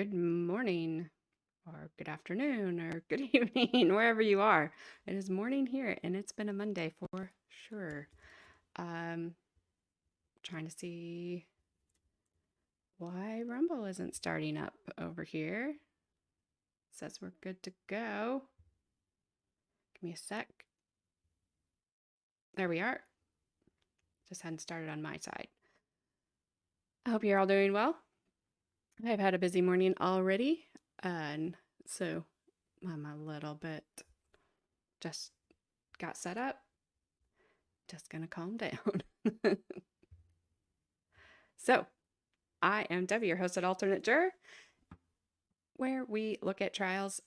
Good morning, or good afternoon, or good evening, wherever you are. It is morning here, and it's been a Monday for sure. Um, Trying to see why Rumble isn't starting up over here. Says we're good to go. Give me a sec. There we are. Just hadn't started on my side. I hope you're all doing well. I've had a busy morning already, and so I'm a little bit just got set up. Just gonna calm down. So, I am Debbie, your host at Alternate Juror, where we look at trials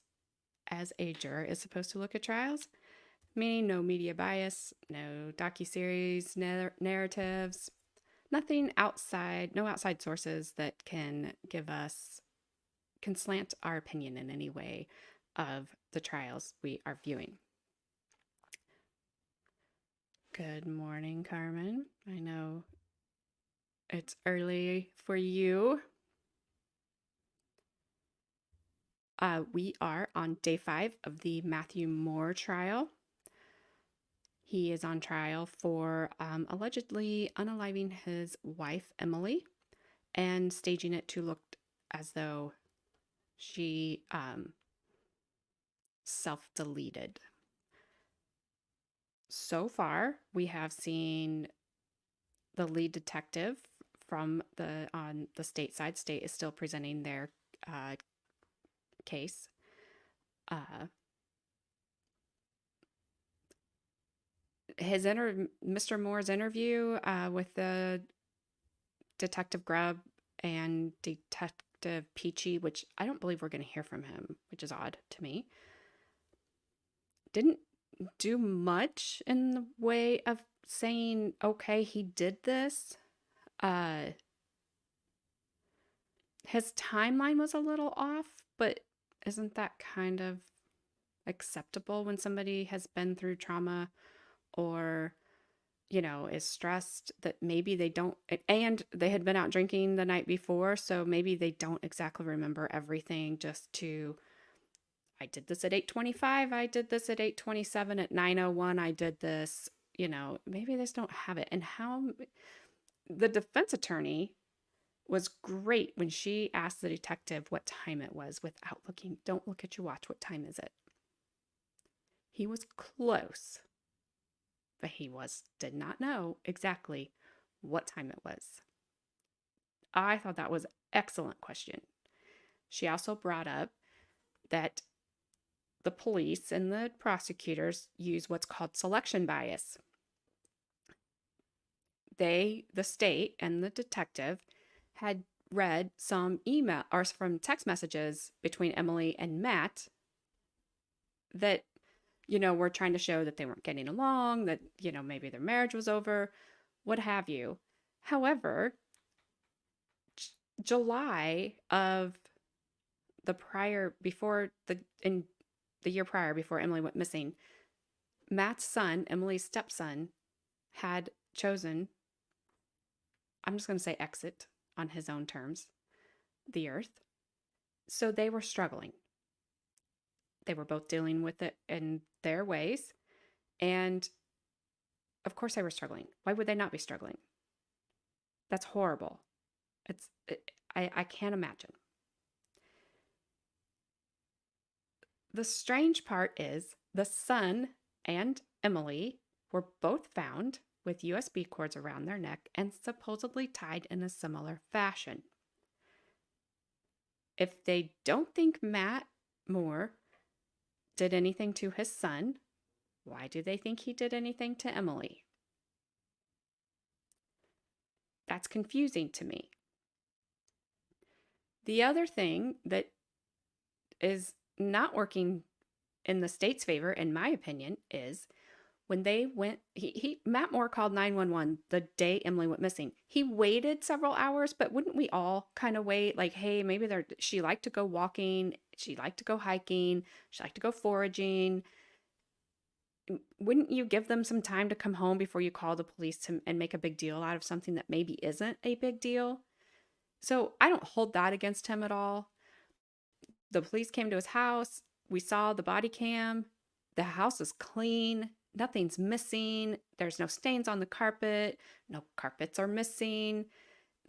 as a juror is supposed to look at trials, meaning no media bias, no docuseries narratives, nothing outside, no outside sources that can slant our opinion in any way of the trials we are viewing. Good morning, Carmen. I know it's early for you. We are on day 5 of the Matheau Moore trial. He is on trial for allegedly unaliving his wife, Emily, and staging it to look as though she self-deleted. So far, we have seen the lead detective from on the state side. State is still presenting their case. Mr. Moore's interview with the Detective Grubb and Detective Peachy, which I don't believe we're going to hear from him, which is odd to me, didn't do much in the way of saying, okay, he did this. His timeline was a little off, but isn't that kind of acceptable when somebody has been through trauma or, is stressed that maybe they don't, and they had been out drinking the night before, so maybe they don't exactly remember everything I did this at 8:25, I did this at 8:27, at 9:01, I did this, maybe they just don't have it. And how the defense attorney was great when she asked the detective what time it was without looking. Don't look at your watch. What time is it? He was close, but did not know exactly what time it was. I thought that was an excellent question. She also brought up that the police and the prosecutors use what's called selection bias. The state and the detective had read some email or from text messages between Emily and Matt that, were trying to show that they weren't getting along, that, maybe their marriage was over, what have you. However, July of in the year prior, before Emily went missing, Matt's son, Emily's stepson, had chosen, I'm just going to say exit on his own terms, the earth. So they were struggling. They were both dealing with it in their ways. And of course they were struggling. Why would they not be struggling? That's horrible. I can't imagine. The strange part is the son and Emily were both found with USB cords around their neck and supposedly tied in a similar fashion. If they don't think Matt Moore did anything to his son, why do they think he did anything to Emily? That's confusing to me. The other thing that is not working in the state's favor, in my opinion, is when they went, Matt Moore called 911 the day Emily went missing. He waited several hours, but wouldn't we all kind of wait? Like, hey, maybe she liked to go walking, she liked to go hiking, she liked to go foraging. Wouldn't you give them some time to come home before you call the police and make a big deal out of something that maybe isn't a big deal? So I don't hold that against him at all. The police came to his house. We saw the body cam. The house is clean. Nothing's missing. There's no stains on the carpet. No carpets are missing.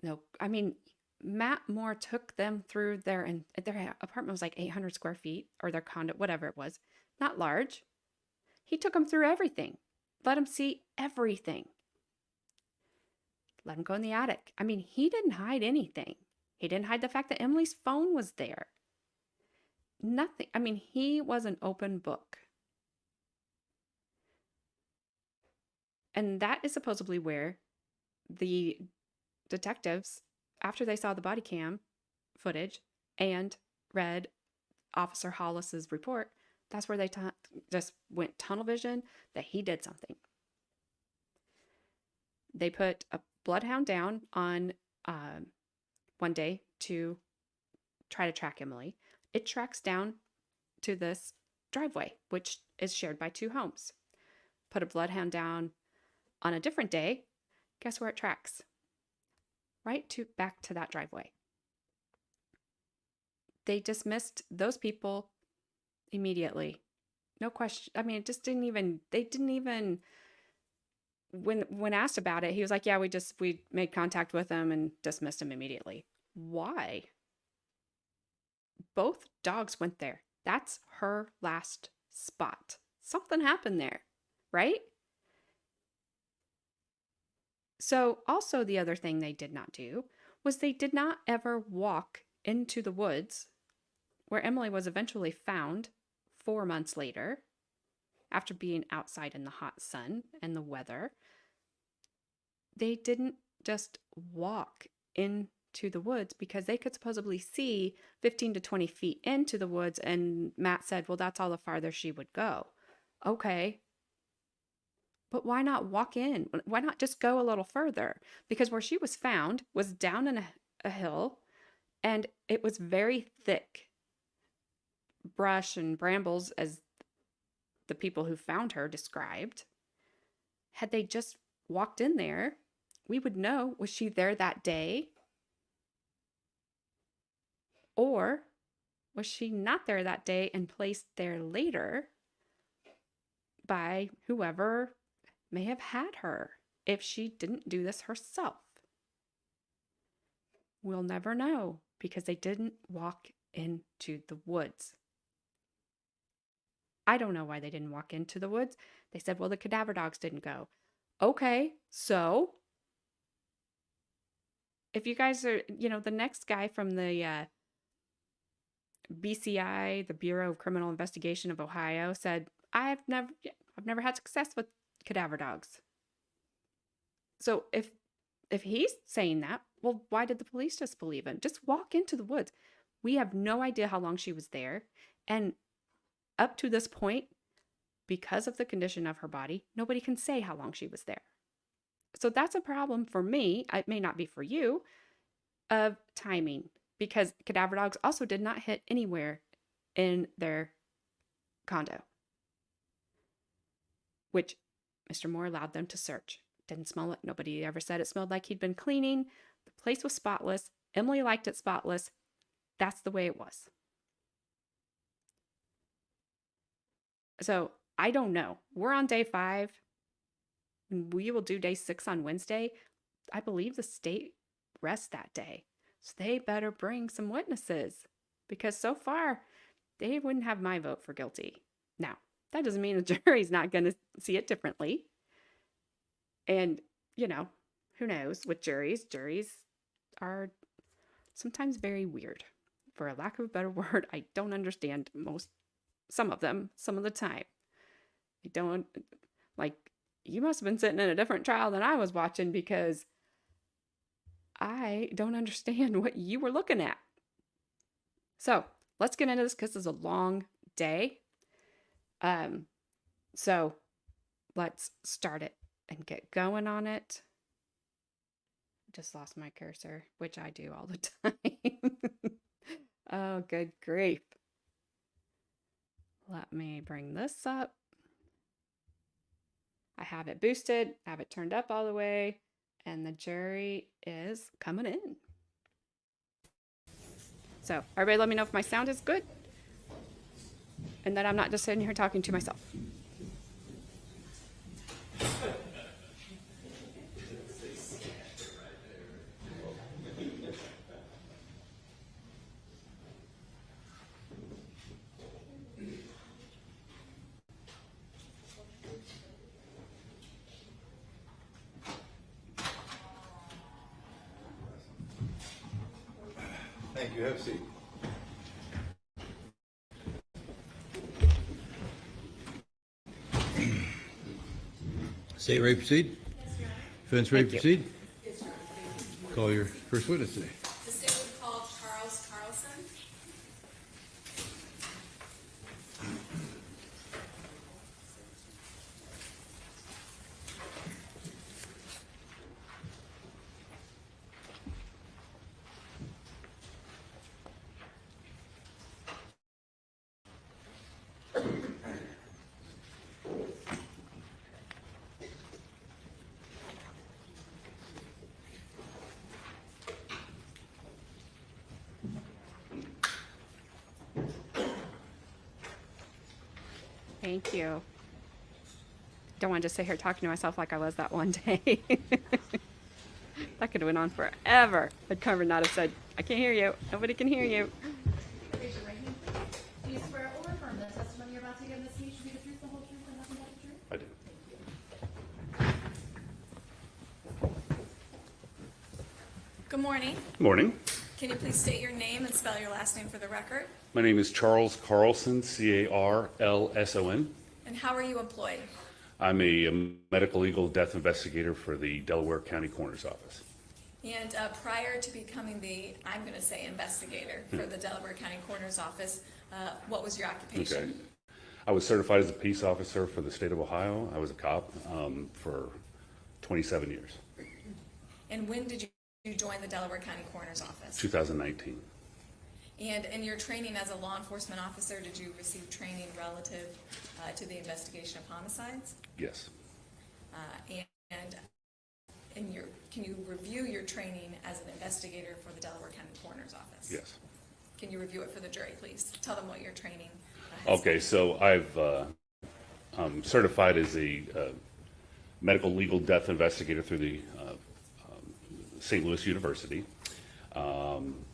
No, I mean, Matt Moore took them through and their apartment was like 800 square feet, or their condo, whatever it was, not large. He took them through everything, let them see everything, let them go in the attic. I mean, he didn't hide anything. He didn't hide the fact that Emily's phone was there. Nothing. I mean, he was an open book. And that is supposedly where the detectives, after they saw the body cam footage and read Officer Hollis's report, that's where they just went tunnel vision that he did something. They put a bloodhound down on one day to try to track Emily. It tracks down to this driveway, which is shared by 2 homes. Put a bloodhound down on a different day. Guess where it tracks? Back to that driveway. They dismissed those people immediately. No question. I mean, they didn't even, when asked about it, he was like, yeah, we made contact with them and dismissed them immediately. Why? Both dogs went there. That's her last spot. Something happened there, right? So also the other thing they did not do was they did not ever walk into the woods where Emily was eventually found 4 months later, after being outside in the hot sun and the weather. They didn't just walk into the woods because they could supposedly see 15 to 20 feet into the woods, and Matt said, well, that's all the farther she would go. Okay. But why not walk in? Why not just go a little further? Because where she was found was down in a hill, and it was very thick brush and brambles, as the people who found her described. Had they just walked in there, we would know, was she there that day? Or was she not there that day and placed there later by whoever may have had her, if she didn't do this herself? We'll never know, because they didn't walk into the woods. I don't know why they didn't walk into the woods. They said, well, the cadaver dogs didn't go. Okay, so if you guys are, the next guy from the BCI, the Bureau of Criminal Investigation of Ohio, said, I've never had success with cadaver dogs. So if he's saying that, well, why did the police disbelieve him? Just walk into the woods. We have no idea how long she was there. And up to this point, because of the condition of her body, nobody can say how long she was there. So that's a problem for me. It may not be for you, of timing, because cadaver dogs also did not hit anywhere in their condo, which Mr. Moore allowed them to search. Didn't smell it. Nobody ever said it smelled like he'd been cleaning. The place was spotless. Emily liked it spotless. That's the way it was. So I don't know. We're on day 5. We will do day 6 on Wednesday. I believe the state rests that day. So they better bring some witnesses, because so far they wouldn't have my vote for guilty. Now, that doesn't mean the jury's not going to see it differently. And, who knows with juries? Juries are sometimes very weird. For a lack of a better word, I don't understand some of them, some of the time. I don't, you must have been sitting in a different trial than I was watching, because I don't understand what you were looking at. So let's get into this, because it's a long day. So let's start it and get going on it. Just lost my cursor, which I do all the time. Oh, good grief. Let me bring this up. I have it boosted, I have it turned up all the way, and the jury is coming in. So everybody let me know if my sound is good and that I'm not just sitting here talking to myself. Thank you. Have a seat. State ready to proceed? Defense ready to proceed? Call your first witness today. The state would call Charles Calrson. Thank you. Don't want to just sit here talking to myself like I was that one day. That could have went on forever. I'd come and not have said, I can't hear you. Nobody can hear you. Raise your right hand, please. Do you swear or affirm the testimony you're about to give in this case should be the truth, the whole truth, and nothing but the truth? I do. Good morning. Morning. Can you please state your name and spell your last name for the record? My name is Charles Calrson, C-A-R-L-S-O-N. And how are you employed? I'm a medical legal death investigator for the Delaware County Coroner's Office. And prior to becoming the, I'm going to say investigator for the Delaware County Coroner's Office, what was your occupation? Okay. I was certified as a peace officer for the state of Ohio. I was a cop for 27 years, And when did you join the Delaware County Coroner's Office? 2019. And in your training as a law enforcement officer, did you receive training relative to the investigation of homicides? Yes. And in your, can you review your training as an investigator for the Delaware County Coroner's Office? Yes. Can you review it for the jury, please? Tell them what your training has Okay, been. so I'm certified as a medical legal death investigator through the St. Louis University.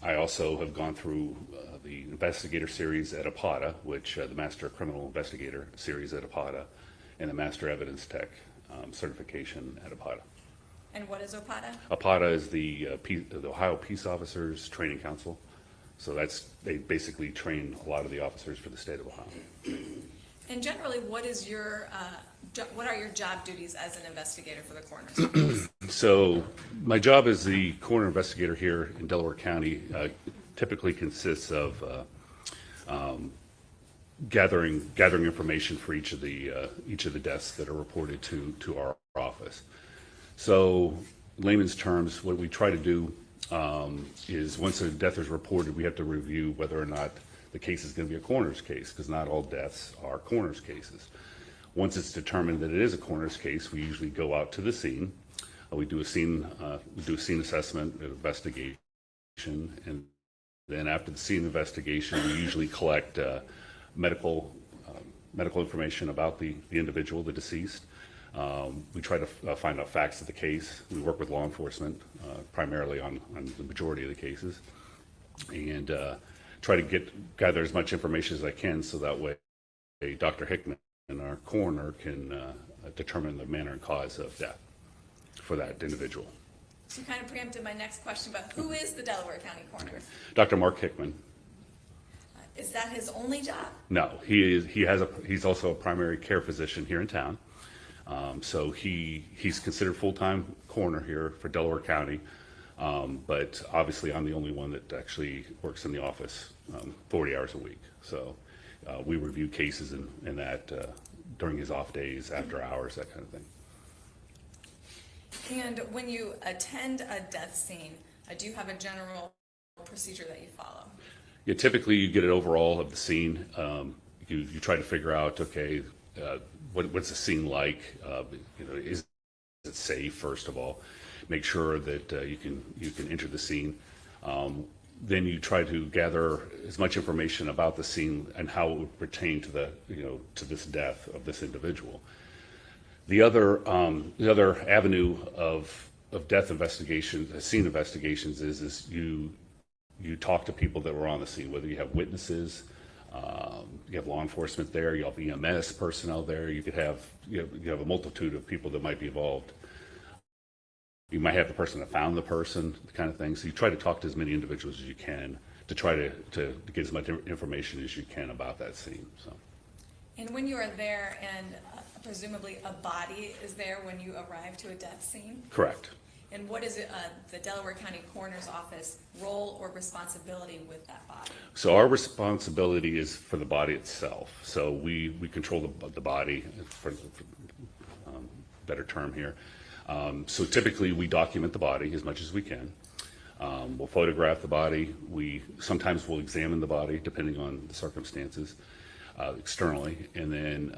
I also have gone through the investigator series at APATA, which the Master Criminal Investigator series at APATA, and the Master Evidence Tech certification at APATA. And what is OPATA? APATA is the Ohio Peace Officers Training Council. So they basically train a lot of the officers for the state of Ohio. And generally, what is your, what are your job duties as an investigator for the Coroner's Office? So my job as the coroner investigator here in Delaware County typically consists of gathering information for each of the deaths that are reported to our office. So in layman's terms, what we try to do is once a death is reported, we have to review whether or not the case is going to be a coroner's case, because not all deaths are coroner's cases. Once it's determined that it is a coroner's case, we usually go out to the scene. We do a scene assessment, an investigation, and then after the scene investigation, we usually collect medical information about the individual, the deceased. We try to find out facts of the case. We work with law enforcement primarily on the majority of the cases, and try to gather as much information as I can, so that way Dr. Hickman and our coroner can determine the manner and cause of death for that individual. So you kind of preempted my next question, but who is the Delaware County Coroner? Dr. Mark Hickman. Is that his only job? No, he's also a primary care physician here in town. So he's considered full-time coroner here for Delaware County, but obviously I'm the only one that actually works in the office 40 hours a week. So we review cases and that during his off days, after hours, that kind of thing. And when you attend a death scene, do you have a general procedure that you follow? Yeah, typically you get an overall of the scene. You try to figure out, okay, what's the scene like? Is it safe? First of all, make sure that you can enter the scene. then you try to gather as much information about the scene and how it would pertain to the, to this death of this individual. The other avenue of death investigations, scene investigations, is you talk to people that were on the scene, whether you have witnesses, you have law enforcement there, you have EMS personnel there, you have a multitude of people that might be involved. You might have the person that found the person, the kind of thing. So you try to talk to as many individuals as you can to try to get as much information as you can about that scene. So. And when you are there, and presumably a body is there when you arrive to a death scene? Correct. And what is the Delaware County Coroner's Office role or responsibility with that body? So our responsibility is for the body itself. So we control the body, for better term here. So typically we document the body as much as we can. We'll photograph the body. Sometimes we'll examine the body depending on the circumstances externally. And then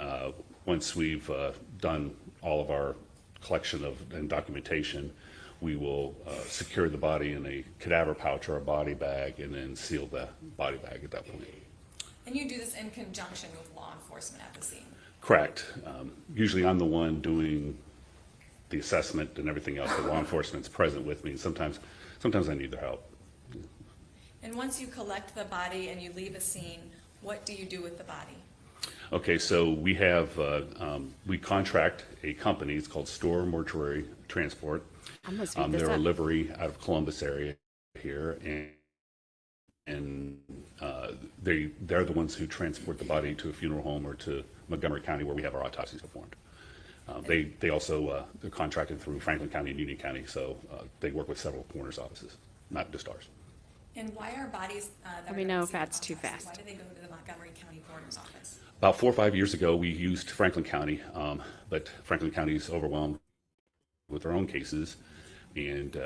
once we've done all of our collection and documentation, we will secure the body in a cadaver pouch or a body bag and then seal the body bag at that point. And you do this in conjunction with law enforcement at the scene? Correct. Usually I'm the one doing the assessment and everything else. The law enforcement's present with me, and sometimes I need their help. And once you collect the body and you leave a scene, what do you do with the body? Okay, so we contract a company. It's called Store Mortuary Transport. They're a livery out of Columbus area here, and they're the ones who transport the body to a funeral home or to Montgomery County where we have our autopsies performed. They also they're contracted through Franklin County and Union County, so they work with several coroner's offices, not just ours. And why are bodies Let me know if that's too fast. Why do they go to the Montgomery County Coroner's Office? About 4 or 5 years ago, we used Franklin County, but Franklin County is overwhelmed with their own cases, and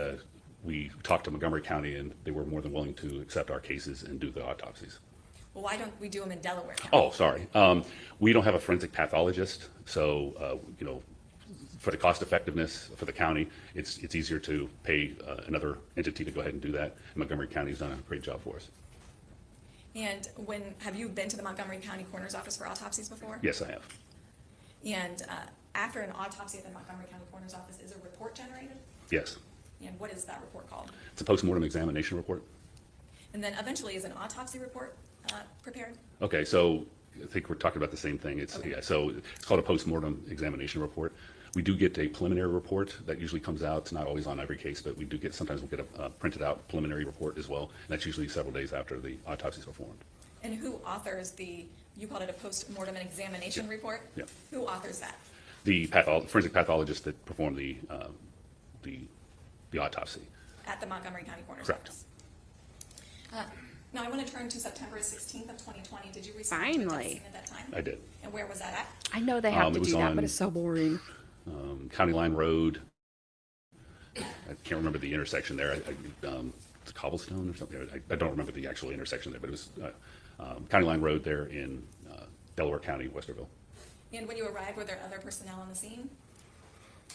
we talked to Montgomery County, and they were more than willing to accept our cases and do the autopsies. Well, why don't we do them in Delaware County? Oh, sorry. We don't have a forensic pathologist, so for the cost effectiveness for the county, it's easier to pay another entity to go ahead and do that. Montgomery County's done a great job for us. And have you been to the Montgomery County Coroner's Office for autopsies before? Yes, I have. And after an autopsy at the Montgomery County Coroner's Office, is a report generated? Yes. And what is that report called? It's a postmortem examination report. And then eventually is an autopsy report prepared? Okay, so I think we're talking about the same thing. Okay. Yeah, so it's called a postmortem examination report. We do get a preliminary report that usually comes out. It's not always on every case, but sometimes we'll get a printed out preliminary report as well. And that's usually several days after the autopsy is performed. And who authors you called it a post-mortem examination report? Yeah. Who authors that? The forensic pathologist that performed the autopsy. At the Montgomery County Coroner's Correct. Office. Now I want to turn to September 16th of 2020. Did you respond to a death Finally. scene at that time? I did. And where was that at? I know they have It to was do that, on- but it's so boring. County Line Road. I can't remember the intersection there. It's Cobblestone or something. I don't remember the actual intersection there, but it was County Line Road there in Delaware County, Westerville. And when you arrived, were there other personnel on the scene?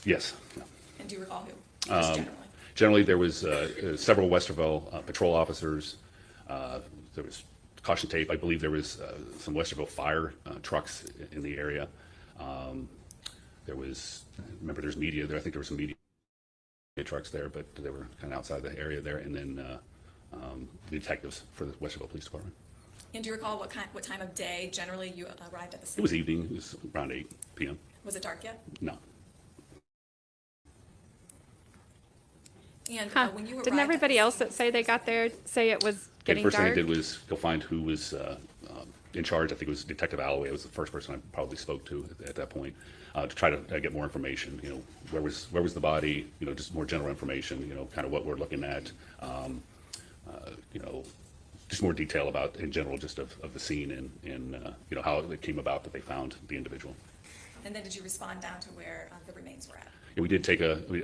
Yes. Yeah. And do you recall who? Just generally. Generally, there was several Westerville patrol officers. There was caution tape. I believe there was some Westerville fire trucks in the area. Remember, there's media there. I think there were some media trucks there, but they were kind of outside the area there. And then the detectives for the Westerville Police Department. And do you recall what time of day generally you arrived at the scene? It was evening. It was around 8 p.m. Was it dark yet? No. And when you arrived Didn't at everybody the else scene- that say they got there say it was The getting first thing I dark? did was go find who was in charge. I think it was Detective Alloway. It was the first person I probably spoke to at that point to try to get more information. Where was the body? Just more general information. Kind of what we're looking at. Just more detail about in general, just of the scene and how it came about that they found the individual. And then did you respond down to where the remains were at? Yeah, we did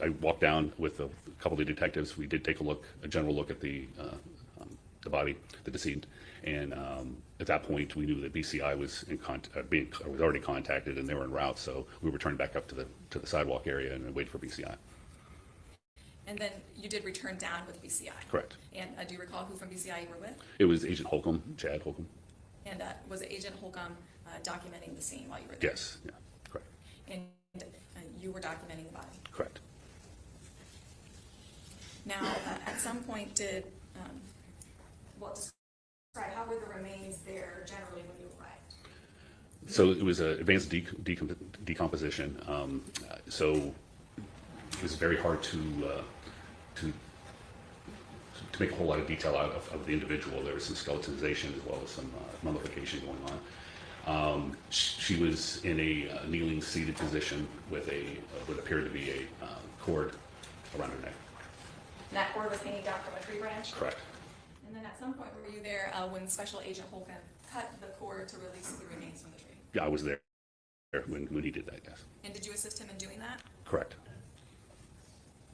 I walked down with a couple of the detectives. We did take a general look at the body, the decedent, and at that point we knew that BCI was was already contacted and they were en route. So we returned back up to the sidewalk area and waited for BCI. And then you did return down with BCI? Correct. And do you recall who from BCI you were with? It was Agent Holcomb, Chad Holcomb. And was Agent Holcomb documenting the scene while you were there? Yes, yeah, correct, And you were documenting the body? correct. Now, at some point did, well, describe, how were the remains there generally when you arrived? So it was advanced decomposition. So it was very hard to make a whole lot of detail out of the individual. There was some skeletonization as well as some mummification going on. She was in a kneeling, seated position with what appeared to be a cord around her neck. And that cord was hanging down from a tree branch? Correct. And then at some point, were you there when Special Agent Holcomb cut the cord to release the remains from the tree? Yeah, I was there when he did that, yes. And did you assist him in doing that? Correct.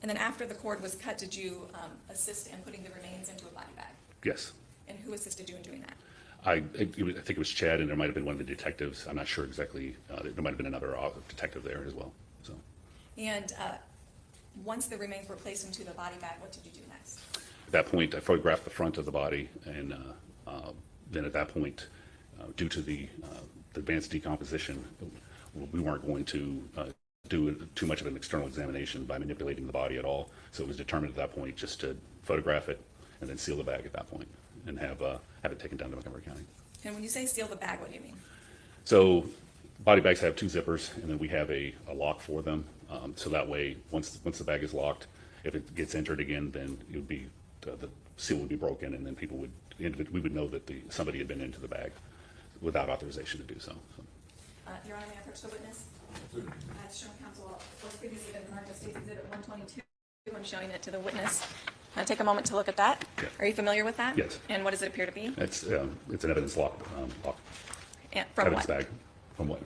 And then after the cord was cut, did you assist in putting the remains into a body bag? Yes. And who assisted you in doing that? I think it was Chad, and there might have been one of the detectives. I'm not sure exactly. There might have been another detective there as well. So. And once the remains were placed into the body bag, what did you do next? At that point, I photographed the front of the body, and then at that point, due to the advanced decomposition, we weren't going to do too much of an external examination by manipulating the body at all. So it was determined at that point just to photograph it and then seal the bag at that point and have it taken down to Montgomery County. And when you say seal the bag, what do you mean? So body bags have two zippers, and then we have a lock for them. So that way, once the bag is locked, if it gets entered again, then it would be the seal would be broken, and then we would know that somebody had been into the bag without authorization to do so. Your Honor, may I approach the witness? As shown, counsel, was previously been marked as State's Exhibit 122. I'm showing it to the witness. Take a moment to look at that. Yeah. Are you familiar with that? Yes. And what does it appear to be? It's an evidence lock And from evidence what? bag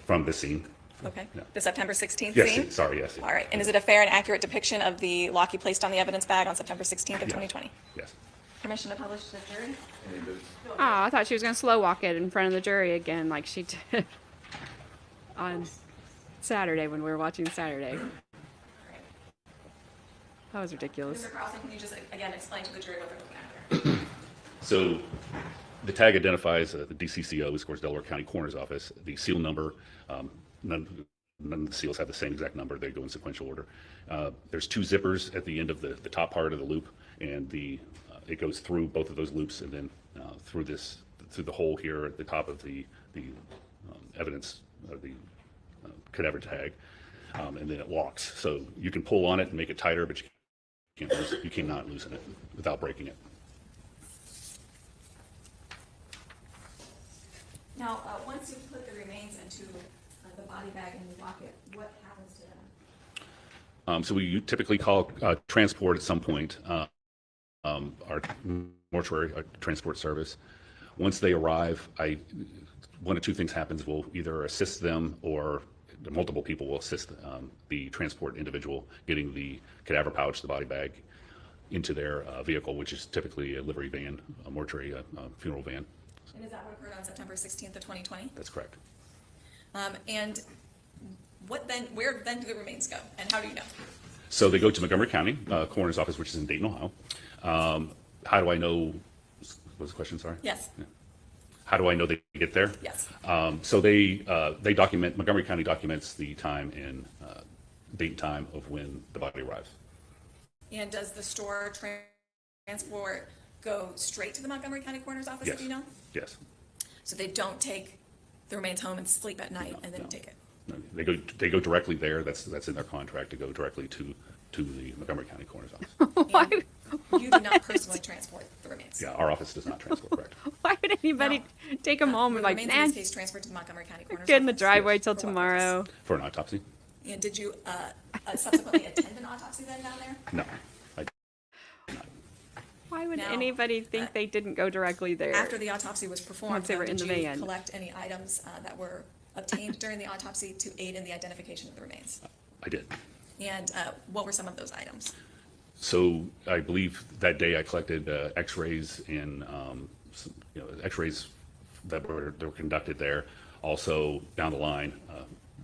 from the scene. Okay. Yeah. The September 16th Yes, scene? sorry, yes. All right. And is it a fair and accurate depiction of the lock you placed on the evidence bag on September 16th of Yeah. 2020? Yes. Permission to publish to the jury? Oh, I thought she was going to slow walk it in front of the jury again like she did on Saturday when we were watching Saturday. All right. That was ridiculous. Mr. Carlson, can you just, again, explain to the jury what they're looking at here? So the tag identifies the DCCO, of course, Delaware County Coroner's Office. The seal number, none of the seals have the same exact number. They go in sequential order. There's two zippers at the end of the top part of the loop, and it goes through both of those loops and then through the hole here at the top of the evidence of the cadaver tag, and then it locks. So you can pull on it and make it tighter, but you cannot loosen it without breaking it. Now, once you put the remains into the body bag and you lock it, what happens to them? So we typically call transport at some point, our mortuary our transport service. Once they arrive, one of two things happens. We'll either assist them, or multiple people will assist the transport individual getting the cadaver pouch, the body bag, into their vehicle, which is typically a livery van, a mortuary funeral van. And is that what occurred on September 16th of 2020? That's correct. And where then do the remains go, and how do you know? So they go to Montgomery County Coroner's Office, which is in Dayton, Ohio. How do I know? What was the question? Sorry. Yes. Yeah. How do I know they get there? Yes. So they document. Montgomery County documents the time and date and time of when the body arrives. And does the store transport go straight to the Montgomery County Coroner's Office, Yes. if you know? Yes. So they don't take the remains home and sleep at night and then No. take it? No, they go directly there. That's in their contract to go directly to the Montgomery County Coroner's Office. Why, And you do not personally transport the remains? Yeah, our office does not transport. Correct. why would anybody take them home Were and the like, remains in man, this case transferred to the Montgomery County Coroner's get in the Office? driveway till For what tomorrow? For an autopsy? purpose? And did you subsequently attend an autopsy then down there? No. Why would Now, anybody think they didn't go directly there? After the autopsy was performed, Once they were in did the you van. collect any items that were obtained during the autopsy to aid in the identification of the remains? I did. And what were some of those items? So I believe that day I collected X-rays and X-rays that were conducted there. Also down the line,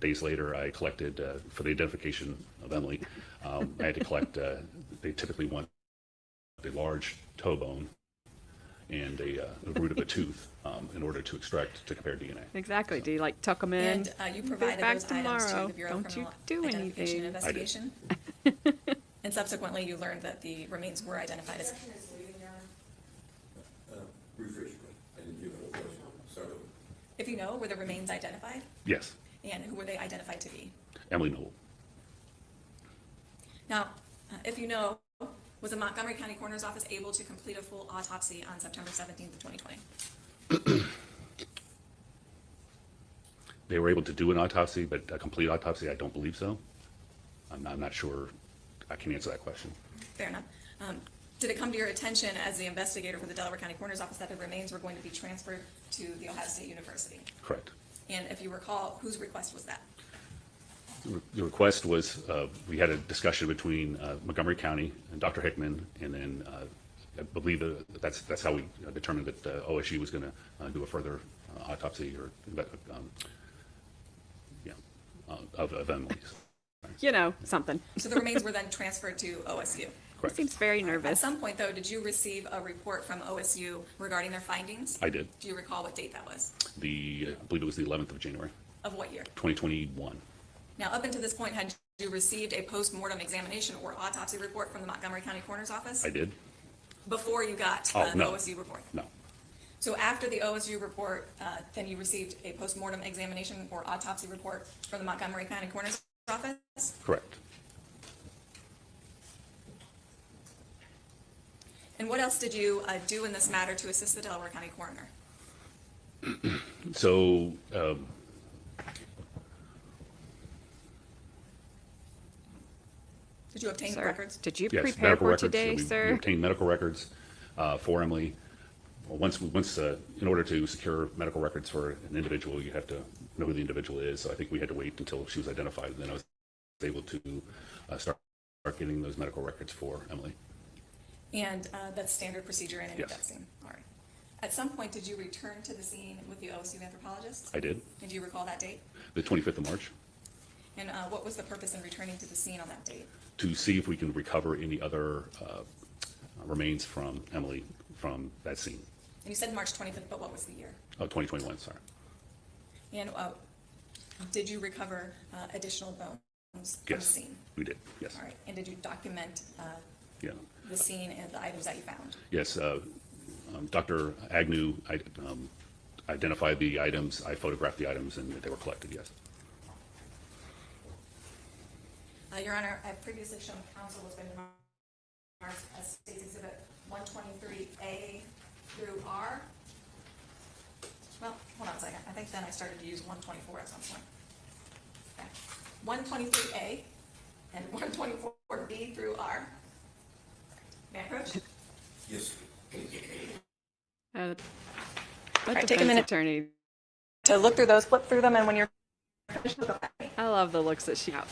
days later, I collected, for the identification of Emily, I had to collect, they typically want a large toe bone and the root of a tooth in order to compare DNA. Exactly. Do you like tuck them in? And you Be provided back those items to tomorrow. the Bureau of Don't you Criminal do Identification and anything. Investigation. And subsequently, you learned that the remains were identified as. Rephrase your question. I didn't hear the whole question. Start over. If you know, were the remains identified? Yes, And who were they identified to be? Emily Noble. Now, if you know, was the Montgomery County Coroner's Office able to complete a full autopsy on September 17th of 2020? They were able to do an autopsy, but a complete autopsy, I don't believe so. I'm not sure I can answer that question. Fair enough. Did it come to your attention as the investigator for the Delaware County Coroner's Office that the remains were going to be transferred to the Ohio State University? Correct. And if you recall, whose request was that? The request was, we had a discussion between Montgomery County and Dr. Hickman, and then I believe that's how we determined that OSU was going to do a further autopsy or of Emily's. You know, something. So the remains were then transferred to OSU. He Correct. seems very At nervous. some point, though, did you receive a report from OSU regarding their findings? I did. Do you recall what date that was? I believe it was the 11th of January, Of what year? 2021. Now, up until this point, had you received a post-mortem examination or autopsy report from the Montgomery County Coroner's Office? I did? Before you got Oh, the no. OSU report? No. So after the OSU report, then you received a post-mortem examination or autopsy report from the Montgomery County Coroner's Office? Correct. And what else did you do in this matter to assist the Delaware County Coroner? So, Did you obtain Sir, records? did you yes, prepare medical for records. today, We sir? obtained medical records for Emily. Well, in order to secure medical records for an individual, you have to know who the individual is. So I think we had to wait until she was identified, and then I was able to start getting those medical records for Emily. And that's standard procedure in any Yes. death scene? All right. At some point, did you return to the scene with the OSU anthropologist? I did, And do you recall that date? the 25th of March, And what was the purpose in returning to the scene on that date? to see if we can recover any other remains from Emily from that scene. And you said March 25th, but what was the year? Oh, 2021, sorry. And did you recover additional bones from the Yes, scene? we did, yes. All right. And did you document Yeah. the scene and the items that you found? Yes, Dr. Agnew identified the items, I photographed the items, and they were collected, yes. Your Honor, I've previously shown counsel what's been marked as State's Exhibit 123A through R. Well, hold on a second. I think then I started to use 124 at some point. Okay. 123A and 124B through R. May I approach? Yes. The right, take a defense minute. attorney. To look through those, flip through them, and when you're finished, look up at me. I love the looks that she has.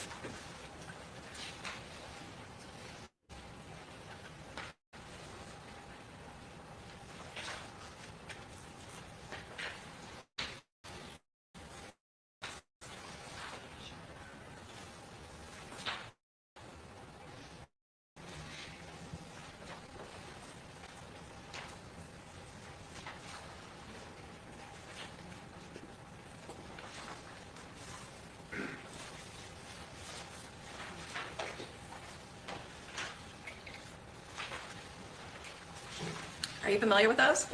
Are you familiar with those?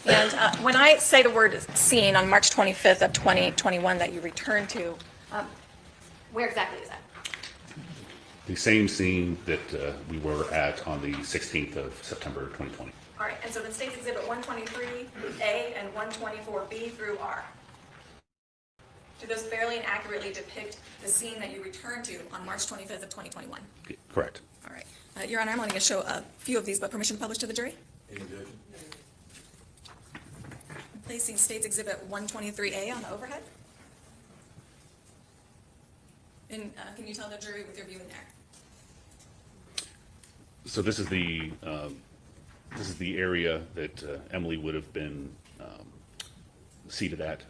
And when I say the word scene on March 25th of 2021 that you returned to, where exactly is that? The same scene that we were at on the 16th of September 2020. All right, and so the State's Exhibit 123A and 124B through R. Do those fairly and accurately depict the scene that you returned to on March 25th of 2021? Correct. All right. Your Honor, I'm only going to show a few of these, but permission to publish to the jury? Any objection? Placing State's Exhibit 123A on the overhead. And can you tell the jury what they're viewing there? So this is the area that Emily would have been seated at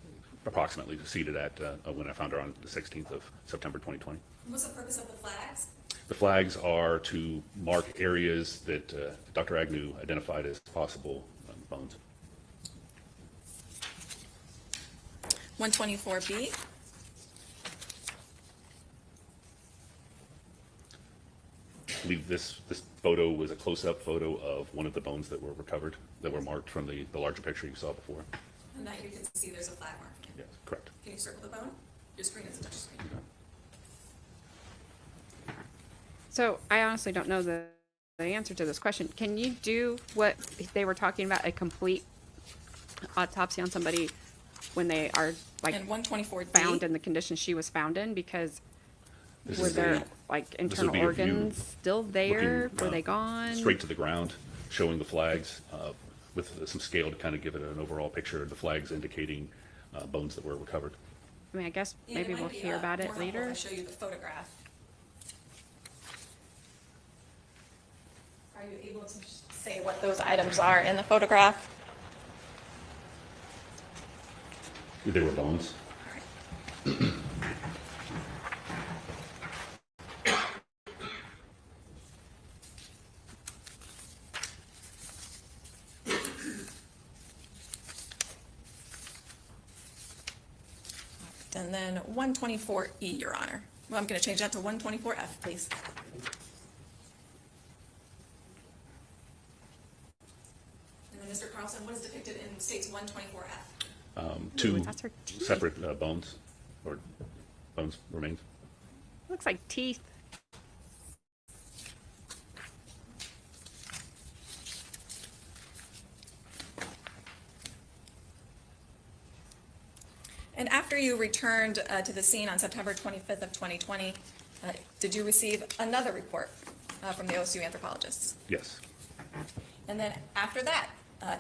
approximately seated at when I found her on the 16th of September 2020. What's the purpose of the flags? The flags are to mark areas that Dr. Agnew identified as possible bones. 124B. I believe this photo was a close-up photo of one of the bones that were recovered, that were marked from the larger picture you saw before. And that you can see there's a flag mark. Yes, correct. Can you circle the bone? Your screen is a touch screen. So I honestly don't know the answer to this question. Can you do what they were talking about, a complete autopsy on somebody when they are like And 124D. found in the condition she was found in? Because This were is there the- like this would internal be a view organs still there? looking, Were they gone? straight to the ground, showing the flags with some scale to kind of give it an overall picture of the flags indicating bones that were recovered. I mean, I guess Ian, maybe might we'll be, hear about more it helpful if later. I show you the photograph. Are you able to say what those items are in the photograph? They were bones. And then 124E, Your Honor. Well, I'm going to change that to 124F, please. And then, Mr. Carlson, what is depicted in states 124F? Two that's her teeth. separate bones, or bones remains. Looks like teeth. And after you returned to the scene on September 25th of 2020, did you receive another report from the OSU anthropologists? Yes. And then after that,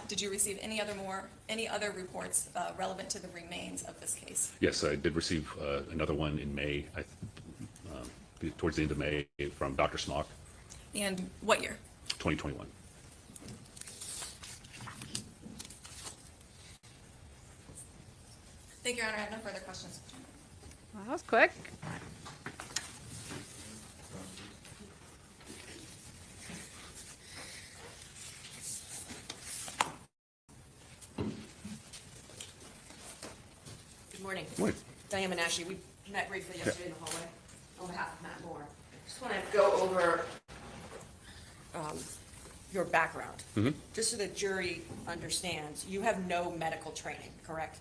did you receive any other reports relevant to the remains of this case? Yes, I did receive another one in May, towards the end of May, from Dr. Smock, And what year? 2021. Thank you, Your Honor. I have no further questions. Well, that was quick. Good morning. Morning. Diane Menashe. We met briefly yesterday in the hallway on behalf of Matt Moore. Just want to go over your background. Just so the jury understands, you have no medical training, correct?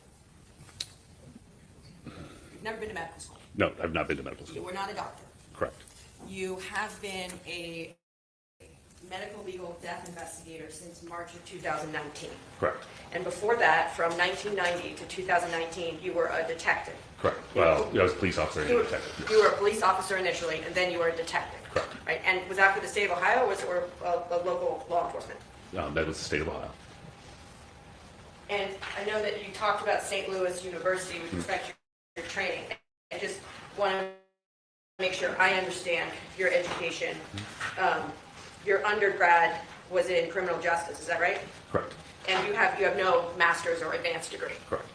You've never been to medical school. No, I've not been to medical You school. were not a doctor. Correct. You have been a medical legal death investigator since March of 2019. Correct. And before that, from 1990 to 2019, you were a detective. Correct. Well, I was a police officer and You a were, detective. you were a police officer initially, and then you were a detective. Correct. Right? And was that for the state of Ohio, or was it a local law enforcement? That was the state of Ohio. And I know that you talked about St. Louis University with respect to your training. I just want to make sure I understand your education. Your undergrad was in criminal justice, is that right? Correct. And you have no master's or advanced degree. Correct.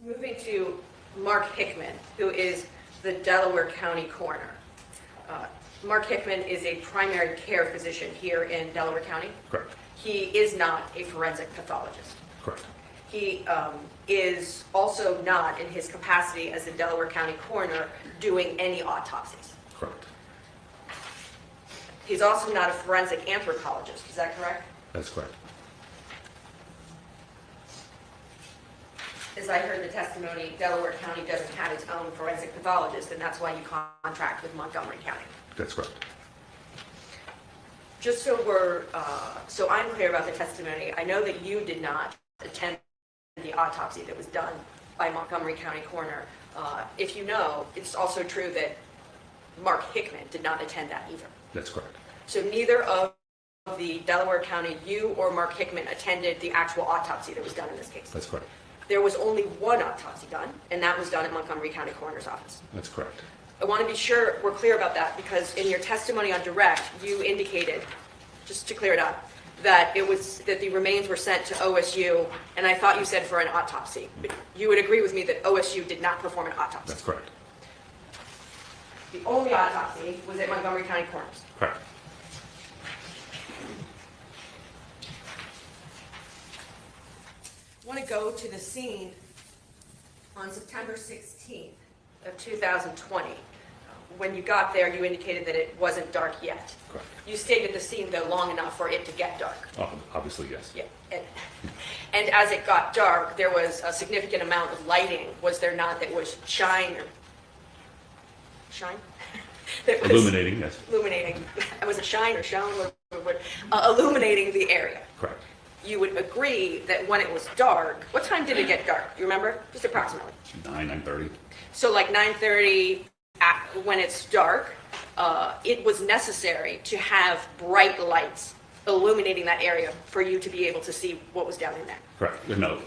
Moving to Mark Hickman, who is the Delaware County coroner. Mark Hickman is a primary care physician here in Delaware County. Correct. He is not a forensic pathologist. Correct. He is also not, in his capacity as the Delaware County coroner, doing any autopsies. Correct. He's also not a forensic anthropologist, is that correct? That's correct. As I heard the testimony, Delaware County doesn't have its own forensic pathologist, and that's why you contract with Montgomery County. That's correct. Just so so I'm clear about the testimony, I know that you did not attend the autopsy that was done by Montgomery County coroner. If you know, it's also true that Mark Hickman did not attend that either. That's correct. So neither of the Delaware County, you or Mark Hickman, attended the actual autopsy that was done in this case. That's correct. There was only one autopsy done, and that was done at Montgomery County coroner's office. That's correct. I want to be sure we're clear about that, because in your testimony on direct, you indicated, just to clear it up, that the remains were sent to OSU, and I thought you said for an autopsy. But you would agree with me that OSU did not perform an autopsy? That's correct. The only autopsy was at Montgomery County Coroner's. Correct. I want to go to the scene on September 16th of 2020. When you got there, you indicated that it wasn't dark yet. Correct. You stayed at the scene, though, long enough for it to get dark. Oh, obviously, yes. Yeah. And as it got dark, there was a significant amount of lighting, was there not, that was shine? That was Illuminating, yes. illuminating. Was it shine or shone? Illuminating the area. Correct. You would agree that when it was dark, what time did it get dark? You remember? Just approximately. 9:30. So like 9:30, when it's dark, it was necessary to have bright lights illuminating that area for you to be able to see what was down in there. Correct. No.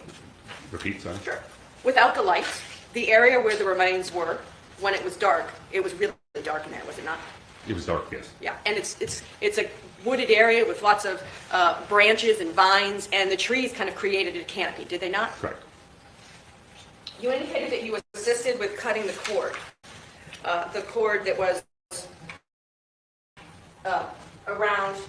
Repeat, sorry. Sure. Without the lights, the area where the remains were, when it was dark, it was really dark in there, was it not? It was dark, yes. Yeah, and it's a wooded area with lots of branches and vines, and the trees kind of created a canopy, did they not? Correct. You indicated that you assisted with cutting the cord that was around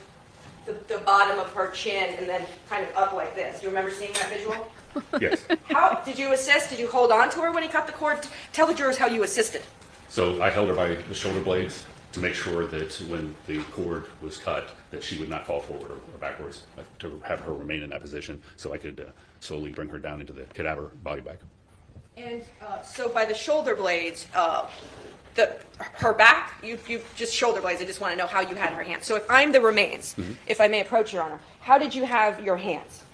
the bottom of her chin and then kind of up like this. You remember seeing that visual? Yes. How did you assist? Did you hold on to her when he cut the cord? Tell the jurors how you assisted. So I held her by the shoulder blades to make sure that when the cord was cut, that she would not fall forward or backwards, to have her remain in that position so I could slowly bring her down into the cadaver body bag. And so by the shoulder blades, her back, you just shoulder blades. I just want to know how you had her hands. So if I'm the remains, if I may approach, Your Honor, how did you have your hands?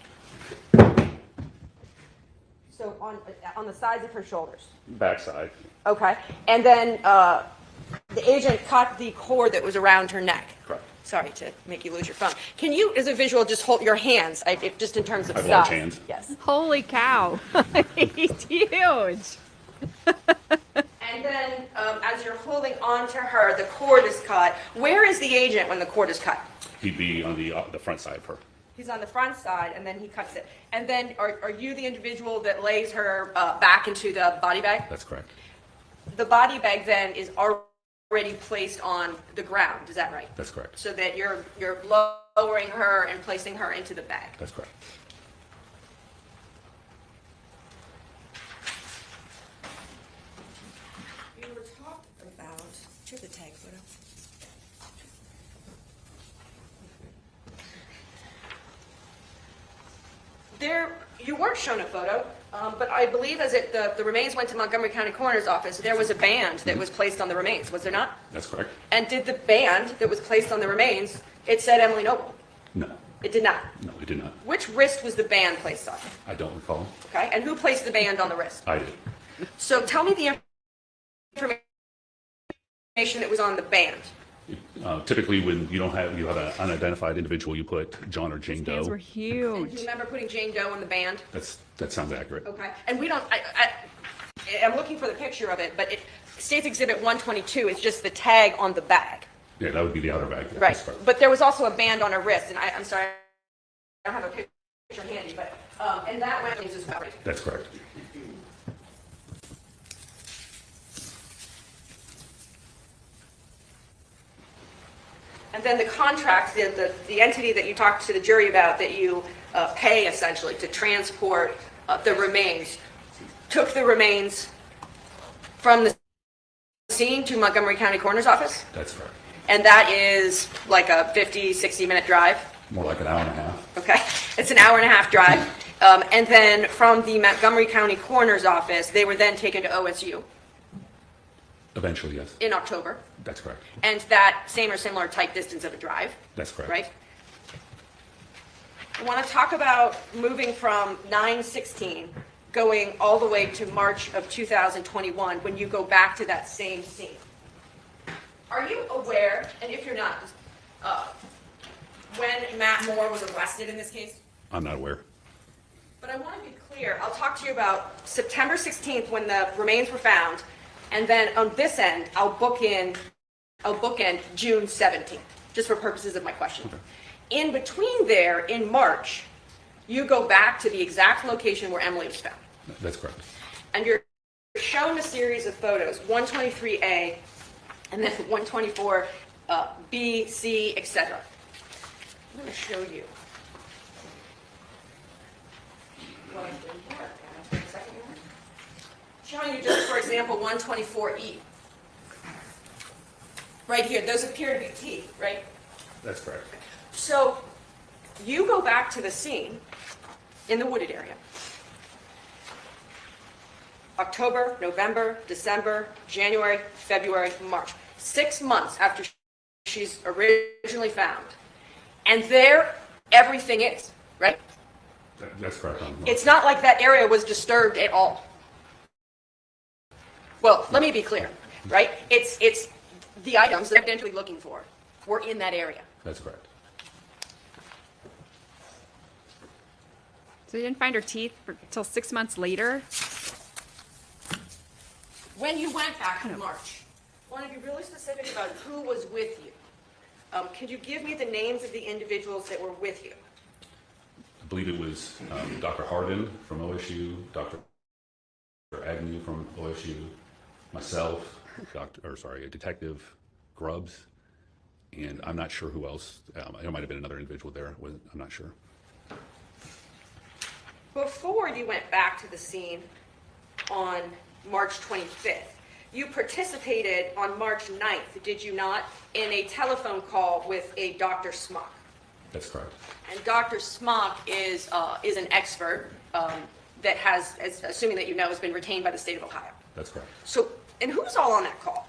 So on the sides of her shoulders. Backside. Okay. And then the agent cut the cord that was around her neck. Correct. Sorry to make you lose your phone. Can you, as a visual, just hold your hands, just in terms of I have size? large hands. Yes. Holy cow. He's huge. And then, as you're holding on to her, the cord is cut. Where is the agent when the cord is cut? He'd be on the front side of her. He's on the front side, and then he cuts it. And then, are you the individual that lays her back into the body bag? That's correct. The body bag then is already placed on the ground. Is that right? That's correct. So that you're lowering her and placing her into the bag. That's correct. You were talking about. Do you have the tag photo? You weren't shown a photo, but I believe as the remains went to Montgomery County Coroner's office, there was a band that was placed on the remains, was there not? That's correct. And did the band that was placed on the remains, it said Emily Noble? No. It did not. No, we did not. Which wrist was the band placed on? I don't recall. Okay, and who placed the band on the wrist? I did. So tell me the information that was on the band. Typically, when you have an unidentified individual, you put John or Jane Hands Doe. were And do you huge. remember putting Jane Doe in the band? That sounds accurate. Okay, and we don't, I'm looking for the picture of it, but State's Exhibit 122 is just the tag on the bag. Yeah, that would be the outer bag. Yeah, Right, that's correct. but there was also a band on her wrist, and I'm sorry, I don't have a picture handy, but, and that went, That's correct. and then the contract, the entity that you talked to the jury about, that you pay essentially to transport the remains, took the remains from the scene to Montgomery County Coroner's office? That's correct. And that is like a 50, 60-minute drive? More like an hour and a half. Okay, it's an hour and a half drive. And then from the Montgomery County Coroner's office, they were then taken to OSU Eventually, yes. in October. That's correct. And that same or similar type distance of a drive, That's correct. right? I want to talk about moving from 9/16, going all the way to March of 2021, when you go back to that same scene. Are you aware, and if you're not, just, when Matt Moore was arrested in this case? I'm not aware. But I want to be clear, I'll talk to you about September 16th when the remains were found, and then on this end, I'll bookend June 17th, just for purposes of my question. In between there, in March, you go back to the exact location where Emily was found. That's correct. And you're shown a series of photos, 123A, and then 124B, C, etc. I'm going to show you what I did here. Can I take a second here? Showing you just, for example, 124E. Right here, those appear to be teeth, right? That's correct. So you go back to the scene in the wooded area. October, November, December, January, February, March. 6 months after she's originally found. And there, everything is, right? That's correct. It's not like that area was disturbed at all. Well, let me be clear, right? It's the items that they're evidently looking for were in that area. That's correct. So you didn't find her teeth until 6 months later? When you went back in March, I want to be really specific about who was with you. Could you give me the names of the individuals that were with you? I believe it was Dr. Hardin from OSU, Dr. Agnew from OSU, myself, Detective Grubbs, and I'm not sure who else. There might have been another individual there. I'm not sure. Before you went back to the scene on March 25th, you participated on March 9th, did you not, in a telephone call with a Dr. Smock? That's correct. And Dr. Smock is an expert that has, assuming that you know, has been retained by the state of Ohio. That's correct. So, and who's all on that call?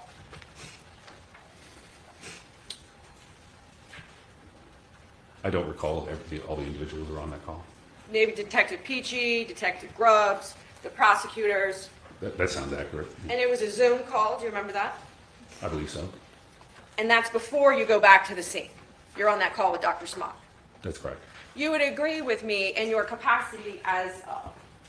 I don't recall all the individuals who were on that call. Maybe Detective Peachy, Detective Grubbs, the prosecutors, That sounds accurate. and it was a Zoom call, do you remember that? I believe so. And that's before you go back to the scene. You're on that call with Dr. Smock. That's correct. You would agree with me in your capacity as,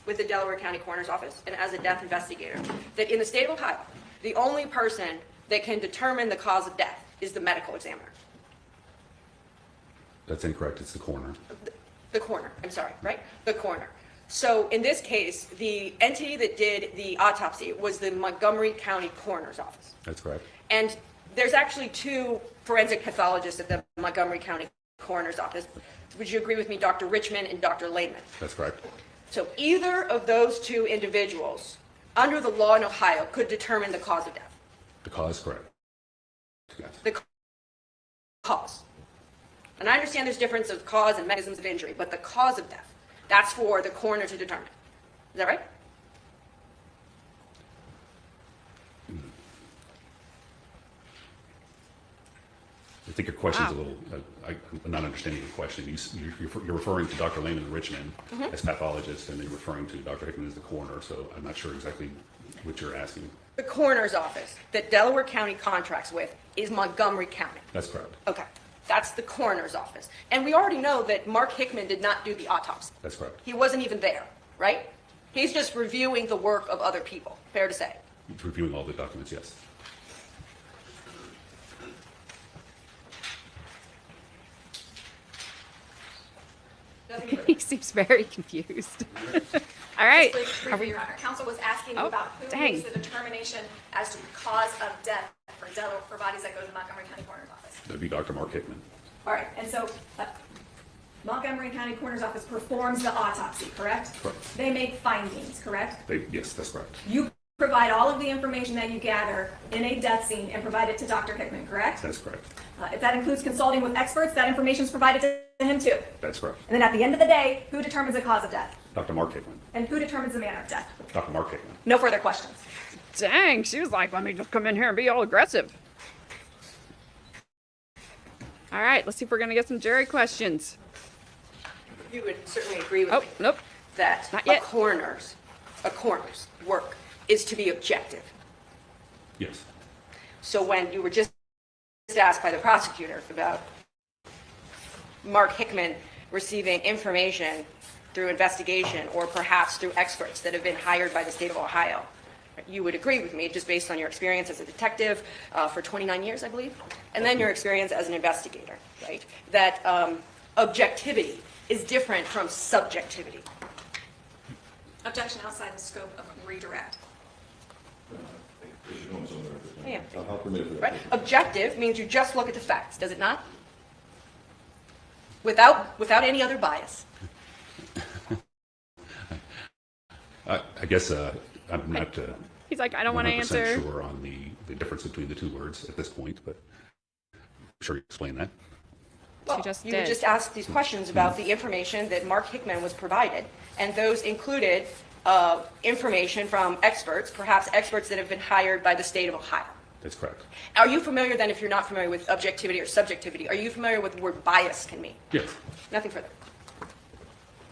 with the Delaware County Coroner's Office and as a death investigator, that in the state of Ohio, the only person that can determine the cause of death is the medical examiner. That's incorrect. It's the coroner. The coroner, I'm sorry, right? The coroner. So in this case, the entity that did the autopsy was the Montgomery County Coroner's Office. That's correct. And there's actually 2 forensic pathologists at the Montgomery County Coroner's Office. Would you agree with me, Dr. Richmond and Dr. Lehman? That's correct. So either of those 2 individuals, under the law in Ohio, could determine the cause of death. The cause is correct. Yes. The cause. And I understand there's difference of cause and mechanisms of injury, but the cause of death, that's for the coroner to determine. Is that right? I think your question's a Wow. little, I'm not understanding your question. You're referring to Dr. Lehman and Richmond as pathologists, and then you're referring to Dr. Hickman as the coroner, so I'm not sure exactly what you're asking. The coroner's office that Delaware County contracts with is Montgomery County. That's correct. Okay, that's the coroner's office. And we already know that Mark Hickman did not do the autopsy. That's correct. He wasn't even there, right? He's just reviewing the work of other people, fair to say. Reviewing all the documents, yes. He seems very confused. All right. Briefly, Your Honor, counsel was asking Oh, about who dang. makes the determination as to the cause of death for bodies that go to the Montgomery County Coroner's Office. That'd be Dr. Mark Hickman. All right, and so Montgomery County Coroner's Office performs the autopsy, correct? Correct. They make findings, correct? Yes, that's correct. You provide all of the information that you gather in a death scene and provide it to Dr. Hickman, correct? That's correct. If that includes consulting with experts, that information is provided to him too. That's correct. And then at the end of the day, who determines the cause of death? Dr. Mark Hickman. And who determines the manner of death? Dr. Mark Hickman. No further questions. Dang, she was like, let me just come in here and be all aggressive. All right, let's see if we're going to get some jury questions. You would certainly agree with Oh, me nope. that Not a yet. coroner's work is to be objective. Yes. So when you were just asked by the prosecutor about Mark Hickman receiving information through investigation or perhaps through experts that have been hired by the state of Ohio, you would agree with me just based on your experience as a detective for 29 years, I believe, and then your experience as an investigator, right? That objectivity is different from subjectivity. Objection outside the scope of redirect. Yeah. I'll permit it for that. Right? Objective means you just look at the facts, does it not? Without any other bias. I guess I'm not He's like, I don't want to 100% answer. sure on the difference between the two words at this point, but I'm sure you explain that. Well, just you would did. just ask these questions about the information that Mark Hickman was provided, and those included information from experts, perhaps experts that have been hired by the state of Ohio. That's correct. Are you familiar then, if you're not familiar with objectivity or subjectivity, are you familiar with the word bias can mean? Yes. Nothing further. All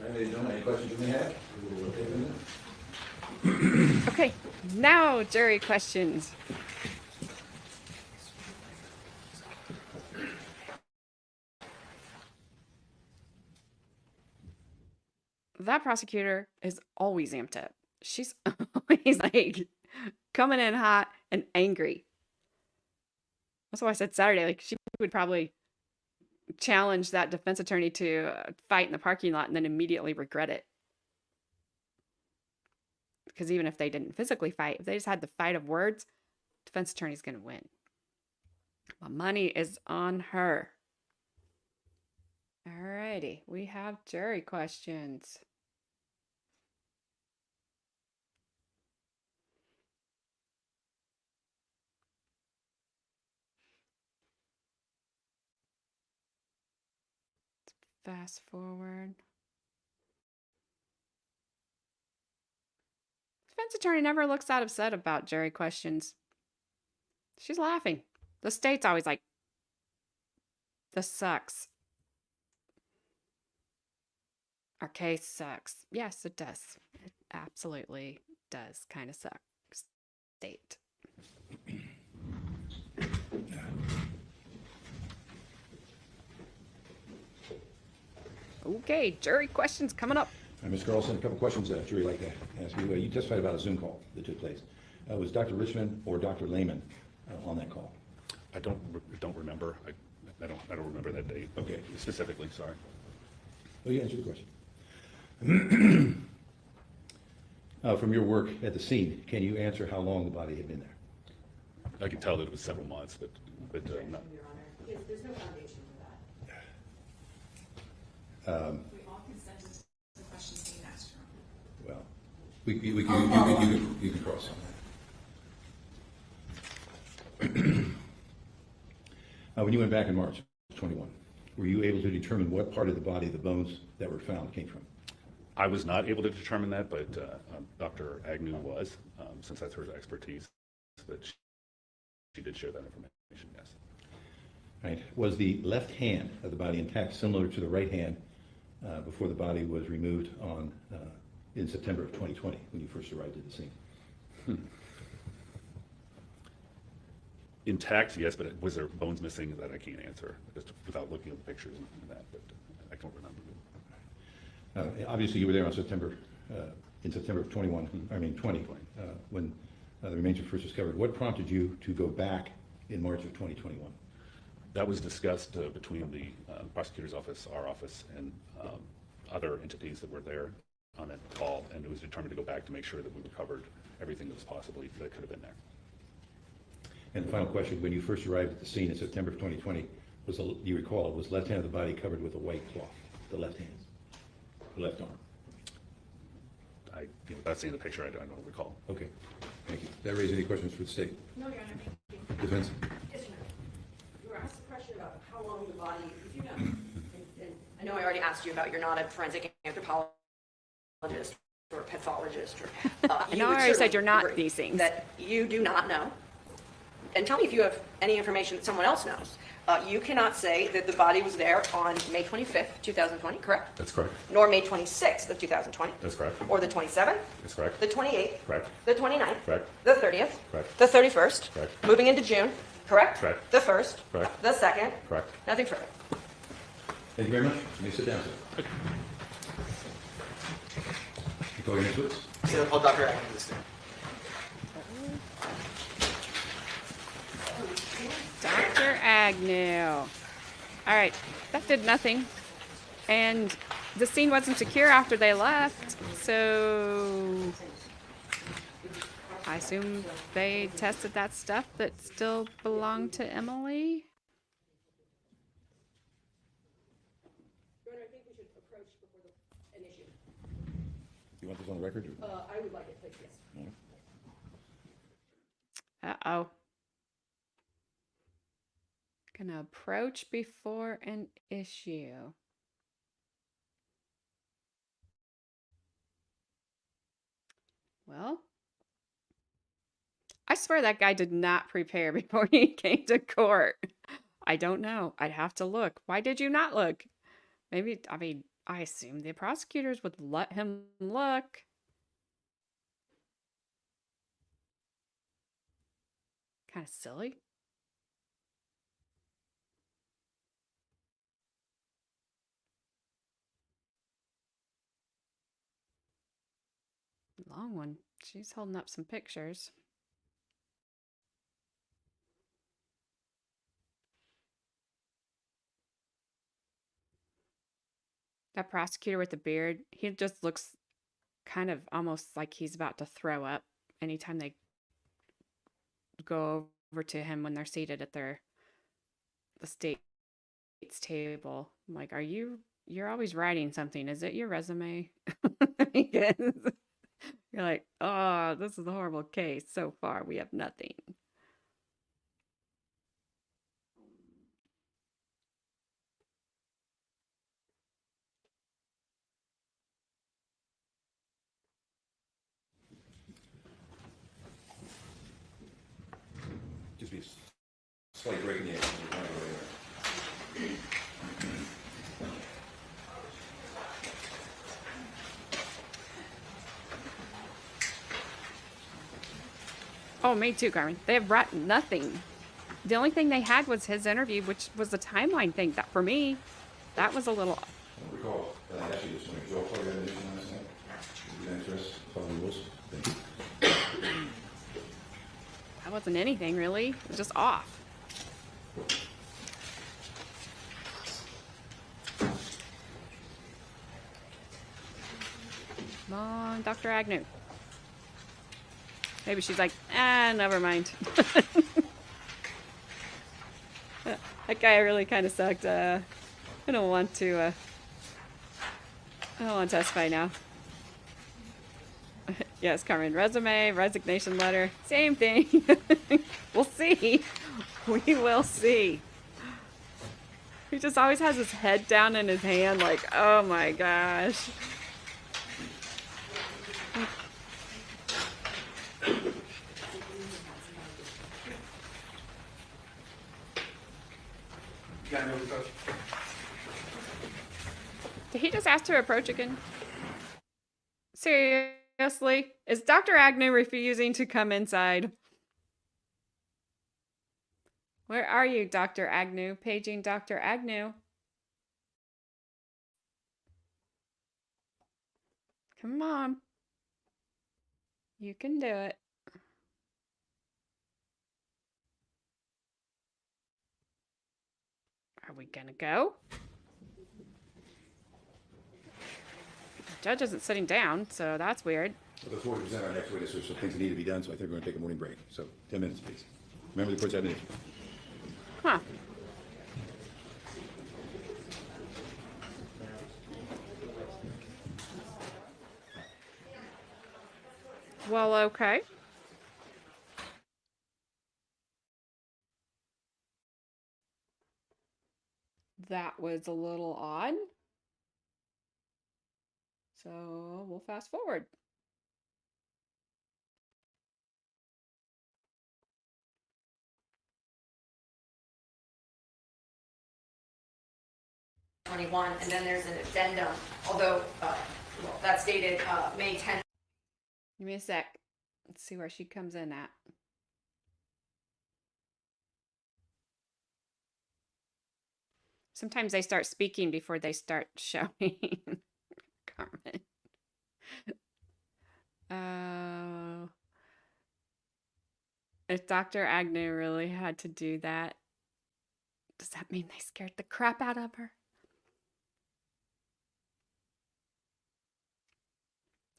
right, ladies and gentlemen, any questions you may have? We will take them. Okay, now jury questions. That prosecutor is always amped up. She's always like coming in hot and angry. That's why I said Saturday, like she would probably challenge that defense attorney to fight in the parking lot and then immediately regret it. Because even if they didn't physically fight, if they just had the fight of words, defense attorney's going to win. My money is on her. Alrighty, we have jury questions. Fast forward. Defense attorney never looks that upset about jury questions. She's laughing. The state's always like, this sucks. Our case sucks. Yes, it does. It absolutely does kind of suck. State. Okay, jury questions coming up. Mr. Carlson, a couple questions that jury like to ask you. You testified about a Zoom call that took place. Was Dr. Richmond or Dr. Lehman on that call? I don't remember. I don't remember that date. Okay. Specifically, sorry. Well, you answered the question. From your work at the scene, can you answer how long the body had been there? I can tell that it was several months, but not. Your Honor, there's no foundation for that. We all consent to the questions being asked. Well, you can cross on that. When you went back in March of 21, were you able to determine what part of the body the bones that were found came from? I was not able to determine that, but Dr. Agnew was, since that's her expertise. But she did share that information, yes. Right. Was the left hand of the body intact, similar to the right hand before the body was removed in September of 2020 when you first arrived at the scene? Intact, yes, but was there bones missing? That I can't answer, just without looking at the pictures and that, but I don't remember. Obviously, you were there on in September of 20, when the remains were first discovered. What prompted you to go back in March of 2021? That was discussed between the prosecutor's office, our office, and other entities that were there on that call, and it was determined to go back to make sure that we recovered everything that was possibly that could have been there. And the final question, when you first arrived at the scene in September of 2020, you recall, was left hand of the body covered with a white cloth, the left hand, the left arm? Without seeing the picture, I don't recall. Okay, thank you. Does that raise any questions for the state? No, Your Honor, thank you. Defense? Yes, Your Honor. You were asked a question about how long the body, if you know, and I know I already asked you about you're not a forensic anthropologist or pathologist. Or, I know I already said you're not these things. That you do not know. And tell me if you have any information that someone else knows. You cannot say that the body was there on May 25th, 2020, correct? That's correct. Nor May 26th of 2020. That's correct. Or the 27th? That's correct. The 28th? Correct. The 29th? Correct. The 30th? Correct. The 31st? Correct. Moving into June, correct? Correct. The 1st? Correct. The 2nd? Correct. Nothing further. Thank you very much. You may sit down, sir. You call your next witness? So, Dr. Agnew to the stand. Dr. Agnew. All right, that did nothing. And the scene wasn't secure after they left, so I assume they tested that stuff that still belonged to Emily. Your Honor, I think we should approach before an issue. You want this on the record? I would like it, please, yes. Uh-oh. Gonna approach before an issue. Well, I swear that guy did not prepare before he came to court. I don't know. I'd have to look. Why did you not look? Maybe, I mean, I assumed the prosecutors would let him look. Kind of silly. Long one. She's holding up some pictures. That prosecutor with the beard, he just looks kind of almost like he's about to throw up anytime they go over to him when they're seated at the state's table. I'm like, you're always writing something. Is it your resume? Because you're like, oh, this is a horrible case. So far, we have nothing. Just be a slight break in the action. Oh, me too, Carmen. They have brought nothing. The only thing they had was his interview, which was the timeline thing. That for me, that was a little. I don't recall, but I actually just want to draw for your admission last night. Would you interest? Follow the rules. Thank you. That wasn't anything really. It was just off. Come on, Dr. Agnew. Maybe she's like, never mind. That guy really kind of sucked. I don't want to testify now. Yes, Carmen. Resume, resignation letter, same thing. We'll see. We will see. He just always has his head down in his hand like, oh my gosh. Did he just ask to approach again? Seriously? Is Dr. Agnew refusing to come inside? Where are you, Dr. Agnew? Paging Dr. Agnew. Come on. You can do it. Are we gonna go? The judge isn't sitting down, so that's weird. Well, the 40% our next witness, there's some things that need to be done, so I think we're going to take a morning break. So 10 minutes, please. Remember the court's admonition. Huh. Well, okay. That was a little odd. So we'll fast forward. '21, and then there's an addendum, although that's dated May 10th. Give me a sec. Let's see where she comes in at. Sometimes they start speaking before they start showing. Carmen. If Dr. Agnew really had to do that, does that mean they scared the crap out of her?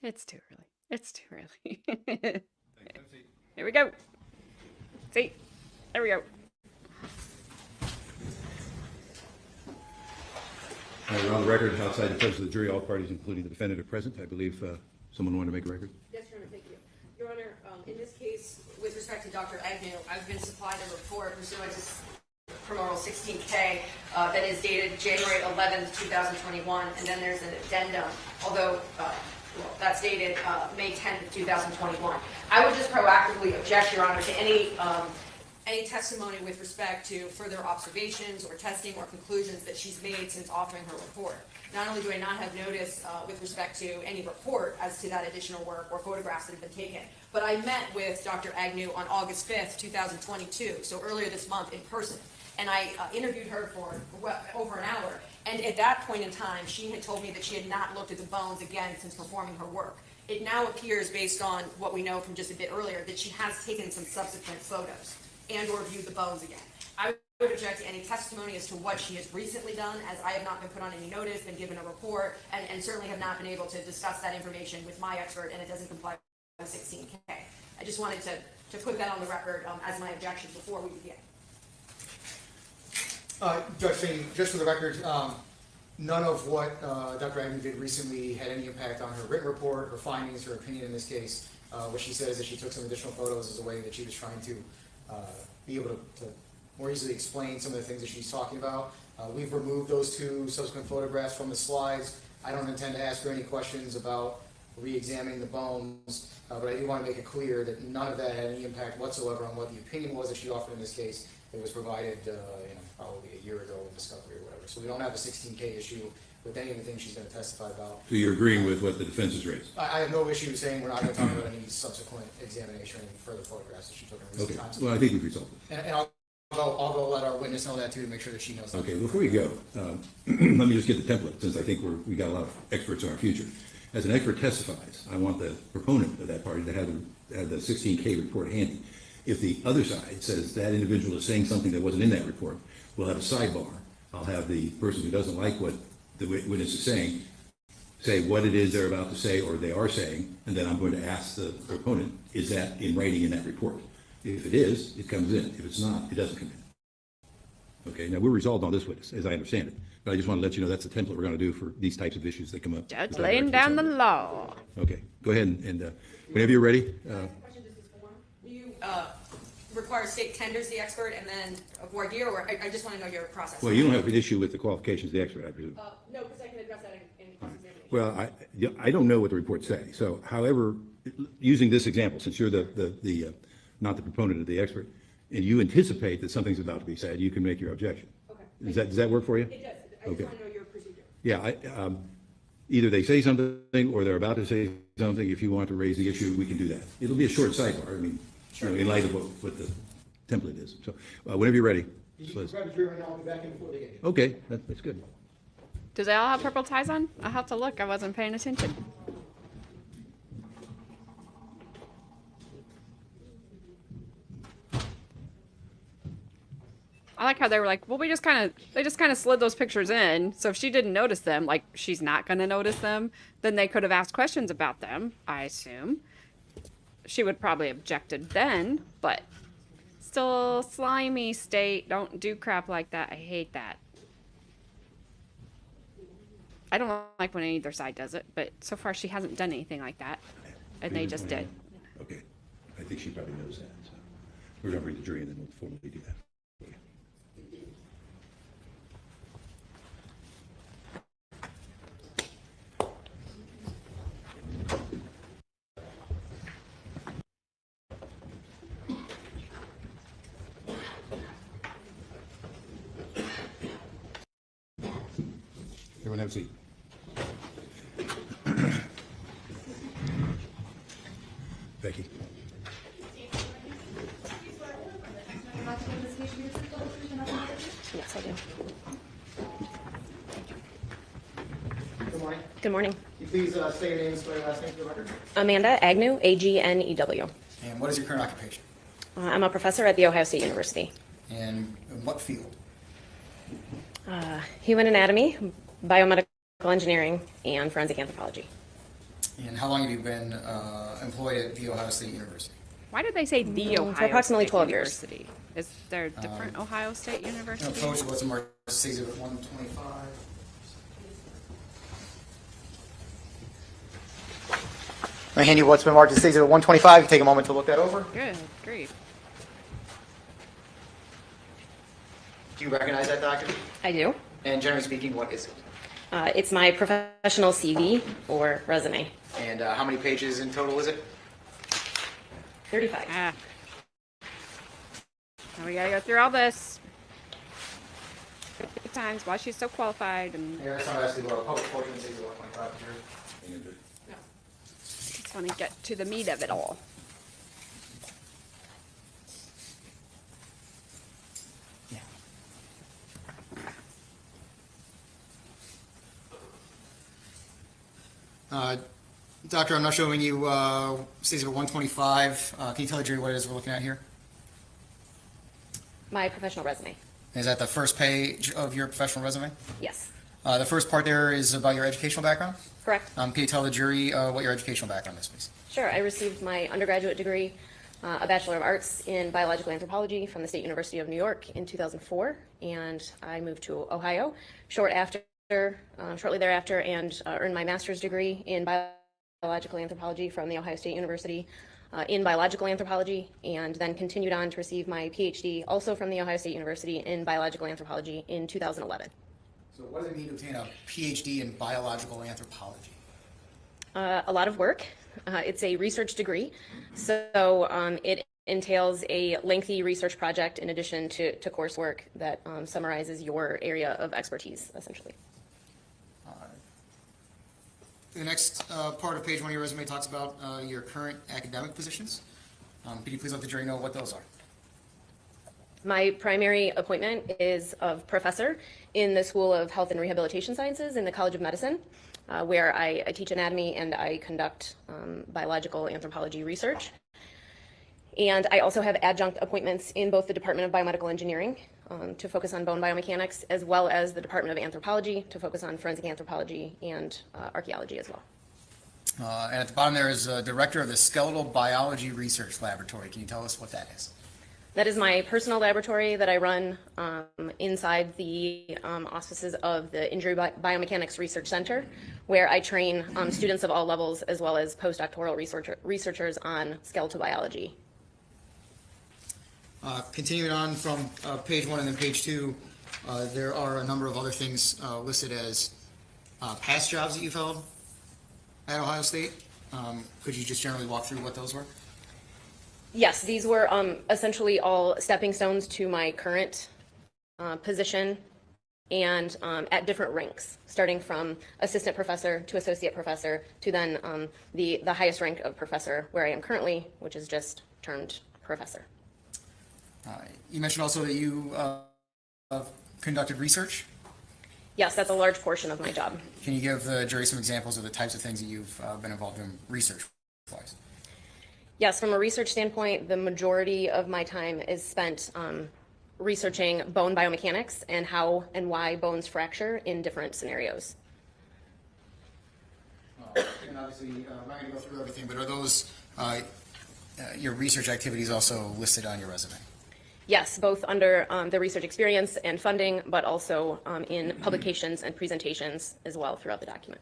It's too early. It's too early. Here we go. See? There we go. We're on the record outside the presence of the jury, all parties, including the defendant, are present. I believe someone wanted to make a record. Yes, Your Honor, thank you. Your Honor, in this case, with respect to Dr. Agnew, I've been supplied a report pursuant to Criminal 16K that is dated January 11th, 2021, and then there's an addendum, although that's dated May 10th, 2021. I would just proactively object, Your Honor, to any testimony with respect to further observations or testing or conclusions that she's made since authoring her report. Not only do I not have notice with respect to any report as to that additional work or photographs that have been taken, but I met with Dr. Agnew on August 5th, 2022, so earlier this month in person, and I interviewed her for over an hour, and at that point in time, she had told me that she had not looked at the bones again since performing her work. It now appears, based on what we know from just a bit earlier, that she has taken some subsequent photos and or viewed the bones again. I would object to any testimony as to what she has recently done, as I have not been put on any notice, been given a report, and certainly have not been able to discuss that information with my expert, and it doesn't comply with 16K. I just wanted to put that on the record as my objection before we begin. Judge Fane, just for the record, none of what Dr. Agnew did recently had any impact on her written report, her findings, her opinion in this case. What she says is that she took some additional photos as a way that she was trying to be able to more easily explain some of the things that she's talking about. We've removed those two subsequent photographs from the slides. I don't intend to ask her any questions about re-examining the bones, but I do want to make it clear that none of that had any impact whatsoever on what the opinion was that she offered in this case. It was provided probably a year ago in discovery or whatever. So we don't have a 16K issue with any of the things she's going to testify about. So you're agreeing with what the defense has raised? I have no issue saying we're not going to talk about any subsequent examination or any further photographs that she took in recent Okay, times. well, I think we've resolved it. And I'll go let our witness know that too, to make sure that she knows that. Okay, before you go, let me just get the template, since I think we got a lot of experts in our future. As an expert testifies, I want the proponent of that party to have the 16K report handy. If the other side says that individual is saying something that wasn't in that report, we'll have a sidebar. I'll have the person who doesn't like what the witness is saying say what it is they're about to say or they are saying, and then I'm going to ask the proponent, is that in writing in that report? If it is, it comes in. If it's not, it doesn't come in. Okay, now we're resolved on this witness, as I understand it, but I just want to let you know that's the template we're going to do for these types of issues that come up. Judge laying down the law. Okay, go ahead and whenever you're ready. Question, just this form. Do you require state tenders the expert and then a voir dire, or I just want to know your process? Well, you don't have an issue with the qualifications of the expert, I presume. No, because I can address that in cross-examination. Well, I don't know what the reports say. So, however, using this example, since you're the not the proponent of the expert, and you anticipate that something's about to be said, you can make your objection. Okay. Does that work for you? It does. I Okay. just want to know your procedure. Yeah, either they say something or they're about to say something. If you want to raise the issue, we can do that. It'll be a short sidebar. I mean, in light of what the template is. So, whenever you're ready. You can grab a jury right now, I'll be back in before they get here. Okay, that's good. Do they all have purple ties on? I'll have to look. I wasn't paying attention. I like how they were like, well, they just kind of slid those pictures in. So if she didn't notice them, like she's not going to notice them, then they could have asked questions about them, I assume. She would probably objected then, but still slimy state. Don't do crap like that. I hate that. I don't like when either side does it, but so far she hasn't done anything like that, and they just did. Okay, I think she probably knows that. So we're going to read the jury and then we'll formally do that. Okay. Everyone have a seat. Becky. Yes, I do. Good morning. Good morning. Can you please say your name and spell your last name for the record? Amanda Agnew, Agnew. And what is your current occupation? I'm a professor at The Ohio State University. And in what field? Human anatomy, biomedical engineering, and forensic anthropology. And how long have you been employed at The Ohio State University? Why did they say the Ohio for approximately State 12 years. University? Is there a different Ohio State I'm University? opposed to what's marked as Exhibit 125. I hand you what's been marked as Exhibit 125. You take a moment to look that over. Good grief. Do you recognize that document? I do. And generally speaking, what is it? It's my professional CV or resume. And how many pages in total is it? 35. Ah. Now we gotta go through all this. 50 times why she's so qualified and Yeah, that's not asking about public portion, Exhibit 125 here. just want to get to the meat of it all. Doctor, I'm not showing you Exhibit 125. Can you tell the jury what it is we're looking at here? My professional resume. Is that the first page of your professional resume? Yes. The first part there is about your educational background. Correct. Can you tell the jury what your educational background is, please? Sure. I received my undergraduate degree, a Bachelor of Arts in Biological Anthropology from the State University of New York in 2004, and I moved to Ohio shortly thereafter, and earned my master's degree in Biological Anthropology from the Ohio State University in Biological Anthropology, and then continued on to receive my PhD also from the Ohio State University in Biological Anthropology in 2011. So what does it mean to obtain a PhD in biological anthropology? A lot of work. It's a research degree, so it entails a lengthy research project in addition to coursework that summarizes your area of expertise, essentially. The next part of page 1 of your resume talks about your current academic positions. Could you please let the jury know what those are? My primary appointment is of professor in the School of Health and Rehabilitation Sciences in the College of Medicine, where I teach anatomy and I conduct biological anthropology research. And I also have adjunct appointments in both the Department of Biomedical Engineering to focus on bone biomechanics, as well as the Department of Anthropology to focus on forensic anthropology and archaeology as well. And at the bottom there is Director of the Skeletal Biology Research Laboratory. Can you tell us what that is? That is my personal laboratory that I run inside the auspices of the Injury Biomechanics Research Center, where I train students of all levels as well as postdoctoral researchers on skeletal biology. Continuing on from page 1 and then page 2, there are a number of other things listed as past jobs that you've held at Ohio State. Could you just generally walk through what those were? Yes, these were essentially all stepping stones to my current position, and at different ranks, starting from assistant professor to associate professor to then the highest rank of professor, where I am currently, which is just termed professor. You mentioned also that you conducted research. Yes, that's a large portion of my job. Can you give the jury some examples of the types of things that you've been involved in research-wise? Yes, from a research standpoint, the majority of my time is spent researching bone biomechanics and how and why bones fracture in different scenarios. And obviously, I'm not going to go through everything, but are those your research activities also listed on your resume? Yes, both under the research experience and funding, but also in publications and presentations as well throughout the document.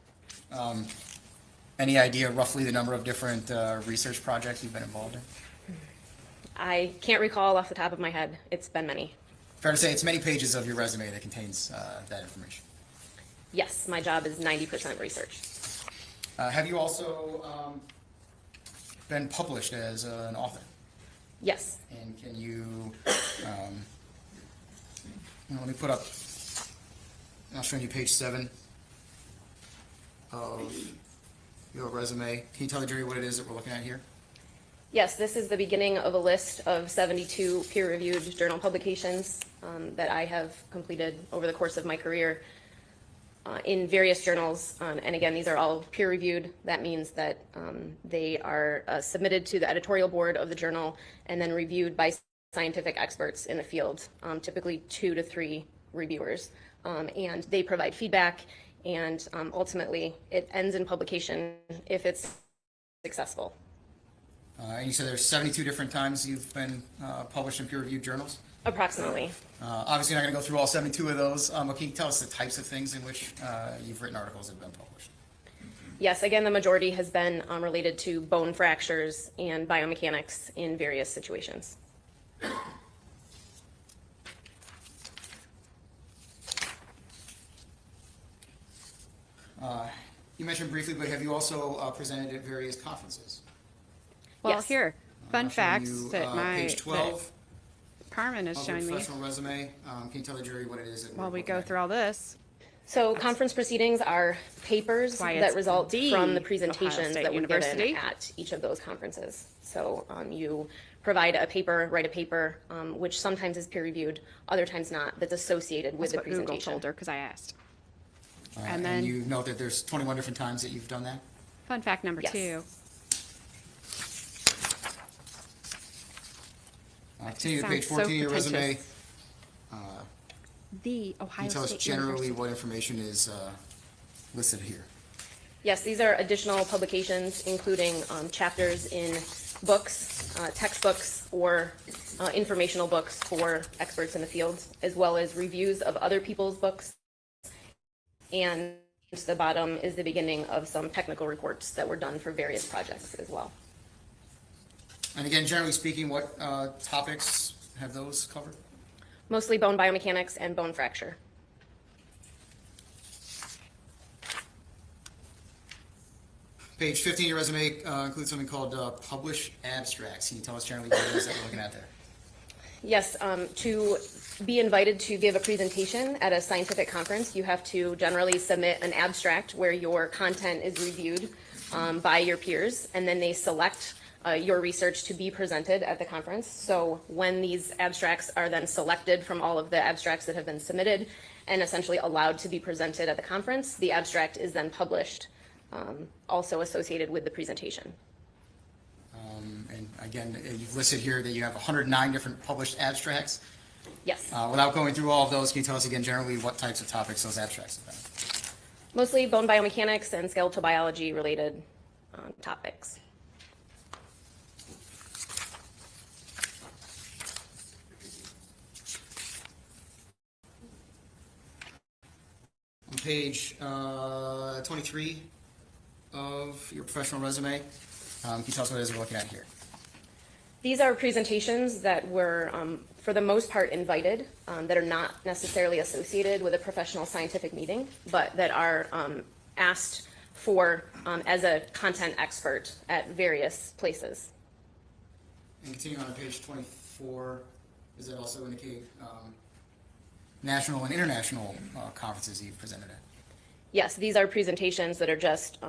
Any idea roughly the number of different research projects you've been involved in? I can't recall off the top of my head. It's been many. Fair to say it's many pages of your resume that contains that information. Yes, my job is 90% research. Have you also been published as an author? Yes. And can you, let me put up, I'll show you page 7 of your resume. Can you tell the jury what it is that we're looking at here? Yes, this is the beginning of a list of 72 peer-reviewed journal publications that I have completed over the course of my career in various journals. And again, these are all peer-reviewed. That means that they are submitted to the editorial board of the journal and then reviewed by scientific experts in the field, typically 2 to 3 reviewers. And they provide feedback and ultimately it ends in publication if it's successful. And you said there's 72 different times you've been published in peer-reviewed journals? Approximately. Obviously, you're not going to go through all 72 of those, but can you tell us the types of things in which you've written articles that have been published? Yes, again, the majority has been related to bone fractures and biomechanics in various situations. You mentioned briefly, but have you also presented at various conferences? Well, Yes. here, fun I'll show facts you, that page 12 that Carmen is of your showing me professional resume. Can you tell the jury what it is? That while we're we looking go at? through all this. So conference proceedings are papers Why that it's result the from the Ohio presentations State that were University. given at each of those conferences. So you provide a paper, write a paper, which sometimes is peer reviewed, other times not, that's associated with That's the what Google presentation. told her because I asked. And And then you note that there's 21 different times that you've done that? fun fact number Yes. 2. Continue to Sounds page so 14 of your resume. pretentious. The Can Ohio you tell us State generally University. what information is listed here? Yes, these are additional publications, including chapters in books, textbooks, or informational books for experts in the field, as well as reviews of other people's books. And the bottom is the beginning of some technical reports that were done for various projects as well. And again, generally speaking, what topics have those covered? Mostly bone biomechanics and bone fracture. Page 15 of your resume includes something called publish abstracts. Can you tell us generally what it is that we're looking at there? Yes, to be invited to give a presentation at a scientific conference, you have to generally submit an abstract where your content is reviewed by your peers, and then they select your research to be presented at the conference. So when these abstracts are then selected from all of the abstracts that have been submitted and essentially allowed to be presented at the conference, the abstract is then published, also associated with the presentation. And again, you've listed here that you have 109 different published abstracts. Yes, Without going through all of those, can you tell us again generally what types of topics those abstracts have been? mostly bone biomechanics and skeletal biology related topics. On page 23 of your professional resume, can you tell us what it is we're looking at here? These are presentations that were, for the most part, invited, that are not necessarily associated with a professional scientific meeting, but that are asked for as a content expert at various places. And continuing on page 24, does that also indicate national and international conferences you've presented at? Yes, these are presentations that are just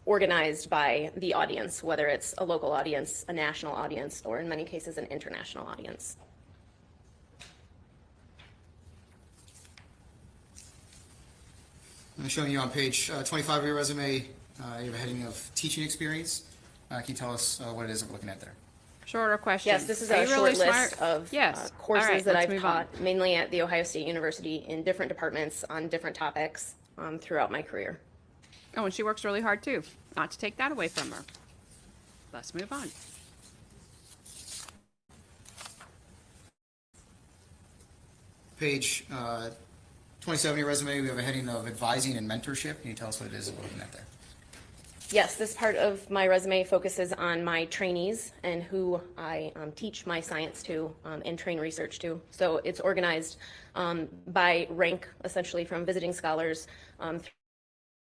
organized by the audience, whether it's a local audience, a national audience, or in many cases, an international audience. I'm showing you on page 25 of your resume, you have a heading of teaching experience. Can you tell us what it is that we're looking at there? Shorter question. Yes, this is Are a you really short smart? list of Yes. courses All right, that let's I've move on. taught, mainly at The Ohio State University in different departments on different topics throughout my career. Oh, and she works really hard too. Not to take that away from her. Let's move on. Page 27 of your resume, we have a heading of advising and mentorship. Can you tell us what it is that we're looking at there? Yes, this part of my resume focuses on my trainees and who I teach my science to and train research to. So it's organized by rank, essentially from visiting scholars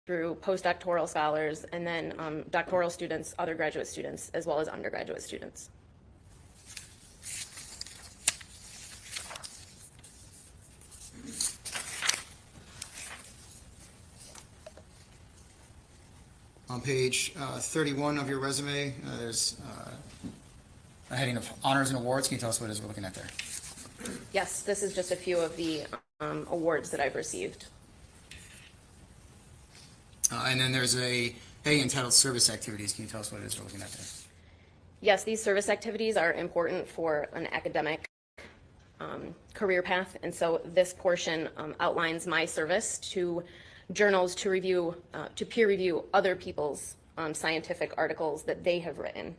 through postdoctoral scholars, and then doctoral students, other graduate students, as well as undergraduate students. On page 31 of your resume, there's a heading of honors and awards. Can you tell us what it is we're looking at there? Yes, this is just a few of the awards that I've received. And then there's a heading entitled service activities. Can you tell us what it is we're looking at there? Yes, these service activities are important for an academic career path, and so this portion outlines my service to journals to review, to peer review other people's scientific articles that they have written.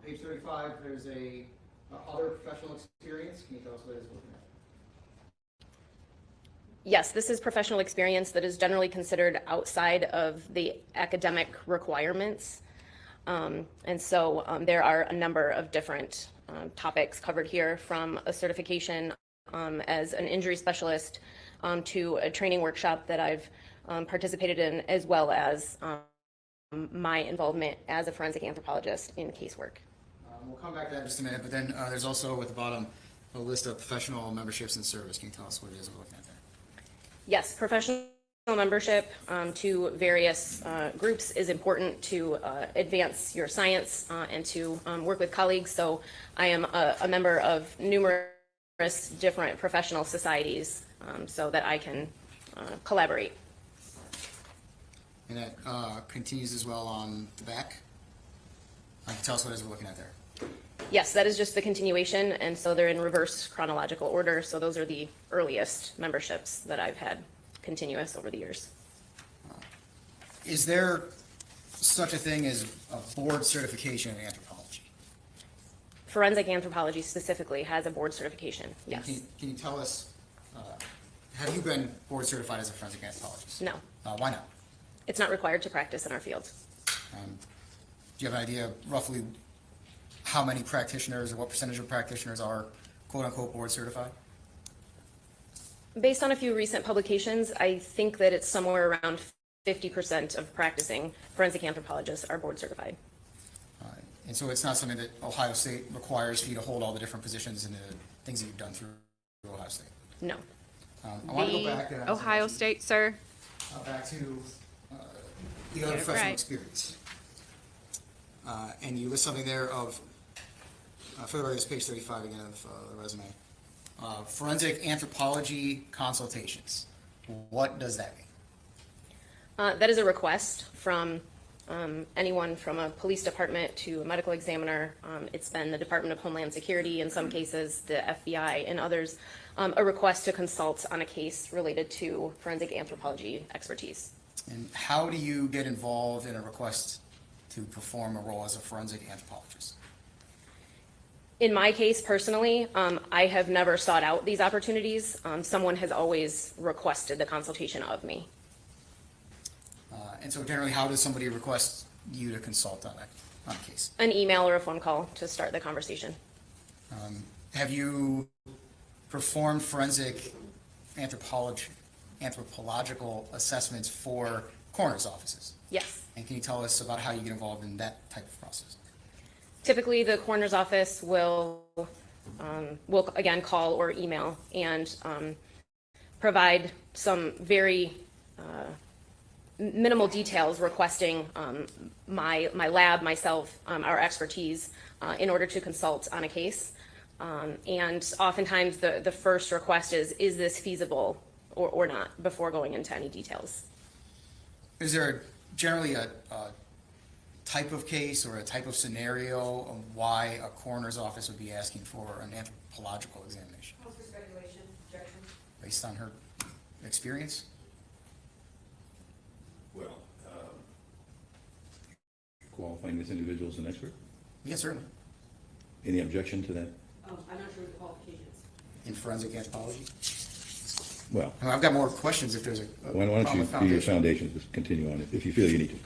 Page 35, there's a other professional experience. Can you tell us what it is looking at? Yes, this is professional experience that is generally considered outside of the academic requirements. And so there are a number of different topics covered here, from a certification as an injury specialist to a training workshop that I've participated in, as well as my involvement as a forensic anthropologist in casework. We'll come back to that in just a minute, but then there's also at the bottom a list of professional memberships and service. Can you tell us what it is we're looking at there? Yes, professional membership to various groups is important to advance your science and to work with colleagues. So I am a member of numerous different professional societies so that I can collaborate. And that continues as well on the back. Can you tell us what it is we're looking at there? Yes, that is just the continuation, and so they're in reverse chronological order. So those are the earliest memberships that I've had continuous over the years. Is there such a thing as a board certification in anthropology? Forensic anthropology specifically has a board certification, yes. Can you tell us, have you been board certified as a forensic anthropologist? No, Why not? it's not required to practice in our field. Do you have an idea roughly how many practitioners or what percentage of practitioners are quote-unquote board certified? Based on a few recent publications, I think that it's somewhere around 50% of practicing forensic anthropologists are board certified. And so it's not something that Ohio State requires for you to hold all the different positions and the things that you've done through Ohio State? No. I want to go back. Ohio State, sir. Back to the other Get it professional right. experience. And you list something there of, for the record, it's page 35 again of the resume. Forensic anthropology consultations. What does that mean? That is a request from anyone from a police department to a medical examiner. It's been the Department of Homeland Security in some cases, the FBI and others, a request to consult on a case related to forensic anthropology expertise. And how do you get involved in a request to perform a role as a forensic anthropologist? In my case personally, I have never sought out these opportunities. Someone has always requested the consultation of me. And so generally, how does somebody request you to consult on a case? An email or a phone call to start the conversation. Have you performed forensic anthropological assessments for coroner's offices? Yes. And can you tell us about how you get involved in that type of process? Typically, the coroner's office will again call or email and provide some very minimal details requesting my lab, myself, our expertise in order to consult on a case. And oftentimes the first request is this feasible or not before going into any details? Is there generally a type of case or a type of scenario of why a coroner's office would be asking for an anthropological examination? Calls for speculation, objection. Based on her experience? Well, qualifying this individual as an expert? Yes, certainly. Any objection to that? I'm not sure what the qualifications. In forensic anthropology? Well, I mean, I've got more questions if there's a why don't problem you with do your foundation, just continue on it, if you feel you need to.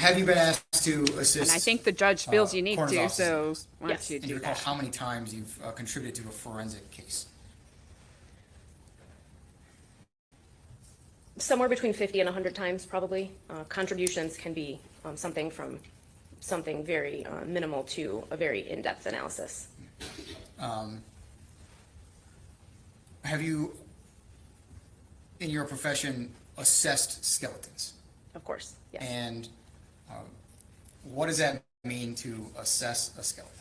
Have you been asked to assist? And I think the judge feels you need coroner's to, office so exams? why don't Yes. you And do you do recall that? how many times you've contributed to a forensic case? Somewhere between 50 and 100 times, probably. Contributions can be something from something very minimal to a very in-depth analysis. Have you, in your profession, assessed skeletons? Of course, yes. And what does that mean to assess a skeleton?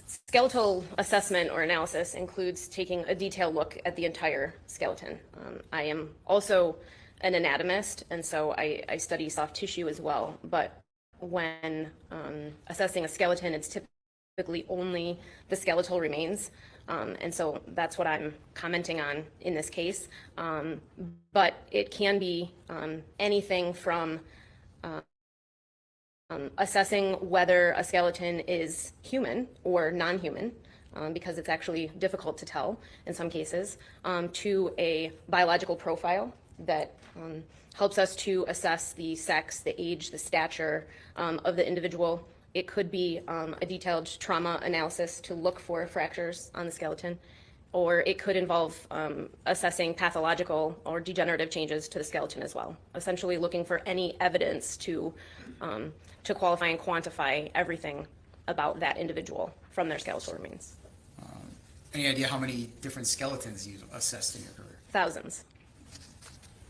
Skeletal assessment or analysis includes taking a detailed look at the entire skeleton. I am also an anatomist, and so I study soft tissue as well. But when assessing a skeleton, it's typically only the skeletal remains. And so that's what I'm commenting on in this case. But it can be anything from assessing whether a skeleton is human or non-human, because it's actually difficult to tell in some cases, to a biological profile that helps us to assess the sex, the age, the stature of the individual. It could be a detailed trauma analysis to look for fractures on the skeleton, or it could involve assessing pathological or degenerative changes to the skeleton as well. Essentially looking for any evidence to qualify and quantify everything about that individual from their skeletal remains. Any idea how many different skeletons you've assessed in your career? Thousands.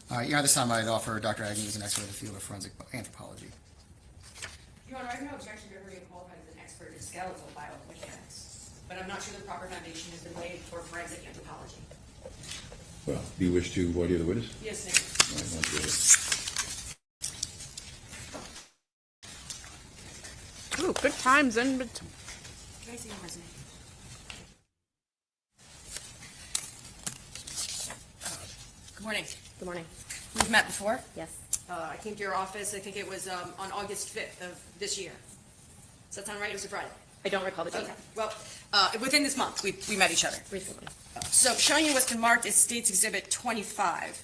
This time I'd offer Dr. Agnew as an expert in the field of forensic anthropology. Your Honor, I have no objection to her being qualified as an expert in skeletal biomechanics, but I'm not sure the proper foundation has been laid for forensic anthropology. Well, do you wish to voir dire the witness? Yes, thank you. All right, why don't you go ahead. Ooh, good times in between. Can I see your resume? Good morning. Good morning. We've met before. Yes. I came to your office, I think it was on August 5th of this year. Does that sound right? It was a Friday. I don't recall the date. Okay. Well, within this month, we met each other. Recently. So showing you what's been marked as State's Exhibit 25,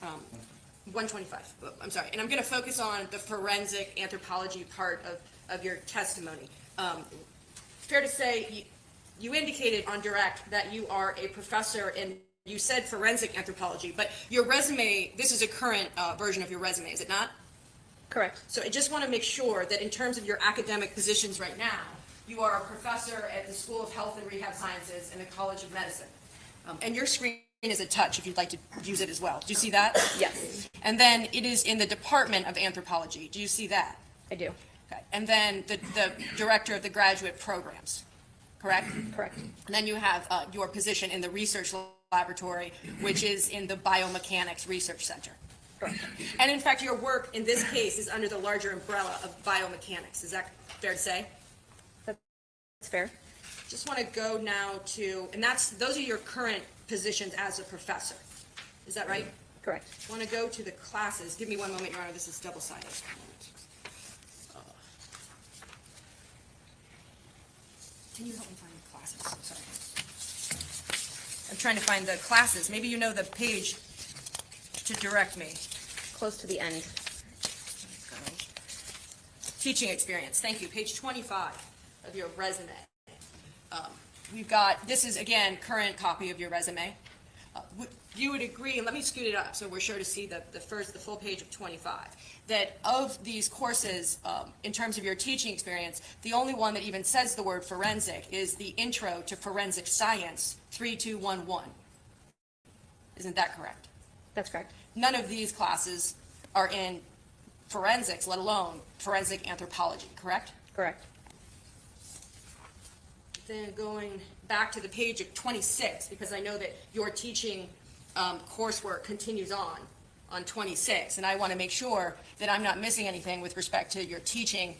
125, I'm sorry. And I'm going to focus on the forensic anthropology part of your testimony. Fair to say, you indicated on direct that you are a professor in, you said forensic anthropology, but your resume, this is a current version of your resume, is it not? Correct. So I just want to make sure that in terms of your academic positions right now, you are a professor at the School of Health and Rehab Sciences in the College of Medicine. And your screen is a touch if you'd like to use it as well. Do you see that? Yes, And then it is in the Department of Anthropology. Do you see that? I do. Okay. And then the director of the graduate programs, correct? Correct. And then you have your position in the research laboratory, which is in the Biomechanics Research Center. Correct. And in fact, your work in this case is under the larger umbrella of biomechanics. Is that fair to say? That's fair. Just want to go now to, and those are your current positions as a professor. Is that right? Correct. Want to go to the classes. Give me one moment, Your Honor. This is double-sided. Can you help me find the classes? I'm sorry. I'm trying to find the classes. Maybe you know the page to direct me. Close to the end. Teaching experience. Thank you. Page 25 of your resume. We've got, this is again, current copy of your resume. You would agree, and let me scoot it up so we're sure to see the full page of 25, that of these courses, in terms of your teaching experience, the only one that even says the word forensic is the Intro to Forensic Science 3211. Isn't that correct? That's correct. None of these classes are in forensics, let alone forensic anthropology, correct? Correct. Then going back to the page of 26, because I know that your teaching coursework continues on 26, and I want to make sure that I'm not missing anything with respect to your teaching.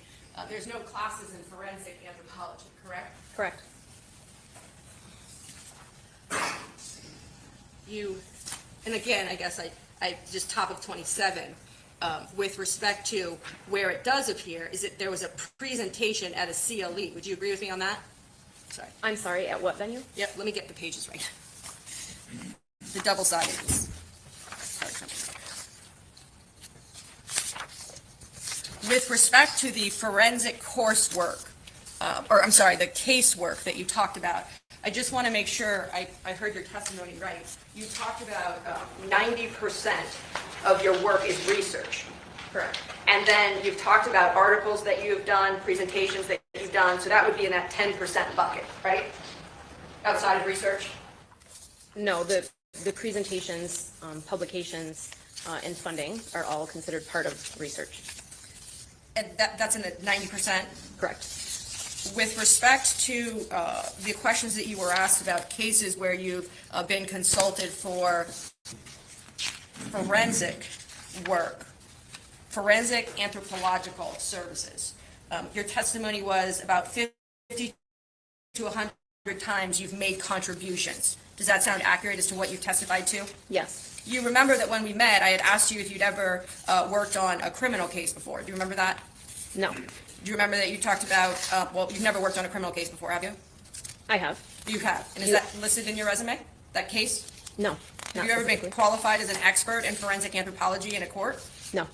There's no classes in forensic anthropology, correct? Correct. And again, I guess I just top of 27, with respect to where it does appear, is that there was a presentation at a CLE. Would you agree with me on that? Sorry. I'm sorry, at what venue? Yep, let me get the pages right. The double-sided. With respect to the forensic coursework, the casework that you talked about, I just want to make sure I heard your testimony right. You talked about 90% of your work is research. Correct. And then you've talked about articles that you've done, presentations that you've done, so that would be in that 10% bucket, right? Outside of research? No, the presentations, publications, and funding are all considered part of research. And that's in the 90%? Correct. With respect to the questions that you were asked about cases where you've been consulted for forensic work, forensic anthropological services, your testimony was about 50 to 100 times you've made contributions. Does that sound accurate as to what you've testified to? Yes. You remember that when we met, I had asked you if you'd ever worked on a criminal case before. Do you remember that? No. Do you remember that you talked about, well, you've never worked on a criminal case before, have you? I have. You have. And is You- that listed in your resume, that case? No. Have not you ever been specifically. qualified as an expert in forensic anthropology in a court? No.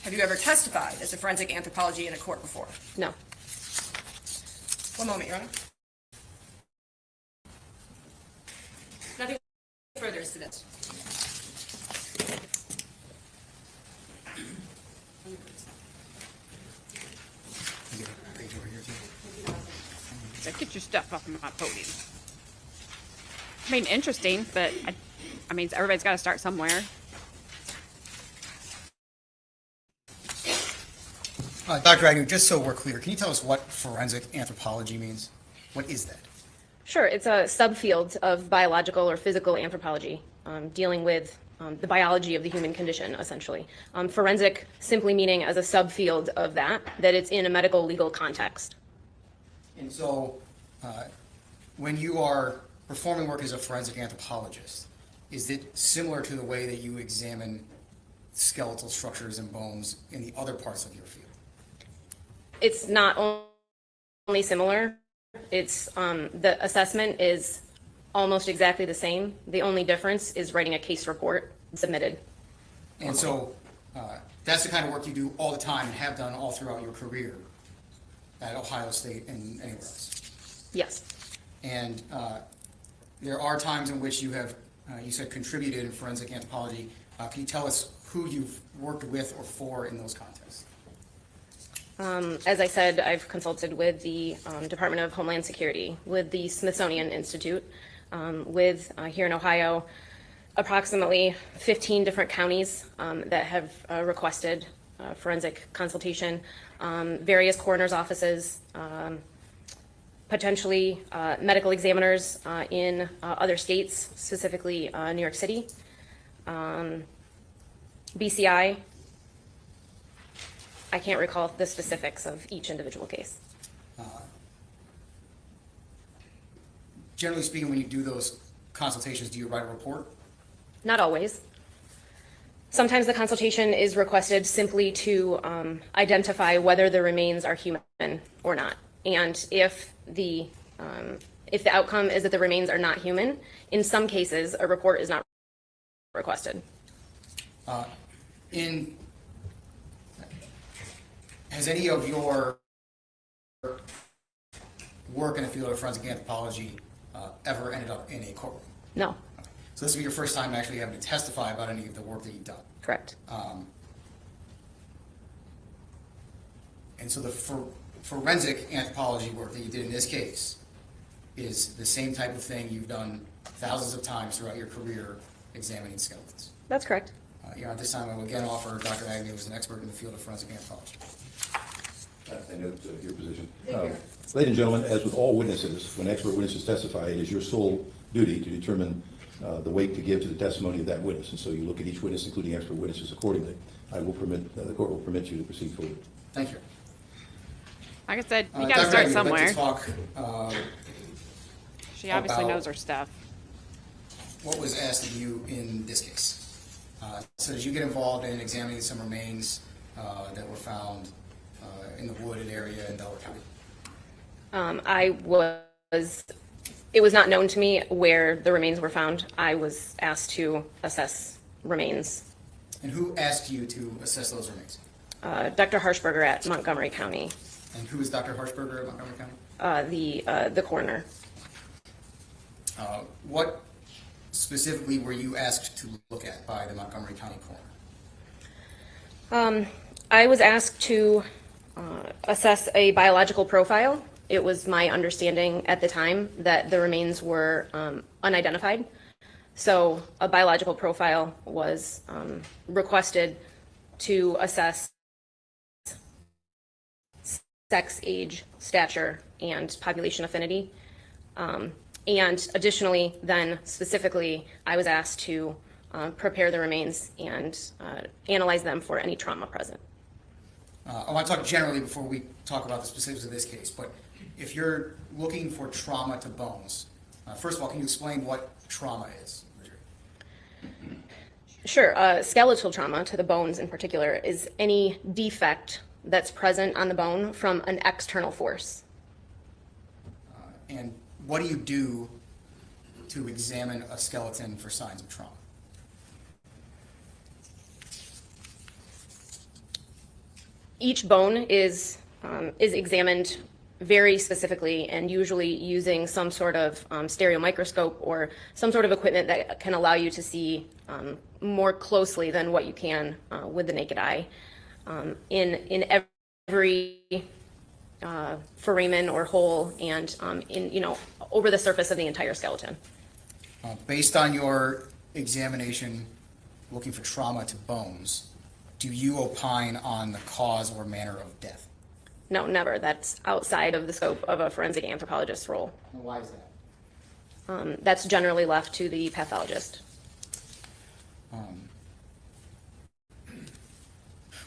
Have you ever testified as a forensic anthropology in a court before? No. One moment, Your Honor. Nothing further as to this. Page over here, too. So get your stuff off my podium. I mean, interesting, but I mean, everybody's got to start somewhere. Dr. Agnew, just so we're clear, can you tell us what forensic anthropology means? What is that? Sure, it's a subfield of biological or physical anthropology, dealing with the biology of the human condition, essentially. Forensic simply meaning as a subfield of that it's in a medical legal context. And so, when you are performing work as a forensic anthropologist, is it similar to the way that you examine skeletal structures and bones in the other parts of your field? It's not only similar, it's the assessment is almost exactly the same. The only difference is writing a case report submitted. And so, that's the kind of work you do all the time and have done all throughout your career at Ohio State and anywhere else. Yes. And there are times in which you have, you said, contributed in forensic anthropology. Can you tell us who you've worked with or for in those contexts? As I said, I've consulted with the Department of Homeland Security, with the Smithsonian Institute, with, here in Ohio, approximately 15 different counties that have requested forensic consultation, various coroner's offices, potentially medical examiners in other states, specifically New York City, BCI. I can't recall the specifics of each individual case. Generally speaking, when you do those consultations, do you write a report? Not always. Sometimes the consultation is requested simply to identify whether the remains are human or not. And if the outcome is that the remains are not human, in some cases, a report is not requested. Has any of your work in the field of forensic anthropology ever ended up in a courtroom? No, So this will be your first time actually having to testify about any of the work that you've done. correct. And so the forensic anthropology work that you did in this case is the same type of thing you've done thousands of times throughout your career examining skeletons. That's correct. At this time, I will again offer Dr. Agnew as an expert in the field of forensic anthropology. I note your position. Ladies and gentlemen, as with all witnesses, when expert witnesses testify, it is your sole duty to determine the weight to give to the testimony of that witness. And so you look at each witness, including expert witnesses, accordingly. The court will permit you to proceed forward. Thank you. Like I said, you got to Dr. start Agnew, I'd somewhere. like to talk She obviously about- knows her stuff. what was asked of you in this case. So did you get involved in examining some remains that were found in the wooded area in Delaware County? It was not known to me where the remains were found. I was asked to assess remains. And who asked you to assess those remains? Dr. Harshberger at Montgomery County, And who is Dr. Harshberger at Montgomery County? the coroner. What specifically were you asked to look at by the Montgomery County coroner? I was asked to assess a biological profile. It was my understanding at the time that the remains were unidentified. So a biological profile was requested to assess sex, age, stature, and population affinity. And additionally, then specifically, I was asked to prepare the remains and analyze them for any trauma present. I want to talk generally before we talk about the specifics of this case, but if you're looking for trauma to bones, first of all, can you explain what trauma is? Sure. Skeletal trauma to the bones in particular is any defect that's present on the bone from an external force. And what do you do to examine a skeleton for signs of trauma? Each bone is examined very specifically and usually using some sort of stereo microscope or some sort of equipment that can allow you to see more closely than what you can with the naked eye. In every foramen or hole and over the surface of the entire skeleton. Based on your examination looking for trauma to bones, do you opine on the cause or manner of death? No, never. That's outside of the scope of a forensic anthropologist's role. And why is that? That's generally left to the pathologist.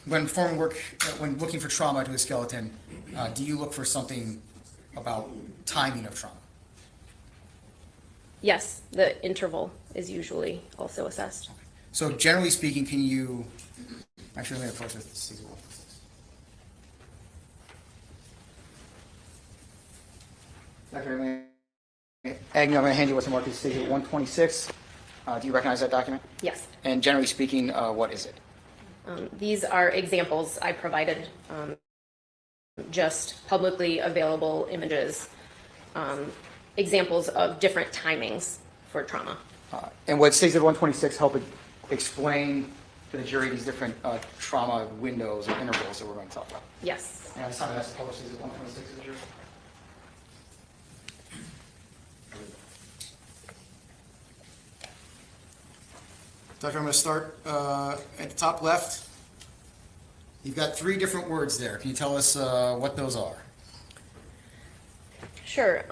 When performing work, when looking for trauma to a skeleton, do you look for something about timing of trauma? Yes, the interval is usually also assessed. So generally speaking, can you, actually let me approach with Stacey. Dr. Agnew, I'm going to hand you what's marked as Stacey 126. Do you recognize that document? Yes. And generally speaking, what is it? These are examples I provided, just publicly available images, examples of different timings for trauma. And what Stacey 126 help explain to the jury these different trauma windows or intervals that we're going to talk about? Yes. And it's time to ask the public Stacey 126 to the jury. Doctor, I'm going to start at the top left. You've got 3 different words there. Can you tell us what those are? Sure.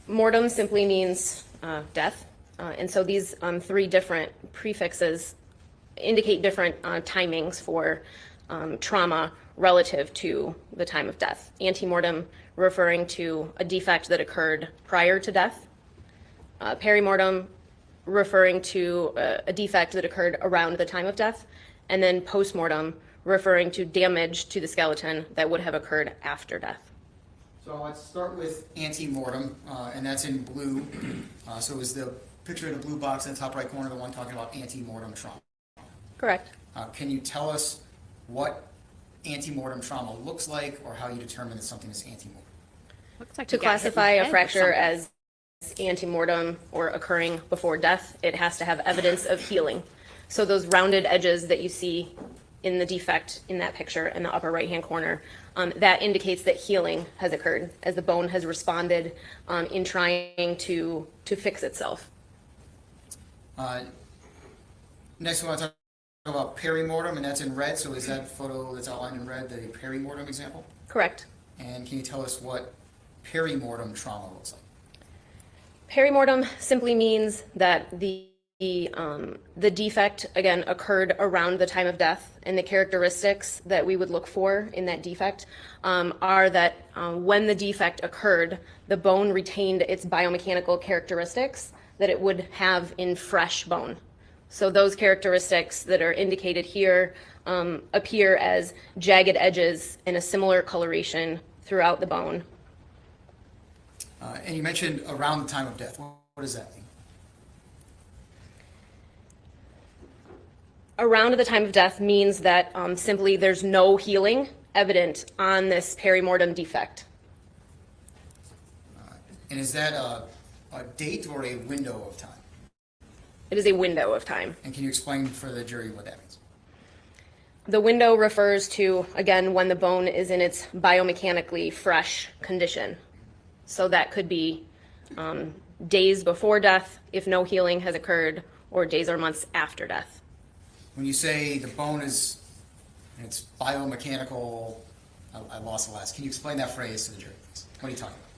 Mortem simply means death. And so these 3 different prefixes indicate different timings for trauma relative to the time of death. Antemortem referring to a defect that occurred prior to death. Perimortem referring to a defect that occurred around the time of death. And then postmortem referring to damage to the skeleton that would have occurred after death. So let's start with antemortem, and that's in blue. So is the picture in the blue box in the top right corner the one talking about antemortem trauma? Correct. Can you tell us what antemortem trauma looks like, or how you determine that something is antemortem? Looks like To you got hit in classify the a head with fracture something. as antemortem or occurring before death, it has to have evidence of healing. So those rounded edges that you see in the defect in that picture in the upper right-hand corner, that indicates that healing has occurred as the bone has responded in trying to fix itself. Next, we want to talk about perimortem, and that's in red. So is that photo that's outlined in red the perimortem example? Correct. And can you tell us what perimortem trauma looks like? Perimortem simply means that the defect, again, occurred around the time of death, and the characteristics that we would look for in that defect are that when the defect occurred, the bone retained its biomechanical characteristics that it would have in fresh bone. So those characteristics that are indicated here appear as jagged edges and a similar coloration throughout the bone. And you mentioned around the time of death. What does that mean? Around the time of death means that simply there's no healing evident on this perimortem defect. And is that a date or a window of time? It is a window of time. And can you explain for the jury what that means? The window refers to, again, when the bone is in its biomechanically fresh condition. So that could be days before death if no healing has occurred, or days or months after death. When you say the bone is in its biomechanical I lost the last. Can you explain that phrase to the jury, please? What are you talking about?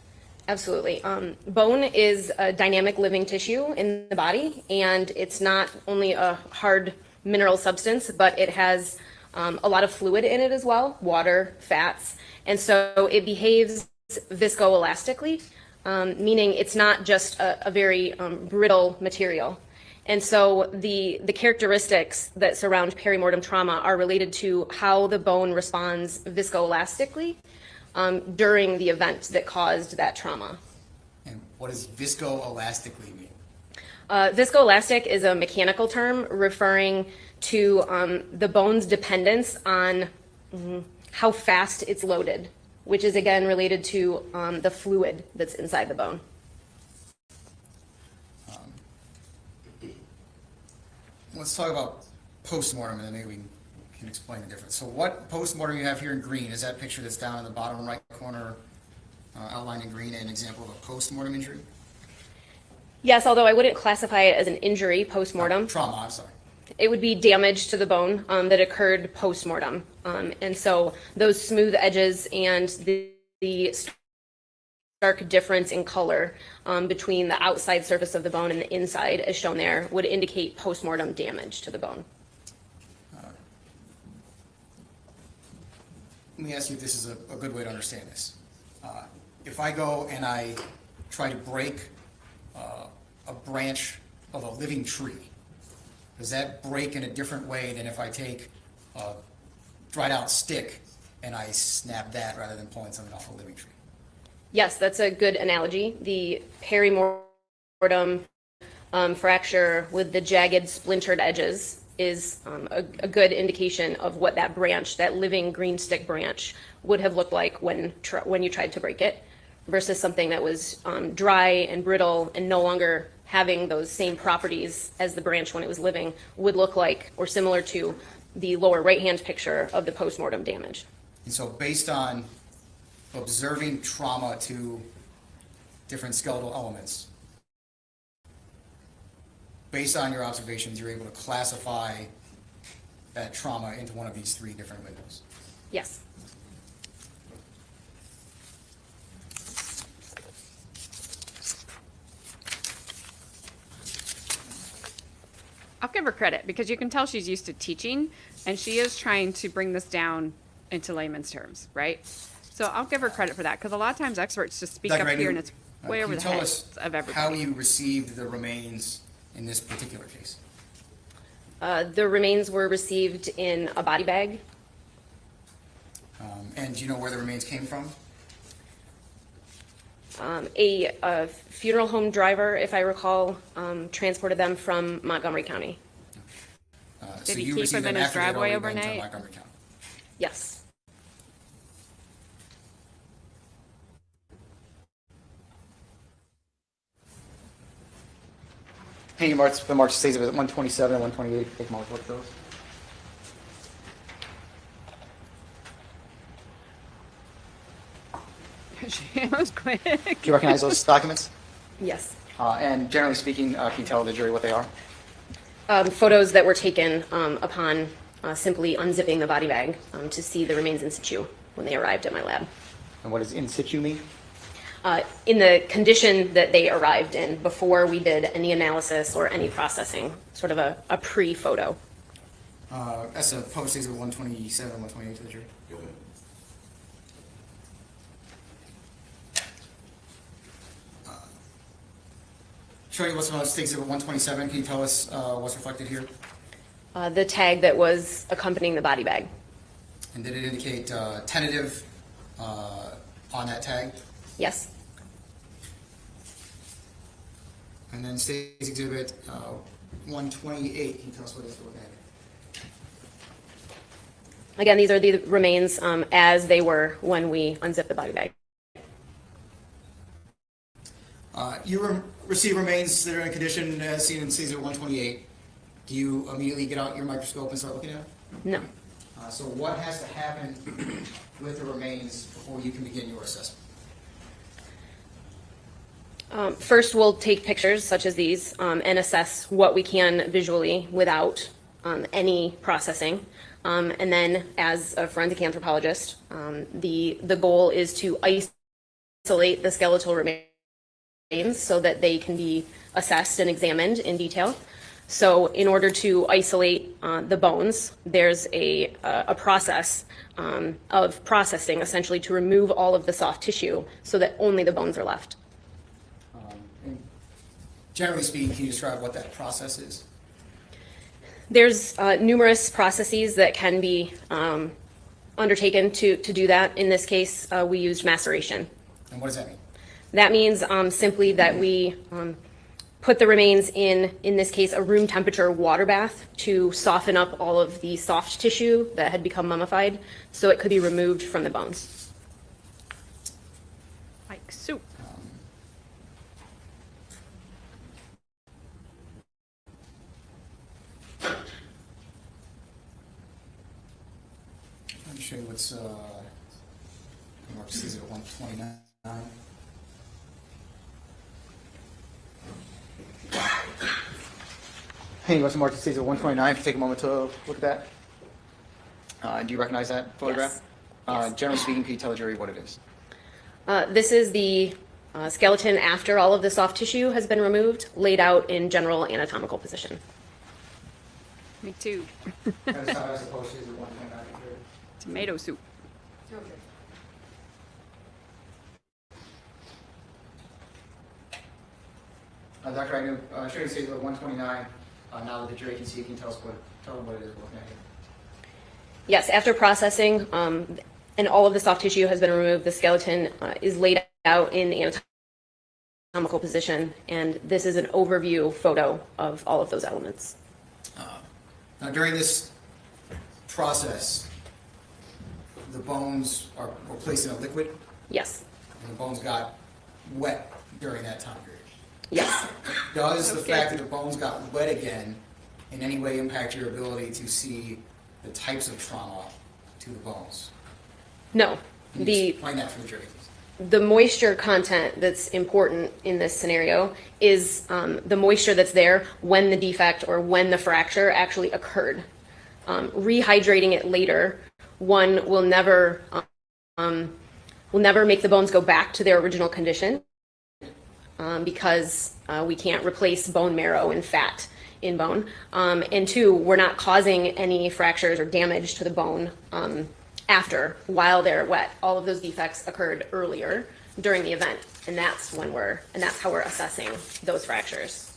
Absolutely. Bone is a dynamic living tissue in the body, and it's not only a hard mineral substance, but it has a lot of fluid in it as well, water, fats, and so it behaves viscoelastically, meaning it's not just a very brittle material. And so the characteristics that surround perimortem trauma are related to how the bone responds viscoelastically during the event that caused that trauma. And what does viscoelastically mean? Viscoelastic is a mechanical term referring to the bone's dependence on how fast it's loaded, which is again related to the fluid that's inside the bone. Let's talk about postmortem, and then maybe we can explain the difference. So what postmortem you have here in green, is that picture that's down in the bottom right corner, outlined in green, an example of a postmortem injury? Yes, although I wouldn't classify it as an injury postmortem. Trauma, I'm sorry. It would be damage to the bone that occurred postmortem. And so those smooth edges and the stark difference in color between the outside surface of the bone and the inside, as shown there, would indicate postmortem damage to the bone. Let me ask you if this is a good way to understand this. If I go and I try to break a branch of a living tree, does that break in a different way than if I take a dried out stick and I snap that rather than pulling something off a living tree? Yes, that's a good analogy. The perimortem fracture with the jagged, splintered edges is a good indication of what that branch, that living green stick branch, would have looked like when you tried to break it, versus something that was dry and brittle and no longer having those same properties as the branch when it was living would look like, or similar to the lower right-hand picture of the postmortem damage. And so based on observing trauma to different skeletal elements, based on your observations, you're able to classify that trauma into one of these three different windows. Yes. I'll give her credit because you can tell she's used to teaching and she is trying to bring this down into layman's terms, right? So I'll give her credit for that because a lot of times experts just speak Dr. up Agnew, here and it's way over the can you tell heads us of everybody. how you received the remains in this particular case? The remains were received in a body bag. And do you know where the remains came from? A funeral home driver, if I recall, transported them from Montgomery County. So he you keep received them in them his after they'd driveway already been to overnight? Montgomery County. Yes. Painting marks, the marks stays at 127 and 128. Take a moment to look at those. She was quick. Do you recognize those documents? Yes. And generally speaking, can you tell the jury what they are? Photos that were taken upon simply unzipping the body bag to see the remains in situ when they arrived at my lab. And what does in situ mean? In the condition that they arrived in before we did any analysis or any processing, sort of a pre-photo. That's a post exhibit 127, 128 to the jury. Shorty, what's post exhibit 127? Can you tell us what's reflected here? The tag that was accompanying the body bag. And did it indicate tentative on that tag? Yes. And then state exhibit 128, can you tell us what it is we're looking at? Again, these are the remains as they were when we unzipped the body bag. You receive remains that are in condition as seen in state exhibit 128. Do you immediately get out your microscope and start looking at them? No. So what has to happen with the remains before you can begin your assessment? First, we'll take pictures such as these and assess what we can visually without any processing. And then as a forensic anthropologist, the goal is to isolate the skeletal remains so that they can be assessed and examined in detail. So in order to isolate the bones, there's a process of processing, essentially, to remove all of the soft tissue so that only the bones are left. And generally speaking, can you describe what that process is? There's numerous processes that can be undertaken to do that. In this case, we used maceration. And what does that mean? That means simply that we put the remains in this case, a room temperature water bath to soften up all of the soft tissue that had become mummified so it could be removed from the bones. Like soup. Let me show you what's, Mark sees it at 129. Hey, what's the mark sees it at 129? If you take a moment to look at that. Do you recognize that photograph? Yes. Generally speaking, can you tell the jury what it is? This is the skeleton after all of the soft tissue has been removed, laid out in general anatomical position. Me too. That's how I suppose sees it at 129. Tomato soup. Dr. Agnew, show you sees it at 129. Now that the jury can see, you can tell them what it is we're looking at here. Yes, after processing and all of the soft tissue has been removed, the skeleton is laid out in anatomical position, and this is an overview photo of all of those elements. Now, during this process, the bones were placed in a liquid, Yes, and the bones got wet during that time period. yes. Does the fact that the bones got wet again in any way impact your ability to see the types of trauma to the bones? No, Can you the explain that for the jury, please? the moisture content that's important in this scenario is the moisture that's there when the defect or when the fracture actually occurred. Rehydrating it later, one will never make the bones go back to their original condition because we can't replace bone marrow and fat in bone. And two, we're not causing any fractures or damage to the bone while they're wet. All of those defects occurred earlier during the event, and that's how we're assessing those fractures.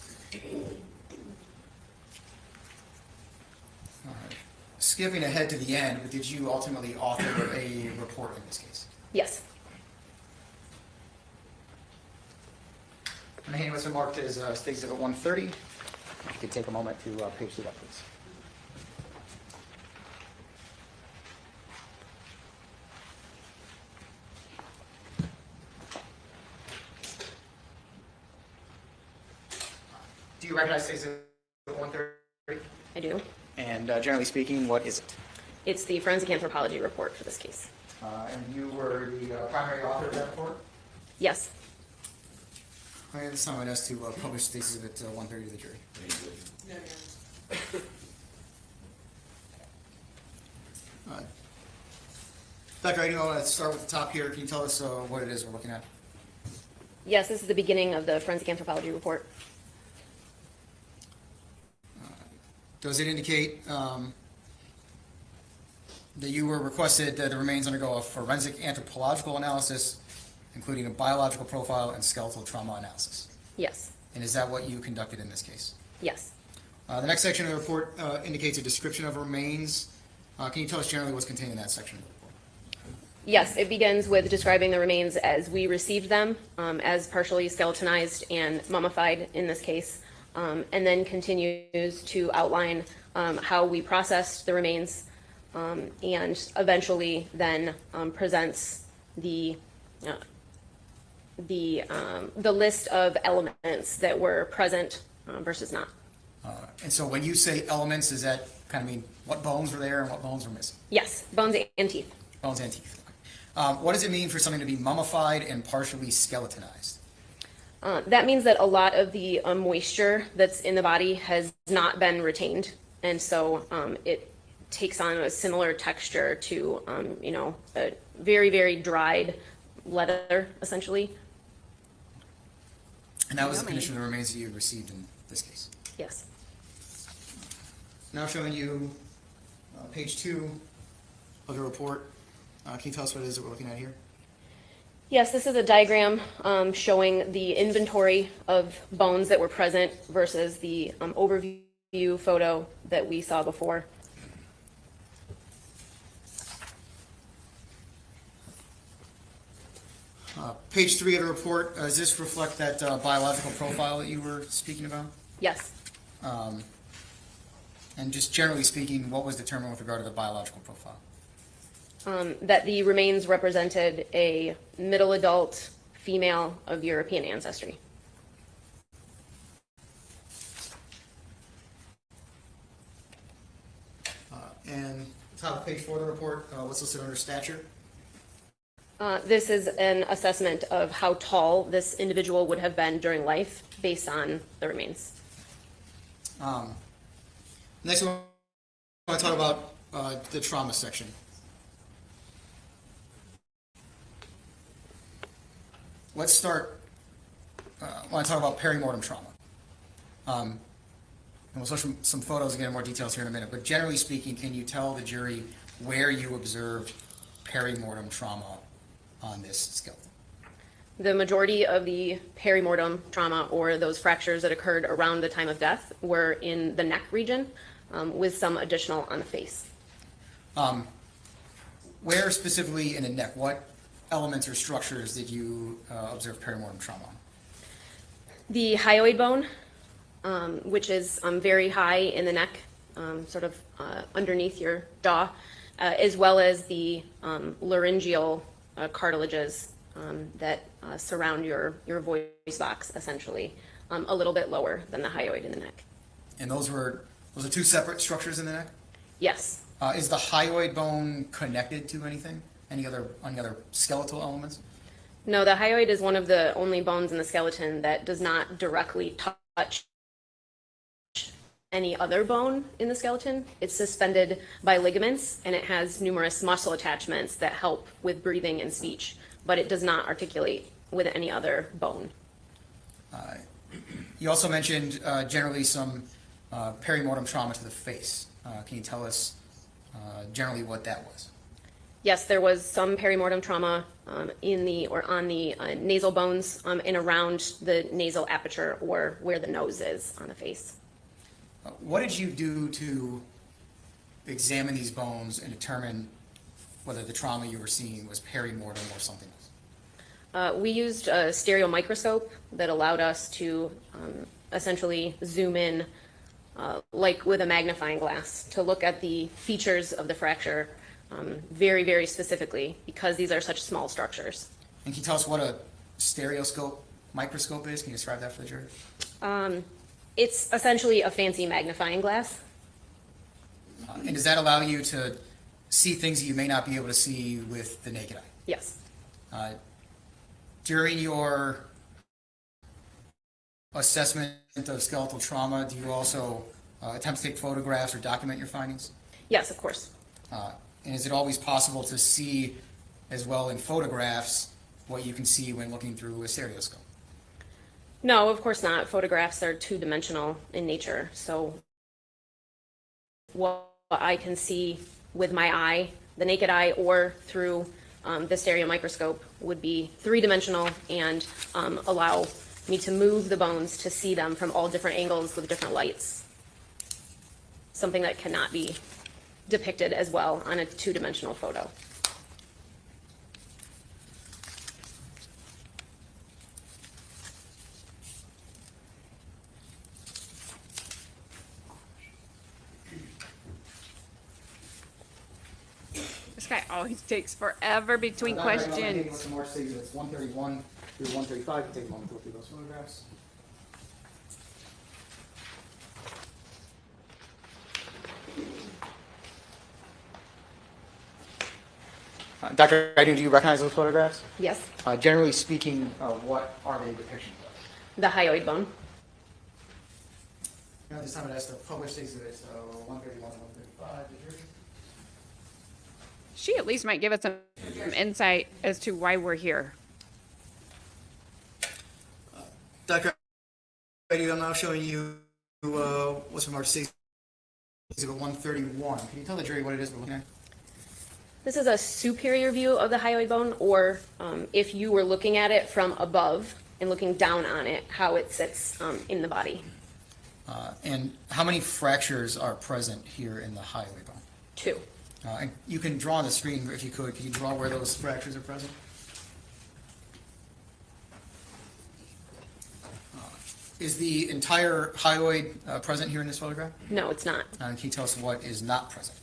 All right. Skipping ahead to the end, but did you ultimately author a report in this case? Yes. And what's been marked as State Exhibit 130. If you could take a moment to page through that, please. Do you recognize State Exhibit 130? I do. And generally speaking, what is it? It's the forensic anthropology report for this case. And you were the primary author of that report? Yes. Okay, this time I asked to publish State Exhibit 130 to the jury. Dr. Agnew, I want to start with the top here. Can you tell us what it is we're looking at? Yes, this is the beginning of the forensic anthropology report. Does it indicate that you were requested that the remains undergo a forensic anthropological analysis, including a biological profile and skeletal trauma analysis? Yes. And is that what you conducted in this case? Yes. The next section of the report indicates a description of remains. Can you tell us generally what's contained in that section of the report? Yes, it begins with describing the remains as we received them, as partially skeletonized and mummified in this case, and then continues to outline how we processed the remains, and eventually then presents the list of elements that were present versus not. And so when you say elements, does that kind of mean what bones were there and what bones were missing? Yes, bones and teeth. Bones and teeth. Okay. What does it mean for something to be mummified and partially skeletonized? That means that a lot of the moisture that's in the body has not been retained, and so it takes on a similar texture to, you know, a very, very dried leather, essentially. And that was the condition of the remains that you received in this case. Yes. Now showing you page 2 of the report. Can you tell us what it is that we're looking at here? Yes, this is a diagram showing the inventory of bones that were present versus the overview photo that we saw before. Page 3 of the report, does this reflect that biological profile that you were speaking about? Yes. And just generally speaking, what was determined with regard to the biological profile? That the remains represented a middle adult female of European ancestry. And top of page 4 of the report, what's listed under stature? This is an assessment of how tall this individual would have been during life based on the remains. Next one, I want to talk about the trauma section. Let's start, I want to talk about perimortem trauma. And we'll show some photos and get more details here in a minute, but generally speaking, can you tell the jury where you observed perimortem trauma on this skeleton? The majority of the perimortem trauma, or those fractures that occurred around the time of death, were in the neck region, with some additional on the face. Where specifically in the neck? What elements or structures did you observe perimortem trauma on? The hyoid bone, which is very high in the neck, sort of underneath your jaw, as well as the laryngeal cartilages that surround your voice box, essentially, a little bit lower than the hyoid in the neck. And those are two separate structures in the neck? Yes. Is the hyoid bone connected to anything? Any other skeletal elements? No, the hyoid is one of the only bones in the skeleton that does not directly touch any other bone in the skeleton. It's suspended by ligaments, and it has numerous muscle attachments that help with breathing and speech, but it does not articulate with any other bone. You also mentioned generally some perimortem trauma to the face. Can you tell us generally what that was? Yes, there was some perimortem trauma on the nasal bones and around the nasal aperture, or where the nose is on the face. What did you do to examine these bones and determine whether the trauma you were seeing was perimortem or something else? We used a stereo microscope that allowed us to essentially zoom in, like with a magnifying glass, to look at the features of the fracture very, very specifically, because these are such small structures. And can you tell us what a stereoscope microscope is? Can you describe that for the jury? It's essentially a fancy magnifying glass. And does that allow you to see things that you may not be able to see with the naked eye? Yes. During your assessment of skeletal trauma, do you also attempt to take photographs or document your findings? Yes, of course. And is it always possible to see as well in photographs what you can see when looking through a stereoscope? No, of course not. Photographs are two-dimensional in nature, so what I can see with my eye, the naked eye, or through the stereo microscope would be three-dimensional and allow me to move the bones to see them from all different angles with different lights. Something that cannot be depicted as well on a two-dimensional photo. This guy always takes forever between questions. What's the March states it's 131 through 135. You take a moment to look through those photographs. Dr. Agnew, do you recognize those photographs? Yes. Generally speaking, what are they depictions of? The hyoid bone. Now, this time it has the published exhibits, 131 and 135. Did you? She at least might give us some insight as to why we're here. Dr. I'm now showing you what's from our state exhibit 131. Can you tell the jury what it is we're looking at? This is a superior view of the hyoid bone, or if you were looking at it from above and looking down on it, how it sits in the body. And how many fractures are present here in the hyoid bone? 2. And you can draw on the screen if you could. Can you draw where those fractures are present? Is the entire hyoid present here in this photograph? No, it's not. And can you tell us what is not present?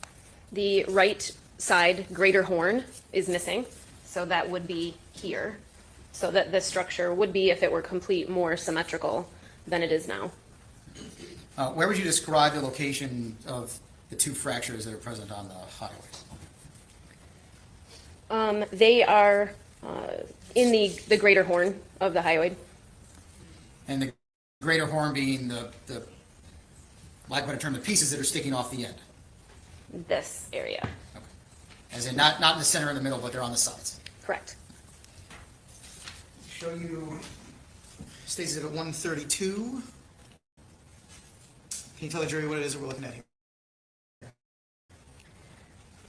The right side greater horn is missing, so that would be here. So that the structure would be, if it were complete, more symmetrical than it is now. Where would you describe the location of the 2 fractures that are present on the hyoid? They are in the greater horn of the hyoid. And the greater horn being the lack of a better term, the pieces that are sticking off the end. This area. Okay. As in not in the center or the middle, but they're on the sides. Correct. Show you State Exhibit 132. Can you tell the jury what it is that we're looking at here?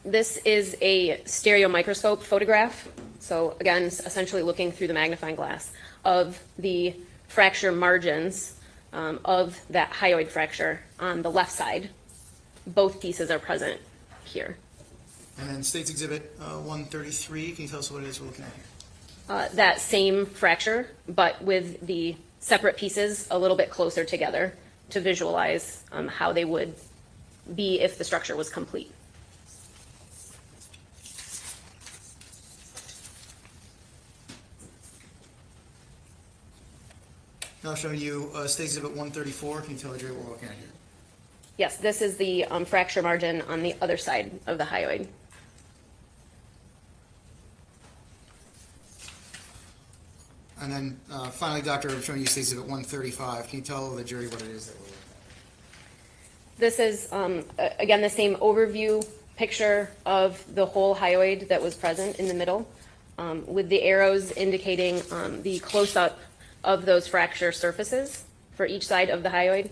This is a stereo microscope photograph. So again, essentially looking through the magnifying glass of the fracture margins of that hyoid fracture on the left side. Both pieces are present here. And then State's Exhibit 133. Can you tell us what it is we're looking at here? That same fracture, but with the separate pieces a little bit closer together to visualize how they would be if the structure was complete. Now showing you State Exhibit 134. Can you tell the jury what we're looking at here? Yes, this is the fracture margin on the other side of the hyoid. And then finally, Doctor, I'm showing you State Exhibit 135. Can you tell the jury what it is that we're looking at? This is, again, the same overview picture of the whole hyoid that was present in the middle, with the arrows indicating the close-up of those fracture surfaces for each side of the hyoid.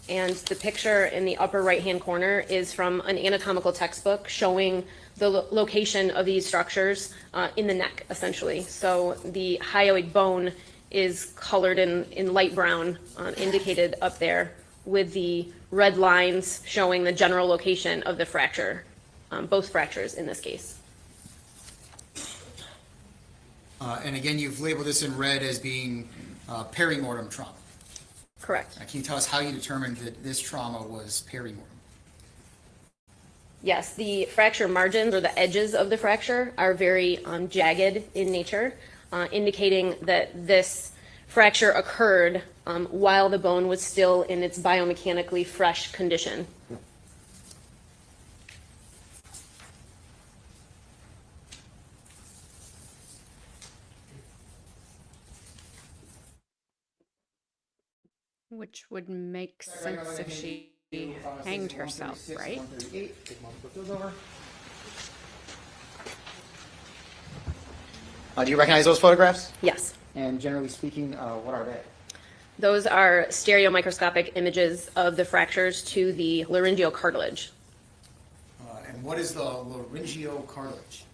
And the picture in the upper right-hand corner is from an anatomical textbook showing the location of these structures in the neck, essentially. So the hyoid bone is colored in light brown, indicated up there, with the red lines showing the general location of the fracture, both fractures in this case. And again, you've labeled this in red as being perimortem trauma. Correct. Can you tell us how you determined that this trauma was perimortem? Yes, the fracture margins, or the edges of the fracture, are very jagged in nature, indicating that this fracture occurred while the bone was still in its biomechanically fresh condition. Which would make sense if she hanged herself, right? Do you recognize those photographs? Yes. And generally speaking, what are they? Those are stereo microscopic images of the fractures to the laryngeal cartilage. And what is the laryngeal cartilage?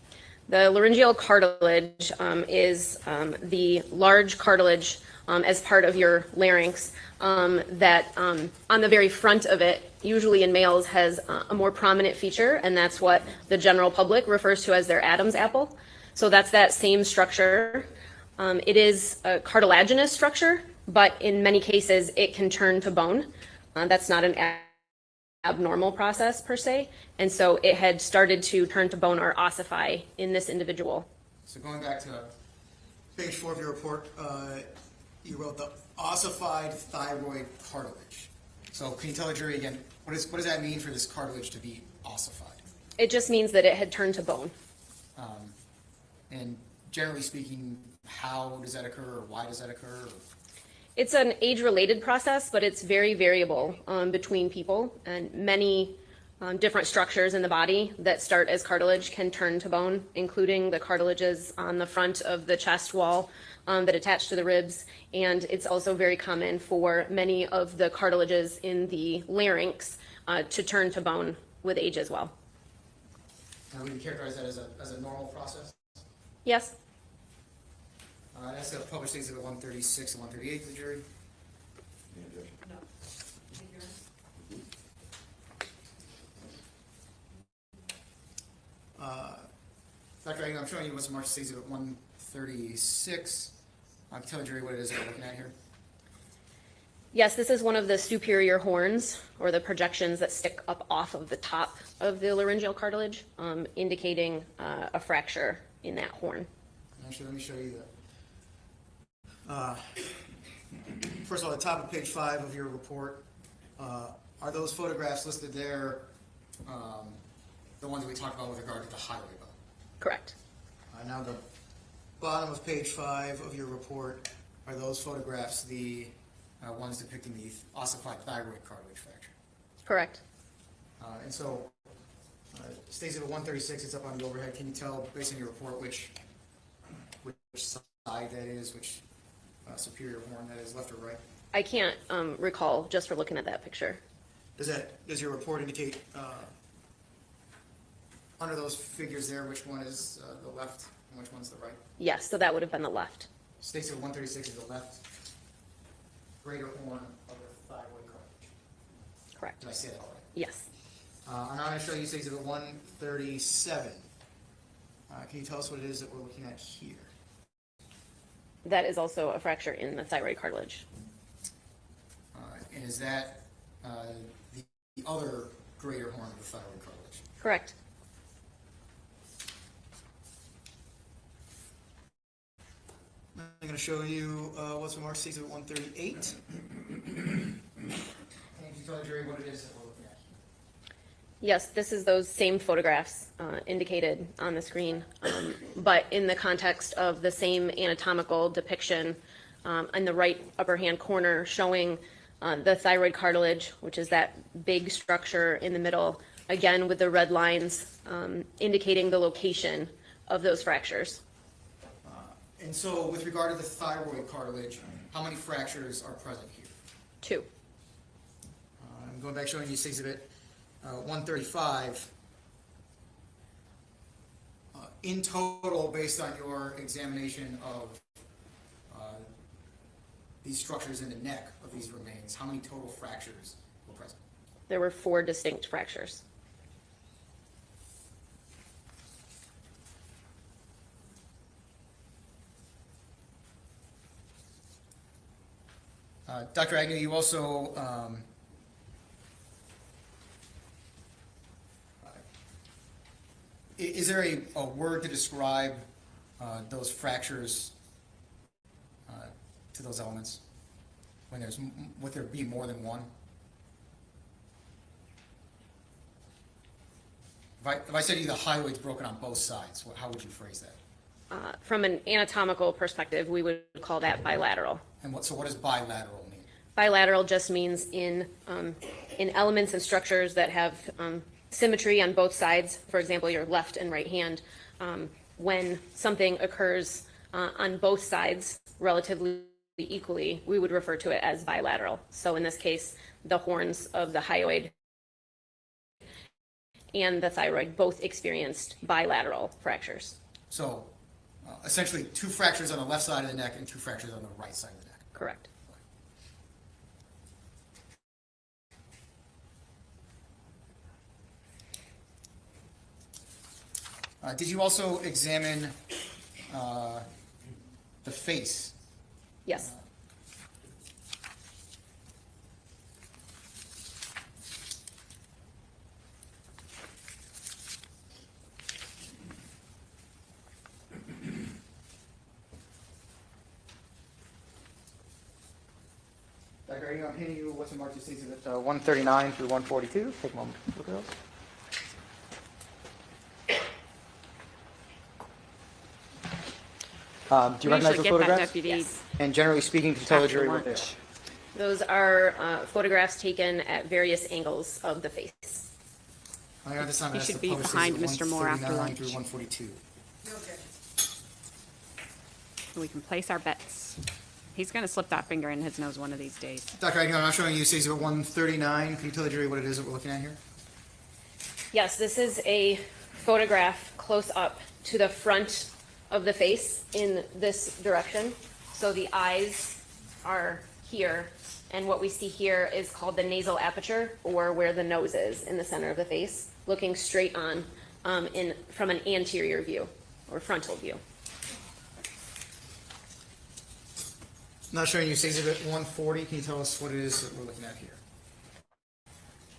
The laryngeal cartilage is the large cartilage as part of your larynx that on the very front of it, usually in males, has a more prominent feature, and that's what the general public refers to as their Adam's apple. So that's that same structure. It is a cartilaginous structure, but in many cases it can turn to bone. That's not an abnormal process per se, and so it had started to turn to bone or ossify in this individual. So going back to page 4 of your report, you wrote the ossified thyroid cartilage. So can you tell the jury again, what does that mean for this cartilage to be ossified? It just means that it had turned to bone. And generally speaking, how does that occur, or why does that occur? It's an age-related process, but it's very variable between people, and many different structures in the body that start as cartilage can turn to bone, including the cartilages on the front of the chest wall that attach to the ribs. And it's also very common for many of the cartilages in the larynx to turn to bone with age as well. Would you characterize that as a normal process? Yes? That's the published exhibit 136 and 138 to the jury. Any objection? No. Dr. Agnew, I'm showing you what's marked as exhibit 136. I can tell the jury what it is that we're looking at here. Yes, this is one of the superior horns, or the projections that stick up off of the top of the laryngeal cartilage, indicating a fracture in that horn. Actually, let me show you that. First of all, at the top of page 5 of your report, are those photographs listed there the ones that we talked about with regard to the highway bill? Correct. Now the bottom of page 5 of your report, are those photographs the ones depicting the ossified thyroid cartilage fracture? Correct. And so, states at 136, it's up on the overhead. Can you tell, based on your report, which side that is, which superior horn that is, left or right? I can't recall just for looking at that picture. Does your report indicate under those figures there which one is the left and which one's the right? Yes, so that would have been the left. States at 136 is the left greater horn of the thyroid cartilage. Correct. Did I say that all right? Yes. And I'm going to show you states at 137. Can you tell us what it is that we're looking at here? That is also a fracture in the thyroid cartilage. And is that the other greater horn of the thyroid cartilage? Correct. I'm going to show you what's marked states at 138. And you tell the jury what it is that we're looking at. Yes, this is those same photographs indicated on the screen, but in the context of the same anatomical depiction in the right upper hand corner showing the thyroid cartilage, which is that big structure in the middle, again with the red lines indicating the location of those fractures. And so with regard to the thyroid cartilage, how many fractures are present here? 2. I'm going back showing you exhibit 135. In total, based on your examination of these structures in the neck of these remains, how many total fractures were present? There were 4 distinct fractures. Dr. Agnew, you also is there a word to describe those fractures to those elements when would there be more than one? If I said to you the highway's broken on both sides, how would you phrase that? From an anatomical perspective, we would call that bilateral. And so what does bilateral mean? Bilateral just means in elements and structures that have symmetry on both sides, for example, your left and right hand, when something occurs on both sides relatively equally, we would refer to it as bilateral. So in this case, the horns of the hyoid and the thyroid both experienced bilateral fractures. So essentially 2 fractures on the left side of the neck and 2 fractures on the right side of the neck. Correct. Did you also examine the face? Yes. Dr. Agnew, I'm handing you what's in marked as exhibit 139 through 142. Take a moment to look at those. Do you recognize those photographs? Yes. And generally speaking, can you tell the jury what they are? Those are photographs taken at various angles of the face. At this time, He I ask should the be public behind statements Mr. Moore after 139 lunch. through 142. So we can place our bets. He's gonna slip that finger in his nose one of these days. Dr. Agnew, I'm not showing you Exhibit 139. Can you tell the jury what it is that we're looking at here? Yes, this is a photograph close up to the front of the face in this direction. So the eyes are here, and what we see here is called the nasal aperture, or where the nose is in the center of the face, looking straight on from an anterior view or frontal view. I'm not showing you Exhibit 140. Can you tell us what it is that we're looking at here?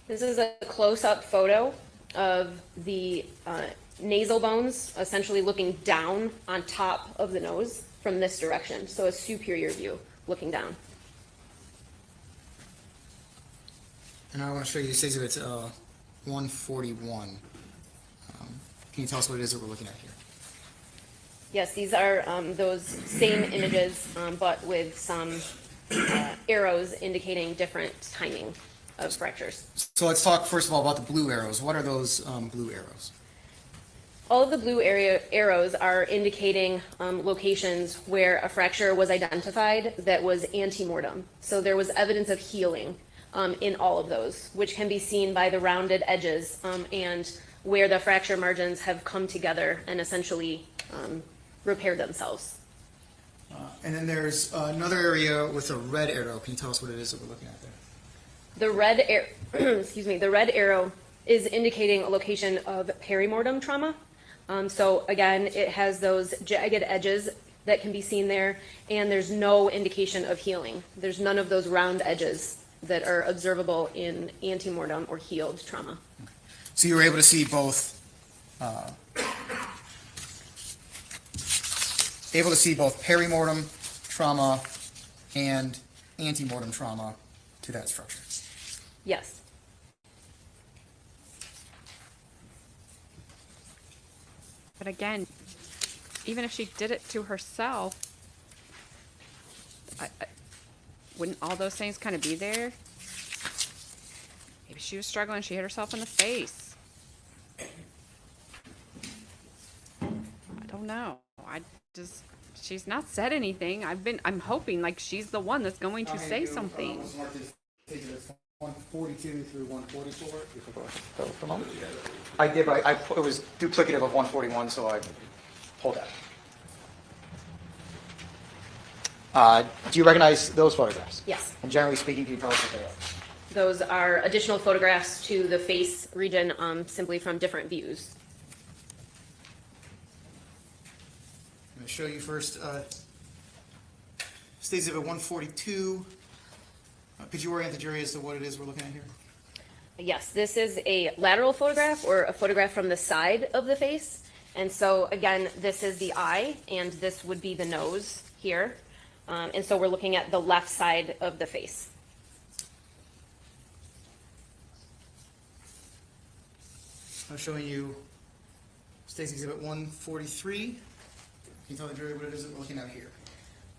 This is a close-up photo of the nasal bones, essentially looking down on top of the nose from this direction. So a superior view, looking down. And I want to show you Exhibit 141. Can you tell us what it is that we're looking at here? Yes, these are those same images, but with some arrows indicating different timing of fractures. So let's talk first of all about the blue arrows. What are those blue arrows? All of the blue arrows are indicating locations where a fracture was identified that was ante-mortem. So there was evidence of healing in all of those, which can be seen by the rounded edges and where the fracture margins have come together and essentially repaired themselves. And then there's another area with a red arrow. Can you tell us what it is that we're looking at there? The red the red arrow is indicating a location of perimortem trauma. So again, it has those jagged edges that can be seen there, and there's no indication of healing. There's none of those round edges that are observable in antemortem or healed trauma. So you were able to see both perimortem trauma and antemortem trauma to that structure. Yes. But again, even if she did it to herself, wouldn't all those things kind of be there? Maybe she was struggling, she hit herself in the face. I don't know. She's not said anything. I'm hoping like she's the one that's going to say something. 142 through 144. For a moment. I did, but it was duplicative of 141, so I pulled that. Do you recognize those photographs? Yes. And generally speaking, can you tell us what they are? Those are additional photographs to the face region, simply from different views. I'm going to show you first State Exhibit 142. Could you orient the jury as to what it is we're looking at here? Yes, this is a lateral photograph or a photograph from the side of the face. And so again, this is the eye and this would be the nose here. And so we're looking at the left side of the face. I'm showing you State Exhibit 143. Can you tell the jury what it is that we're looking at here?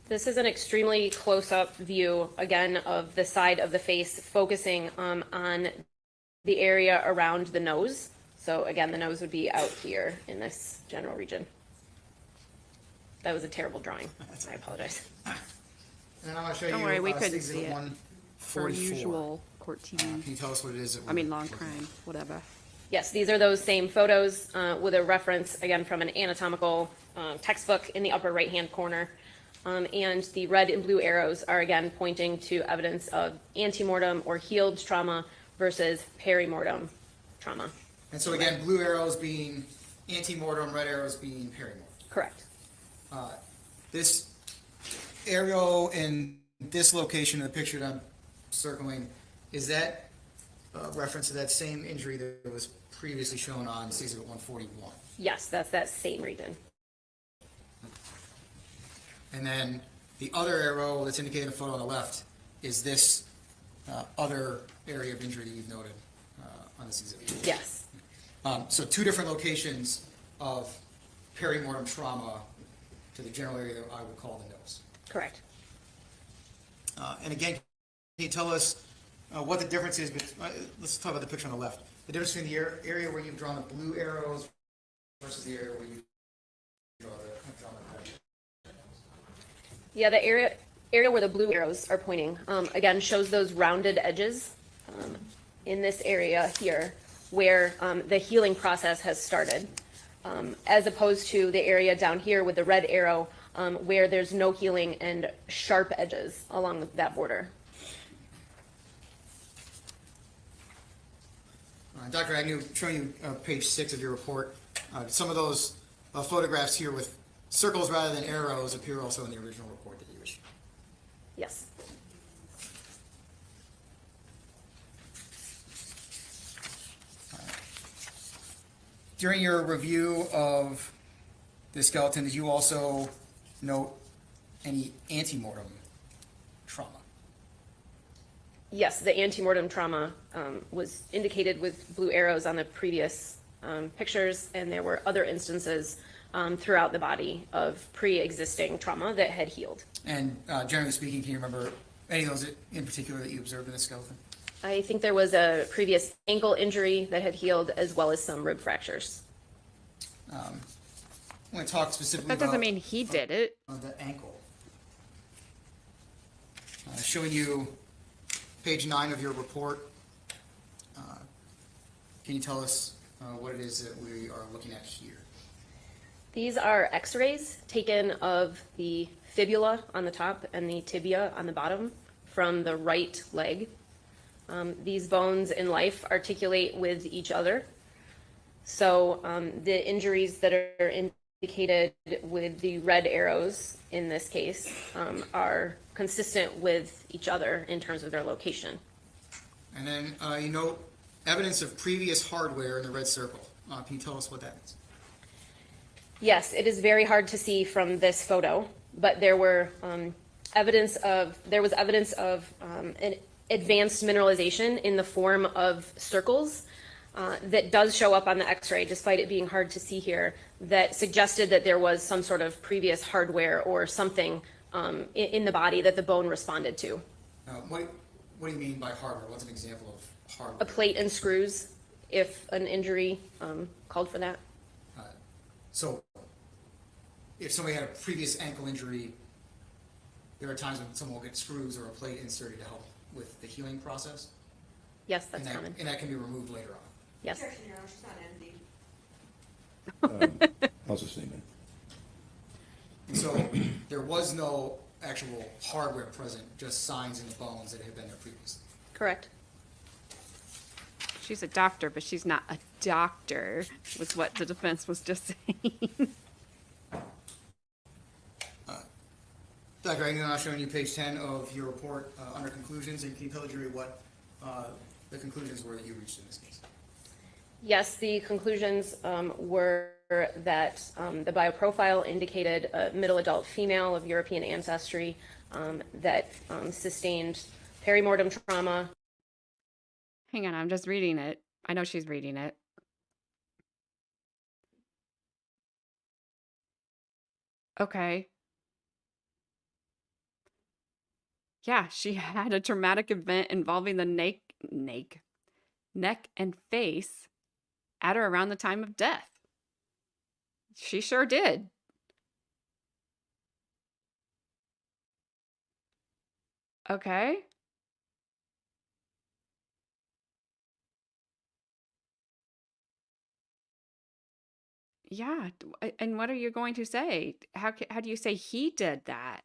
This is an extremely close-up view, again, of the side of the face, focusing on the area around the nose. So again, the nose would be out here in this general region. That was a terrible drawing. I apologize. And then I'm going to show Don't you worry, we State couldn't Exhibit see it. 144. For usual court Can TV. you tell us what it is that we're Long looking at? crime, whatever. Yes, these are those same photos with a reference, again, from an anatomical textbook in the upper right-hand corner. And the red and blue arrows are, again, pointing to evidence of antemortem or healed trauma versus perimortem trauma. And so again, blue arrows being antemortem, red arrows being perimortem. Correct. This arrow in this location in the picture that I'm circling, is that a reference to that same injury that was previously shown on Exhibit 141? Yes, that's that same region. And then the other arrow that's indicated in the photo on the left is this other area of injury that you've noted on this exhibit. Yes. So two different locations of perimortem trauma to the general area that I would call the nose. Correct. And again, can you tell us what the difference is? Let's talk about the picture on the left. the difference between the area where you've drawn the blue arrows versus the area where you drawn the red. Yeah, the area where the blue arrows are pointing, again, shows those rounded edges in this area here where the healing process has started, as opposed to the area down here with the red arrow where there's no healing and sharp edges along that border. Dr. Agnew, showing you page 6 of your report, some of those photographs here with circles rather than arrows appear also in the original report that you issued. Yes. During your review of the skeleton, did you also note any antemortem trauma? Yes, the antemortem trauma was indicated with blue arrows on the previous pictures, and there were other instances throughout the body of pre-existing trauma that had healed. And generally speaking, can you remember any of those in particular that you observed in the skeleton? I think there was a previous ankle injury that had healed, as well as some rib fractures. I want to talk specifically That doesn't about mean he did it. the ankle. Showing you page 9 of your report. Can you tell us what it is that we are looking at here? These are x-rays taken of the fibula on the top and the tibia on the bottom from the right leg. These bones in life articulate with each other. So the injuries that are indicated with the red arrows in this case are consistent with each other in terms of their location. And then you note evidence of previous hardware in the red circle. Can you tell us what that is? Yes, it is very hard to see from this photo, but there was evidence of an advanced mineralization in the form of circles that does show up on the x-ray, despite it being hard to see here, that suggested that there was some sort of previous hardware or something in the body that the bone responded to. What do you mean by hardware? What's an example of hardware? A plate and screws, if an injury called for that. So, if somebody had a previous ankle injury, there are times when someone will get screws or a plate inserted to help with the healing process? Yes, that's and common. And that can be removed later on? Yes. I'll sustain that. So, there was no actual hardware present, just signs in the bones that had been there previously? Correct. She's a doctor, but she's not a doctor, was what the defense was just saying. Dr. Agnew, I'm showing you page 10 of your report under conclusions, and can you tell the jury what the conclusions were that you reached in this case? Yes, the conclusions were that the bioprofile indicated a middle adult female of European ancestry that sustained perimortem trauma. Hang on, I'm just reading it. I know she's reading it. Okay. Yeah, she had a traumatic event involving the neck and face at or around the time of death. She sure did. Okay. Yeah, and what are you going to say? How do you say he did that?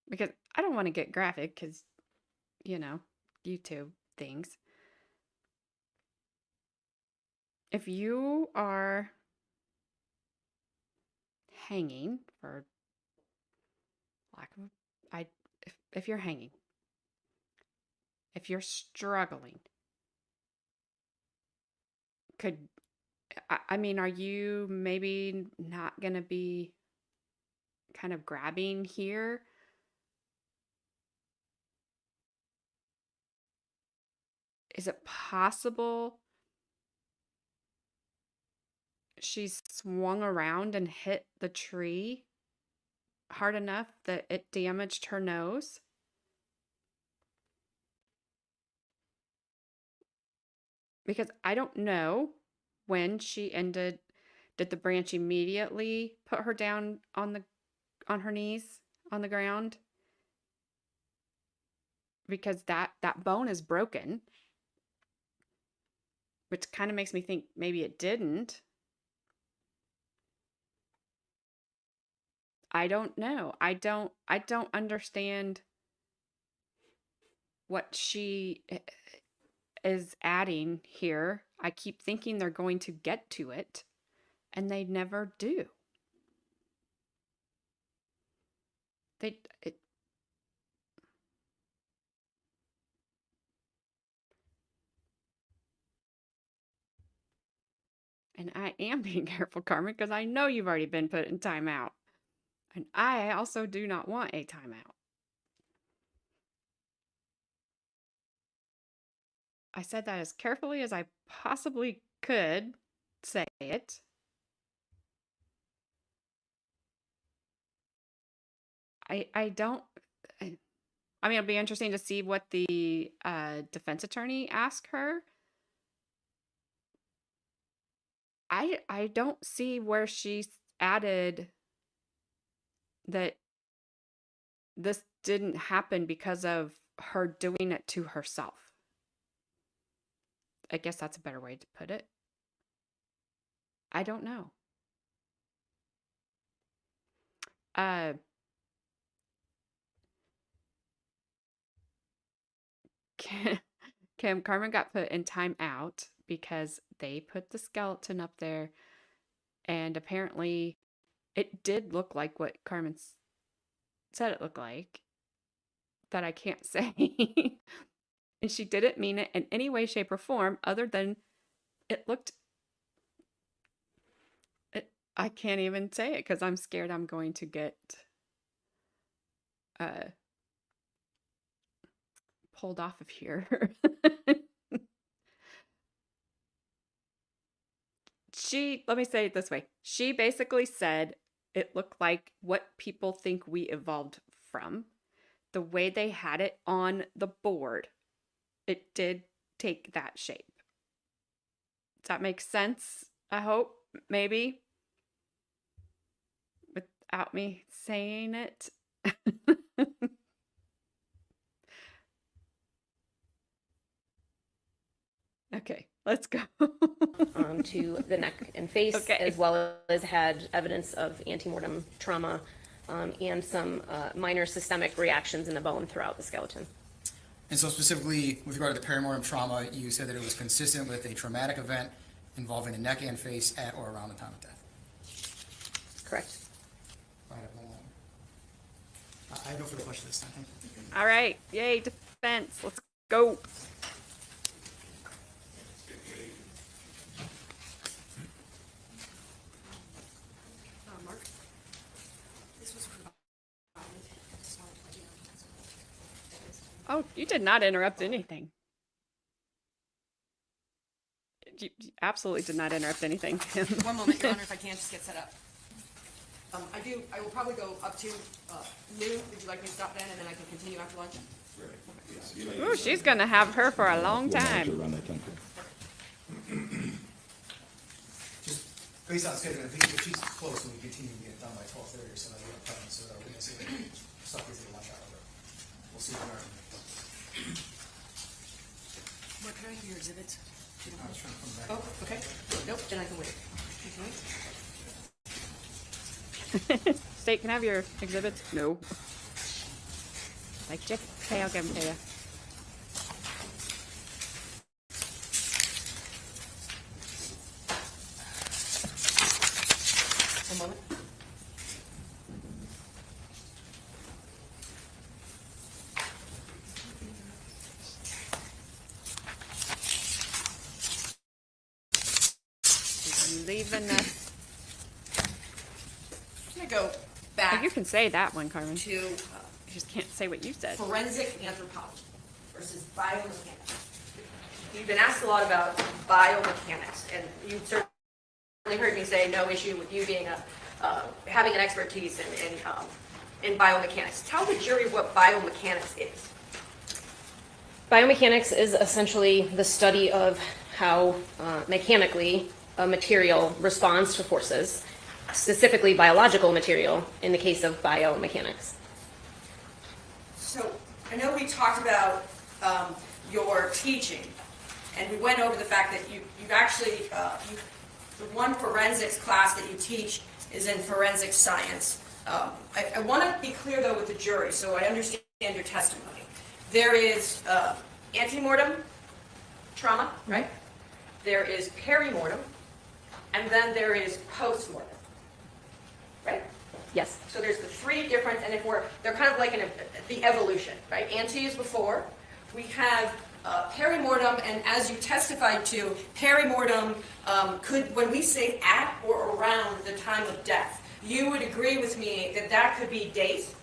Because I don't want to get graphic because, YouTube things. If you are hanging, for lack of, if you're hanging, if you're struggling, are you maybe not going to be kind of grabbing here? Is it possible she swung around and hit the tree hard enough that it damaged her nose? because I don't know when she ended. Did the branch immediately put her down on her knees on the ground? Because that bone is broken, which kind of makes me think maybe it didn't. I don't know. I don't understand what she is adding here. I keep thinking they're going to get to it, and they never do. And I am being careful, Carmen, because I know you've already been put in timeout. And I also do not want a timeout. I said that as carefully as I possibly could say it. I don't. I mean, it'll be interesting to see what the defense attorney asked her. I don't see where she's added that this didn't happen because of her doing it to herself. I guess that's a better way to put it. I don't know. Carmen got put in timeout because they put the skeleton up there, and apparently it did look like what Carmen said it looked like, that I can't say. And she didn't mean it in any way, shape, or form other than it looked... I can't even say it because I'm scared I'm going to get pulled off of here. Let me say it this way. She basically said it looked like what people think we evolved from. The way they had it on the board, it did take that shape. Does that make sense? I hope, maybe, without me saying it. Okay, let's go. To the neck and face, Okay. as well as had evidence of antemortem trauma and some minor systemic reactions in the bone throughout the skeleton. And so specifically, with regard to the perimortem trauma, you said that it was consistent with a traumatic event involving the neck and face at or around the time of death. Correct. I have no further questions this time. Thank you. All right, yay, defense. Let's go. Mark, this was provided. I just wanted to let you know. Oh, you did not interrupt anything. You absolutely did not interrupt anything. One moment, Your Honor, if I can, just get set up. I will probably go up to noon. Would you like me to stop then, and then I can continue after lunch? Ooh, she's going to have her for a long time. Around that time frame. Just based on scheduling, I think if she's close, we continue to get it done by 12:30 or so that we have time, so that we can see stuff gets in lunch hour. We'll see what What can I have your exhibits? I was trying to come back. Oh, okay. Nope, then I can wait. Okay. State, can I have your exhibits? No. Like, Jeff, okay, I'll give them to you. One moment. You leaving us? I'm gonna go back You can say that one, Carmen. to You just can't say what you said. forensic anthropology versus biomechanics. You've been asked a lot about biomechanics, and you've certainly heard me say no issue with you being having an expertise in biomechanics. Tell the jury what biomechanics is. Biomechanics is essentially the study of how mechanically a material responds to forces, specifically biological material in the case of biomechanics. So I know we talked about your teaching, and we went over the fact that you've actually, the one forensics class that you teach is in forensic science. I want to be clear, though, with the jury, so I understand your testimony. There is antemortem trauma, right? There is perimortem, and then there is postmortem, right? Yes. So there's the three different, and they're kind of like the evolution, right? Ante is before. We have perimortem, and as you testified to, perimortem could, when we say at or around the time of death, you would agree with me that that could be days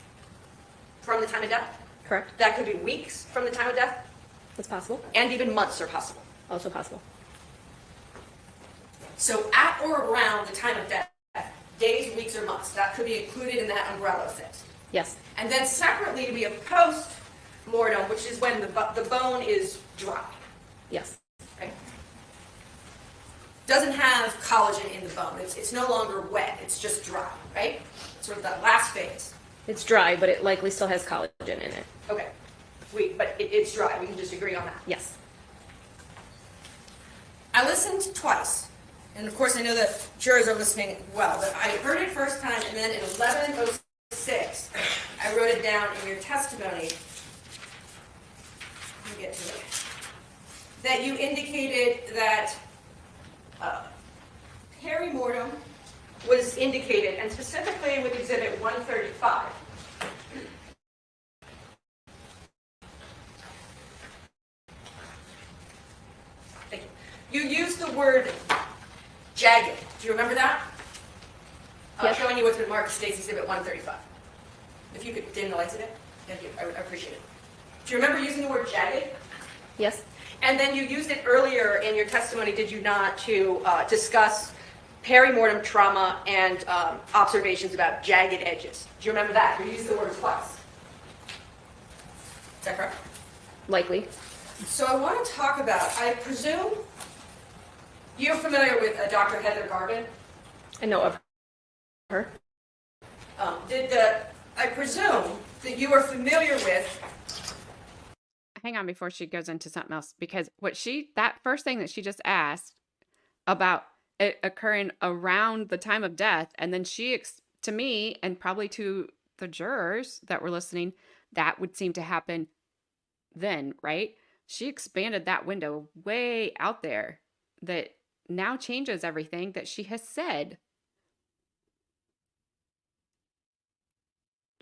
from the time of death? Correct. That could be weeks from the time of death? That's possible. And even months are possible. Also possible. So at or around the time of death, days, weeks, or months, that could be included in that umbrella fit. Yes. And then separately, we have post-mortem, which is when the bone is dry, Yes. right? Doesn't have collagen in the bone. It's no longer wet. It's just dry, right? Sort of that last phase. It's dry, but it likely still has collagen in it. Okay. But it's dry. We can just agree on that. Yes. I listened twice. And of course, I know that jurors are listening well, but I heard it first time, and then in 11:06, I wrote it down in your testimony. Let me get to it. That you indicated that perimortem was indicated, and specifically with Exhibit 135. Thank you. You used the word jagged. Do you remember that? Yes. Showing you what's been marked State's Exhibit 135. If you could dim the lights a bit. Thank you. I would appreciate it. Do you remember using the word jagged? Yes. And then you used it earlier in your testimony, did you not, to discuss perimortem trauma and observations about jagged edges? Do you remember that? You used the word twice. Is that correct? Likely. So I want to talk about, I presume you're familiar with Dr. Heather Garvin? I know of her. I presume that you are familiar with. Hang on before she goes into something else, because that first thing that she just asked about it occurring around the time of death, and then to me, and probably to the jurors that were listening, that would seem to happen then, right? She expanded that window way out there that now changes everything that she has said.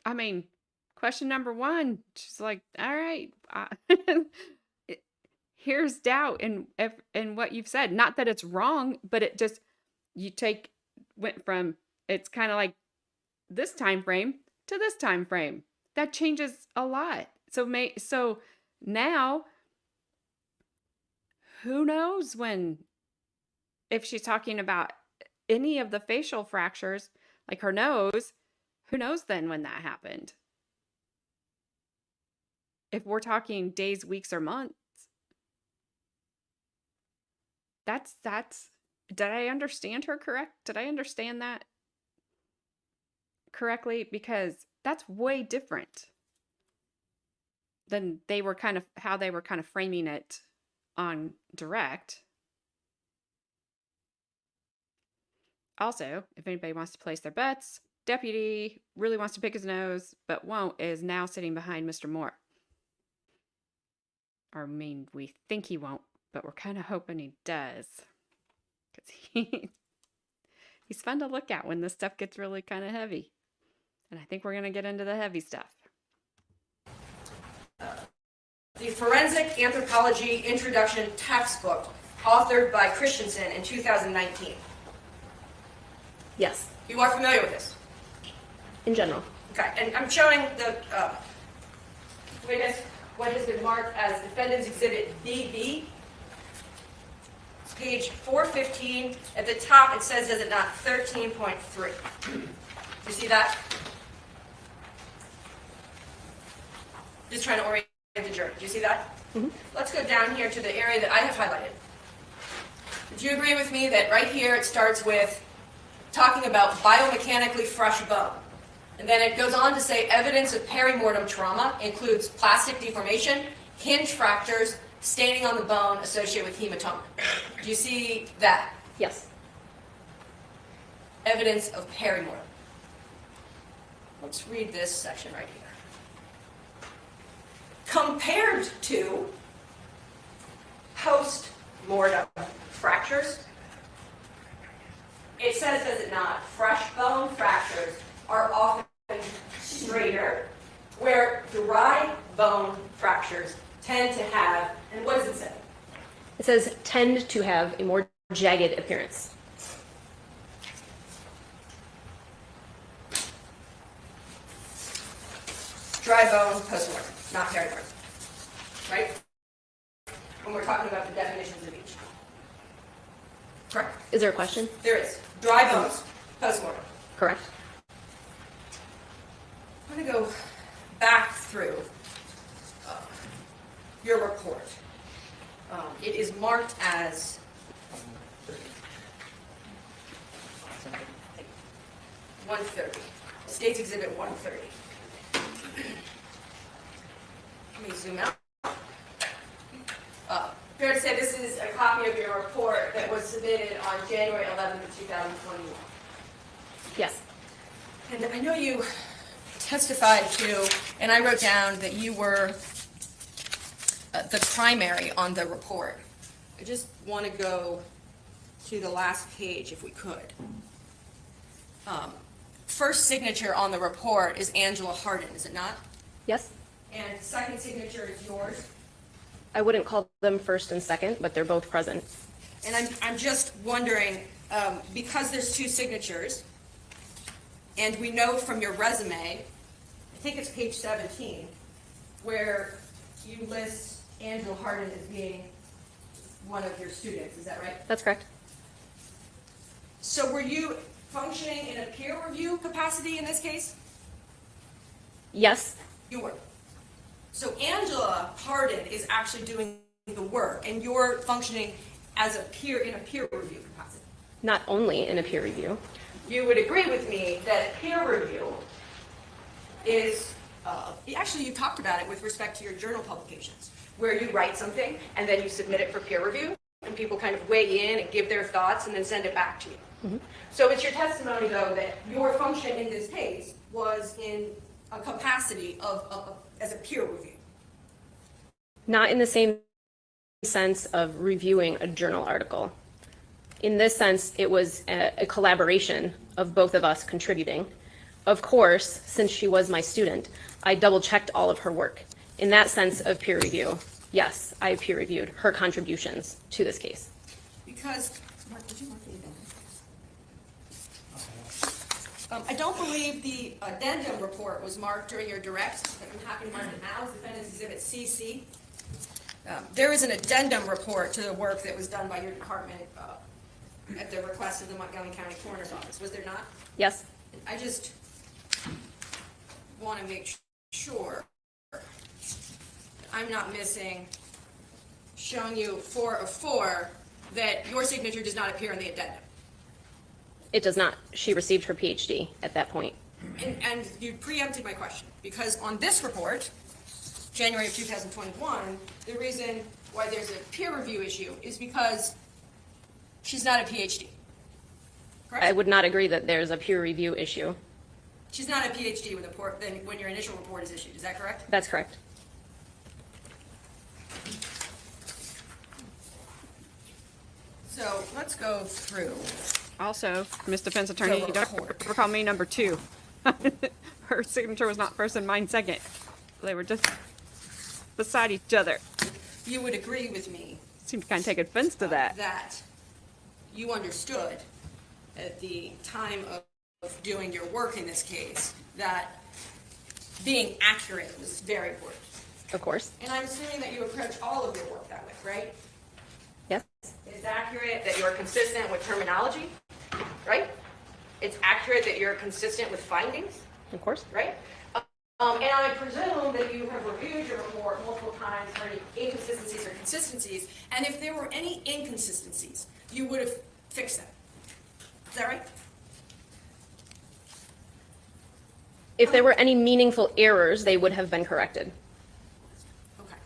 I mean, question number one, she's like, all right, here's doubt in what you've said. Not that it's wrong, but it just, went from, it's kind of like this time frame to this time frame. That changes a lot. So now, who knows if she's talking about any of the facial fractures, like her nose, who knows then when that happened? If we're talking days, weeks, or months, that's, did I understand her correct? Did I understand that correctly? Because that's way different than how they were kind of framing it on direct. Also, if anybody wants to place their bets, deputy really wants to pick his nose, but won't, is now sitting behind Mr. Moore. Or, I mean, we think he won't, but we're kind of hoping he does. Because he's fun to look at when this stuff gets really kind of heavy. And I think we're going to get into the heavy stuff. The Forensic Anthropology Introduction textbook, authored by Christensen in 2019. Yes. You are familiar with this? In general. Okay, and I'm showing what has been marked as Defendant's Exhibit BB. Page 415. At the top, it says, does it not, 13.3. You see that? Just trying to orient the jury. Do you see that? Mm-hmm. Let's go down here to the area that I have highlighted. Do you agree with me that right here it starts with talking about biomechanically fresh bone? And then it goes on to say evidence of perimortem trauma includes plastic deformation, hinge fractures, staining on the bone associated with hematoma. Do you see that? Yes. Evidence of perimortem. Let's read this section right here. Compared to post-mortem fractures, it says, does it not, fresh bone fractures are often straighter, where dry bone fractures tend to have, and what does it say? It says tend to have a more jagged appearance. Dry bone, post-mortem, not perimortem, right? When we're talking about the definitions of each. Correct? Is there a question? There is. Dry bones, post-mortem. Correct. I'm going to go back through your report. It is marked as $130. State's Exhibit 130. Let me zoom out. Fair to say this is a copy of your report that was submitted on January 11th of 2021. Yes. And I know you testified to, and I wrote down that you were the primary on the report. I just want to go to the last page if we could. First signature on the report is Angela Hardin, is it not? Yes. And second signature is yours. I wouldn't call them first and second, but they're both present. And I'm just wondering, because there's two signatures, and we know from your resume, I think it's page 17, where you list Angela Hardin as being one of your students, is that right? That's correct. So were you functioning in a peer review capacity in this case? Yes. You were. So Angela Hardin is actually doing the work, and you're functioning as a peer in a peer review capacity. Not only in a peer review. You would agree with me that peer review is, actually you talked about it with respect to your journal publications, where you write something and then you submit it for peer review, and people kind of weigh in and give their thoughts and then send it back to you. Mm-hmm. So it's your testimony, though, that your function in this case was in a capacity of as a peer review. Not in the same sense of reviewing a journal article. In this sense, it was a collaboration of both of us contributing. Of course, since she was my student, I double-checked all of her work. In that sense of peer review, yes, I peer reviewed her contributions to this case. Because, Mark, did you mark the addendum? I don't believe the addendum report was marked during your direct, but I'm happy to mark it now as Defendant's Exhibit CC. There is an addendum report to the work that was done by your department at the request of the Montgomery County Coroner's Office, was there not? Yes. I just want to make sure I'm not missing, showing you 4 of 4, that your signature does not appear in the addendum. It does not. She received her PhD at that point. And you preempted my question, because on this report, January of 2021, the reason why there's a peer review issue is because she's not a PhD. Correct? I would not agree that there's a peer review issue. She's not a PhD when your initial report is issued, is that correct? That's correct. So let's go through. Also, Miss Defense Attorney, The you don't report. recall me number 2. Her signature was not first and mine second. They were just beside each other. You would agree with me Seem to kind of take offense to that. that you understood at the time of doing your work in this case that being accurate was very important. Of course. And I'm assuming that you approach all of your work that way, right? Yes. It's accurate that you're consistent with terminology, right? It's accurate that you're consistent with findings, Of course. right? And I presume that you have reviewed your report multiple times for any inconsistencies or consistencies, and if there were any inconsistencies, you would have fixed them. Is that right? If there were any meaningful errors, they would have been corrected. Okay.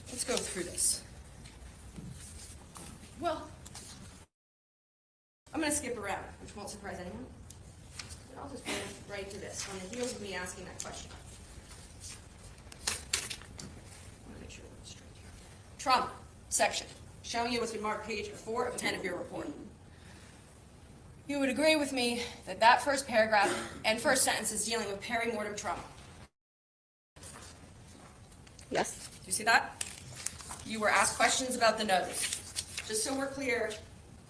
Let's go through this. Well, I'm going to skip around, which won't surprise anyone. But I'll just go right to this, on the heels of me asking that question. I want to make sure we're straight here. Trauma section, showing you what's been marked page 4 of 10 of your report. You would agree with me that that first paragraph and first sentence is dealing with perimortem trauma. Yes? Do you see that? You were asked questions about the nose. Just so we're clear,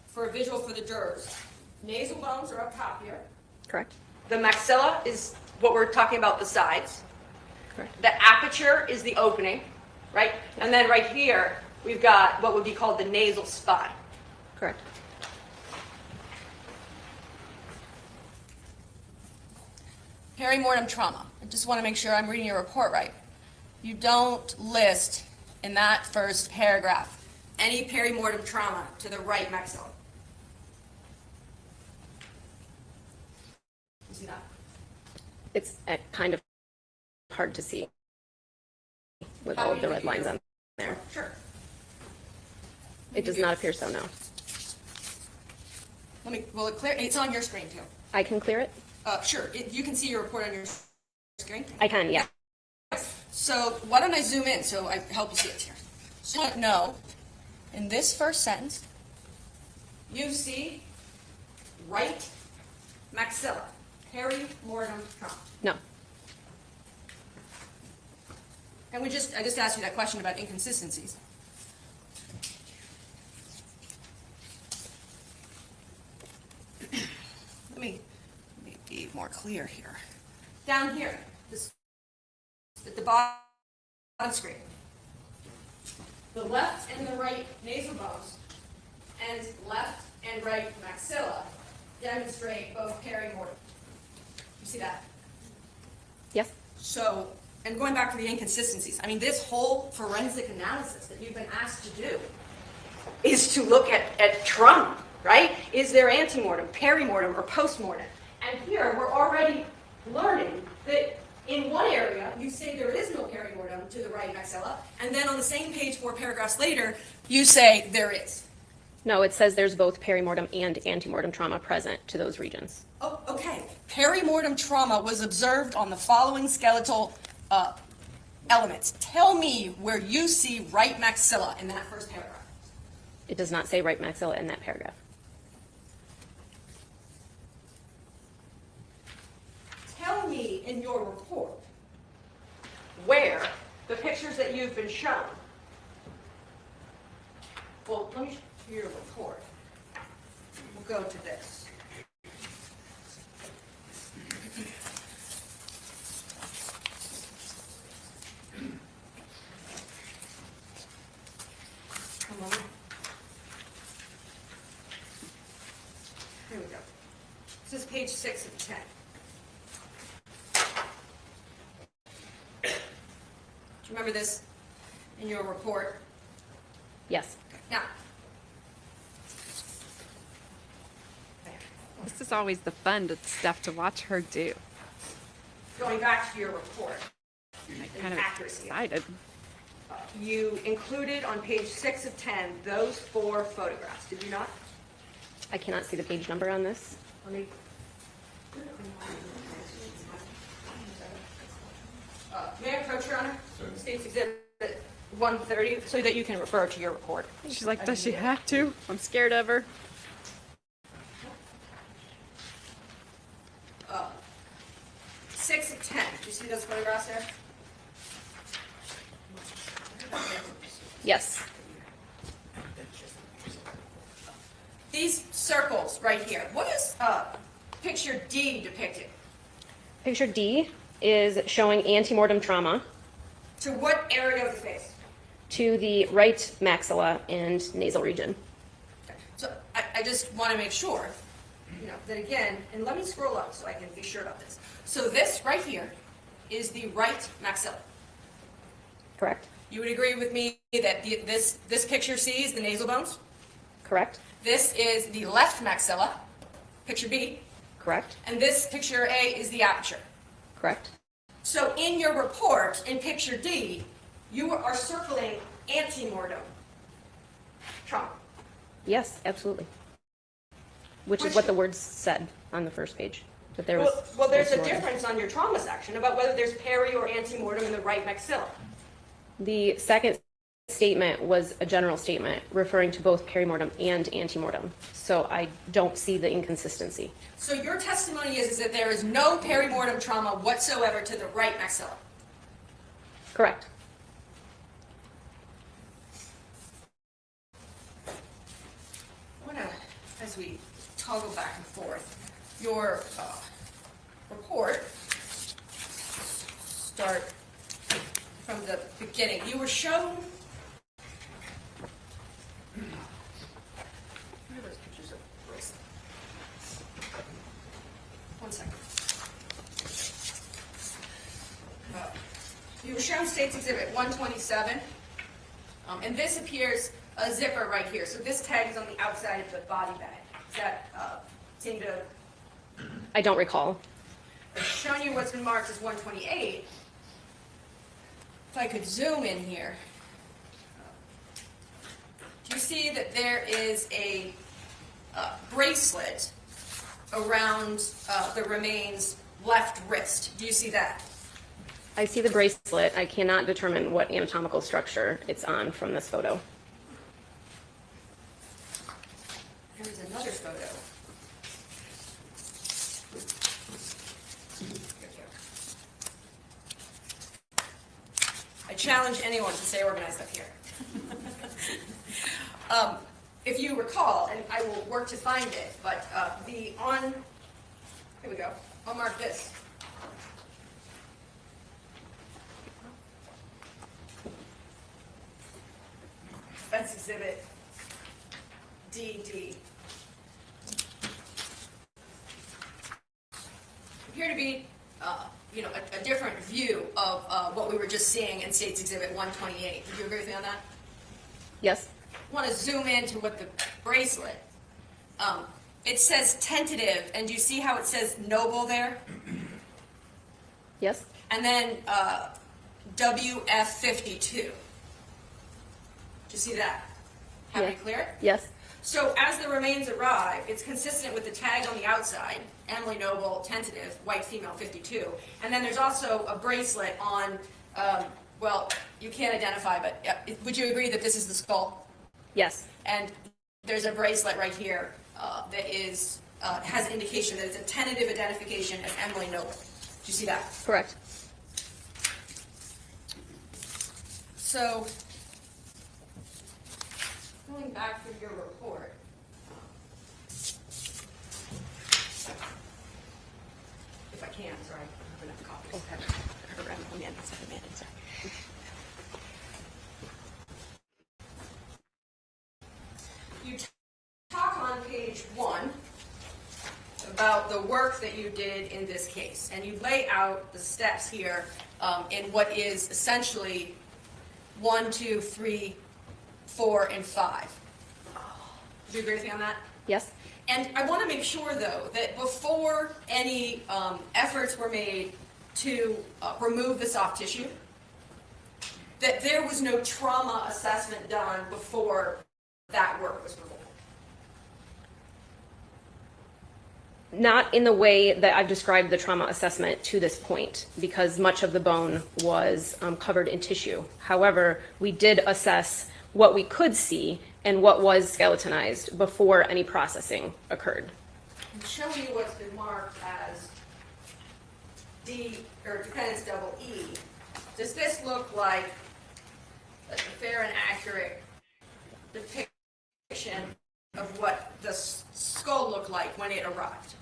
for a visual for the jurors, nasal bones are up top here. Correct? The maxilla is what we're talking about, the sides. Correct. The aperture is the opening, right? And then right here, we've got what would be called the nasal spine. Correct. Perimortem trauma. I just want to make sure I'm reading your report right. You don't list in that first paragraph any perimortem trauma to the right maxilla. You see that? It's kind of hard to see with all of the red lines on there. Sure. It does not appear so, no. Will it clear? It's on your screen too. I can clear it? Sure. You can see your report on your screen. I can, yeah. So why don't I zoom in so I help you see it here. So no, in this first sentence, you see right maxilla, perimortem trauma. No. And I just asked you that question about inconsistencies. Let me be more clear here. Down here, at the bottom screen, the left and the right nasal bones and left and right maxilla demonstrate both perimortem. You see that? Yes? So, and going back to the inconsistencies, I mean, this whole forensic analysis that you've been asked to do is to look at trauma, right? Is there antemortem, perimortem, or postmortem? And here, we're already learning that in one area, you say there is no perimortem to the right maxilla, and then on the same page, 4 paragraphs later, you say there is. No, it says there's both perimortem and antemortem trauma present to those regions. Oh, okay. Perimortem trauma was observed on the following skeletal elements. Tell me where you see right maxilla in that first paragraph. It does not say right maxilla in that paragraph. Tell me in your report where the pictures that you've been shown. Well, let me show you your report. We'll go to this. Come on. Here we go. This is page 6 of 10. Do you remember this in your report? Yes. Now, This is always the fun stuff to watch her do. going back to your report, Kind of accuracy. excited. You included on page 6 of 10 those 4 photographs, did you not? I cannot see the page number on this. Let me. May I approach, Your Honor? State's Exhibit 130, so that you can refer to your report. She's like, does she have to? I'm scared of her. 6 of 10. Do you see those photographs there? Yes. These circles right here, what is picture D depicting? Picture D is showing antemortem trauma To what area of the face? to the right maxilla and nasal region. So I just want to make sure, that again, and let me scroll up so I can be sure about this. So this right here is the right maxilla. Correct? You would agree with me that this picture C is the nasal bones? Correct? This is the left maxilla, picture B, Correct? and this picture A is the aperture. Correct? So in your report, in picture D, you are circling antemortem trauma. Yes, absolutely. Which is what the words said on the first page, that there was. Well, there's a postmortem. difference on your trauma section about whether there's peri or antemortem in the right maxilla. The second statement was a general statement referring to both perimortem and antemortem. So I don't see the inconsistency. So your testimony is that there is no perimortem trauma whatsoever to the right maxilla. Correct? I want to, as we toggle back and forth, your report, start from the beginning. You were shown. What are those pictures of bracelet? One second. You were shown State's Exhibit 127, and this appears a zipper right here. So this tag is on the outside of the body bag. Does that seem to? I don't recall. I've shown you what's been marked as 128. If I could zoom in here, do you see that there is a bracelet around the remains left wrist? Do you see that? I see the bracelet. I cannot determine what anatomical structure it's on from this photo. There's another photo. I challenge anyone to stay organized up here. If you recall, and I will work to find it, but here we go. I'll mark this. Defense Exhibit DD. Appear to be, a different view of what we were just seeing in State's Exhibit 128. Would you agree with me on that? Yes? I want to zoom into what the bracelet. It says tentative, and do you see how it says noble there? Yes? And then WF52. Do you see that? Have Yeah. we clear it? Yes? So as the remains arrive, it's consistent with the tag on the outside, Emily Noble, tentative, white female 52. And then there's also a bracelet on, you can't identify, but would you agree that this is the skull? Yes? And there's a bracelet right here that is has indication that it's a tentative identification as Emily Noble. Do you see that? Correct? So, going back through your report, if I can, sorry, I don't have enough copies. You talk on page 1 about the work that you did in this case, and you lay out the steps here in what is essentially 1, 2, 3, 4, and 5. Do you agree with me on that? Yes? And I want to make sure, though, that before any efforts were made to remove the soft tissue, that there was no trauma assessment done before that work was performed. Not in the way that I've described the trauma assessment to this point, because much of the bone was covered in tissue. However, we did assess what we could see and what was skeletonized before any processing occurred. I'm showing you what's been marked as D, or Defendant's double E. Does this look like a fair and accurate depiction of what the skull looked like when it arrived?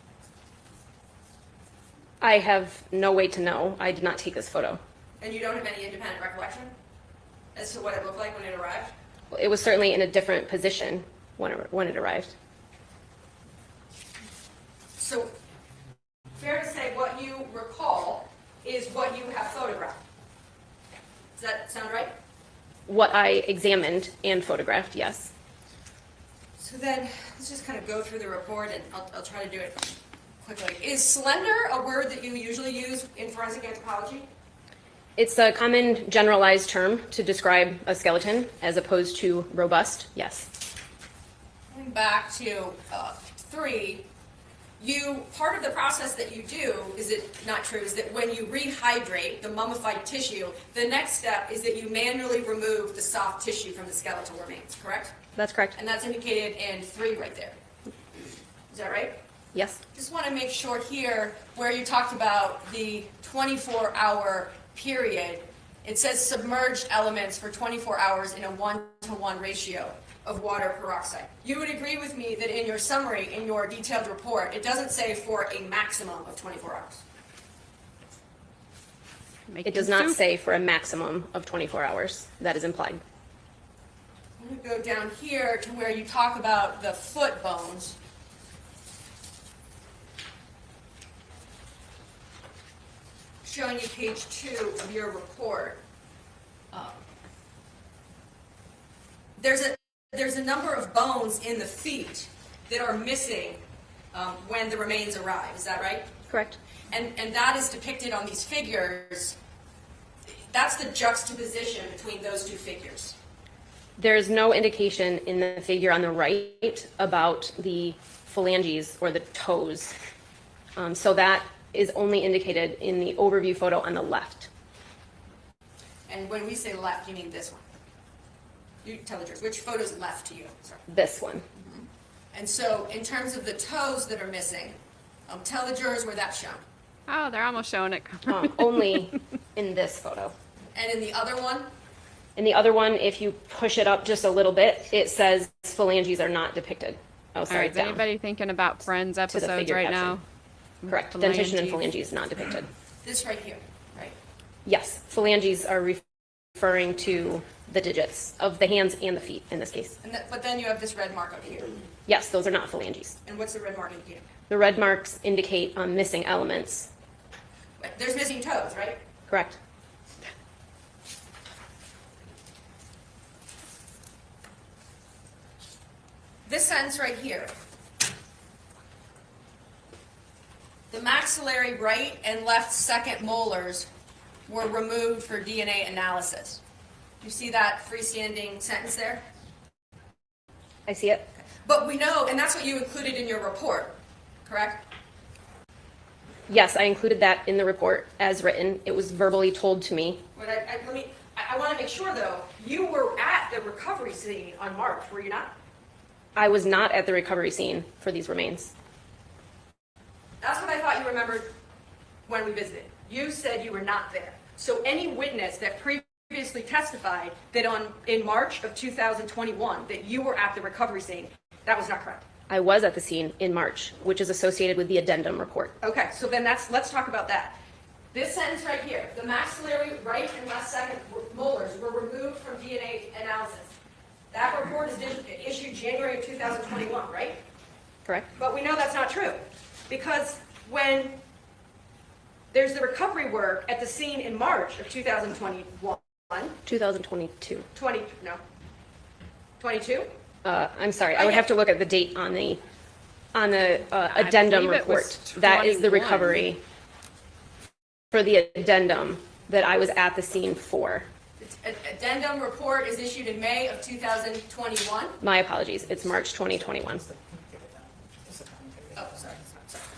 I have no way to know. I did not take this photo. And you don't have any independent recollection as to what it looked like when it arrived? It was certainly in a different position when it arrived. So, fair to say what you recall is what you have photographed. Does that sound right? What I examined and photographed, yes. So then, let's just kind of go through the report, and I'll try to do it quickly. Is slender a word that you usually use in forensic anthropology? It's a common generalized term to describe a skeleton as opposed to robust, yes. Going back to 3, part of the process that you do, is it not true, is that when you rehydrate the mummified tissue, the next step is that you manually remove the soft tissue from the skeletal remains, correct? That's correct. And that's indicated in 3 right there. Is that right? Yes. Just want to make sure here, where you talked about the 24-hour period, it says submerged elements for 24 hours in a 1-to-1 ratio of water peroxide. You would agree with me that in your summary, in your detailed report, it doesn't say for a maximum of 24 hours. It does not say for a maximum of 24 hours. That is implied. I'm going to go down here to where you talk about the foot bones. Showing you page 2 of your report. There's a number of bones in the feet that are missing when the remains arrive. Is that right? Correct. And that is depicted on these figures. That's the juxtaposition between those 2 figures. There is no indication in the figure on the right about the phalanges or the toes. So that is only indicated in the overview photo on the left. And when we say left, you mean this one. You tell the truth. Which photo's left to you? Sorry. This one. And so, in terms of the toes that are missing, tell the jurors where that's shown. Oh, they're almost showing it. Only in this photo. And in the other one, In the other one, if you push it up just a little bit, it says phalanges are not depicted. Oh, All sorry, right, is down. anybody thinking about Friends the episodes figure right caption. now? Correct. Dentition and Phalanges. phalanges not depicted. this right here, right? Yes, phalanges are referring to the digits of the hands and the feet in this case. But then you have this red mark up here. Yes, those are not phalanges. And what's the red mark indicate? The red marks indicate missing elements. There's missing toes, right? Correct. This sentence right here. The maxillary right and left second molars were removed for DNA analysis. You see that freestanding sentence there? I see it. But we know, and that's what you included in your report, correct? Yes, I included that in the report as written. It was verbally told to me. But I want to make sure though, you were at the recovery scene on March, were you not? I was not at the recovery scene for these remains. That's what I thought you remembered when we visited. You said you were not there. So any witness that previously testified that in March of 2021 that you were at the recovery scene, that was not correct. I was at the scene in March, which is associated with the addendum report. Okay, so then let's talk about that. This sentence right here, the maxillary right and left second molars were removed from DNA analysis. That report is issued January of 2021, right? Correct? But we know that's not true, because when there's the recovery work at the scene in March of 2021, 2022. 22? I'm sorry, I would have to look at the date on the addendum believe it was report. That is the 21. recovery for the addendum that I was at the scene for. Addendum report is issued in May of 2021. My apologies, it's March 2021. Oh, sorry.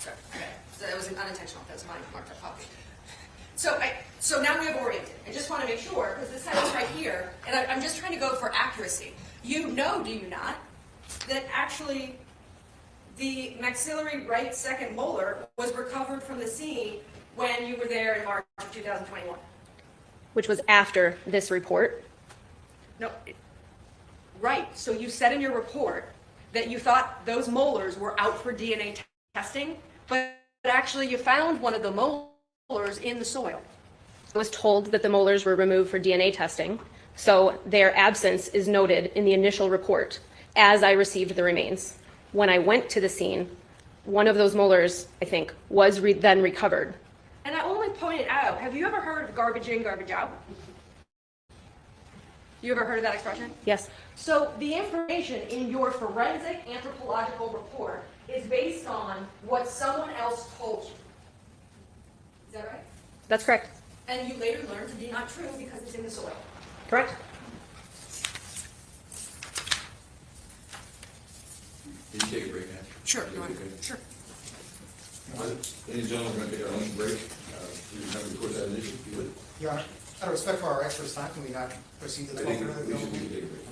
Okay. So that was unintentional. That was my marked up copy. So now we have oriented. I just want to make sure, because this sentence right here, and I'm just trying to go for accuracy. You know, do you not, that actually the maxillary right second molar was recovered from the scene when you were there in March of 2021? Which was after this report. No. Right. So you said in your report that you thought those molars were out for DNA testing, but actually you found one of the molars in the soil. I was told that the molars were removed for DNA testing, so their absence is noted in the initial report as I received the remains. When I went to the scene, one of those molars, I think, was then recovered. And I only someone pointed out, have you ever heard of garbage in, garbage out? You ever heard of that expression? Yes. So the information in your forensic anthropological report is based on what someone else told you. Is that right? That's correct. And you later learned to be not true because it's in the soil. Correct. Can you take a break now? Sure, Your Honor. Sure. Ladies and gentlemen, we're going to take our lunch break. We have to course that initiative, if you would. Your Honor, out of respect for our experts' time, can we not proceed to the I think 12:30? we should take a break.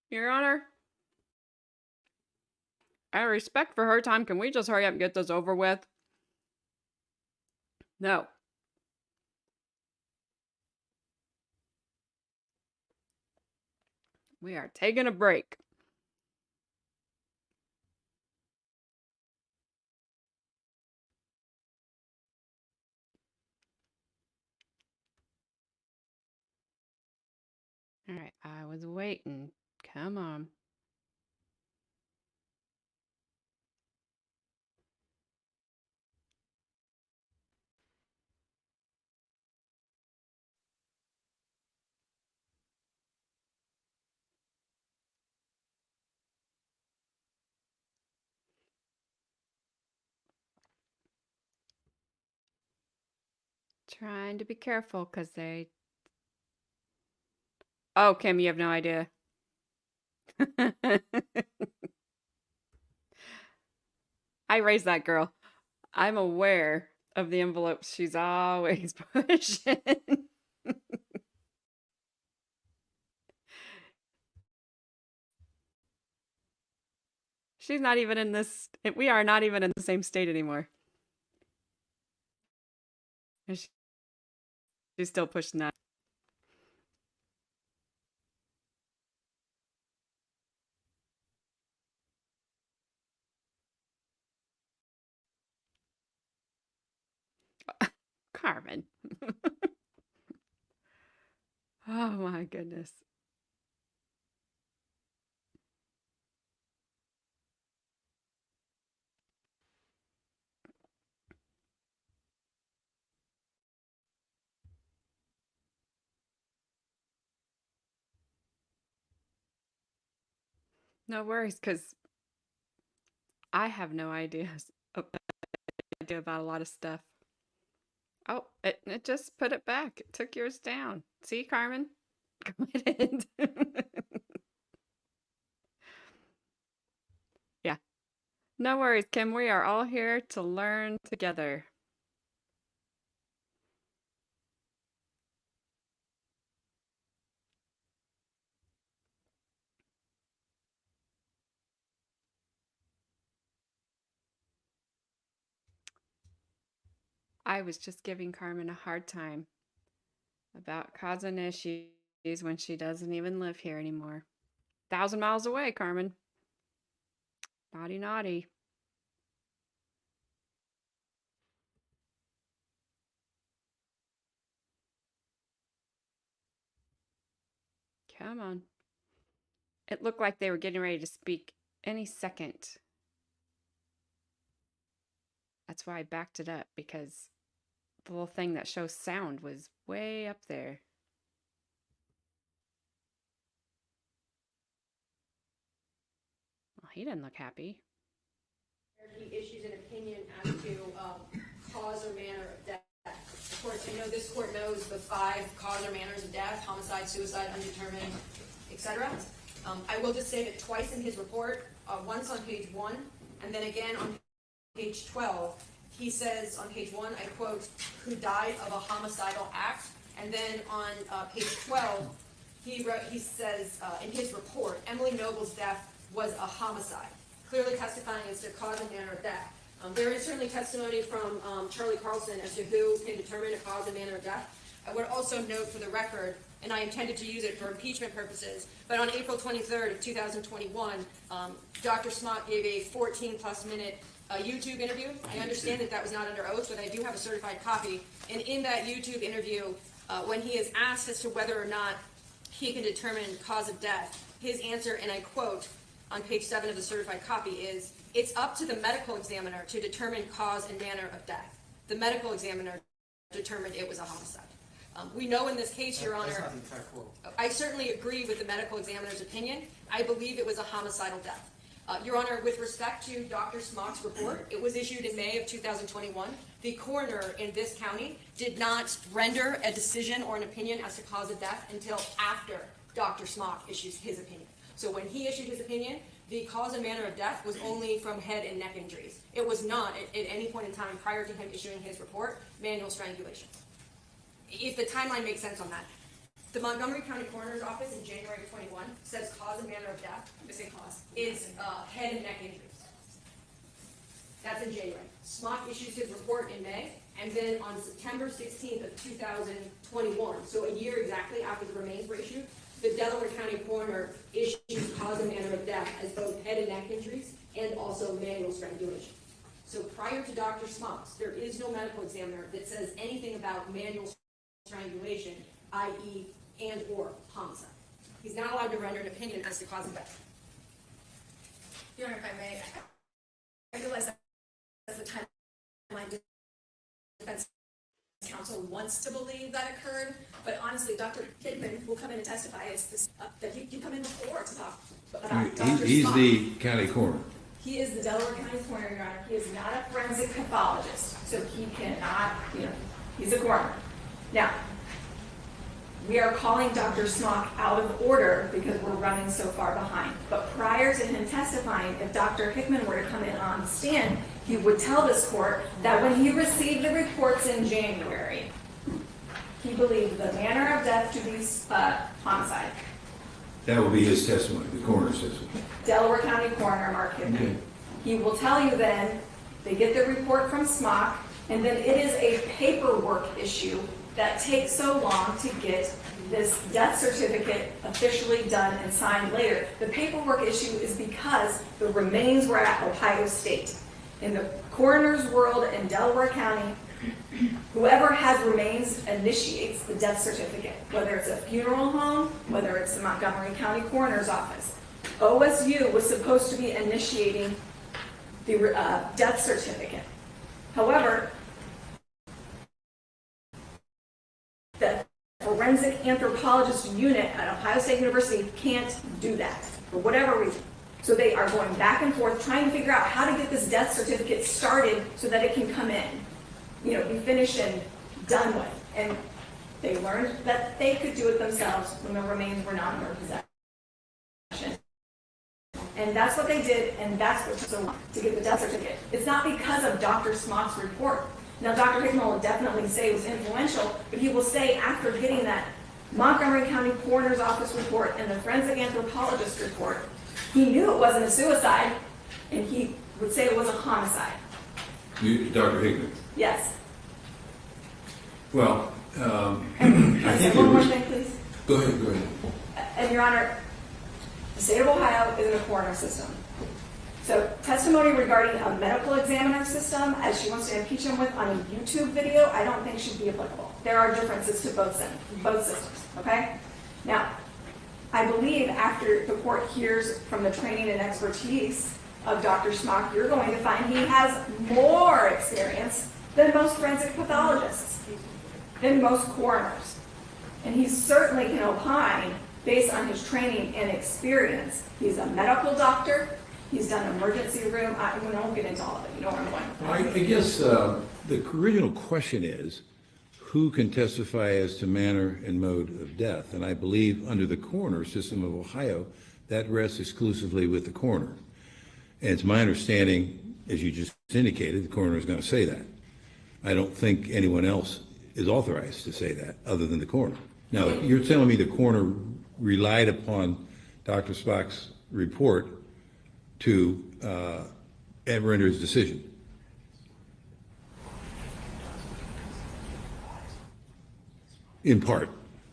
Your Honor, out of respect for her time, can we just hurry up and get this over with? No. We are taking a break. All right, I was waiting. Come on. Trying to be careful because they... Oh, Kim, you have no idea. I raised that girl. I'm aware of the envelopes she's always pushing. She's not even in this... We are not even in the same state anymore. And she's still pushing that. Carmen. Oh my goodness. No worries, because I have no ideas about a lot of stuff. Oh, it just put it back. It took yours down. See, Carmen? Go ahead. Yeah. No worries, Kim. We are all here to learn together. I was just giving Carmen a hard time about causing issues when she doesn't even live here anymore. 1,000 miles away, Carmen. Naughty, naughty. Come on. It looked like they were getting ready to speak any second. That's why I backed it up, because the little thing that shows sound was way up there. Well, he didn't look happy. He issues an opinion as to cause or manner of death. Of course, I know this court knows the 5 cause or manners of death: homicide, suicide, undetermined, etc. I will just say that twice in his report, once on page 1, and then again on page 12, he says on page 1, I quote, "who died of a homicidal act," and then on page 12, he says in his report, Emily Noble's death was a homicide, clearly testifying as to cause and manner of death. There is certainly testimony from Charles Calrson as to who can determine a cause and manner of death. I would also note for the record, and I intended to use it for impeachment purposes, but on April 23rd of 2021, Dr. Smock gave a 14-plus minute YouTube interview. I understand that that was not under oath, but I do have a certified copy. And in that YouTube interview, when he is asked as to whether or not he can determine cause of death, his answer, and I quote on page 7 of the certified copy, is, "It's up to the medical examiner to determine cause and manner of death." The medical examiner determined it was a homicide. We know in this case, Your Honor. That's not the entire quote. I certainly agree with the medical examiner's opinion. I believe it was a homicidal death. Your Honor, with respect to Dr. Smock's report, it was issued in May of 2021. The coroner in this county did not render a decision or an opinion as to cause of death until after Dr. Smock issues his opinion. So when he issued his opinion, the cause and manner of death was only from head and neck injuries. It was not, at any point in time prior to him issuing his report, manual strangulation. If the timeline makes sense on that. The Montgomery County Coroner's Office in January of 21 says cause and manner of death, missing cause, is head and neck injuries. That's in January. Smock issues his report in May, and then on September 16th of 2021, so a year exactly after the remains were issued, the Delaware County Coroner issues cause and manner of death as both head and neck injuries and also manual strangulation. So prior to Dr. Smock's, there is no medical examiner that says anything about manual strangulation, i.e. and or homicide. He's not allowed to render an opinion as to cause of death. Your Honor, if I may, I realize that that's the timeline defense counsel wants to believe that occurred, but honestly, Dr. Hickman will come in and testify that he can come in before to talk about Dr. He's Smock. the county coroner. He is the Delaware County coroner, Your Honor. He is not a forensic pathologist, so he cannot, he's a coroner. Now, we are calling Dr. Smock out of order because we're running so far behind. But prior to him testifying, if Dr. Hickman were to come in on the stand, he would tell this court that when he received the reports in January, he believed the manner of death to be homicide. That will be his testimony, the coroner's testimony. Delaware County Coroner Mark Hickman. Okay. He will tell you then, they get the report from Smock, and then it is a paperwork issue that takes so long to get this death certificate officially done and signed later. The paperwork issue is because the remains were at Ohio State. In the coroner's world in Delaware County, whoever has remains initiates the death certificate, whether it's a funeral home, whether it's the Montgomery County Coroner's Office. OSU was supposed to be initiating the death certificate. However, the forensic anthropologist unit at Ohio State University can't do that for whatever reason. So they are going back and forth trying to figure out how to get this death certificate started so that it can come in, be finished and done with. And they learned that they could do it themselves when the remains were not in their possession. And that's what they did, and that's what took so long to get the death certificate. It's not because of Dr. Smock's report. Now, Dr. Hickman will definitely say it was influential, but he will say after getting that Montgomery County Coroner's Office report and the forensic anthropologist report, he knew it wasn't a suicide, and he would say it was a homicide. Dr. Hickman. Yes. Well, I And think one more thing, please. Go ahead. And Your Honor, the state of Ohio is in a coroner system. So testimony regarding a medical examiner system, as she wants to impeach him with on a YouTube video, I don't think should be applicable. There are differences to both systems, okay? Now, I believe after the court hears from the training and expertise of Dr. Smock, you're going to find he has more experience than most forensic pathologists, than most coroners. And he certainly can opine based on his training and experience. He's a medical doctor. He's done emergency room. We won't get into all of it. You know where I'm going. I guess the original question is, who can testify as to manner and mode of death? And I believe under the coroner system of Ohio, that rests exclusively with the coroner. And it's my understanding, as you just indicated, the coroner is going to say that. I don't think anyone else is authorized to say that other than the coroner. Now, you're telling me the coroner relied upon Dr. Smock's report to render his decision. In part.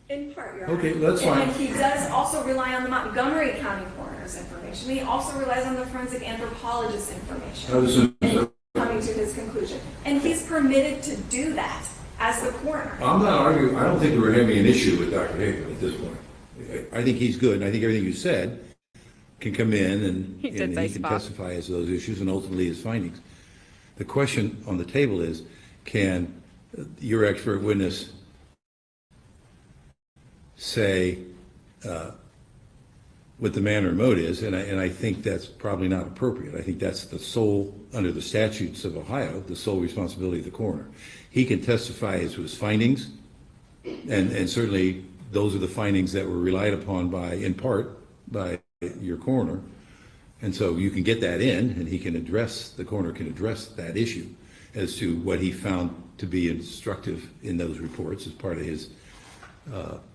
In part, Your Honor. Okay, that's fine. And he does also rely on the Montgomery County coroner's information. He also relies on the forensic anthropologist's information in coming to his conclusion. And he's permitted to do that as the coroner. I'm not arguing, I don't think we're having an issue with Dr. Hickman at this point. I think he's good, and I think everything you said can come in and He did and say he can Spock. testify as to those issues and ultimately his findings. The question on the table is, can your expert witness say what the manner and mode is, and I think that's probably not appropriate. I think that's the sole, under the statutes of Ohio, the sole responsibility of the coroner. He can testify as to his findings, and certainly those are the findings that were relied upon by, in part, by your coroner. And so you can get that in, and the coroner can address that issue as to what he found to be instructive in those reports as part of his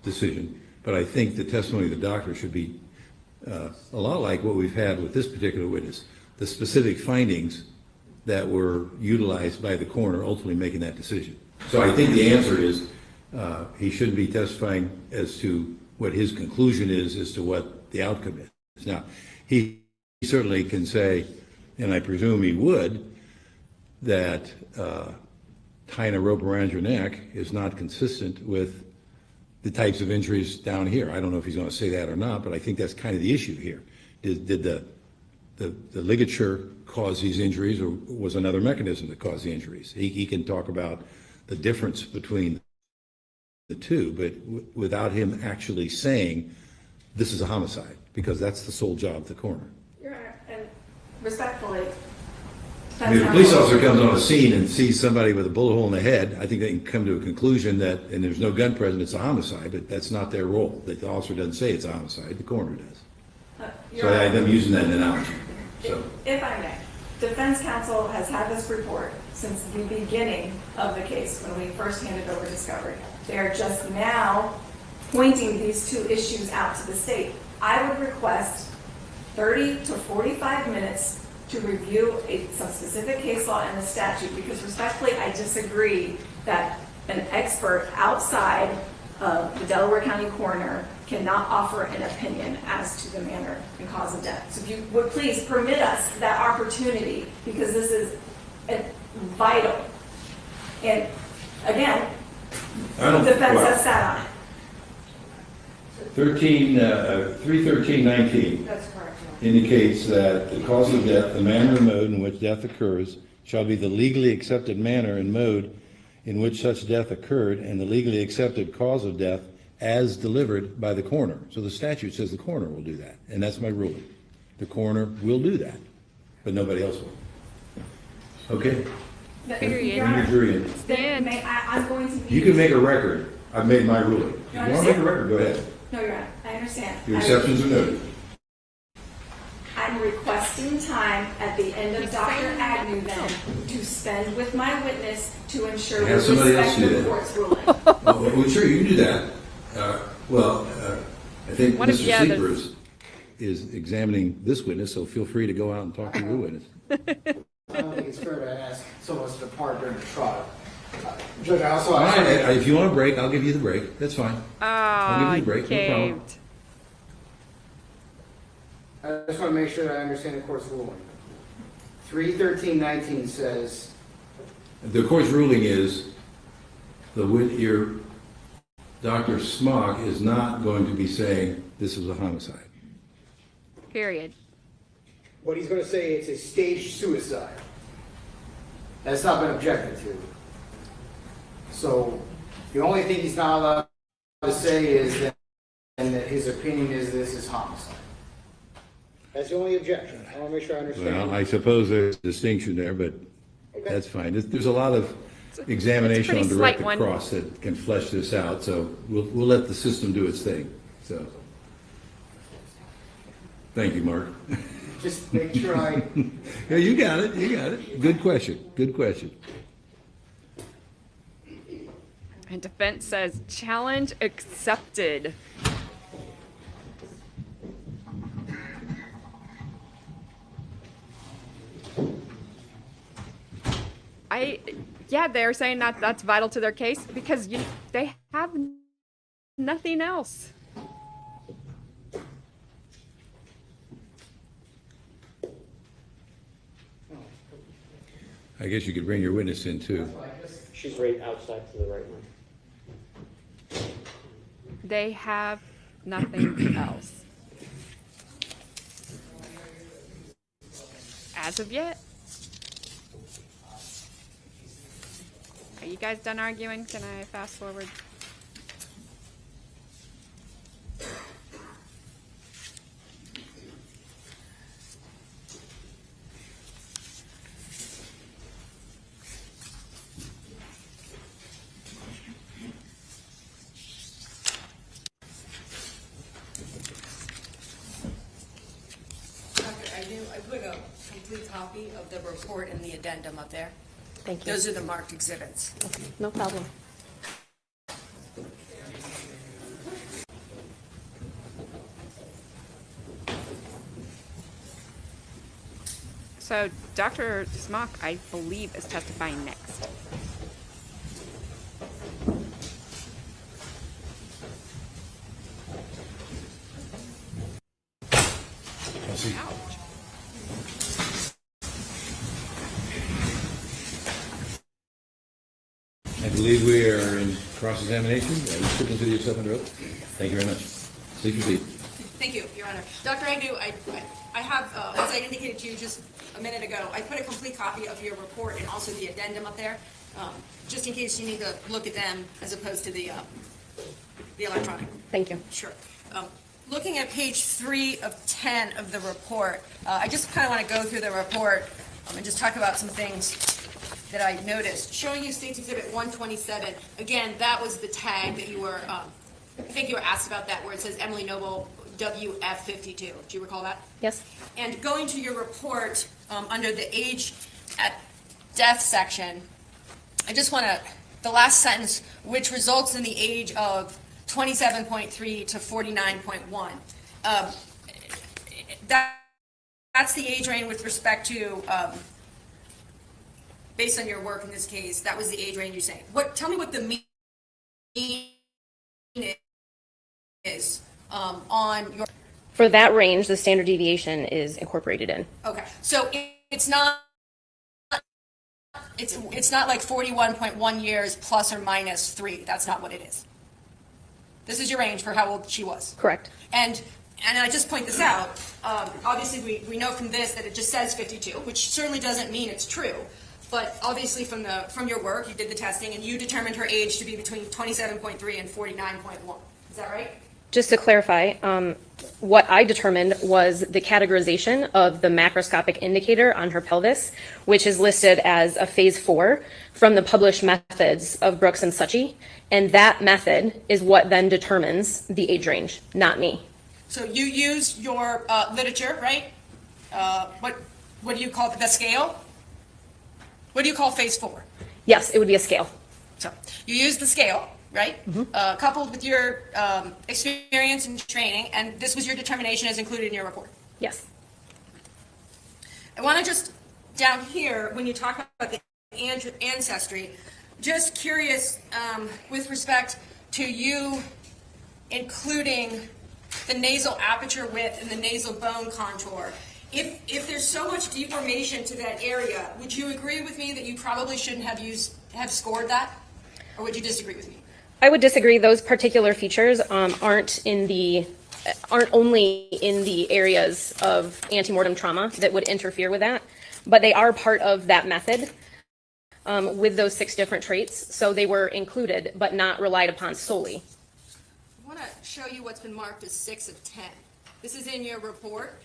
decision. But I think the testimony of the doctor should be a lot like what we've had with this particular witness, the specific findings that were utilized by the coroner ultimately making that decision. So I think the answer is he shouldn't be testifying as to what his conclusion is as to what the outcome is. Now, he certainly can say, and I presume he would, that tying a rope around your neck is not consistent with the types of injuries down here. I don't know if he's going to say that or not, but I think that's kind of the issue here. Did the ligature cause these injuries, or was another mechanism that caused the injuries? He can talk about the difference between the two, but without him actually saying this is a homicide, because that's the sole job of the coroner. Your Honor, and respectfully, I mean, if a police officer comes on a scene and sees somebody with a bullet hole in the head, I think they can come to a conclusion that, and there's no gun present, it's a homicide, but that's not their role. The officer doesn't say it's a homicide, the coroner does. So I'm using that analogy. So, if I may, defense counsel has had this report since the beginning of the case when we first handed over discovery. They're just now pointing these two issues out to the state. I would request 30 to 45 minutes to review some specific case law and the statute, because respectfully, I disagree that an expert outside of the Delaware County coroner cannot offer an opinion as to the manner and cause of death. So if you would please permit us that opportunity, because this is vital. And again, the defense has sat on it. 313.19 That's correct. indicates that the cause of death, the manner and mode in which death occurs, shall be the legally accepted manner and mode in which such death occurred, and the legally accepted cause of death as delivered by the coroner. So the statute says the coroner will do that, and that's my ruling. The coroner will do that, but nobody else will. Okay? Period. Your Honor, Bring your jury in. And I'm going to be. You can make a record. I've made my ruling. If you want to make a record, go ahead. No, Your Honor, I understand. Your exceptions are noted. I'm requesting time at the end of Dr. Agnew then to spend with my witness to ensure we Have somebody else respect do the that. court's ruling. Oh, well, sure, you can do that. I think What if- Mr. yeah, Sleeper is examining this witness, so feel free to go out and talk to your witness. I don't think it's fair to ask someone to depart during the trial. Judge, I also asked. If you want a break, I'll give you the break. That's fine. I'll give you a break, no problem. caved. I just want to make sure that I understand the court's ruling. 313.19 says, The court's ruling is your Dr. Smock is not going to be saying this is a homicide. Period. what he's going to say, it's a staged suicide. That's not been objected to. So the only thing he's not allowed to say is that, and that his opinion is this is homicide. That's the only objection. I want to make sure I understand. Well, I suppose there's a distinction there, but that's fine. There's a lot of examination on pretty direct slight one. across that can flesh this out, so we'll let the system do its thing, so. Thank you, Mark. Just make sure I, Yeah, you got it, you got it. Good question, good question. And defense says challenge accepted. Yeah, they're saying that that's vital to their case because they have nothing else. I guess you could bring your witness in too. She's right outside to the right one. They have Nothing else. As of yet? Are you guys done arguing? Can I fast forward? Dr. Agnew, I put a complete copy of the report and the addendum up there. Thank you. Those are the marked exhibits. No problem. So Dr. Smock, I believe, is testifying next. Ouch. I believe we are in cross-examination. Are you still consider yourself under oath? Thank you very much. Please proceed. Thank you, Your Honor. Dr. Agnew, I have, as I indicated to you just a minute ago, I put a complete copy of your report and also the addendum up there, just in case you need to look at them as opposed to the electronic. Thank you. Sure. Looking at page 3 of 10 of the report, I just kind of want to go through the report and just talk about some things that I noticed. Showing you State's Exhibit 127, again, that was the tag that you were, I think you were asked about that, where it says Emily Noble WF52. Do you recall that? Yes. And going to your report, under the age at death section, I just want to, the last sentence, which results in the age of 27.3 to 49.1. That's the age range with respect to, based on your work in this case, that was the age range you're saying. Tell me what the mean is on your. For that range, the standard deviation is incorporated in. Okay, so it's not like 41.1 years plus or minus 3. That's not what it is. This is your range for how old she was. Correct. And I just point this out, obviously we know from this that it just says 52, which certainly doesn't mean it's true. But obviously from your work, you did the testing and you determined her age to be between 27.3 and 49.1. Is that right? Just to clarify, what I determined was the categorization of the macroscopic indicator on her pelvis, which is listed as a phase 4 from the published methods of Brooks and Suchy. And that method is what then determines the age range, not me. So you used your literature, right? What do you call the scale? What do you call phase 4? Yes, it would be a scale. So you used the scale, right? Coupled with your experience and training, and this was your determination as included in your report. Yes. I want to just, down here, when you talk about the ancestry, just curious with respect to you including the nasal aperture width and the nasal bone contour. If there's so much deformation to that area, would you agree with me that you probably shouldn't have scored that? Or would you disagree with me? I would disagree. Those particular features aren't only in the areas of antemortem trauma that would interfere with that, but they are part of that method with those 6 different traits. So they were included, but not relied upon solely. I want to show you what's been marked as 6 of 10. This is in your report.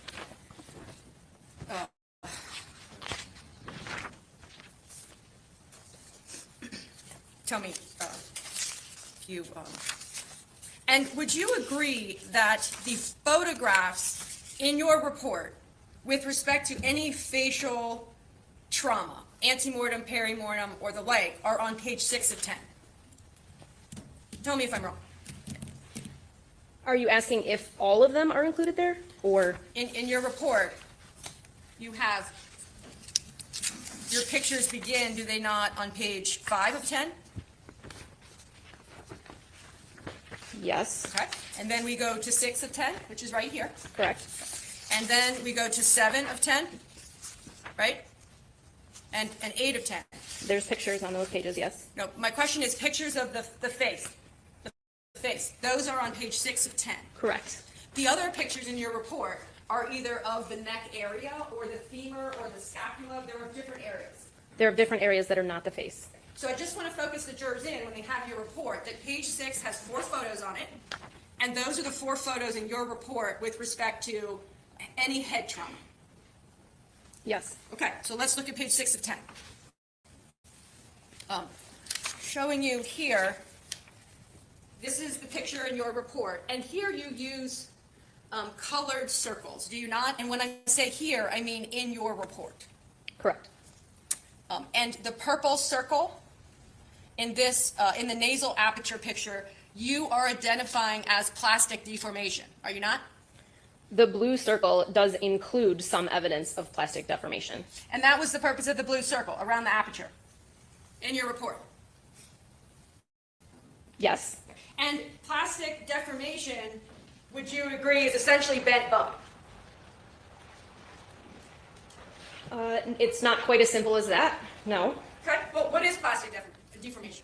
Tell me if you, and would you agree that the photographs in your report with respect to any facial trauma, antemortem, perimortem, or the like, are on page 6 of 10? Tell me if I'm wrong. Are you asking if all of them are included there, or? In your report, you have, your pictures begin, do they not, on page 5 of 10? Yes. Okay, and then we go to 6 of 10, which is right here. Correct. And then we go to 7 of 10, right? And 8 of 10. There's pictures on those pages, yes. No, my question is pictures of the face. The face. Those are on page 6 of 10. Correct. The other pictures in your report are either of the neck area or the femur or the scapula. They're of different areas. There are different areas that are not the face. So I just want to focus the jurors in when they have your report that page 6 has 4 photos on it. And those are the 4 photos in your report with respect to any head trauma. Yes. Okay, so let's look at page 6 of 10. Showing you here, this is the picture in your report, and here you use colored circles, do you not? And when I say here, I mean in your report. Correct. And the purple circle in this, in the nasal aperture picture, you are identifying as plastic deformation, are you not? The blue circle does include some evidence of plastic deformation. And that was the purpose of the blue circle around the aperture in your report. Yes. And plastic deformation, would you agree, is essentially bent bone? It's not quite as simple as that. No. Okay, well, what is plastic deformation?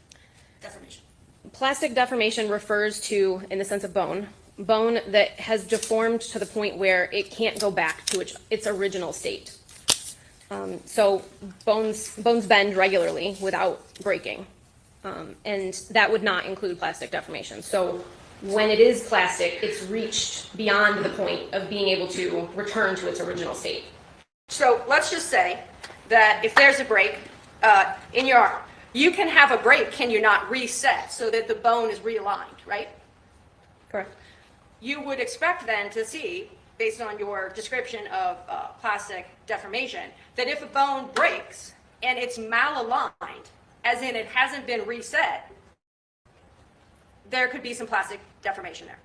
Deformation. Plastic deformation refers to, in the sense of bone that has deformed to the point where it can't go back to its original state. So bones bend regularly without breaking, and that would not include plastic deformation. So when it is plastic, it's reached beyond the point of being able to return to its original state. So let's just say that if there's a break in your arm, you can have a break, can you not, reset so that the bone is realigned, right? Correct. You would expect then to see, based on your description of plastic deformation, that if a bone breaks and it's malaligned, as in it hasn't been reset, there could be some plastic deformation there.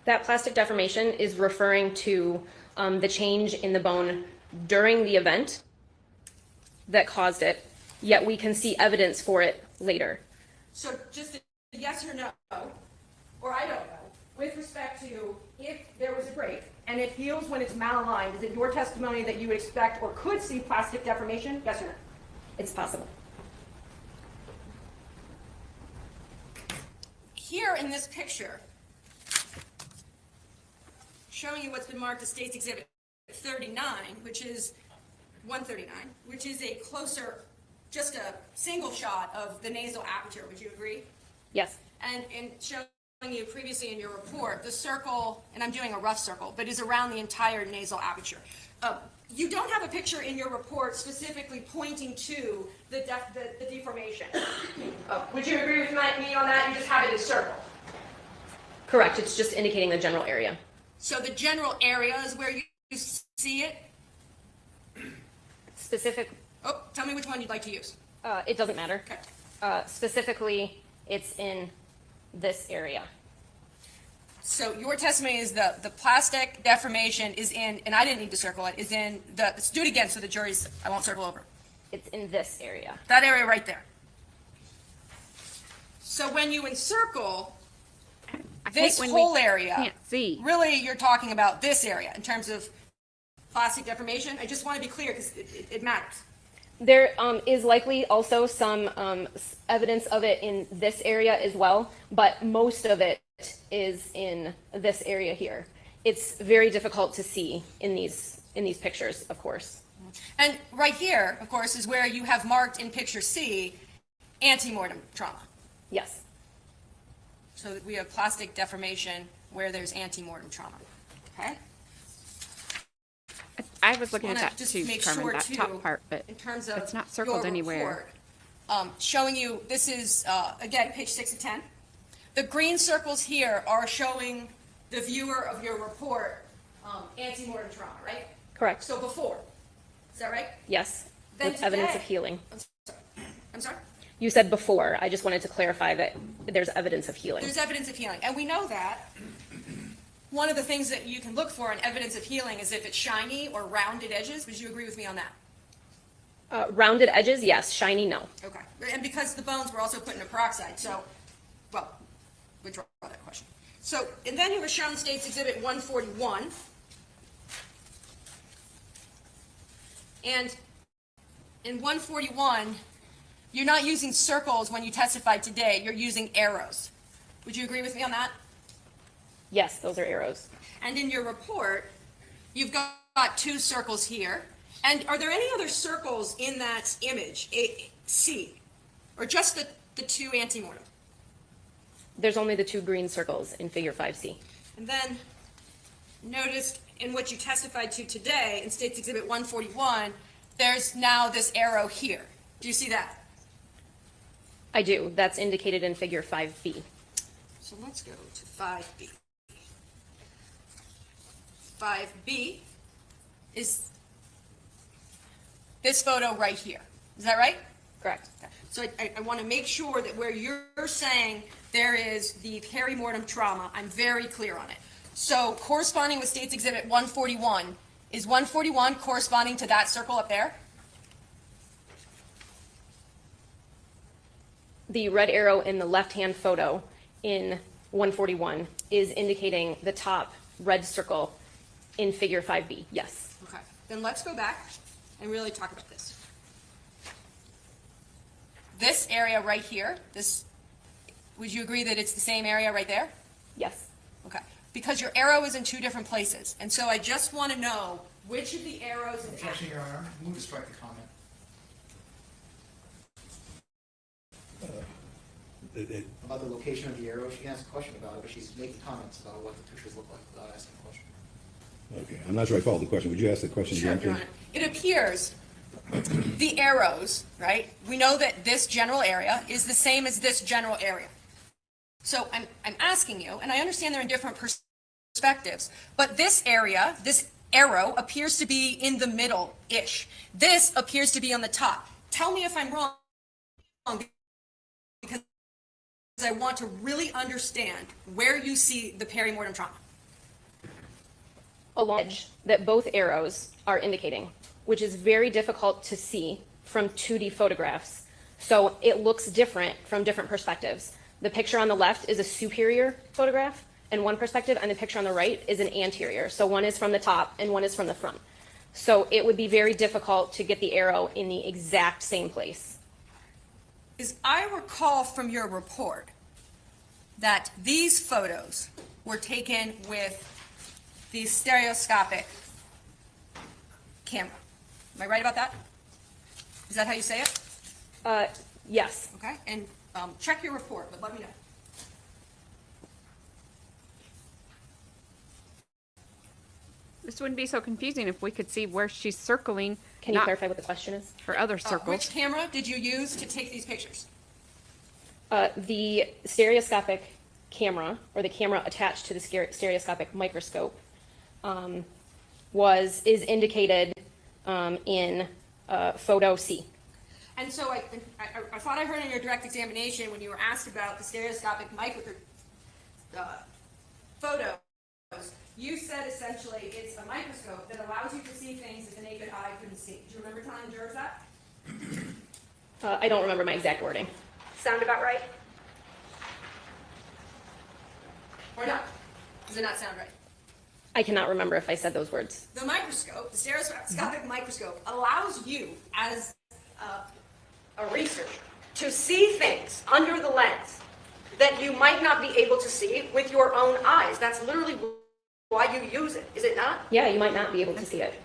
That plastic deformation is referring to the change in the bone during the event that caused it, yet we can see evidence for it later. So just a yes or no, or I don't know, with respect to if there was a break and it heals when it's malaligned, is it your testimony that you would expect or could see plastic deformation? Yes or no? It's possible. Here in this picture, showing you what's been marked as State's Exhibit 39, which is 139, which is a closer, just a single shot of the nasal aperture. Would you agree? Yes. And in showing you previously in your report, the circle, and I'm doing a rough circle, but is around the entire nasal aperture. You don't have a picture in your report specifically pointing to the deformation. Would you agree with me on that? You just have it as circle. Correct. It's just indicating the general area. So the general area is where you see it? Specific, Oh, tell me which one you'd like to use. it doesn't matter. Okay. Specifically, it's in this area. So your testimony is the plastic deformation is in, and I didn't need to circle it, is in the, let's do it again so the jury's, I won't circle over. It's in this area. That area right there. So when you encircle this whole area, Can't see. really you're talking about this area in terms of plastic deformation. I just want to be clear because it matters. There is likely also some evidence of it in this area as well, but most of it is in this area here. It's very difficult to see in these pictures, of course. And right here, of course, is where you have marked in picture C, antemortem trauma. Yes. So that we have plastic deformation where there's antemortem trauma. Okay? I was looking at Wanna that just too, make Carmen, sure, that too, top part, but in terms of it's not circled your anywhere. report, showing you, this is, again, page 6 of 10. The green circles here are showing the viewer of your report antemortem trauma, right? Correct. So before, is that right? Yes. Then With evidence today- of healing. I'm sorry? You said before. I just wanted to clarify that there's evidence of healing. There's evidence of healing, and we know that. One of the things that you can look for in evidence of healing is if it's shiny or rounded edges. Would you agree with me on that? Rounded edges, yes. Shiny, no. Okay. And because the bones were also put into peroxide, so, well, withdraw that question. So, and then you were shown State's Exhibit 141. And in 141, You're not using circles when you testified today, you're using arrows. Would you agree with me on that? Yes, those are arrows. And in your report, you've got 2 circles here. And are there any other circles in that image, C? Or just the 2 antemortem? There's only the 2 green circles in figure 5C. And then notice in what you testified to today in State's Exhibit 141, there's now this arrow here. Do you see that? I do. That's indicated in figure 5B. So let's go to 5B. 5B is this photo right here. Is that right? Correct. Okay. So I want to make sure that where you're saying there is the perimortem trauma, I'm very clear on it. So corresponding with State's Exhibit 141, is 141 corresponding to that circle up there? The red arrow in the left-hand photo in 141 is indicating the top red circle in figure 5B, yes. Okay. Then let's go back and really talk about this. This area right here, would you agree that it's the same area right there? Yes. Okay. Because your arrow is in 2 different places. And so I just want to know which of the arrows is Objection, Your Honor. Move to strike the comment. About the location of the arrow, she can ask a question about it, but she's making comments about what the pictures look like without asking a question. Okay, I'm not sure I followed the question. Would you ask the question Sure, again, Your please? Honor. It appears the arrows, right? We know that this general area is the same as this general area. So I'm asking you, and I understand they're in different perspectives, but this area, this arrow appears to be in the middle-ish. This appears to be on the top. Tell me if I'm wrong, because I want to really understand where you see the perimortem trauma. Along the edge that both arrows are indicating, which is very difficult to see from 2D photographs. So it looks different from different perspectives. The picture on the left is a superior photograph in one perspective, and the picture on the right is an anterior. So one is from the top and one is from the front. So it would be very difficult to get the arrow in the exact same place. Is I recall from your report that these photos were taken with the stereoscopic camera. Am I right about that? Is that how you say it? Yes. Okay, and check your report, but let me know. This wouldn't be so confusing if we could see where she's circling. Can you not clarify what the question is? her other circles? Which camera did you use to take these pictures? The stereoscopic camera, or the camera attached to the stereoscopic microscope, is indicated in photo C. And so I thought I heard in your direct examination when you were asked about the stereoscopic photos, you said essentially it's a microscope that allows you to see things that the naked eye couldn't see. Do you remember telling the jurors that? I don't remember my exact wording. Sound about right? Or not? Does it not sound right? I cannot remember if I said those words. The microscope, the stereoscopic microscope, allows you as a researcher to see things under the lens that you might not be able to see with your own eyes. That's literally why you use it, is it not? Yeah, you might not be able to see it.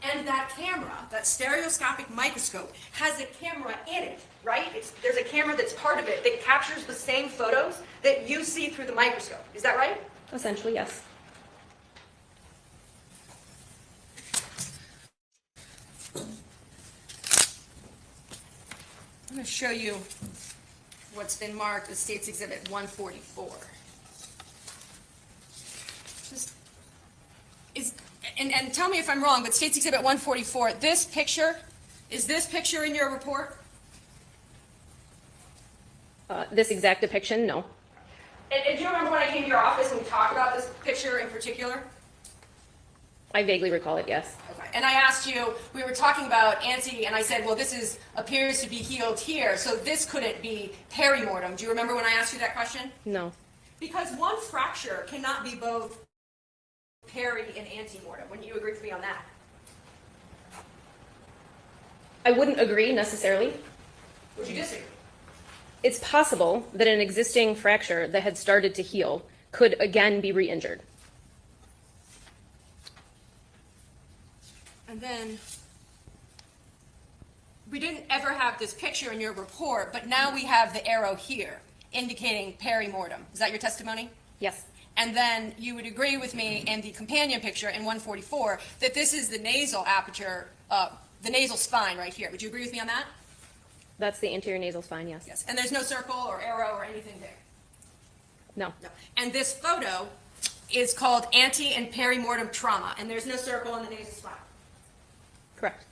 And that camera, that stereoscopic microscope, has a camera in it, right? There's a camera that's part of it that captures the same photos that you see through the microscope. Is that right? Essentially, yes. I'm going to show you what's been marked as State's Exhibit 144. And tell me if I'm wrong, but State's Exhibit 144, this picture, is this picture in your report? This exact depiction, no. And do you remember when I came to your office and we talked about this picture in particular? I vaguely recall it, yes. Okay. And I asked you, we were talking about Auntie, and I said, well, this appears to be healed here, so this couldn't be perimortem. Do you remember when I asked you that question? No. Because one fracture cannot be both peri and antemortem. Wouldn't you agree with me on that? I wouldn't agree necessarily. Would you disagree? It's possible that an existing fracture that had started to heal could again be re-injured. And then, we didn't ever have this picture in your report, but now we have the arrow here indicating perimortem. Is that your testimony? Yes. And then you would agree with me in the companion picture in 144 that this is the nasal aperture, the nasal spine right here. Would you agree with me on that? That's the anterior nasal spine, yes. Yes. And there's no circle or arrow or anything there? No. No. And this photo is called ante and perimortem trauma, and there's no circle on the nasal spine. Correct.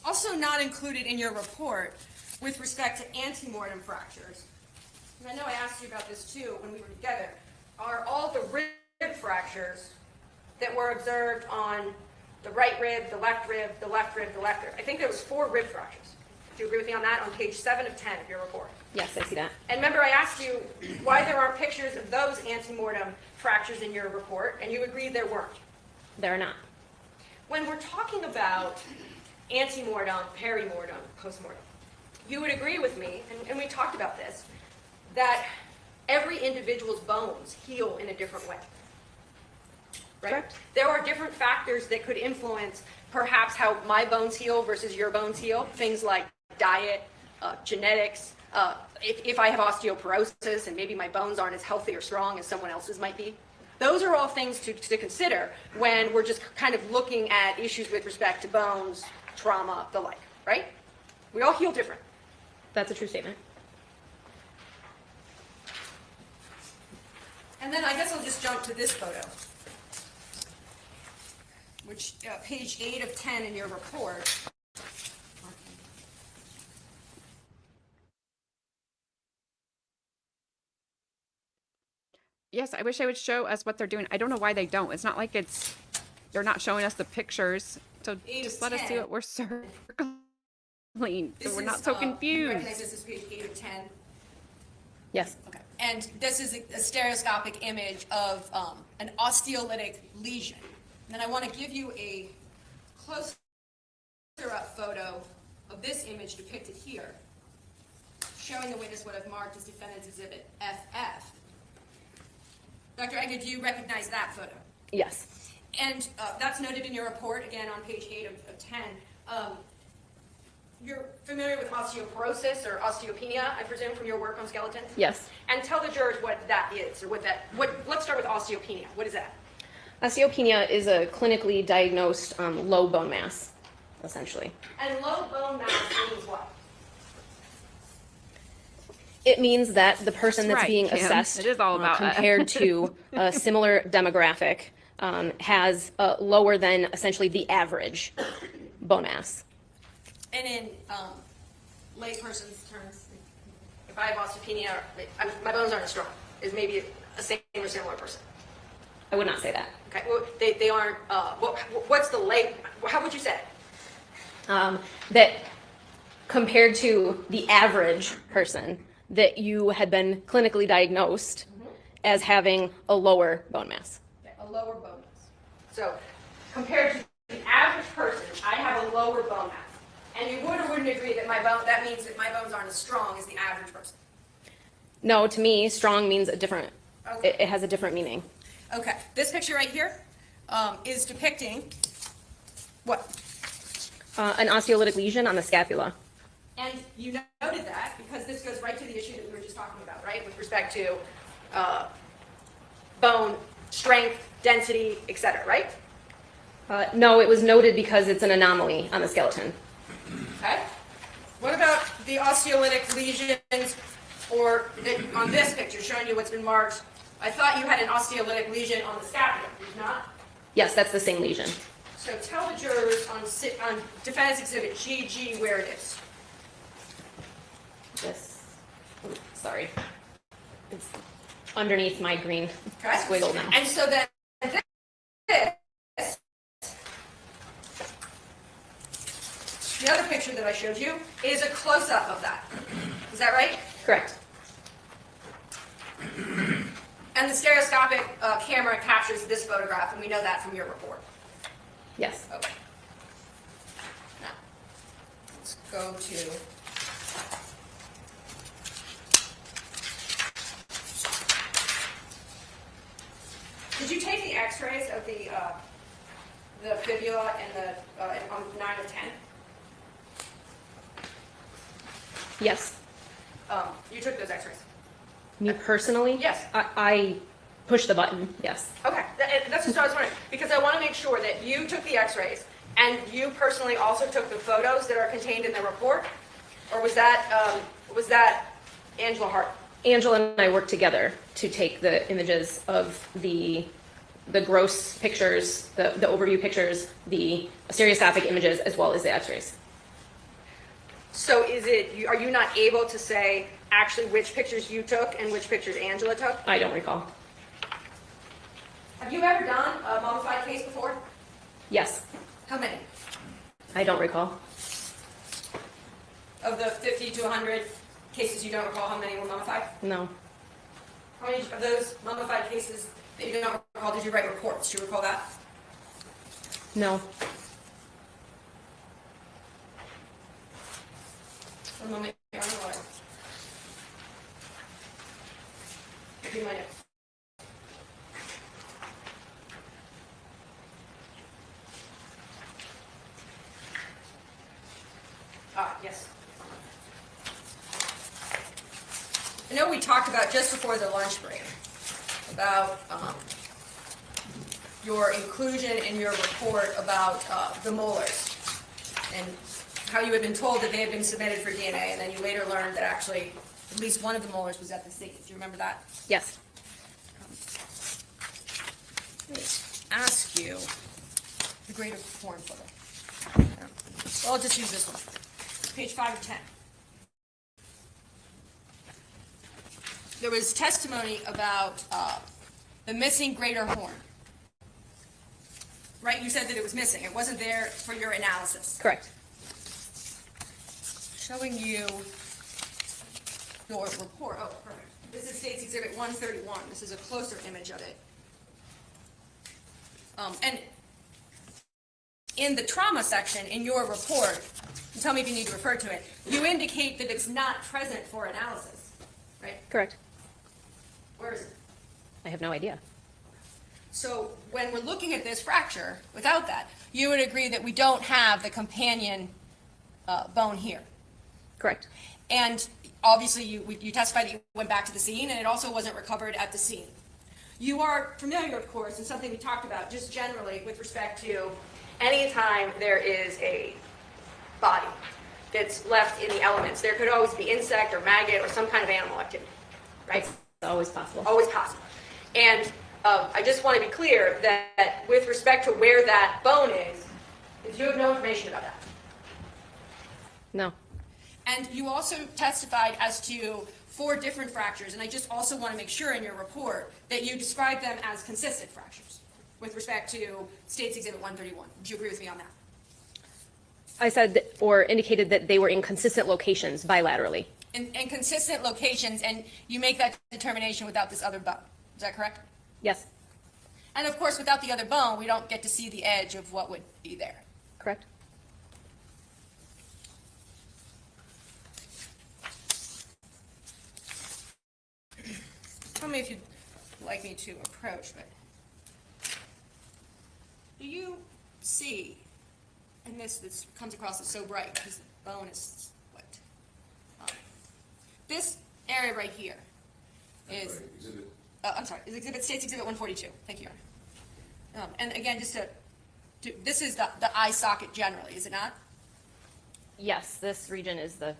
Also not included in your report with respect to antemortem fractures, and I know I asked you about this too when we were together, are all the rib fractures that were observed on the right rib, the left rib, the left rib, the left rib. I think there was 4 rib fractures. Do you agree with me on that on page 7 of 10 of your report? Yes, I see that. And remember, I asked you why there aren't pictures of those antemortem fractures in your report, and you agreed there weren't. There are not. When we're talking about antemortem, perimortem, postmortem, you would agree with me, and we talked about this, that every individual's bones heal in a different way. Right? Correct. There are different factors that could influence perhaps how my bones heal versus your bones heal. Things like diet, genetics, if I have osteoporosis and maybe my bones aren't as healthy or strong as someone else's might be. Those are all things to consider when we're just kind of looking at issues with respect to bones, trauma, the like, right? We all heal different. That's a true statement. And then I guess I'll just jump to this photo, which page 8 of 10 in your report. Yes, I wish they would show us what they're doing. I don't know why they don't. It's not like they're not showing us the pictures. So Eight just of let us see 10. what we're circling so This we're is, not so You confused. recognize this is page 8 of 10? Yes. Okay. And this is a stereoscopic image of an osteolytic lesion. And then I want to give you a closer up photo of this image depicted here, showing the witness what I've marked as defendant's exhibit FF. Dr. Agnew, do you recognize that photo? Yes. And that's noted in your report, again, on page 8 of 10. You're familiar with osteoporosis or osteopenia, I presume, from your work on skeletons? Yes. And tell the jurors what that is, or let's start with osteopenia. What is that? Osteopenia is a clinically diagnosed low bone mass, essentially. And low bone mass means what? It means that the person that's right, being Kim. assessed It is all about that. compared to a similar demographic has lower than essentially the average bone mass. And in layperson's terms, if I have osteopenia, my bones aren't as strong as maybe a same or similar person. I would not say that. Okay, well, they aren't, what's the how would you say it? That compared to the average person, that you had been clinically diagnosed as having a lower bone mass. Okay, a lower bone mass. So compared to the average person, I have a lower bone mass. And you would or wouldn't agree that that means that my bones aren't as strong as the average person? No, to me, strong means a different, Okay. it has a different meaning. Okay, this picture right here is depicting what? An osteolytic lesion on the scapula. And you noted that because this goes right to the issue that we were just talking about, right? With respect to bone strength, density, et cetera, right? No, it was noted because it's an anomaly on the skeleton. Okay. What about the osteolytic lesions or on this picture showing you what's been marked? I thought you had an osteolytic lesion on the scapula, did you not? Yes, that's the same lesion. So tell the jurors on defense exhibit GG where it is. This, sorry. It's underneath my green Okay. squiggle now. And so then this, the other picture that I showed you is a close-up of that. Is that right? Correct. And the stereoscopic camera captures this photograph, and we know that from your report. Yes. Okay. Now, let's go to. Did you take the X-rays of the fibula and the on 9 of 10? Yes. You took those X-rays. Me personally? Yes. I pushed the button, yes. Okay, that's just what I was wondering, because I want to make sure that you took the X-rays and you personally also took the photos that are contained in the report, or was that Angela Hart? Angela and I worked together to take the images of the gross pictures, the overview pictures, the stereoscopic images, as well as the X-rays. So are you not able to say actually which pictures you took and which pictures Angela took? I don't recall. Have you ever done a mummified case before? Yes. How many? I don't recall. Of the 50 to 100 cases you don't recall, how many were mummified? No. How many of those mummified cases that you don't recall did you write reports? Do you recall that? No. One moment. You're on the water. A few minutes. Yes. I know we talked about just before the lunch break about your inclusion in your report about the molars and how you had been told that they had been submitted for DNA, and then you later learned that actually at least one of the molars was at the scene. Do you remember that? Yes. Let me ask you the greater horn photo. Well, I'll just use this one. Page 5 of 10. There was testimony about the missing greater horn. Right? You said that it was missing. It wasn't there for your analysis. Correct. Showing you your report. Oh, perfect. This is State's Exhibit 131. This is a closer image of it. And in the trauma section in your report, and tell me if you need to refer to it, you indicate that it's not present for analysis, right? Correct. Where is it? I have no idea. So when we're looking at this fracture, without that, you would agree that we don't have the companion bone here. Correct. And obviously you testified that you went back to the scene, and it also wasn't recovered at the scene. You are familiar, of course, and something we talked about just generally with respect to any time there is a body that's left in the elements. There could always be insect or maggot or some kind of animal activity, right? It's always possible. Always possible. And I just want to be clear that with respect to where that bone is you have no information about that. No. And you also testified as to 4 different fractures, and I just also want to make sure in your report that you describe them as consistent fractures with respect to State's Exhibit 131. Would you agree with me on that? I said, or indicated that they were in consistent locations bilaterally. In consistent locations, and you make that determination without this other bone. Is that correct? Yes. And of course, without the other bone, we don't get to see the edge of what would be there. Correct. Tell me if you'd like me to approach, but do you see, and this comes across as so bright because the bone is split. This area right here is, I'm sorry, is State's Exhibit 142. Thank you, Your Honor. And again, just this is the eye socket generally, is it not? Yes, this region is the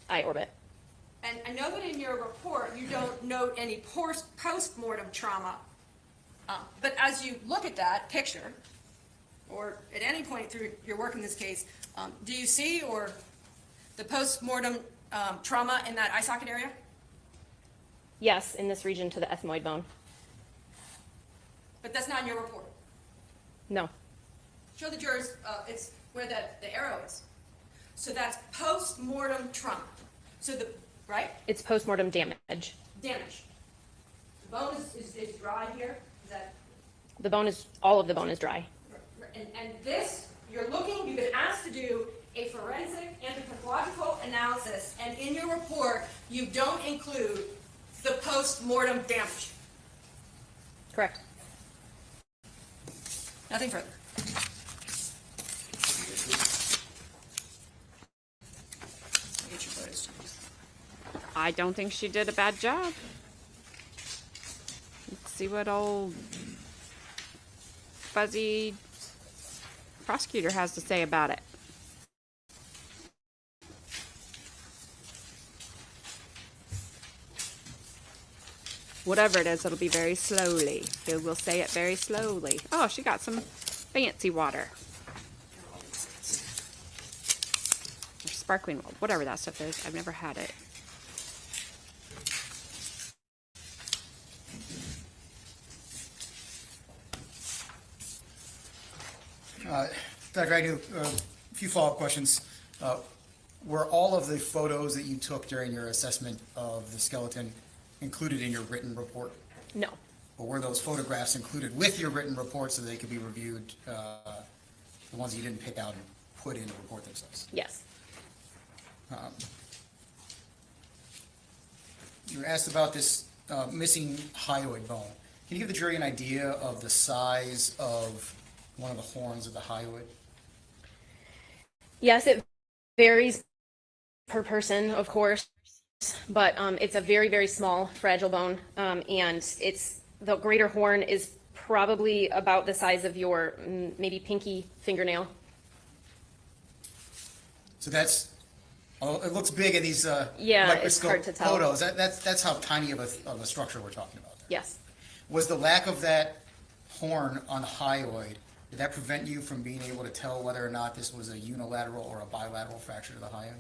eye orbit. And I know that in your report, you don't note any post-mortem trauma, but as you look at that picture, or at any point through your work in this case, do you see or the post-mortem trauma in that eye socket area? Yes, in this region to the ethmoid bone. But that's not in your report. No. Show the jurors, it's where the arrow is. So that's post-mortem trauma. So right? It's post-mortem damage. Damage. The bone is dry here, is that, The bone is, all of the bone is dry. and this, you've been asked to do a forensic anthropological analysis, and in your report, you don't include the post-mortem damage. Correct. Nothing further. I'll get your photos. I don't think she did a bad job. Let's see what old fuzzy prosecutor has to say about it. Whatever it is, it'll be very slowly. It will say it very slowly. Oh, she got some fancy water. Or sparkling water, whatever that stuff is. I've never had it. Dr. Agnew, a few follow-up questions. Were all of the photos that you took during your assessment of the skeleton included in your written report? No. Or were those photographs included with your written report so they could be reviewed, the ones you didn't pick out and put in the report themselves? Yes. You were asked about this missing hyoid bone. Can you give the jury an idea of the size of one of the horns of the hyoid? Yes, it varies per person, of course, but it's a very, very small, fragile bone, and the greater horn is probably about the size of your maybe pinky fingernail. So that's, it looks big in these Yeah, it's hard microscope to tell. photos. That's how tiny of a structure we're talking about there. Yes. Was the lack of that horn on the hyoid, did that prevent you from being able to tell whether or not this was a unilateral or a bilateral fracture to the hyoid?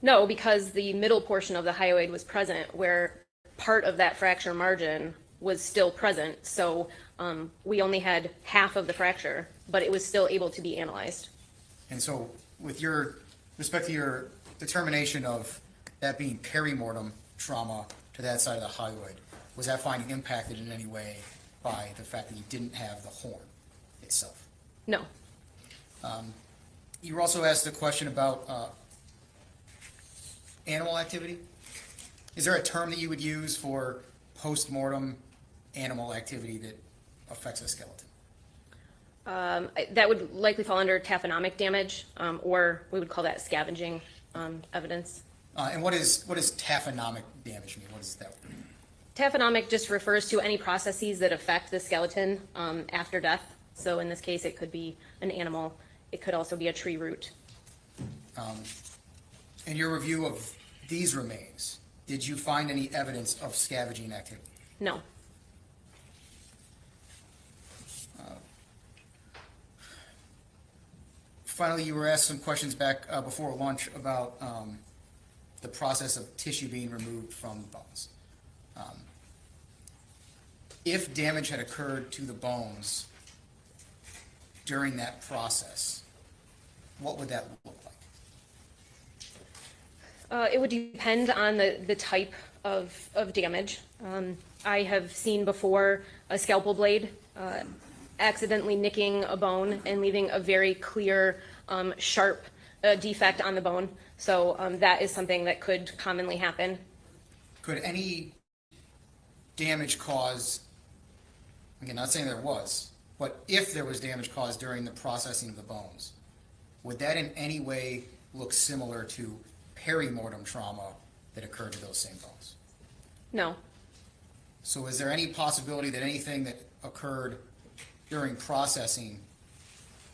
No, because the middle portion of the hyoid was present, where part of that fracture margin was still present. So we only had half of the fracture, but it was still able to be analyzed. And so with your respect to your determination of that being perimortem trauma to that side of the hyoid, was that finding impacted in any way by the fact that you didn't have the horn itself? No. You were also asked a question about animal activity. Is there a term that you would use for post-mortem animal activity that affects a skeleton? That would likely fall under taphonomic damage, or we would call that scavenging evidence. And what does taphonomic damage mean? What does that mean? Taphonomic just refers to any processes that affect the skeleton after death. So in this case, it could be an animal. It could also be a tree root. In your review of these remains, did you find any evidence of scavenging activity? No. Finally, you were asked some questions back before lunch about the process of tissue being removed from bones. If damage had occurred to the bones during that process, what would that look like? It would depend on the type of damage. I have seen before a scalpel blade accidentally nicking a bone and leaving a very clear, sharp defect on the bone. So that is something that could commonly happen. Could any damage cause, again, not saying there was, but if there was damage caused during the processing of the bones, would that in any way look similar to perimortem trauma that occurred to those same bones? No. So is there any possibility that anything that occurred during processing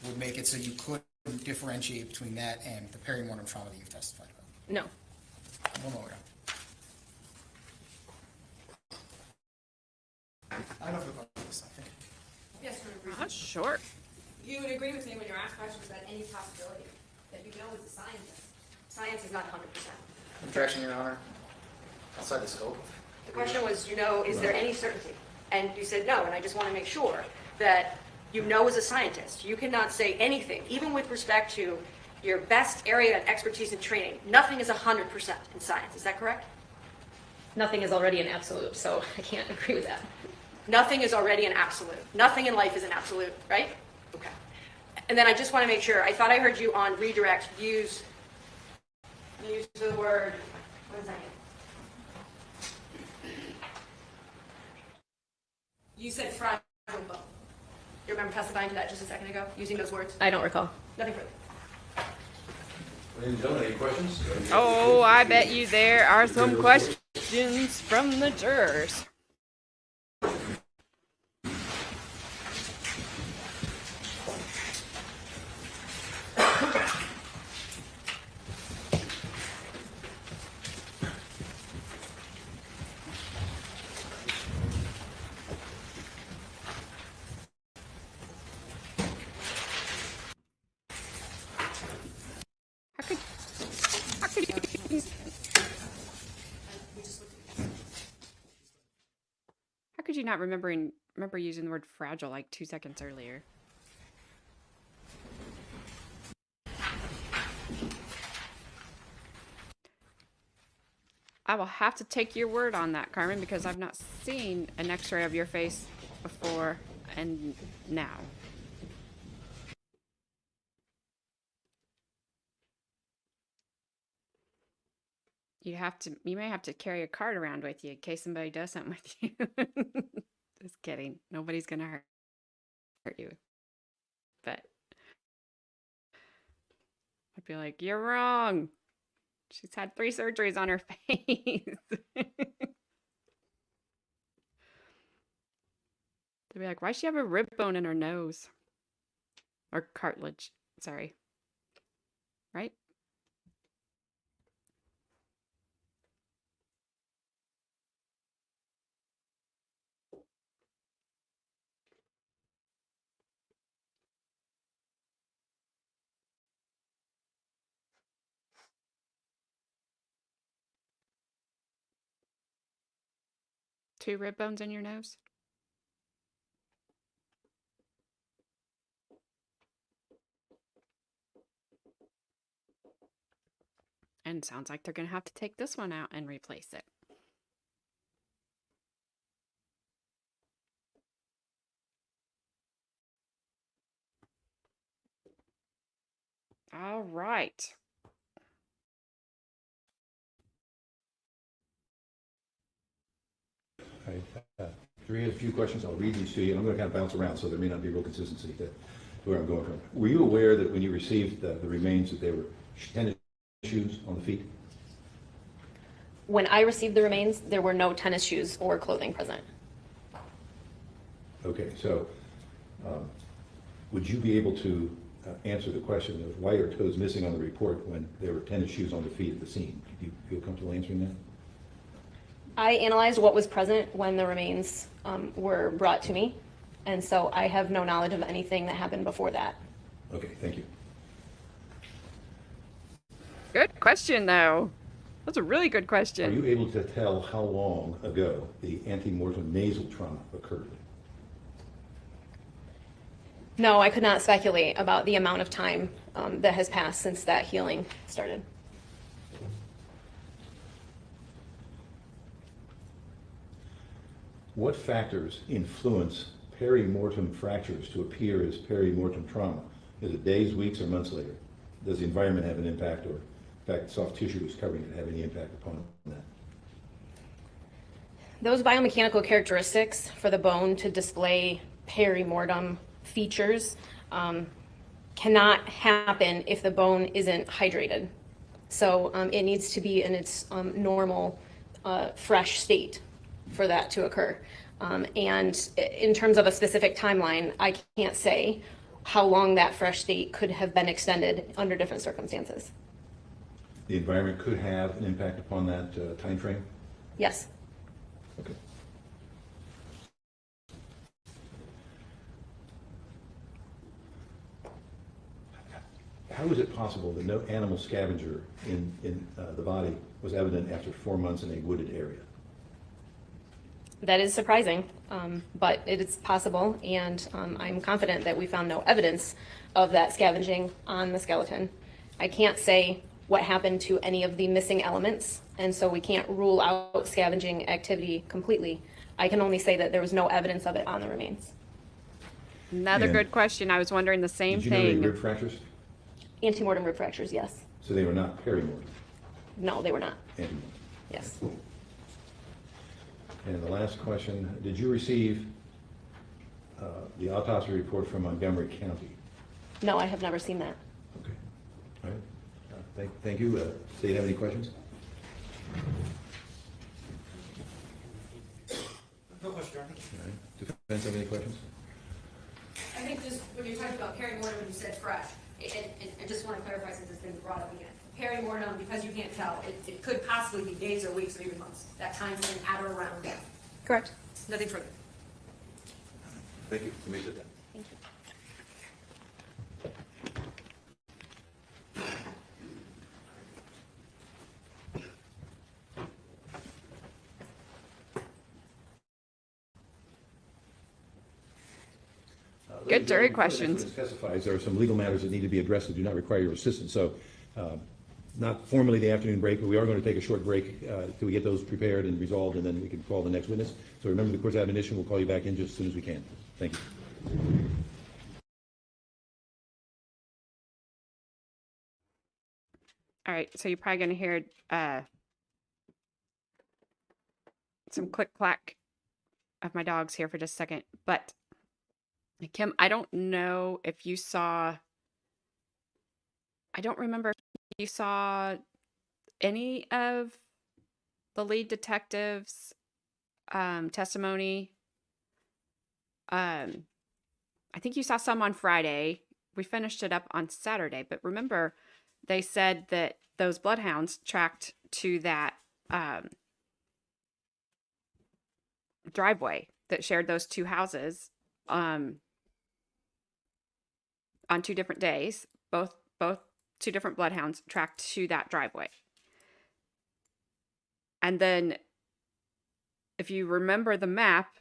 would make it so you couldn't differentiate between that and the perimortem trauma that you've testified about? No. One more. I don't know if this, I think. Yes, we agree. Sure. You would agree with me when you're asked questions about any possibility that you know as a scientist, science is not 100%. Objection, Your Honor. Outside the scope. The question was, is there any certainty? And you said no, and I just want to make sure that you know as a scientist, you cannot say anything, even with respect to your best area of expertise and training. Nothing is 100% in science. Is that correct? Nothing is already an absolute, so I can't agree with that. Nothing is already an absolute. Nothing in life is an absolute, right? Okay. And then I just want to make sure, I thought I heard you on redirect use the word, what is that? You said fragile bone. You remember testifying to that just a second ago, using those words? I don't recall. Nothing further. Ladies and gentlemen, any questions? Oh, I bet you there are some questions from the jurors. How could you not remember using the word fragile like 2 seconds earlier? I will have to take your word on that, Carmen, because I've not seen an X-ray of your face before and now. You may have to carry a card around with you in case somebody does something with you. Just kidding. Nobody's gonna hurt you. But I'd be like, you're wrong. She's had 3 surgeries on her face. They'd be like, why does she have a rib bone in her nose? Or cartilage. Sorry. Right? Two rib bones in your nose? And sounds like they're going to have to take this one out and replace it. All right. All right, Three has a few questions. I'll read these to you. I'm going to kind of bounce around, so there may not be real consistency to where I'm going from. Were you aware that when you received the remains that there were tennis shoes on the feet? When I received the remains, there were no tennis shoes or clothing present. Okay, so would you be able to answer the question of why are toes missing on the report when there were tennis shoes on the feet at the scene? Do you feel comfortable answering that? I analyzed what was present when the remains were brought to me, and so I have no knowledge of anything that happened before that. Okay, thank you. Good question, though. That's a really good Are question. you able to tell how long ago the antemortem nasal trauma occurred? No, I could not speculate about the amount of time that has passed since that healing started. What factors influence perimortem fractures to appear as perimortem trauma? Is it days, weeks, or months later? Does the environment have an impact, or in fact, soft tissue is covering it, have any impact upon that? Those biomechanical characteristics for the bone to display perimortem features cannot happen if the bone isn't hydrated. So it needs to be in its normal, fresh state for that to occur. And in terms of a specific timeline, I can't say how long that fresh state could have been extended under different circumstances. The environment could have an impact upon that time frame? Yes. Okay. How is it possible that no animal scavenger in the body was evident after 4 months in a wooded area? That is surprising, but it is possible, and I'm confident that we found no evidence of that scavenging on the skeleton. I can't say what happened to any of the missing elements, and so we can't rule out scavenging activity completely. I can only say that there was no evidence of it on the remains. Another And good question. I was wondering the same Did you know they thing. rib fractures? Antemortem rib fractures, yes. So they were not perimortem, No, they were not. antemortem. Yes. And the last question, did you receive the autopsy report from Montgomery County? No, I have never seen that. Okay. All right. Thank you. State, have any questions? No question, Your Honor. All right. Defense, have any questions? I think just when you're talking about perimortem, you said fresh. And I just want to clarify since it's been brought up again. Perimortem, because you can't tell, it could possibly be days or weeks or even months. That time frame at or around death. Correct. Nothing further. Thank you. You may sit down. Thank you. Good jury Before the questions. witness Testifies, there are some legal matters that need to be addressed that do not require your assistance. So, not formally the afternoon break, but we are going to take a short break till we get those prepared and resolved, and then we can call the next witness. So remember the court's admonition. We'll call you back in just as soon as we can. Thank you. All right, so you're probably going to hear some click clack of my dogs here for just a second. But Kim, I don't know if you saw, I don't remember if you saw any of the lead detective's testimony. I think you saw some on Friday. We finished it up on Saturday, but remember, they said that those bloodhounds tracked to that driveway that shared those two houses on 2 different days. Both 2 different bloodhounds tracked to that driveway. And then, if you remember the map,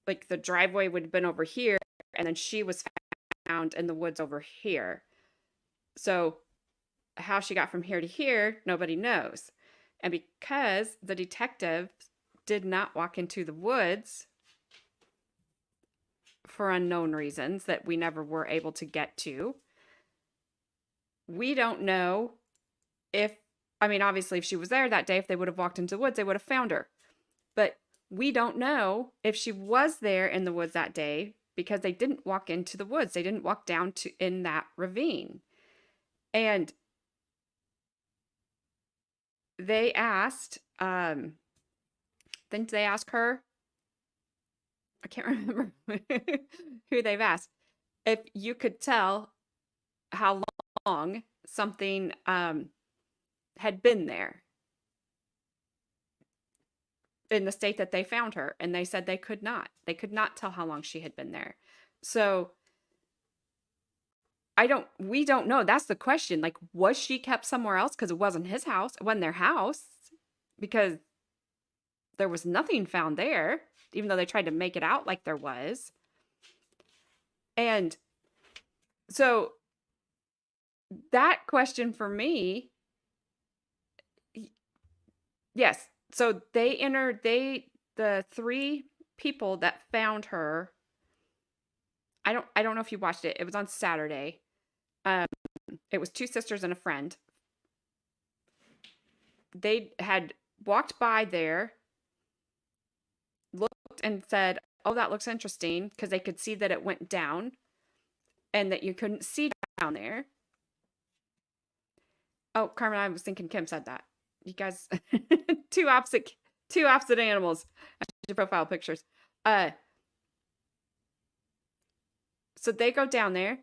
like the driveway would have been over here, and then she was found in the woods over here. So how she got from here to here, nobody knows. And because the detective did not walk into the woods for unknown reasons that we never were able to get to, we don't know if, I mean, obviously if she was there that day, if they would have walked into the woods, they would have found her. But we don't know if she was there in the woods that day because they didn't walk into the woods. They didn't walk down to in that ravine. And they asked, didn't they ask her? I can't remember who they've asked. If you could tell how long something had been there in the state that they found her. And they said they could not. They could not tell how long she had been there. So we don't know. That's the question. Like, was she kept somewhere else? Because it wasn't his house. It wasn't their house. Because there was nothing found there, even though they tried to make it out like there was. And so that question for me, yes. So the 3 people that found her, I don't know if you watched it. It was on Saturday. It was 2 sisters and a friend. They had walked by there, looked and said, "Oh, that looks interesting," because they could see that it went down and that you couldn't see down there. Oh, Carmen, I was thinking Kim said that. You guys, two opposite animals. I should do profile pictures. So they go down there.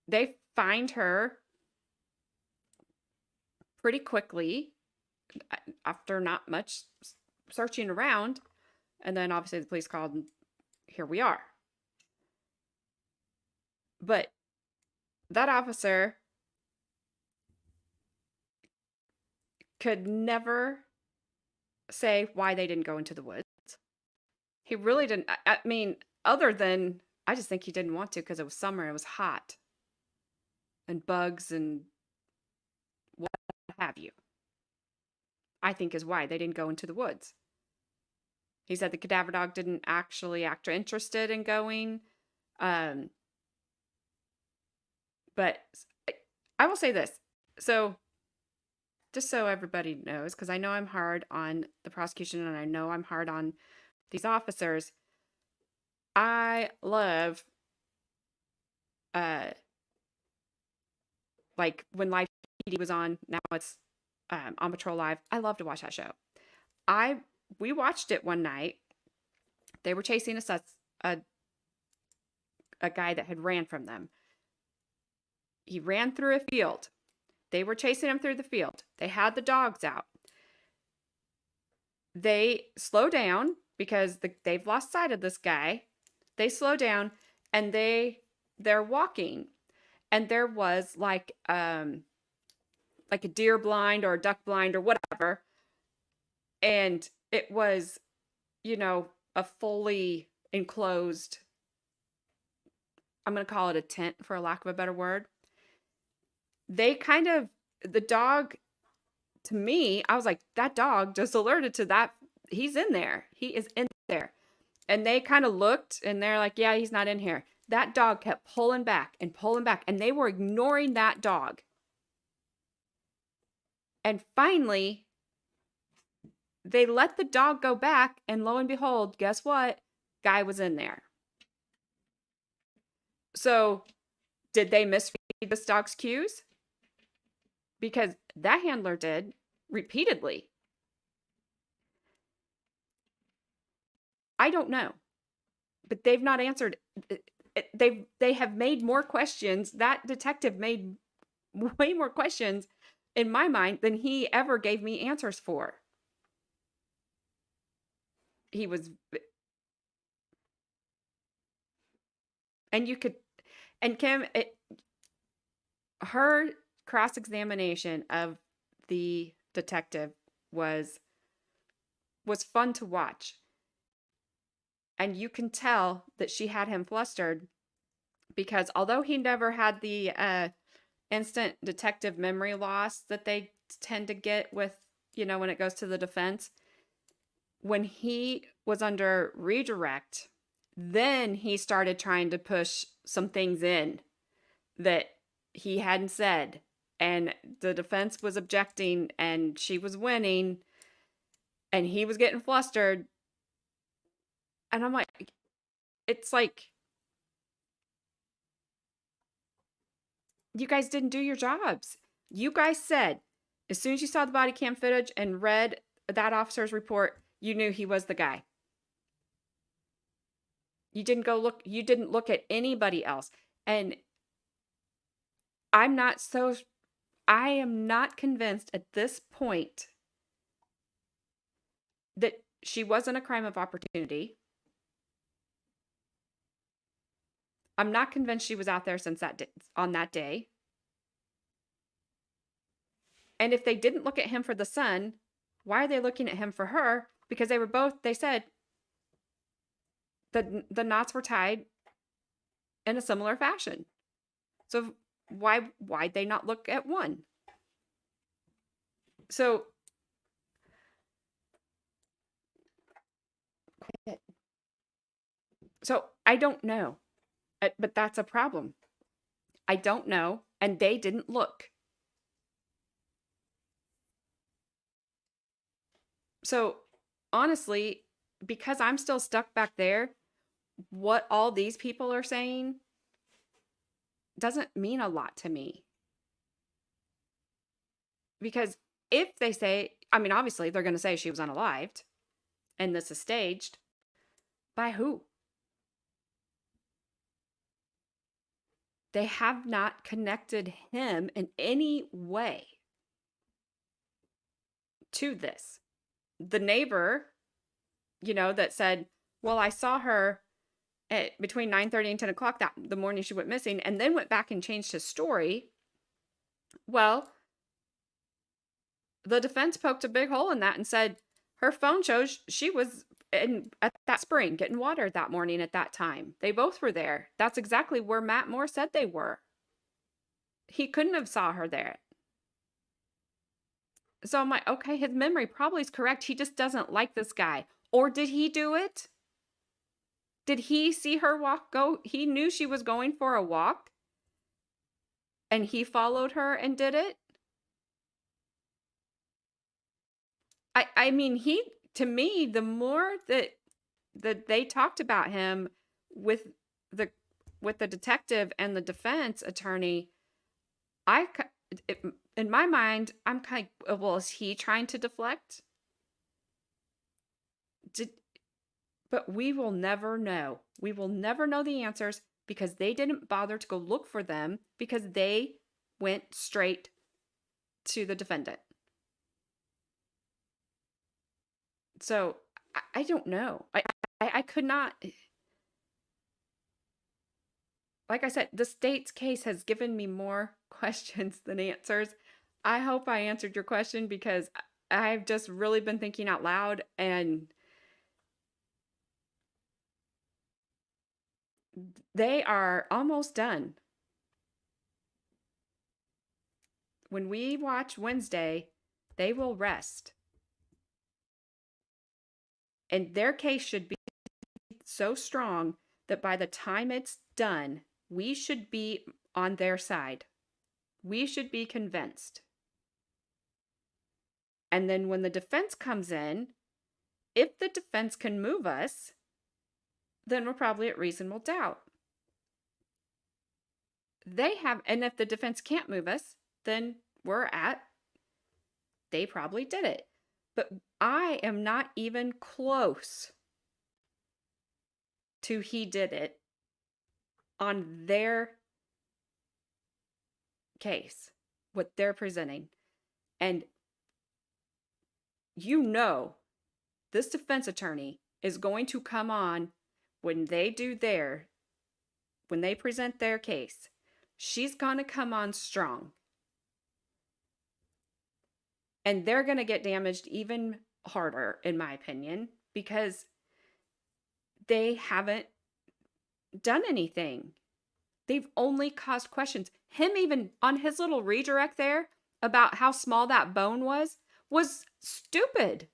They find her pretty quickly after not much searching around. And then obviously the police called and here we are. But that officer could never say why they didn't go into the woods. He really didn't. I mean, other than, I just think he didn't want to because it was summer, it was hot. And bugs and have you. I think is why they didn't go into the woods. He said the cadaver dog didn't actually act interested in going. But I will say this. So just so everybody knows, because I know I'm hard on the prosecution and I know I'm hard on these officers. I love, like when Live PD was on, now it's on Patrol Live. I love to watch that show. We watched it one night. They were chasing a guy that had ran from them. He ran through a field. They were chasing him through the field. They had the dogs out. They slow down because they've lost sight of this guy. They slow down and they're walking. And there was like a deer blind or a duck blind or whatever. And it was, a fully enclosed, I'm going to call it a tent for a lack of a better word. The dog, to me, I was like, that dog just alerted to that. He's in there. He is in there. And they kind of looked and they're like, yeah, he's not in here. That dog kept pulling back and pulling back. And they were ignoring that dog. And finally, they let the dog go back. And lo and behold, guess what? Guy was in there. So did they misread this dog's cues? Because that handler did repeatedly. I don't know, but they've not answered. They have made more questions. That detective made way more questions in my mind than he ever gave me answers for. He was, and Kim, her cross-examination of the detective was fun to watch. And you can tell that she had him flustered because although he never had the instant detective memory loss that they tend to get with, when it goes to the defense, when he was under redirect, then he started trying to push some things in that he hadn't said. And the defense was objecting and she was winning and he was getting flustered. And I'm like, it's like, you guys didn't do your jobs. You guys said, as soon as you saw the body cam footage and read that officer's report, you knew he was the guy. You didn't look at anybody else. And I am not convinced at this point that she wasn't a crime of opportunity. I'm not convinced she was out there on that day. And if they didn't look at him for the son, why are they looking at him for her? Because they said the knots were tied in a similar fashion. So why'd they not look at one? So I don't know, but that's a problem. I don't know, and they didn't look. So honestly, because I'm still stuck back there, what all these people are saying doesn't mean a lot to me. Because if they say, obviously they're going to say she was unalived and this is staged. By who? They have not connected him in any way to this. The neighbor, that said, well, I saw her at between 9:30 and 10 o'clock the morning she went missing, and then went back and changed his story. Well, the defense poked a big hole in that and said her phone shows she was at that spring getting water that morning at that time. They both were there. That's exactly where Matt Moore said they were. He couldn't have saw her there. So I'm like, okay, his memory probably is correct. He just doesn't like this guy. Or did he do it? Did he see her go? He knew she was going for a walk and he followed her and did it. I mean, to me, the more that they talked about him with the detective and the defense attorney, in my mind, I'm kind of, well, is he trying to deflect? But we will never know. We will never know the answers because they didn't bother to go look for them because they went straight to the defendant. So I don't know. I could not. Like I said, the state's case has given me more questions than answers. I hope I answered your question because I've just really been thinking out loud, and they are almost done. When we watch Wednesday, they will rest. And their case should be so strong that by the time it's done, we should be on their side. We should be convinced. And then when the defense comes in, if the defense can move us, then we're probably at reasonable doubt. And if the defense can't move us, then they probably did it. But I am not even close to he did it on their case, what they're presenting. And this defense attorney is going to come on when they present their case. She's going to come on strong. And they're going to get damaged even harder, in my opinion, because they haven't done anything. They've only caused questions. Him even on his little redirect there about how small that bone was stupid.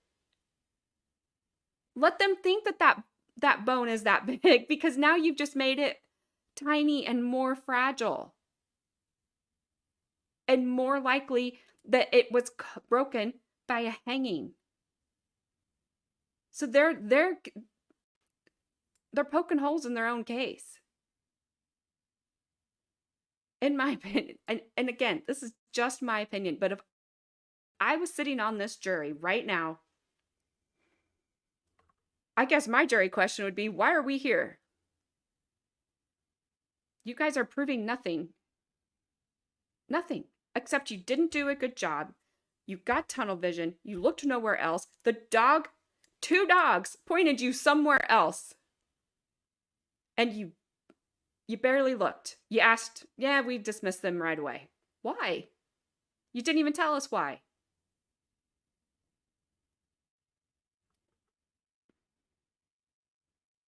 Let them think that bone is that big because now you've just made it tiny and more fragile. And more likely that it was broken by a hanging. So they're poking holes in their own case. In my opinion, and again, this is just my opinion, but if I was sitting on this jury right now, I guess my jury question would be, why are we here? You guys are proving nothing. Nothing. Except you didn't do a good job. You got tunnel vision. You looked nowhere else. Two dogs pointed you somewhere else. And you barely looked. You asked, we dismissed them right away. Why? You didn't even tell us why.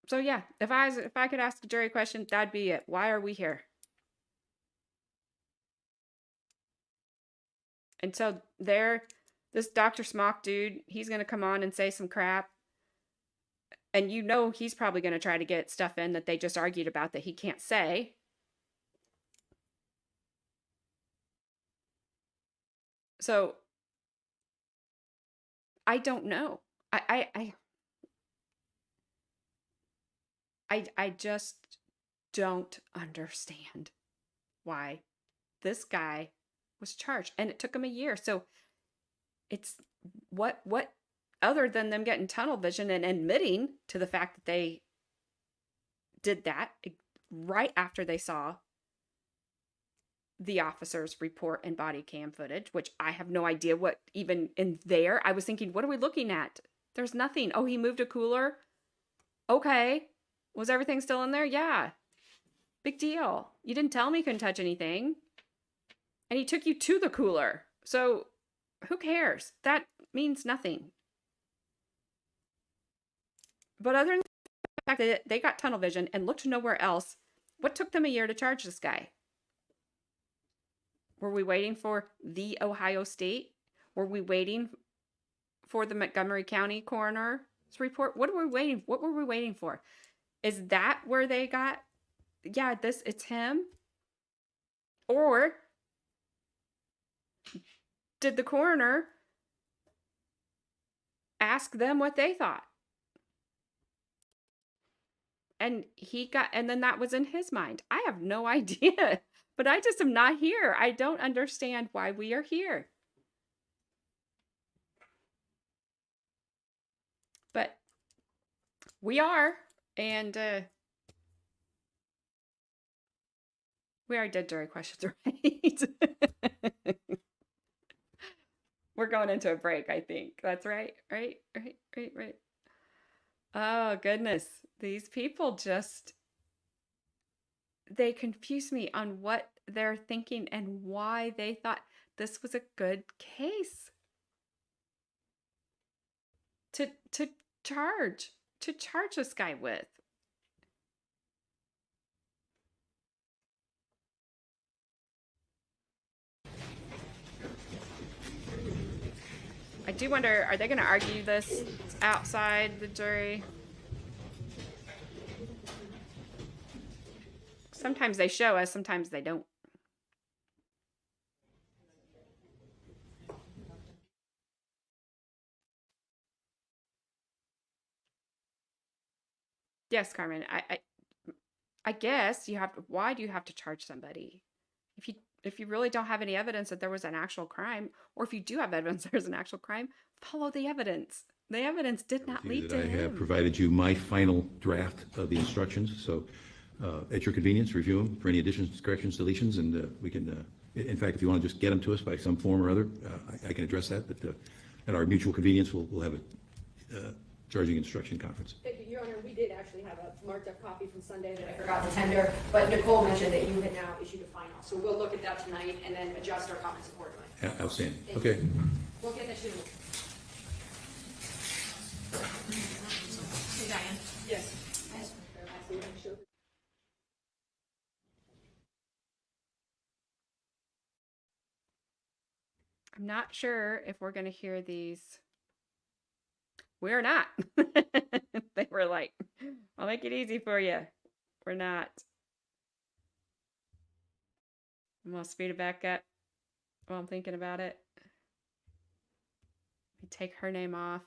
So yeah, if I could ask a jury question, that'd be it. Why are we here? And so this Dr. Smock dude, he's going to come on and say some crap. And he's probably going to try to get stuff in that they just argued about that he can't say. So I don't know. I just don't understand why this guy was charged, and it took him a year. So it's what other than them getting tunnel vision and admitting to the fact that they did that right after they saw the officer's report and body cam footage, which I have no idea what even in there. I was thinking, what are we looking at? There's nothing. Oh, he moved a cooler. Okay. Was everything still in there? Yeah. Big deal. You didn't tell me you couldn't touch anything. And he took you to the cooler. So who cares? That means nothing. But other than the fact that they got tunnel vision and looked nowhere else, what took them a year to charge this guy? Were we waiting for the Ohio State? Were we waiting for the Montgomery County coroner's report? What were we waiting for? Is that where they got, yeah, it's him? Or did the coroner ask them what they thought? And then that was in his mind. I have no idea, but I just am not here. I don't understand why we are here. But we are, and we already did jury questions, right? We're going into a break, I think. That's right. Right. Oh, goodness. These people they confuse me on what they're thinking and why they thought this was a good case to charge this guy with. I do wonder, are they going to argue this outside the jury? Sometimes they show us, sometimes they don't. Yes, Carmen. I guess you have. Why do you have to charge somebody? If you really don't have any evidence that there was an actual crime, or if you do have evidence there's an actual crime, follow the evidence. The evidence did not lead to I have him. provided you my final draft of the instructions, so at your convenience, review them for any additions, corrections, deletions, and we can, in fact, if you want to just get them to us by some form or other, I can address that, but at our mutual convenience, we'll have a charging instruction conference. Your Honor, we did actually have a marked up copy from Sunday that I forgot to tender, but Nicole mentioned that you had now issued a final. So we'll look at that tonight and then adjust our comments accordingly. Outstanding. Okay. We'll get that to you. Hey, Diane. Yes. I'm not sure if we're going to hear these. We're not. They were like, I'll make it easy for you. We're not. I'm going to speed it back up while I'm thinking about it. Let me take her name off.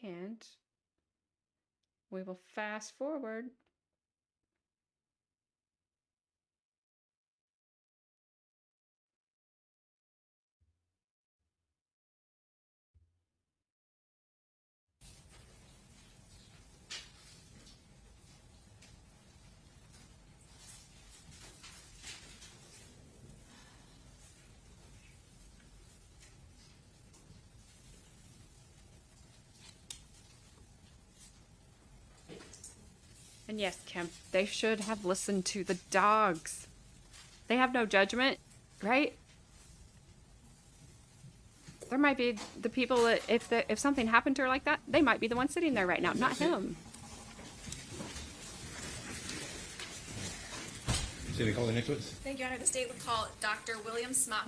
And we will fast forward. And yes, Kim, they should have listened to the dogs. They have no judgment, right? There might be the people that if something happened to her like that, they might be the one sitting there right now, not him. Say we call the next witness. Thank you, Your Honor. The state would call Dr. William Smock.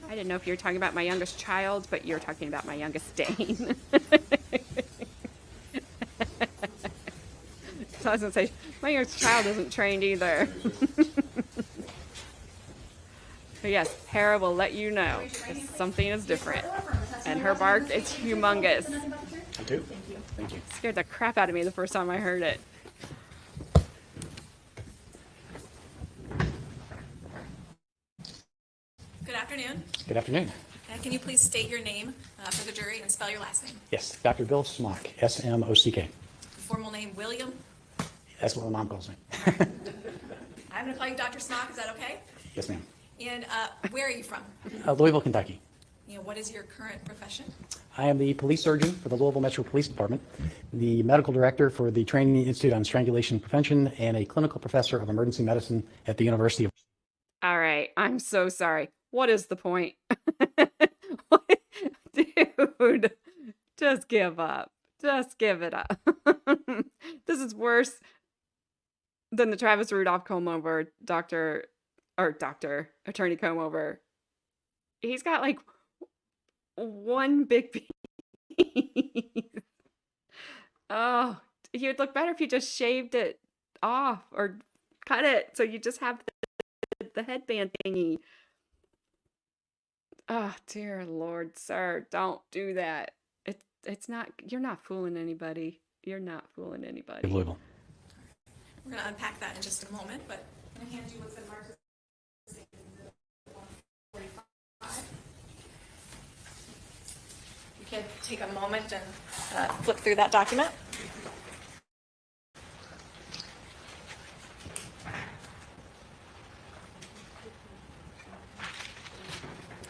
I didn't know if you were talking about my youngest child, but you're talking about my youngest Dane. So I was going to say, my youngest child isn't trained either. But yes, Hera will let you know if something is different. And her bark is humongous. I do. Thank you. Scared the crap out of me the first time I heard it. Good afternoon. Good afternoon. Can you please state your name for the jury and spell your last name? Yes, Dr. Bill Smock, S-M-O-C-K. Formal name, William. That's what my mom calls me. I'm going to call you Dr. Smock. Is that okay? Yes, ma'am. And where are you from? Louisville, Kentucky. What is your current profession? I am the police surgeon for the Louisville Metro Police Department, the medical director for the Training Institute on Strangulation Prevention, and a clinical professor of emergency medicine at the University of... I'm so sorry. What is the point? What- Dude, just give up. Just give it up. This is worse than the Travis Rudolph comb over attorney comb over. He's got like one big piece. Oh, you'd look better if you just shaved it off or cut it so you just have the headband thingy. Oh, dear Lord, sir, don't do that. It's not, you're not fooling anybody. You're not fooling anybody. Louisville. We're gonna unpack that in just a moment, but I'm gonna hand you what's been marked as State Exhibit 145. You can take a moment and flip through that document.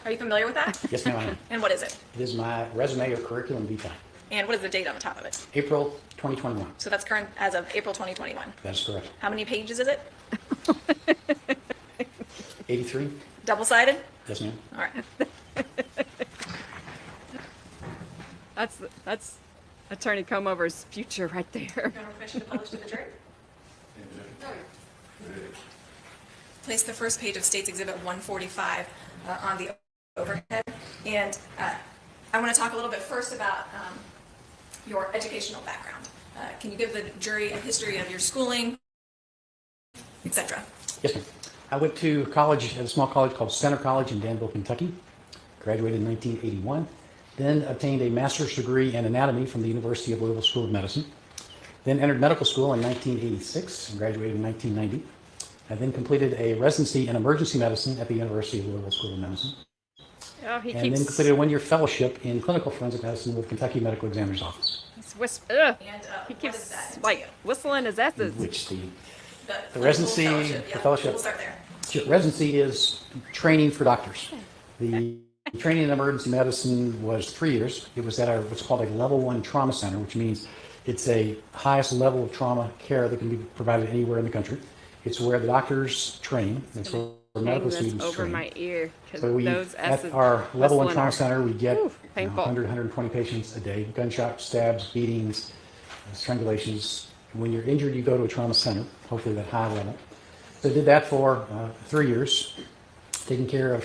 Are you familiar with that? Yes, ma'am, I am. And what is it? It is my resume or curriculum vitae, And what is the date on the top of it? April 2021. So that's current as of April 2021. That is correct. How many pages is it? 83? Double-sided? Yes, ma'am. All right. That's Attorney Combover's future right there. You want permission to publish to the jury? Place the first page of State's Exhibit 145 on the overhead. And I want to talk a little bit first about your educational background. Can you give the jury a history of your schooling, etc.? Yes, ma'am. I went to college at a small college called Center College in Danville, Kentucky. Graduated in 1981. Then obtained a master's degree in anatomy from the University of Louisville School of Medicine. Then entered medical school in 1986 and graduated in 1990. I then completed a residency in emergency medicine at the University of Louisville School of Medicine. Oh, he And keeps then completed a one-year fellowship in clinical forensic medicine with Kentucky Medical Examiner's Office, And he what does keeps that like entail? whistling his S's. which the The residency, fellowship, the yeah. fellowship. We'll start there. Residency is training for doctors. The training in emergency medicine was 3 years. It was at what's called a level 1 trauma center, which means it's a highest level of trauma care that can be provided anywhere in the country. It's where the doctors train. That's where Hang medical this students over train. my ear because So those S's. at our level 1 whistling trauma are- center, we get Whew, painful. 100, 120 patients a day, gunshot, stabs, beatings, strangulations. When you're injured, you go to a trauma center, hopefully that high level. So I did that for 3 years, taking care of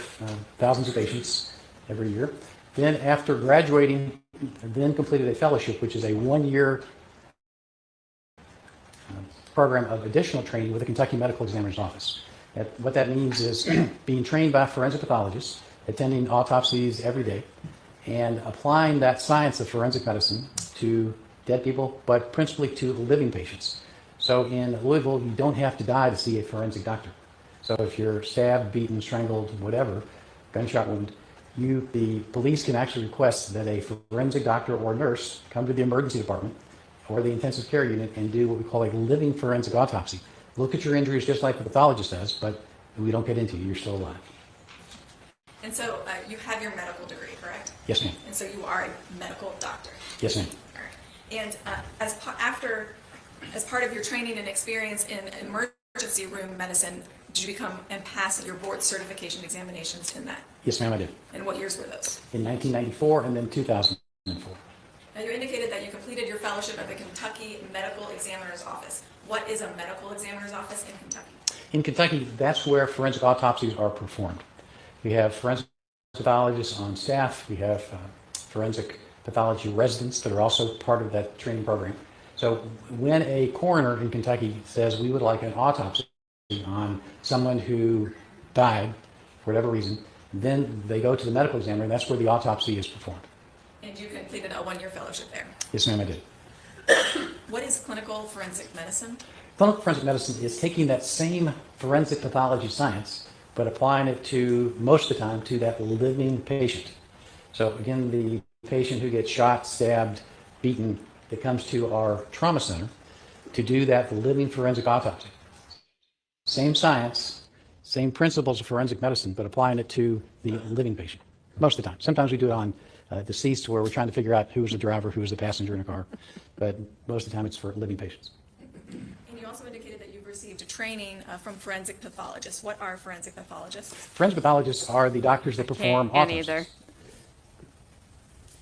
thousands of patients every year. Then after graduating, then completed a fellowship, which is a 1-year program of additional training with the Kentucky Medical Examiner's Office. What that means is being trained by forensic pathologists, attending autopsies every day, and applying that science of forensic medicine to dead people, but principally to living patients. So in Louisville, you don't have to die to see a forensic doctor. So if you're stabbed, beaten, strangled, whatever, gunshot wound, the police can actually request that a forensic doctor or nurse come to the emergency department or the intensive care unit and do what we call a living forensic autopsy. Look at your injuries just like the pathologist does, but we don't get into you, you're still alive. And so you have your medical degree, correct? Yes, ma'am. And so you are a medical doctor. Yes, ma'am. All right. And as part of your training and experience in emergency room medicine, did you become and pass your board certification examinations in that? Yes, ma'am, I did. And what years were those? In 1994 and then 2004. Now, you indicated that you completed your fellowship at the Kentucky Medical Examiner's Office. What is a medical examiner's office in Kentucky? In Kentucky, that's where forensic autopsies are performed. We have forensic pathologists on staff. We have forensic pathology residents that are also part of that training program. So when a coroner in Kentucky says we would like an autopsy on someone who died for whatever reason, then they go to the medical examiner, and that's where the autopsy is performed. And you completed a 1-year fellowship there. Yes, ma'am, I did. What is clinical forensic medicine? Clinical forensic medicine is taking that same forensic pathology science, but applying it to, most of the time, to that living patient. So again, the patient who gets shot, stabbed, beaten, that comes to our trauma center to do that living forensic autopsy. Same science, same principles of forensic medicine, but applying it to the living patient, most of the time. Sometimes we do it on deceased, where we're trying to figure out who was the driver, who was the passenger in a car, but most of the time it's for living patients. And you also indicated that you received a training from forensic pathologists. What are forensic pathologists? Forensic pathologists are the doctors that perform Can't autopsies. either.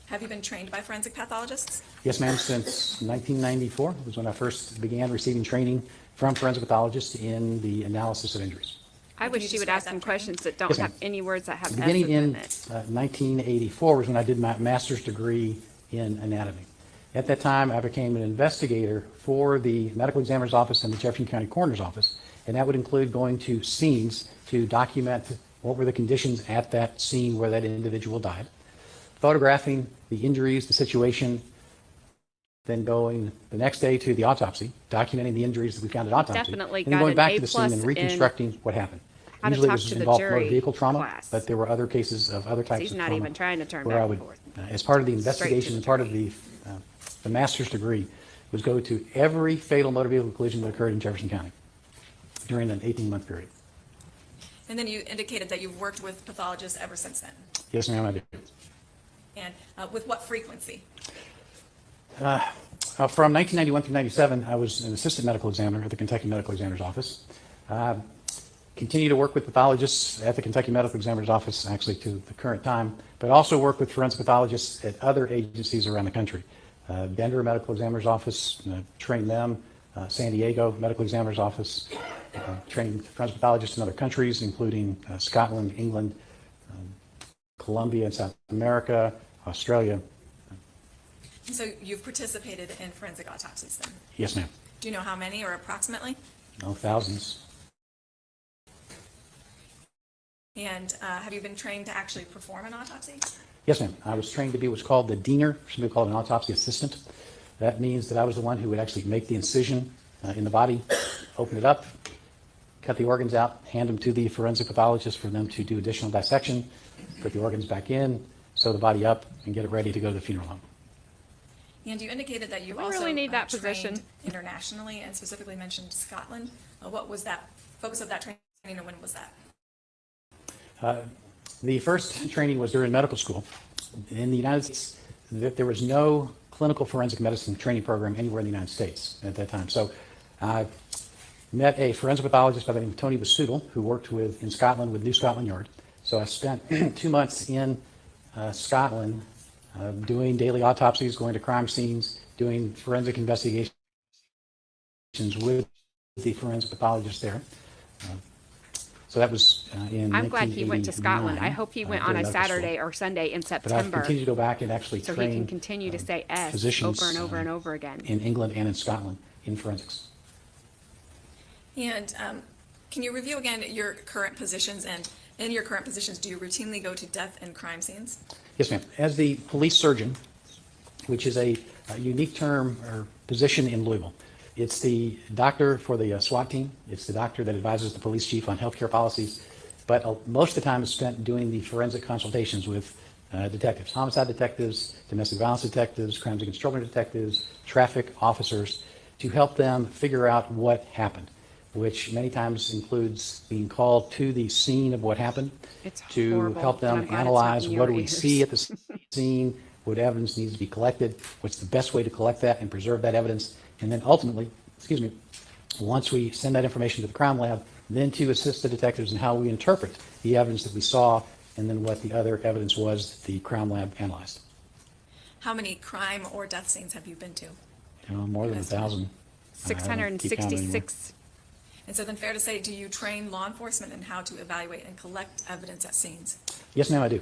Have you been trained by forensic pathologists? Yes, ma'am, since 1994 was when I first began receiving training from forensic pathologists in the analysis of injuries. I Can wish you you would describe ask that some training? questions that don't Yes, ma'am. have any words that have S's Beginning in in it. 1984 was when I did my master's degree in anatomy. At that time, I became an investigator for the medical examiner's office and the Jefferson County Coroner's office, and that would include going to scenes to document what were the conditions at that scene where that individual died, photographing the injuries, the situation, then going the next day to the autopsy, documenting the injuries that we found at autopsy, Definitely and then got going an back A to the scene and plus in reconstructing what happened. how to Usually talk this to the involved motor jury vehicle trauma, class. but there were other cases of other types He's of not trauma even trying to turn where back I and would, forth. as part of the Straight to investigation, the and part of jury. the master's degree, was go to every fatal motor vehicle collision that occurred in Jefferson County during an 18-month period. And then you indicated that you've worked with pathologists ever since then. Yes, ma'am, I do. And with what frequency? From 1991 through 97, I was an assistant medical examiner at the Kentucky Medical Examiner's Office. Continue to work with pathologists at the Kentucky Medical Examiner's Office, actually to the current time, but also work with forensic pathologists at other agencies around the country. Denver Medical Examiner's Office, trained them. San Diego Medical Examiner's Office, trained forensic pathologists in other countries, including Scotland, England, Colombia and South America, Australia. So you've participated in forensic autopsies then? Yes, ma'am. Do you know how many or approximately? Oh, thousands. And have you been trained to actually perform an autopsy? Yes, ma'am. I was trained to be what's called the diener, some people call it an autopsy assistant. That means that I was the one who would actually make the incision in the body, open it up, cut the organs out, hand them to the forensic pathologist for them to do additional dissection, put the organs back in, sew the body up, and get it ready to go to the funeral home. And you indicated that you've We also really need that trained position. internationally and specifically mentioned Scotland. What was that focus of that training and when was that? The first training was during medical school. In the United States, there was no clinical forensic medicine training program anywhere in the United States at that time. So I met a forensic pathologist by the name of Tony Basudel, who worked in Scotland with New Scotland Yard. So I spent 2 months in Scotland doing daily autopsies, going to crime scenes, doing forensic investigations with the forensic pathologist there. So that was in I'm glad he went to Scotland. I 1989, hope he went on during a medical school. Saturday or Sunday in But I've September, continued to go back and actually so he train can continue to say S physicians over and over and over again. in England and in Scotland in forensics. And can you review again your current positions, and in your current positions, do you routinely go to death and crime scenes? Yes, ma'am. As the police surgeon, which is a unique term or position in Louisville, it's the doctor for the SWAT team. It's the doctor that advises the police chief on healthcare policies. But most of the time is spent doing the forensic consultations with detectives, homicide detectives, domestic violence detectives, crimes against children detectives, traffic officers, to help them figure out what happened, which many times includes being called to the scene of what happened, It's to horrible, help and I'm them glad it's not analyze in what your do we ears. see at the scene, what evidence needs to be collected, what's the best way to collect that and preserve that evidence, and then ultimately, once we send that information to the crime lab, then to assist the detectives in how we interpret the evidence that we saw and then what the other evidence was that the crime lab analyzed. How many crime or death scenes have you been to? More than 1,000. I don't keep count anymore. 666. And so then fair to say, do you train law enforcement in how to evaluate and collect evidence at scenes? Yes, ma'am, I do.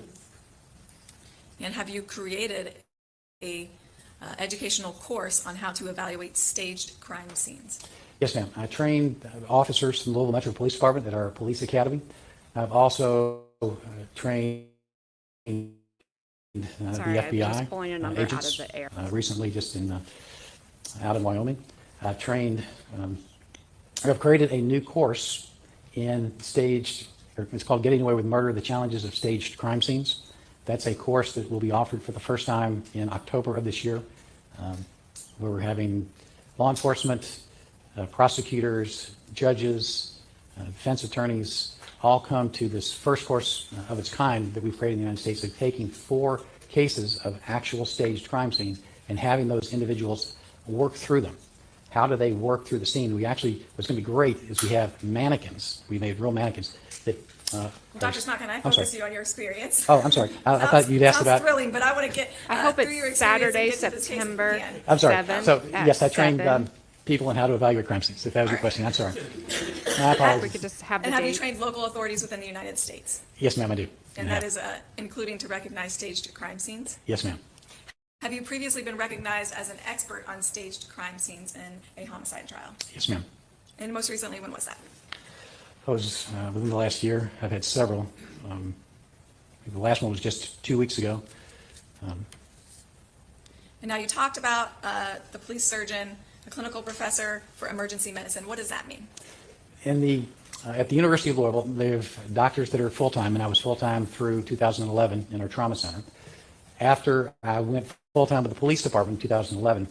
And have you created a educational course on how to evaluate staged crime scenes? Yes, ma'am. I trained officers from the Louisville Metro Police Department at our police academy. I've also trained the Sorry, I'm just FBI pulling a number out of agents the air. recently, just out in Wyoming. I've created a new course in it's called Getting Away with Murder: The Challenges of Staged Crime Scenes. That's a course that will be offered for the first time in October of this year, where we're having law enforcement, prosecutors, judges, defense attorneys all come to this first course of its kind that we've created in the United States of taking 4 cases of actual staged crime scenes and having those individuals work through them, how do they work through the scene. We actually, what's going to be great is we have mannequins. We made real mannequins that. Dr. Smock, can I focus you on your experience? Oh, I'm sorry. I thought you'd asked about. Sounds thrilling, but I want to get I hope through your it's experience and Saturday, get to this case if we September. can. I'm sorry. 7 So, at yes, I trained 7. people on how to evaluate crime scenes, if that was your question. I'm sorry. My We apologies. could just have the And have you date. trained local authorities within the United States? Yes, ma'am, I do. And that is including to recognize staged crime scenes? Yes, ma'am. Have you previously been recognized as an expert on staged crime scenes in a homicide trial? Yes, ma'am. And most recently, when was that? That was within the last year. I've had several. The last one was just 2 weeks ago. And now you talked about the police surgeon, a clinical professor for emergency medicine. What does that mean? At the University of Louisville, they have doctors that are full-time, and I was full-time through 2011 in our trauma center. After I went full-time with the police department in 2011,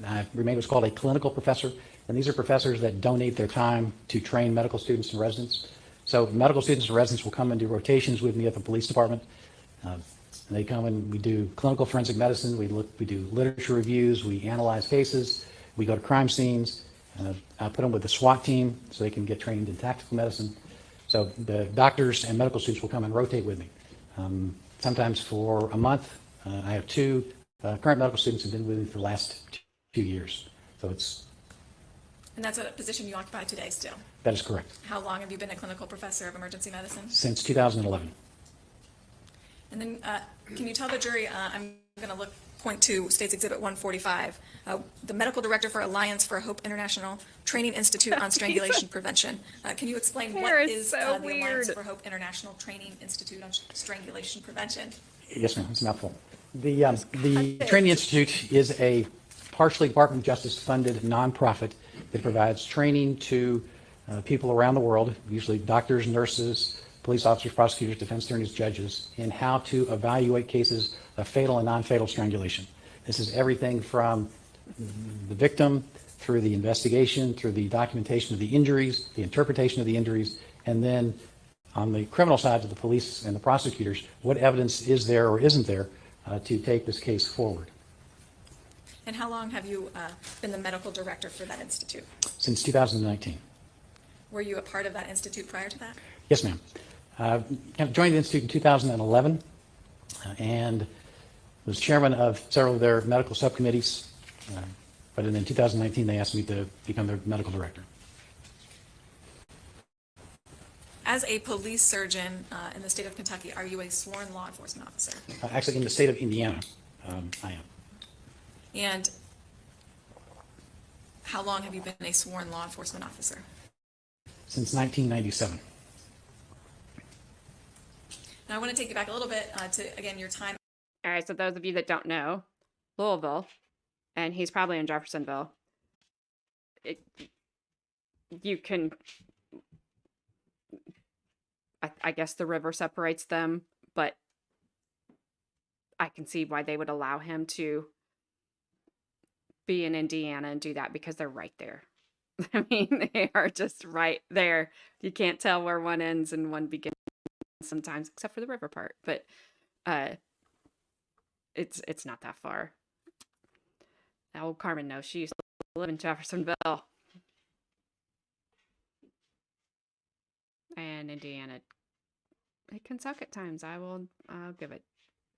I remained what's called a clinical professor, and these are professors that donate their time to train medical students and residents. So medical students and residents will come and do rotations with me at the police department. They come and we do clinical forensic medicine, we do literature reviews, we analyze cases, we go to crime scenes. I put them with the SWAT team so they can get trained in tactical medicine. So the doctors and medical students will come and rotate with me. Sometimes for a month. I have 2 current medical students who've been with me for the last 2 years. So And that's a position you occupy today still. that is correct. How long have you been a clinical professor of emergency medicine? Since 2011. And then, can you tell the jury, I'm going to point to State's Exhibit 145, the medical director for Alliance for Hope International Training Institute on Strangulation Prevention. Can you explain what Hair is is so the Alliance weird. for Hope International Training Institute on Strangulation Prevention? Yes, ma'am. It's a mouthful. The Training Institute is a partially Department of Justice funded nonprofit that provides training to people around the world, usually doctors, nurses, police officers, prosecutors, defense attorneys, judges, in how to evaluate cases of fatal and non-fatal strangulation. This is everything from the victim through the investigation, through the documentation of the injuries, the interpretation of the injuries, and then on the criminal side of the police and the prosecutors, what evidence is there or isn't there to take this case forward. And how long have you been the medical director for that institute? Since 2019. Were you a part of that institute prior to that? Yes, ma'am. I joined the institute in 2011 and was chairman of several of their medical subcommittees. But in 2019, they asked me to become their medical director. As a police surgeon in the state of Kentucky, are you a sworn law enforcement officer? Actually, in the state of Indiana, I am. And how long have you been a sworn law enforcement officer? Since 1997. Now, I want to take you back a little bit to, again, your time. All right, so those of you that don't know, Louisville, and he's probably in Jeffersonville, you can, I guess the river separates them, but I can see why they would allow him to be in Indiana and do that because they're right there. I mean, they are just right there. You can't tell where one ends and one begins sometimes, except for the river part, but it's not that far. Now, Carmen knows she used to live in Jeffersonville and Indiana. It can suck at times. I'll give it.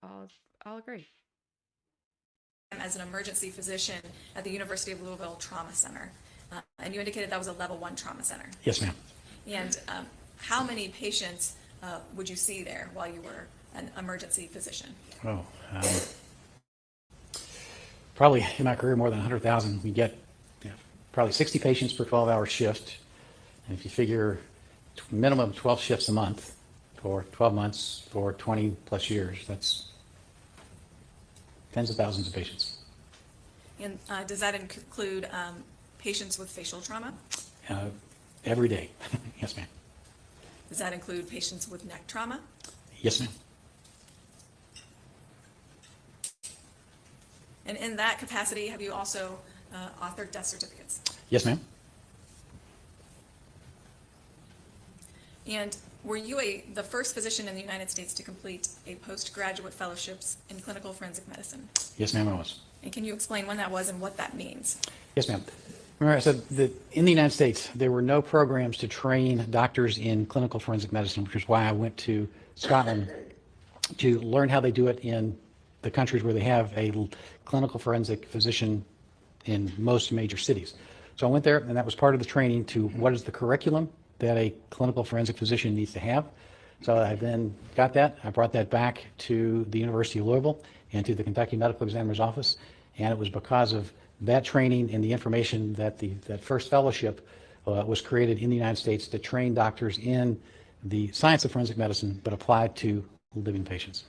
I'll agree. As an emergency physician at the University of Louisville Trauma Center, and you indicated that was a level 1 trauma center. Yes, ma'am. And how many patients would you see there while you were an emergency physician? Oh, probably in my career more than 100,000. We get probably 60 patients per 12-hour shift. And if you figure minimum 12 shifts a month for 12 months for 20 plus years, that's tens of thousands of patients. And does that include patients with facial trauma? Every day. Yes, ma'am. Does that include patients with neck trauma? Yes, ma'am. And in that capacity, have you also authored death certificates? Yes, ma'am. And were you the first physician in the United States to complete a postgraduate fellowships in clinical forensic medicine? Yes, ma'am, I was. And can you explain when that was and what that means? Yes, ma'am. Remember, I said that in the United States, there were no programs to train doctors in clinical forensic medicine, which is why I went to Scotland to learn how they do it in the countries where they have a clinical forensic physician in most major cities. So I went there, and that was part of the training to what is the curriculum that a clinical forensic physician needs to have. So I then got that. I brought that back to the University of Louisville and to the Kentucky Medical Examiner's Office, and it was because of that training and the information that that first fellowship was created in the United States to train doctors in the science of forensic medicine, but applied to living patients.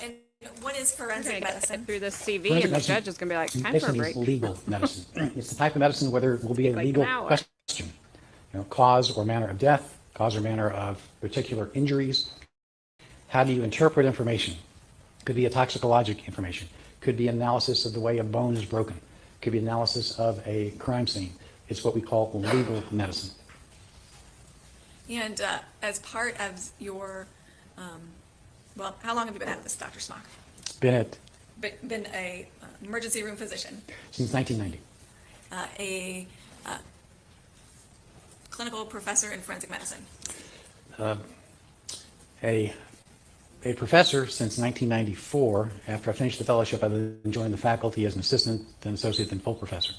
And what is We're gonna forensic get medicine? through this CV, Forensic and the medicine judge is gonna be like, time for a basically break. means legal medicine. It's the type of medicine where there will be a Like an legal hour. question. Cause or manner of death, cause or manner of particular injuries. How do you interpret information? Could be a toxicologic information. Could be analysis of the way a bone is broken. Could be analysis of a crime scene. It's what we call legal medicine. And as part of your, well, how long have you been at this, Dr. Smock? Been Been a emergency room physician, since 1990. a clinical professor in forensic medicine, A professor since 1994. After I finished the fellowship, I then joined the faculty as an assistant, then associate, then full professor.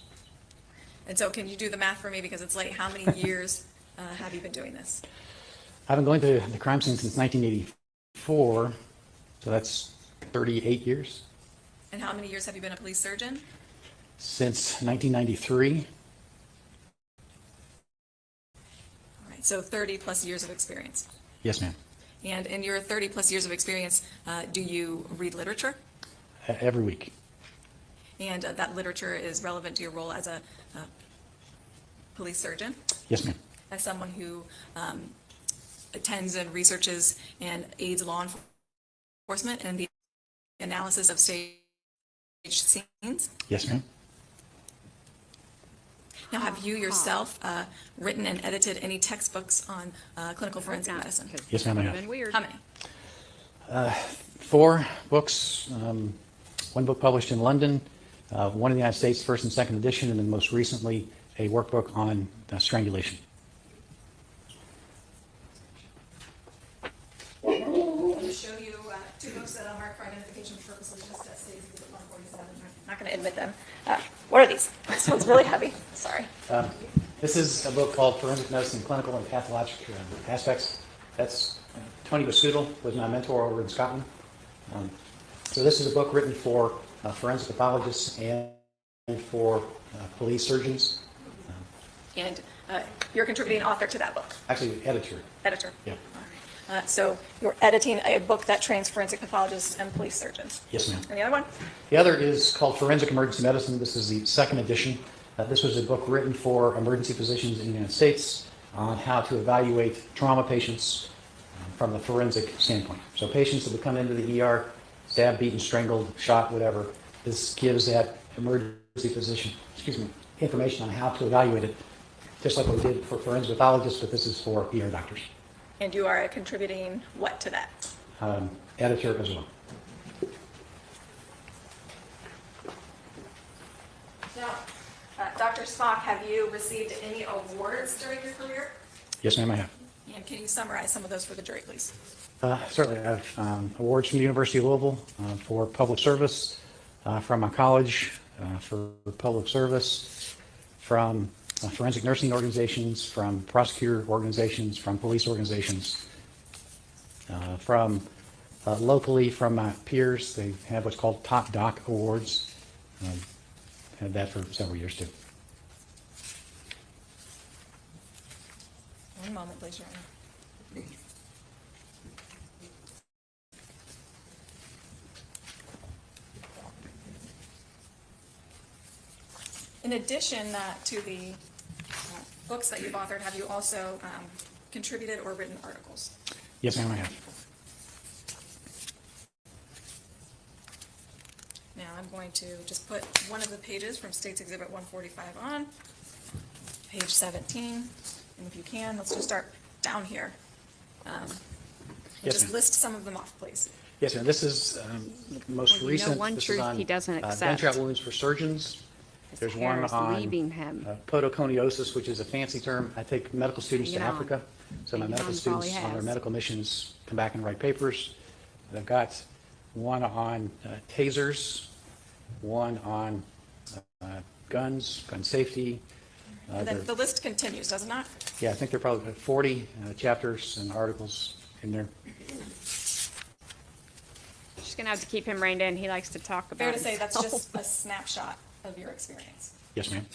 and so can you do the math for me because it's late? How many years have you been doing this? I've been going to the crime scene since 1984, so that's 38 years. And how many years have you been a police surgeon? Since 1993, All right, so 30 plus years of experience. yes, ma'am. And in your 30 plus years of experience, do you read literature? Every week. And that literature is relevant to your role as a police surgeon, Yes, ma'am. as someone who attends and researches and aids law enforcement in the analysis of stage scenes. Yes, ma'am. Now, have you yourself written and edited any textbooks on clinical forensic Not, medicine? 'cause Yes, ma'am, I that would've have. been weird. How many? 4 books, one book published in London, one in the United States, first and second edition, and then most recently a workbook on strangulation. I'm going to show you 2 books that are marked for identification purposes, just as stated in 147. I'm not going to admit them. What are these? This one's really heavy. Sorry. This is a book called Forensic Medicine, Clinical and Pathologic Aspects. That's Tony Basuto was my mentor over in Scotland. So this is a book written for forensic pathologists and for police surgeons. And you're a contributing author to that book, Actually, editor. editor. Yeah. So you're editing a book that trains forensic pathologists and police surgeons. Yes, ma'am. And the other one? The other is called Forensic Emergency Medicine. This is the second edition. This was a book written for emergency physicians in the United States on how to evaluate trauma patients from the forensic standpoint. So patients that would come into the ER, stabbed, beaten, strangled, shot, whatever, this gives that emergency physician, information on how to evaluate it, just like we did for forensic pathologists, but this is for ER doctors. And you are contributing what to that? Editor as well. Now, Dr. Smock, have you received any awards during your career? Yes, ma'am, I have. And can you summarize some of those for the jury, please? Certainly, I have awards from the University of Louisville for public service, from my college for public service, from forensic nursing organizations, from prosecutor organizations, from police organizations, from locally from my peers. They have what's called Top Doc Awards. Had that for several years too. One moment, please, Your Honor. In addition to the books that you've authored, have you also contributed or written articles? Yes, ma'am, I have. Now, I'm going to just put one of the pages from State's Exhibit 145 on, page 17, and if you can, let's just start down here. Yes, Just ma'am. list some of them off, please. Yes, sir. This is most Well, you know recent. one This is truth on, he doesn't accept. gunshot wounds for surgeons. His There's hair one is on leaving him. podoconiosis, which is a fancy term. I take medical students to Hanging on. Africa. So my Hanging medical on is all he students on their has. medical missions come back and write papers. I've got one on tasers, one on guns, gun safety. And then the list continues, does it not? Yeah, I think there are probably 40 chapters and articles in there. Just gonna have to keep him reined in. He likes to talk about Fair to say that's himself. just a snapshot of your experience. Yes, ma'am.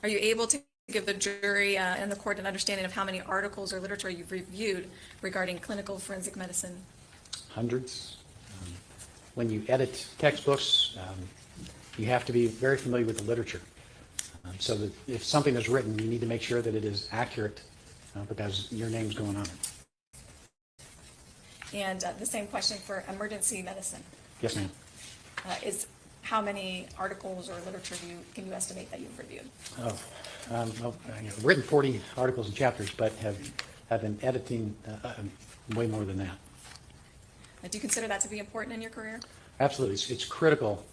Are you able to give the jury and the court an understanding of how many articles or literature you've reviewed regarding clinical forensic medicine? Hundreds. When you edit textbooks, you have to be very familiar with the literature. So that if something is written, you need to make sure that it is accurate because your name's going on it. And the same question for emergency medicine. Yes, ma'am. Is how many articles or literature can you estimate that you've reviewed? I've written 40 articles and chapters, but have been editing way more than that. Do you consider that to be important in your career? Absolutely. It's critical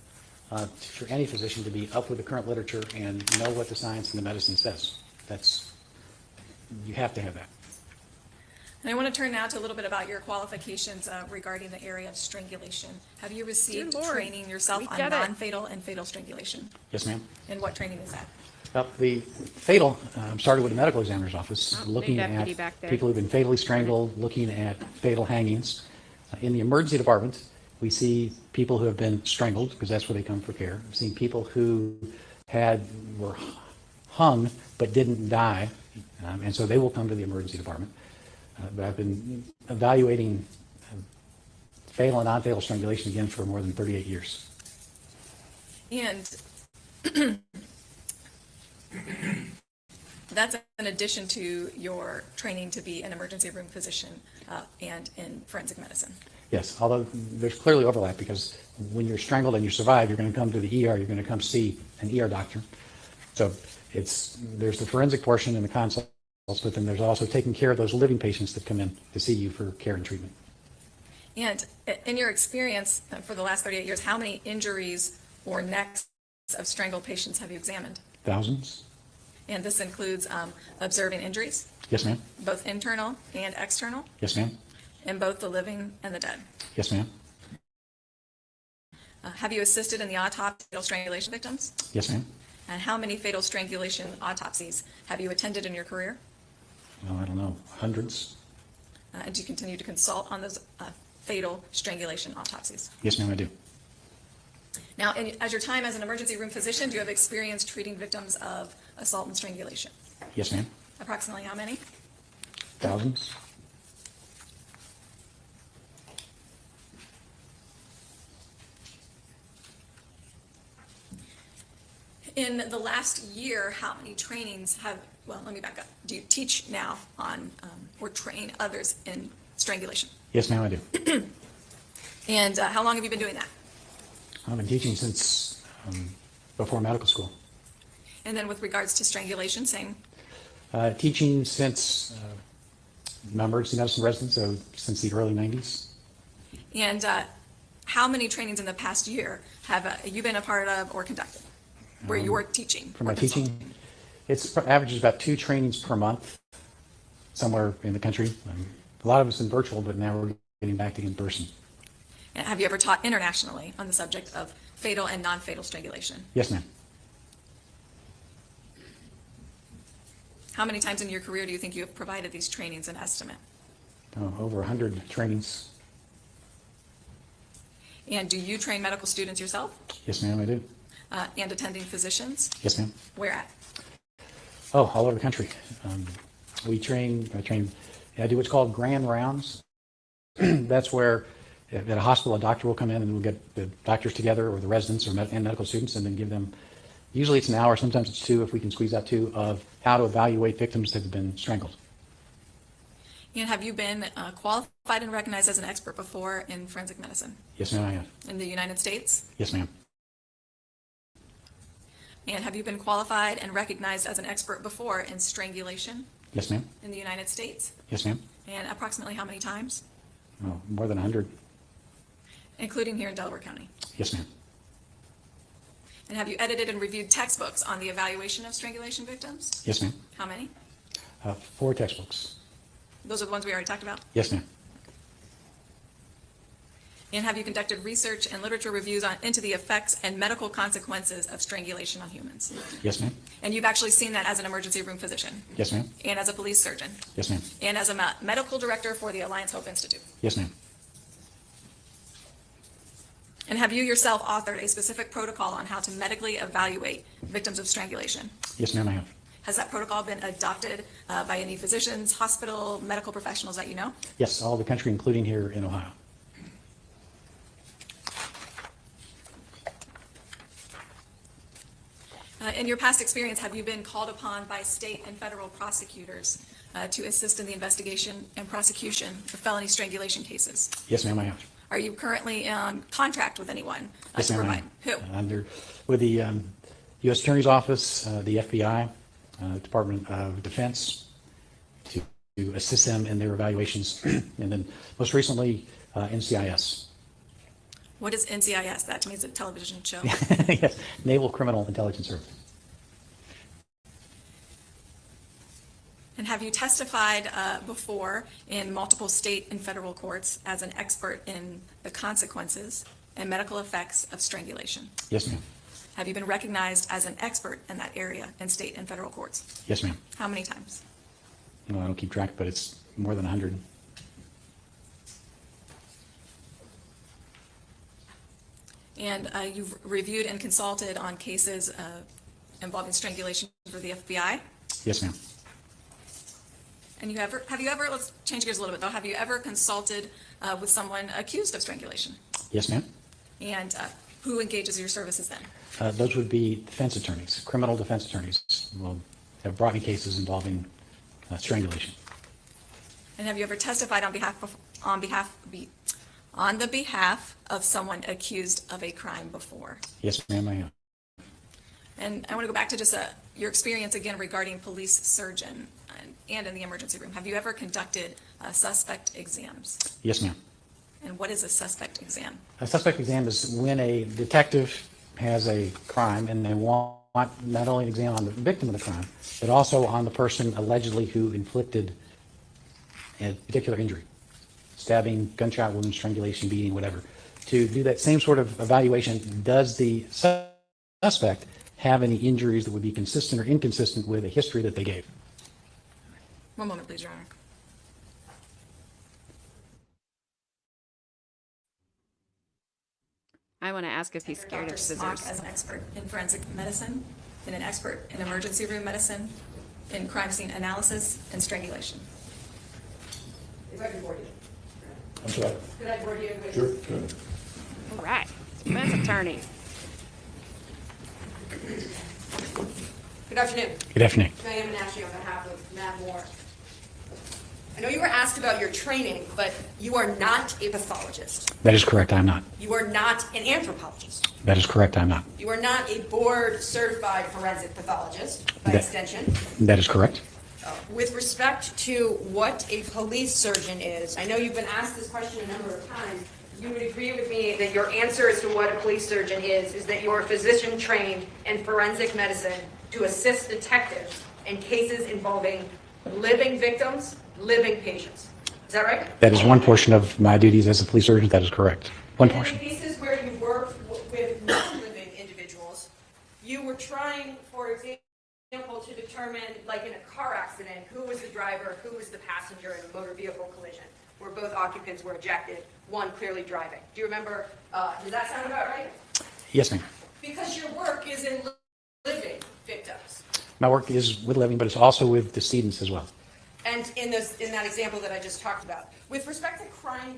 for any physician to be up with the current literature and know what the science and the medicine says. You have to have that. And I want to turn now to a little bit about your qualifications regarding the area of strangulation. Have you received Dear Lord, training yourself we on get it. non-fatal and fatal strangulation? Yes, ma'am. And what training is that? Well, the fatal started with the medical examiner's office, Oh, new looking deputy at back there. people who've been fatally strangled, looking at fatal hangings. In the emergency department, we see people who have been strangled, because that's where they come for care. We've seen people who were hung but didn't die, and so they will come to the emergency department. But I've been evaluating fatal and non-fatal strangulation again for more than 38 years. And that's in addition to your training to be an emergency room physician and in forensic medicine. Yes, although there's clearly overlap because when you're strangled and you survive, you're going to come to the ER, you're going to come see an ER doctor. So there's the forensic portion and the consults, but then there's also taking care of those living patients that come in to see you for care and treatment. And in your experience for the last 38 years, how many injuries or necks of strangled patients have you examined? Thousands? And this includes observing injuries, Yes, ma'am. both internal and external, Yes, ma'am. in both the living and the dead. Yes, ma'am. Have you assisted in the autopsy of fatal strangulation victims? Yes, ma'am. And how many fatal strangulation autopsies have you attended in your career? Well, I don't know, hundreds? And do you continue to consult on those fatal strangulation autopsies? Yes, ma'am, I do. Now, as your time as an emergency room physician, do you have experience treating victims of assault and strangulation? Yes, ma'am. Approximately how many? Thousands? In the last year, how many trainings let me back up. Do you teach now on or train others in strangulation? Yes, ma'am, I do. And how long have you been doing that? I've been teaching since before medical school. And then with regards to strangulation, same. Teaching since my emergency medicine residence, so since the early 90s. And how many trainings in the past year have you been a part of or conducted where you're teaching? For or my consulting? teaching, it's averages about 2 trainings per month somewhere in the country. A lot of it's in virtual, but now we're getting back to in person. And have you ever taught internationally on the subject of fatal and non-fatal strangulation? Yes, ma'am. How many times in your career do you think you have provided these trainings and estimate? Over 100 trainings. And do you train medical students yourself Yes, ma'am, I do. and attending physicians? Yes, ma'am. Where at? Oh, all over the country. I do what's called grand rounds. That's where at a hospital, a doctor will come in and we'll get the doctors together or the residents and medical students and then give them, usually it's an hour, sometimes it's 2 if we can squeeze out 2, of how to evaluate victims that have been strangled. And have you been qualified and recognized as an expert before in forensic medicine Yes, ma'am, I have. in the United States? Yes, ma'am. And have you been qualified and recognized as an expert before in strangulation Yes, ma'am. in the United States? Yes, ma'am. And approximately how many times? Oh, more than 100. Including here in Delaware County. Yes, ma'am. And have you edited and reviewed textbooks on the evaluation of strangulation victims? Yes, ma'am. How many? 4 textbooks. Those are the ones we already talked about. Yes, ma'am. And have you conducted research and literature reviews into the effects and medical consequences of strangulation on humans? Yes, ma'am. And you've actually seen that as an emergency room physician Yes, ma'am. and as a police surgeon Yes, ma'am. and as a medical director for the Alliance Hope Institute. Yes, ma'am. And have you yourself authored a specific protocol on how to medically evaluate victims of strangulation? Yes, ma'am, I have. Has that protocol been adopted by any physicians, hospital, medical professionals that you know? Yes, all over the country, including here in Ohio. In your past experience, have you been called upon by state and federal prosecutors to assist in the investigation and prosecution of felony strangulation cases? Yes, ma'am, I have. Are you currently on contract with anyone Yes, to ma'am, I provide? am. Who? With the U.S. Attorney's Office, the FBI, Department of Defense, to assist them in their evaluations, and then most recently, NCIS. What is NCIS? That to me is a television show. Yes, Naval Criminal Intelligence Service. And have you testified before in multiple state and federal courts as an expert in the consequences and medical effects of strangulation? Yes, ma'am. Have you been recognized as an expert in that area in state and federal courts? Yes, ma'am. How many times? No, I don't keep track, but it's more than 100. And you've reviewed and consulted on cases involving strangulation for the FBI? Yes, ma'am. And have you ever, let's change gears a little bit though, have you ever consulted with someone accused of strangulation? Yes, ma'am. And who engages your services then? Those would be defense attorneys, criminal defense attorneys will have brought me cases involving strangulation. And have you ever testified on the behalf of someone accused of a crime before? Yes, ma'am, I have. And I want to go back to just your experience again regarding police surgeon and in the emergency room. Have you ever conducted suspect exams? Yes, ma'am. And what is a suspect exam? A suspect exam is when a detective has a crime and they want not only an exam on the victim of the crime, but also on the person allegedly who inflicted a particular injury, stabbing, gunshot wound, strangulation, beating, whatever. To do that same sort of evaluation, does the suspect have any injuries that would be consistent or inconsistent with a history that they gave? One moment, please, Your Honor. I want to ask if he's scared Dr. of Smock scissors. as an expert in forensic medicine and an expert in emergency room medicine, in crime scene analysis and strangulation. If I can board you. I'm sorry. Could I board you? Sure, go ahead. All right, defense attorney. Good afternoon. Good afternoon. I am Ashley on behalf of Matheau Moore. I know you were asked about your training, but you are not a pathologist. That is correct, I'm not. You are not an anthropologist. That is correct, I'm not. You are not a board-certified forensic pathologist, by That- extension. That is correct. With respect to what a police surgeon is, I know you've been asked this question a number of times. You would agree with me that your answer as to what a police surgeon is that you're a physician trained in forensic medicine to assist detectives in cases involving living victims, living patients. Is that right? That is one portion of my duties as a police surgeon, that is correct. One And in portion. the cases where you work with non-living individuals, you were trying, for example, to determine, like in a car accident, who was the driver, who was the passenger in a motor vehicle collision, where both occupants were ejected, one clearly driving. Do you remember, does that sound about right? Yes, ma'am. Because your work is in living victims. My work is with living, but it's also with decedents as well. And in that example that I just talked about, with respect to crime,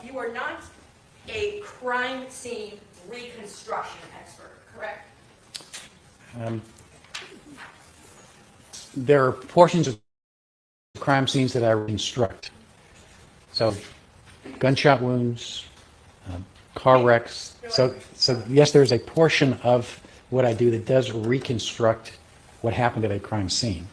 you are not a crime scene reconstruction expert, correct? There are portions of crime scenes that I reconstruct. So gunshot wounds, car wrecks. So yes, there's a portion of what I do that does reconstruct what happened at a crime scene.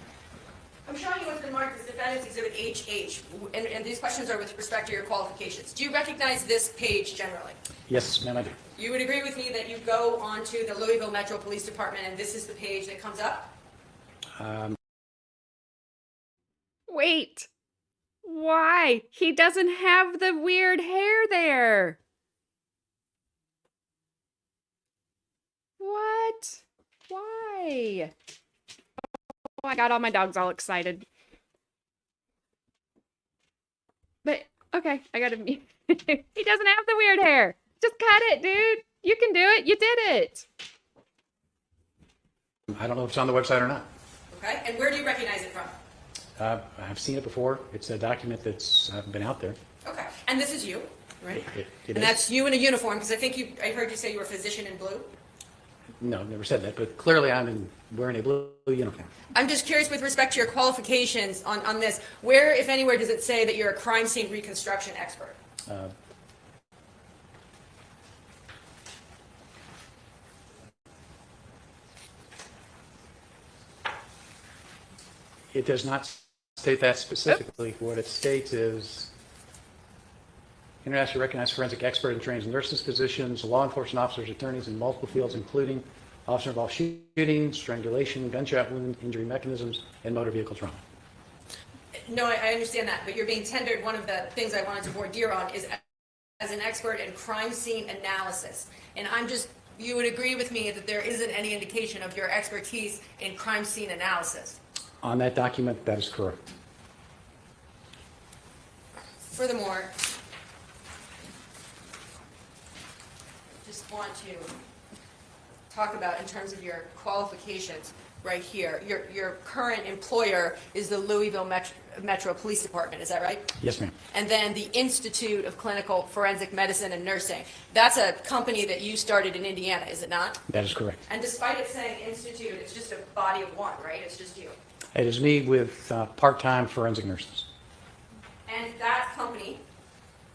I'm showing you what's been marked as Defendant's Exhibit HH, and these questions are with respect to your qualifications. Do you recognize this page generally? Yes, ma'am, I do. You would agree with me that you go onto the Louisville Metro Police Department and this is the page that comes up? Wait. Why? He doesn't have the weird hair there. What? Why? Oh, I got all my dogs all excited. But, okay, I gotta mute. He doesn't have the weird hair. Just cut it, dude. You can do it. You did it. I don't know if it's on the website or not. Okay, and where do you recognize it from? I've seen it before. It's a document that's been out there. Okay, and this is you, right? It And is. that's you in a uniform, because I heard you say you were a physician in blue. No, never said that, but clearly I'm wearing a blue uniform. I'm just curious with respect to your qualifications on this. Where, if anywhere, does it say that you're a crime scene reconstruction expert? It does not state that specifically. What it states is internationally recognized forensic expert and trains nurses, physicians, law enforcement officers, attorneys in multiple fields, including officer involved shooting, strangulation, gunshot wound, injury mechanisms, and motor vehicle trauma. No, I understand that, but you're being tendered, one of the things I wanted to voir dire on is as an expert in crime scene analysis. And you would agree with me that there isn't any indication of your expertise in crime scene analysis. On that document, that is correct. Furthermore, just want to talk about in terms of your qualifications right here. Your current employer is the Louisville Metro Police Department, is that right? Yes, ma'am. And then the Institute of Clinical Forensic Medicine and Nursing. That's a company that you started in Indiana, is it not? That is correct. And despite it saying institute, it's just a body of one, right? It's just you. It is me with part-time forensic nurses. And that company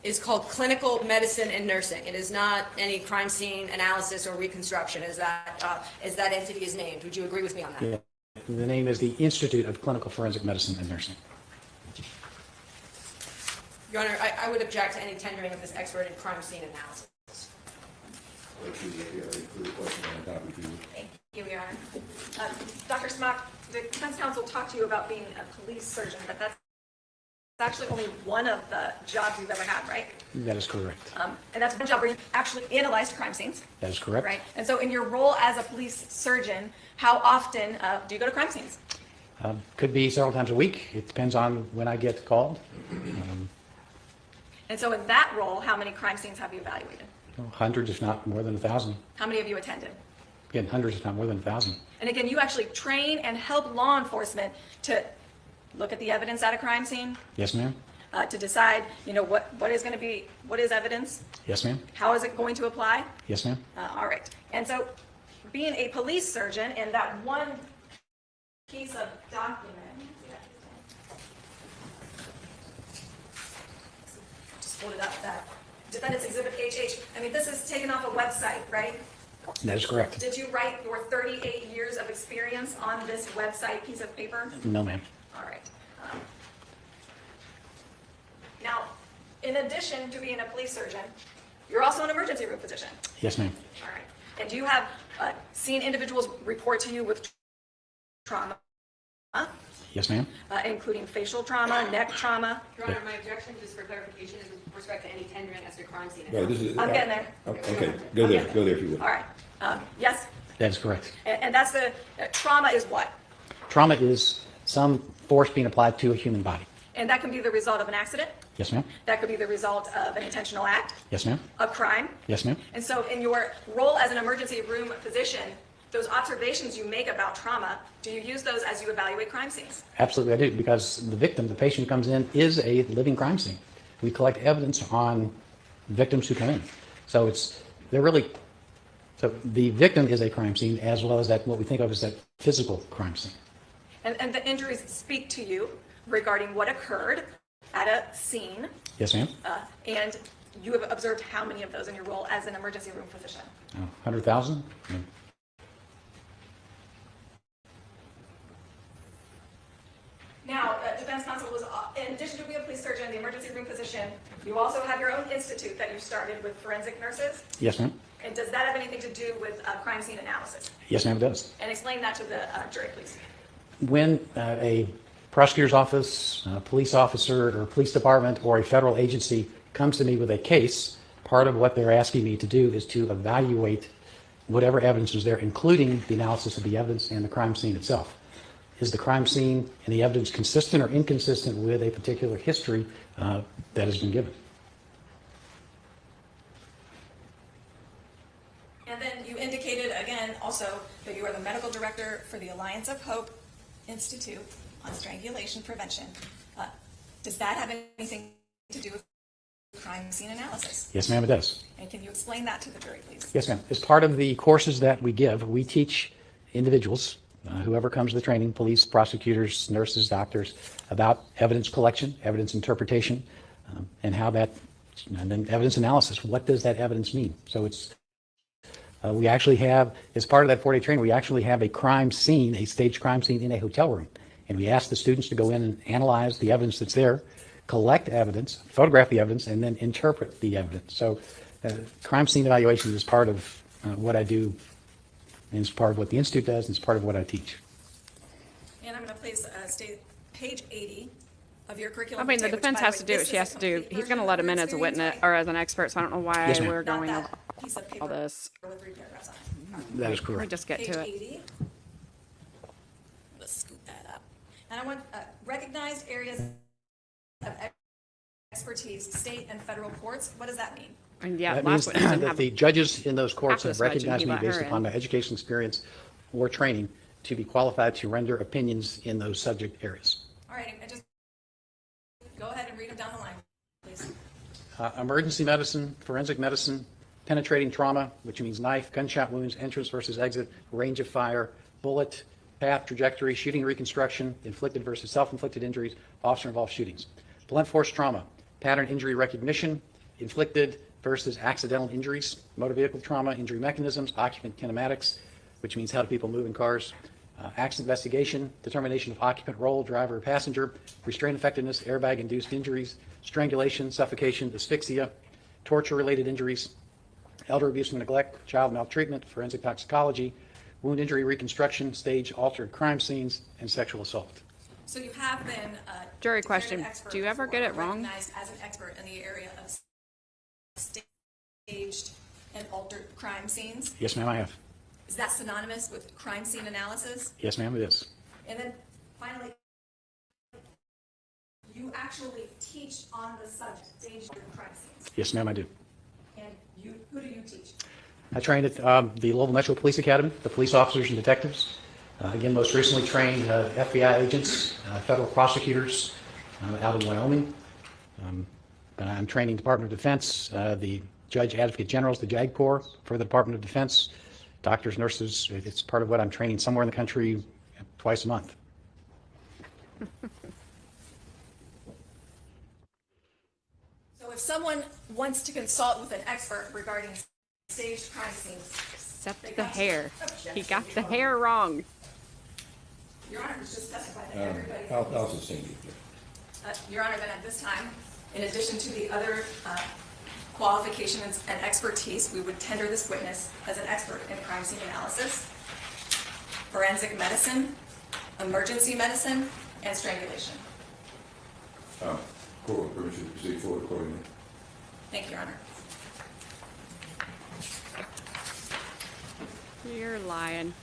is called Clinical Medicine and Nursing. It is not any crime scene analysis or reconstruction, as that entity is named. Would you agree with me on that? Yeah. The name is the Institute of Clinical Forensic Medicine and Nursing. Your Honor, I would object to any tendering of this expert in crime scene analysis. Thank you, Your Honor. Dr. Smock, the defense counsel talked to you about being a police surgeon, but that's actually only one of the jobs you've ever had, right? That is correct. And that's one job where you actually analyzed crime scenes, That is correct. right? And so in your role as a police surgeon, how often do you go to crime scenes? Could be several times a week. It depends on when I get called. And so in that role, how many crime scenes have you evaluated? Hundreds, if not more than 1,000. How many have you attended? Again, hundreds, if not more than 1,000. And again, you actually train and help law enforcement to look at the evidence at a crime scene, Yes, ma'am. to decide, what is evidence? Yes, ma'am. How is it going to apply? Yes, ma'am. All right. And so being a police surgeon in that one piece of document, just hold it up, that Defendant's Exhibit HH, this is taken off a website, right? That is correct. Did you write your 38 years of experience on this website piece of paper? No, ma'am. All right. Now, in addition to being a police surgeon, you're also an emergency room physician. Yes, ma'am. All right. And do you have seen individuals report to you with trauma, Yes, ma'am. including facial trauma, neck trauma? Your Honor, my objection, just for clarification, is with respect to any tendering as to crime scene Right, analysis. this is. I'm getting there. Okay, go there if you would. All right. Yes? That is correct. And that's the trauma is what? Trauma is some force being applied to a human body. And that can be the result of an accident. Yes, ma'am. That could be the result of an intentional act, Yes, ma'am. a crime. Yes, ma'am. And so in your role as an emergency room physician, those observations you make about trauma, do you use those as you evaluate crime scenes? Absolutely, I do, because the victim, the patient who comes in, is a living crime scene. We collect evidence on victims who come in. So the victim is a crime scene, as well as that, what we think of as that physical crime scene. And the injuries speak to you regarding what occurred at a scene, Yes, ma'am. and you have observed how many of those in your role as an emergency room physician? 100,000? institute that you started with forensic nurses? Yes, ma'am. And does that have anything to do with crime scene analysis? Yes, ma'am, it does. And explain that to the jury, please. When a prosecutor's office, a police officer, or police department, or a federal agency comes to me with a case, part of what they're asking me to do is to evaluate whatever evidence is there, including the analysis of the evidence and the crime scene itself. Is the crime scene and the evidence consistent or inconsistent with a particular history that has been given? And then you indicated again also that you are the medical director for the Alliance of Hope Institute on Strangulation Prevention. Does that have anything to do with crime scene analysis? Yes, ma'am, it does. And can you explain that to the jury, please? Yes, ma'am. As part of the courses that we give, we teach individuals, whoever comes to the training, police, prosecutors, nurses, doctors, about evidence collection, evidence interpretation, and how that, and then evidence analysis. What does that evidence mean? So it's, we actually have, as part of that 4-day training, we actually have a crime scene, a staged crime scene in a hotel room. And we ask the students to go in and analyze the evidence that's there, collect evidence, photograph the evidence, and then interpret the evidence. So crime scene evaluation is part of what I do, and it's part of what the Institute does, and it's part of what I teach. And I'm going to please state page 80 of your curriculum. I mean, the vitae, which, defense by the has way, to do what this she is has a to do. complete He's going to version let of him your in as a experience, witness right? or as an expert, so I don't know why Yes, ma'am. we're Not going that over piece of paper all this. with 3 paragraphs on it. That is Let me correct. just get Page to it. 80. Let's scoop that up. And I want recognized areas of expertise, state and federal courts. What does that mean? And yeah, That means last witness didn't that have the judges in those courts half have this much, and recognized he me let based her upon in. my education experience or training to be qualified to render opinions in those subject areas. All right, and just go ahead and read them down the line, please. Emergency medicine, forensic medicine, penetrating trauma, which means knife, gunshot wounds, entrance versus exit, range of fire, bullet, path, trajectory, shooting reconstruction, inflicted versus self-inflicted injuries, officer-involved shootings. Blunt force trauma, pattern injury recognition, inflicted versus accidental injuries, motor vehicle trauma, injury mechanisms, occupant kinematics, which means how do people move in cars, accident investigation, determination of occupant role, driver or passenger, restraint effectiveness, airbag-induced injuries, strangulation, suffocation, asphyxia, torture-related injuries, elder abuse and neglect, child maltreatment, forensic toxicology, wound injury reconstruction, stage altered crime scenes, and sexual assault. So you have been Jury declared question. an expert Do you ever before, get it wrong? recognized as an expert in the area of staged and altered crime scenes. Yes, ma'am, I have. Is that synonymous with crime scene analysis? Yes, ma'am, it is. And then finally, you actually teach on the subject, staged crime scenes. Yes, ma'am, I do. And who do you teach? I trained at the Louisville Metro Police Academy, the police officers and detectives. Again, most recently trained FBI agents, federal prosecutors out in Wyoming. I'm training Department of Defense, the Judge Advocate Generals, the JAG Corps for the Department of Defense, doctors, nurses. It's part of what I'm training somewhere in the country twice a month. So if someone wants to consult with an expert regarding staged crime scenes, Except the hair. He got the hair wrong. Your Honor has just testified that everybody. I'll sustain you. Your Honor, then at this time, in addition to the other qualifications and expertise, we would tender this witness as an expert in crime scene analysis, forensic medicine, emergency medicine, and strangulation. Court will permit you to proceed forward accordingly. Thank you, Your Honor. You're lying.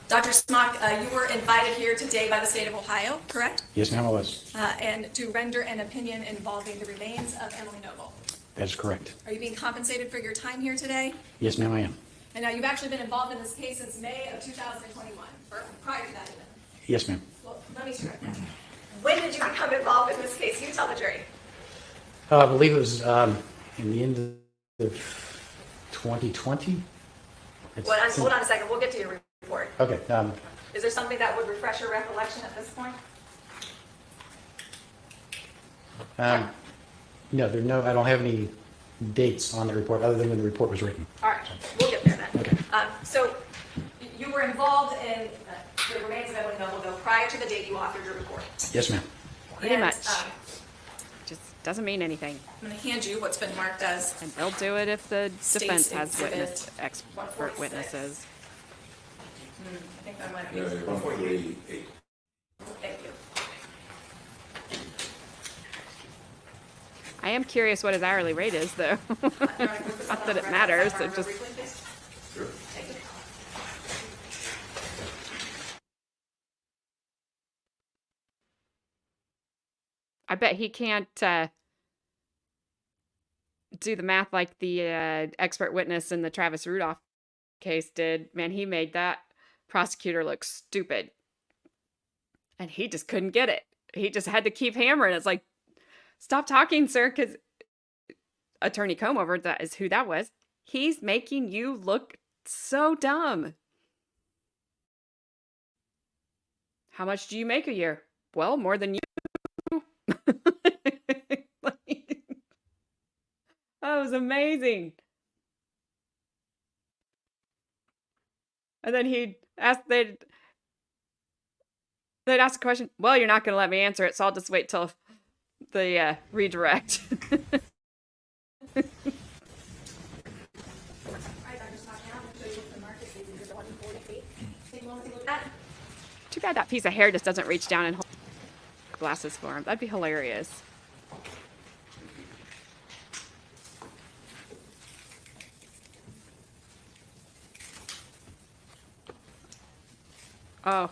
Dr. Smock, you were invited here today by the state of Ohio, correct? Yes, ma'am, I was. And to render an opinion involving the remains of Emily Noble. That is correct. Are you being compensated for your time here today? Yes, ma'am, I am. And now you've actually been involved in this case since May of 2021, or prior to that even. Yes, ma'am. Well, let me correct that. When did you become involved in this case? You tell the jury. I believe it was in the end of 2020. Hold on a second, we'll get to your report. Okay. Is there something that would refresh your recollection at this point? No, I don't have any dates on the report other than when the report was written. All right, we'll get there then. Okay. So you were involved in the remains of Emily Noble though prior to the date you authored your report. Yes, ma'am. Pretty And, much. Just doesn't mean anything. I'm gonna hand you what's been marked as, And they'll do it if the State's defense has Exhibit expert 146. witnesses. I think that might be, Yeah, 148. thank you. I am curious what his hourly rate is, though. Not that it matters, it just, Sure. I bet he can't do the math like the expert witness in the Travis Rudolph case did. Man, he made that prosecutor look stupid. And he just couldn't get it. He just had to keep hammering. It's like, stop talking, sir, because Attorney Comover, that is who that was. He's making you look so dumb. How much do you make a year? Well, more than you. That was amazing. And then they'd ask a question. Well, you're not going to let me answer it, so I'll just wait till the redirect. All right, Dr. Smock, now I'm gonna show you what the market is, Exhibit 148. Take a moment to look at that. Too bad that piece of hair just doesn't reach down and hold glasses for him. That'd be hilarious. Oh,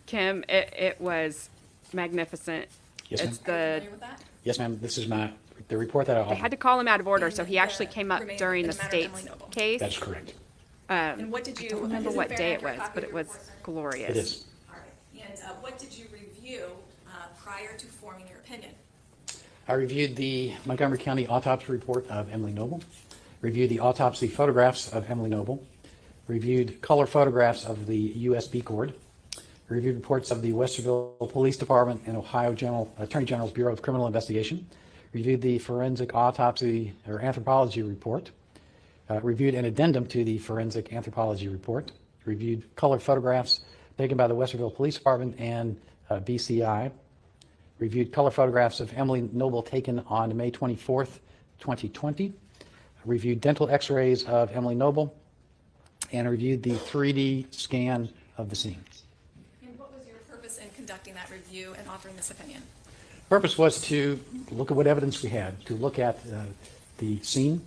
Kim, it was magnificent. Yes, It's ma'am. the Familiar with that? Yes, ma'am. This is the report that I they had offered. to call him out of order, And so he the actually came up remain during in the the matter of state's Emily Noble. case. That's correct. And what did you? I don't remember is it what fair day and it was, accurate but copy it of was your report, sir? glorious. It is. All right, and what did you review prior to forming your opinion? I reviewed the Montgomery County autopsy report of Emily Noble, reviewed the autopsy photographs of Emily Noble, reviewed color photographs of the USB cord, reviewed reports of the Westerville Police Department and Ohio Attorney General's Bureau of Criminal Investigation, reviewed the forensic autopsy or anthropology report, reviewed an addendum to the forensic anthropology report, reviewed color photographs taken by the Westerville Police Department and BCI, reviewed color photographs of Emily Noble taken on May 24th, 2020, reviewed dental x-rays of Emily Noble, and reviewed the 3D scan of the scene. And what was your purpose in conducting that review and offering this opinion? Purpose was to look at what evidence we had, to look at the scene,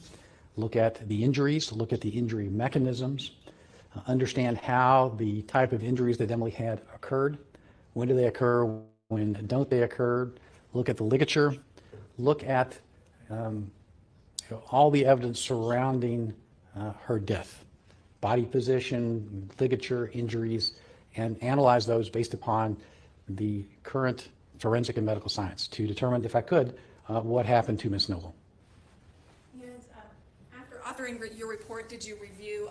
look at the injuries, look at the injury mechanisms, understand how the type of injuries that Emily had occurred, when do they occur, when don't they occur, look at the ligature, look at all the evidence surrounding her death, body position, ligature, injuries, and analyze those based upon the current forensic and medical science to determine, if I could, what happened to Ms. Noble. And after authoring your report, did you review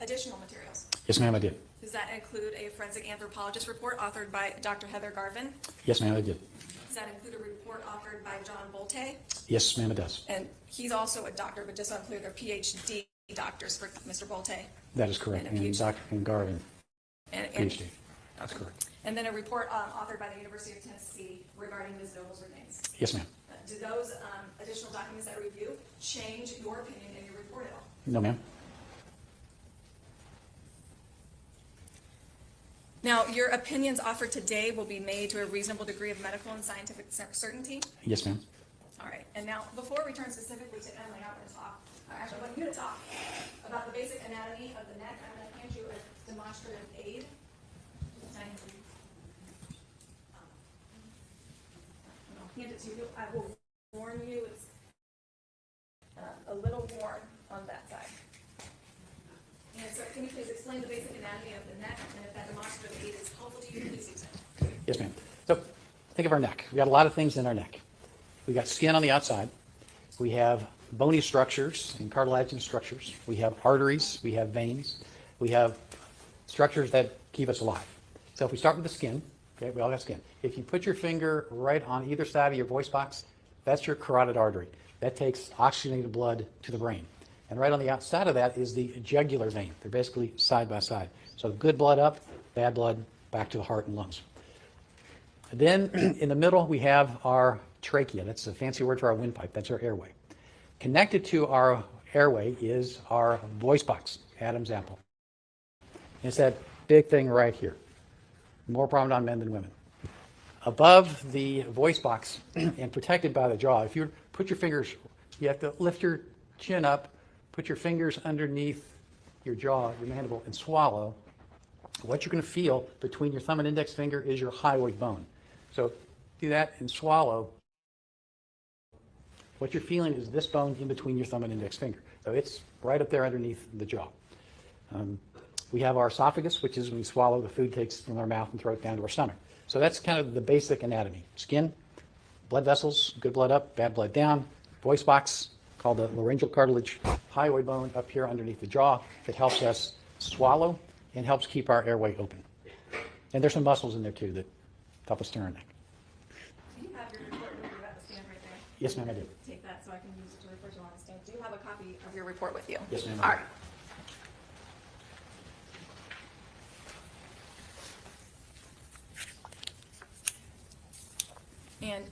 additional materials? Yes, ma'am, I did. Does that include a forensic anthropologist report authored by Dr. Heather Garvin? Yes, ma'am, I did. Does that include a report authored by John Bolte? Yes, ma'am, it does. And he's also a doctor, but just so I'm clear, they're PhD doctors for Mr. Bolte. That is correct. And a And PhD. Dr. Garvin, And, PhD. That's correct. and then a report authored by the University of Tennessee regarding Ms. Noble's remains. Yes, ma'am. Do those additional documents that review change your opinion in your report at all? No, ma'am. Now, your opinions offered today will be made to a reasonable degree of medical and scientific certainty? Yes, ma'am. All right, and now, before we turn specifically to Emily, I want to talk, actually, I want you to talk about the basic anatomy of the neck. I'm going to hand you a demonstrative aid. I'll hand it to you. I will warn you, it's a little worn on that side. And so, can you please explain the basic anatomy of the neck, and if that demonstrative aid is helpful to you, please use it. Yes, ma'am. So think of our neck. We got a lot of things in our neck. We got skin on the outside. We have bony structures and cartilaginous structures. We have arteries. We have veins. We have structures that keep us alive. So if we start with the skin, okay, we all got skin. If you put your finger right on either side of your voice box, that's your carotid artery. That takes oxygenated blood to the brain. And right on the outside of that is the jugular vein. They're basically side by side. So good blood up, bad blood back to the heart and lungs. Then in the middle, we have our trachea. That's a fancy word for our windpipe. That's our airway. Connected to our airway is our voice box, Adam's apple. It's that big thing right here. More prominent on men than women. Above the voice box and protected by the jaw, if you put your fingers, you have to lift your chin up, put your fingers underneath your jaw, your mandible, and swallow. What you're going to feel between your thumb and index finger is your hyoid bone. So do that and swallow. What you're feeling is this bone in between your thumb and index finger. So it's right up there underneath the jaw. We have our esophagus, which is when we swallow, the food takes from our mouth and throw it down to our stomach. So that's kind of the basic anatomy. Skin, blood vessels, good blood up, bad blood down. Voice box, called the laryngeal cartilage, hyoid bone up here underneath the jaw that helps us swallow and helps keep our airway open. And there's some muscles in there too that help us turn our neck. Do you have your report with you at the stand right there? Yes, ma'am, I do. Take that so I can use it to refer to on the stand. Do you have a copy of your report with you? Yes, ma'am. All right. And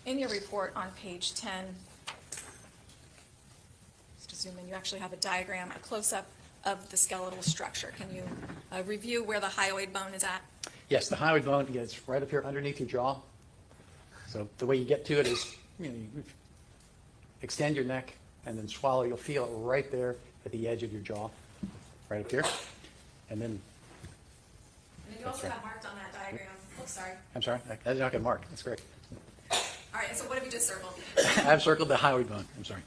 in your report on page 10, just to zoom in, you actually have a diagram, a close-up of the skeletal structure. Can you review where the hyoid bone is at? Yes, the hyoid bone is right up here underneath your jaw. So the way you get to it is, you extend your neck and then swallow. You'll feel it right there at the edge of your jaw, right up here. And then, And then you also have marked on that diagram, oops, sorry. I'm sorry, that's not going to mark. That's great. All right, so what have you just circled? I've circled the hyoid bone. I'm sorry.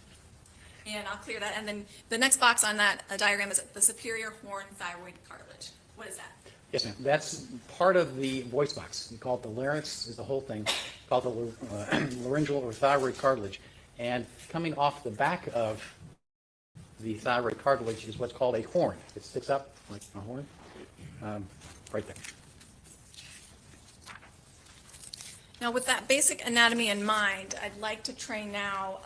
And I'll clear that. And then the next box on that diagram is the superior horn thyroid cartilage. What is that? Yes, ma'am. That's part of the voice box. We call it the larynx, is the whole thing, called the laryngeal or thyroid cartilage. And coming off the back of the thyroid cartilage is what's called a horn. It sticks up like a horn, right there. Now, with that basic anatomy in mind, I'd like to turn now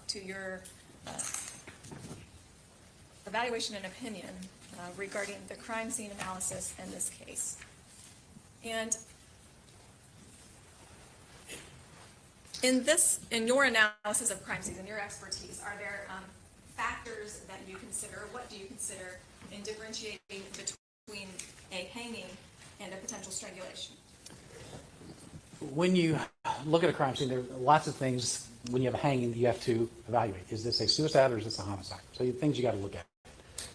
to your evaluation and opinion regarding the crime scene analysis in this case. And in your analysis of crime scenes and your expertise, are there factors that you consider, what do you consider in differentiating between a hanging and a potential strangulation? When you look at a crime scene, there are lots of things when you have a hanging that you have to evaluate. Is this a suicide or is this a homicide? So things you got to look at.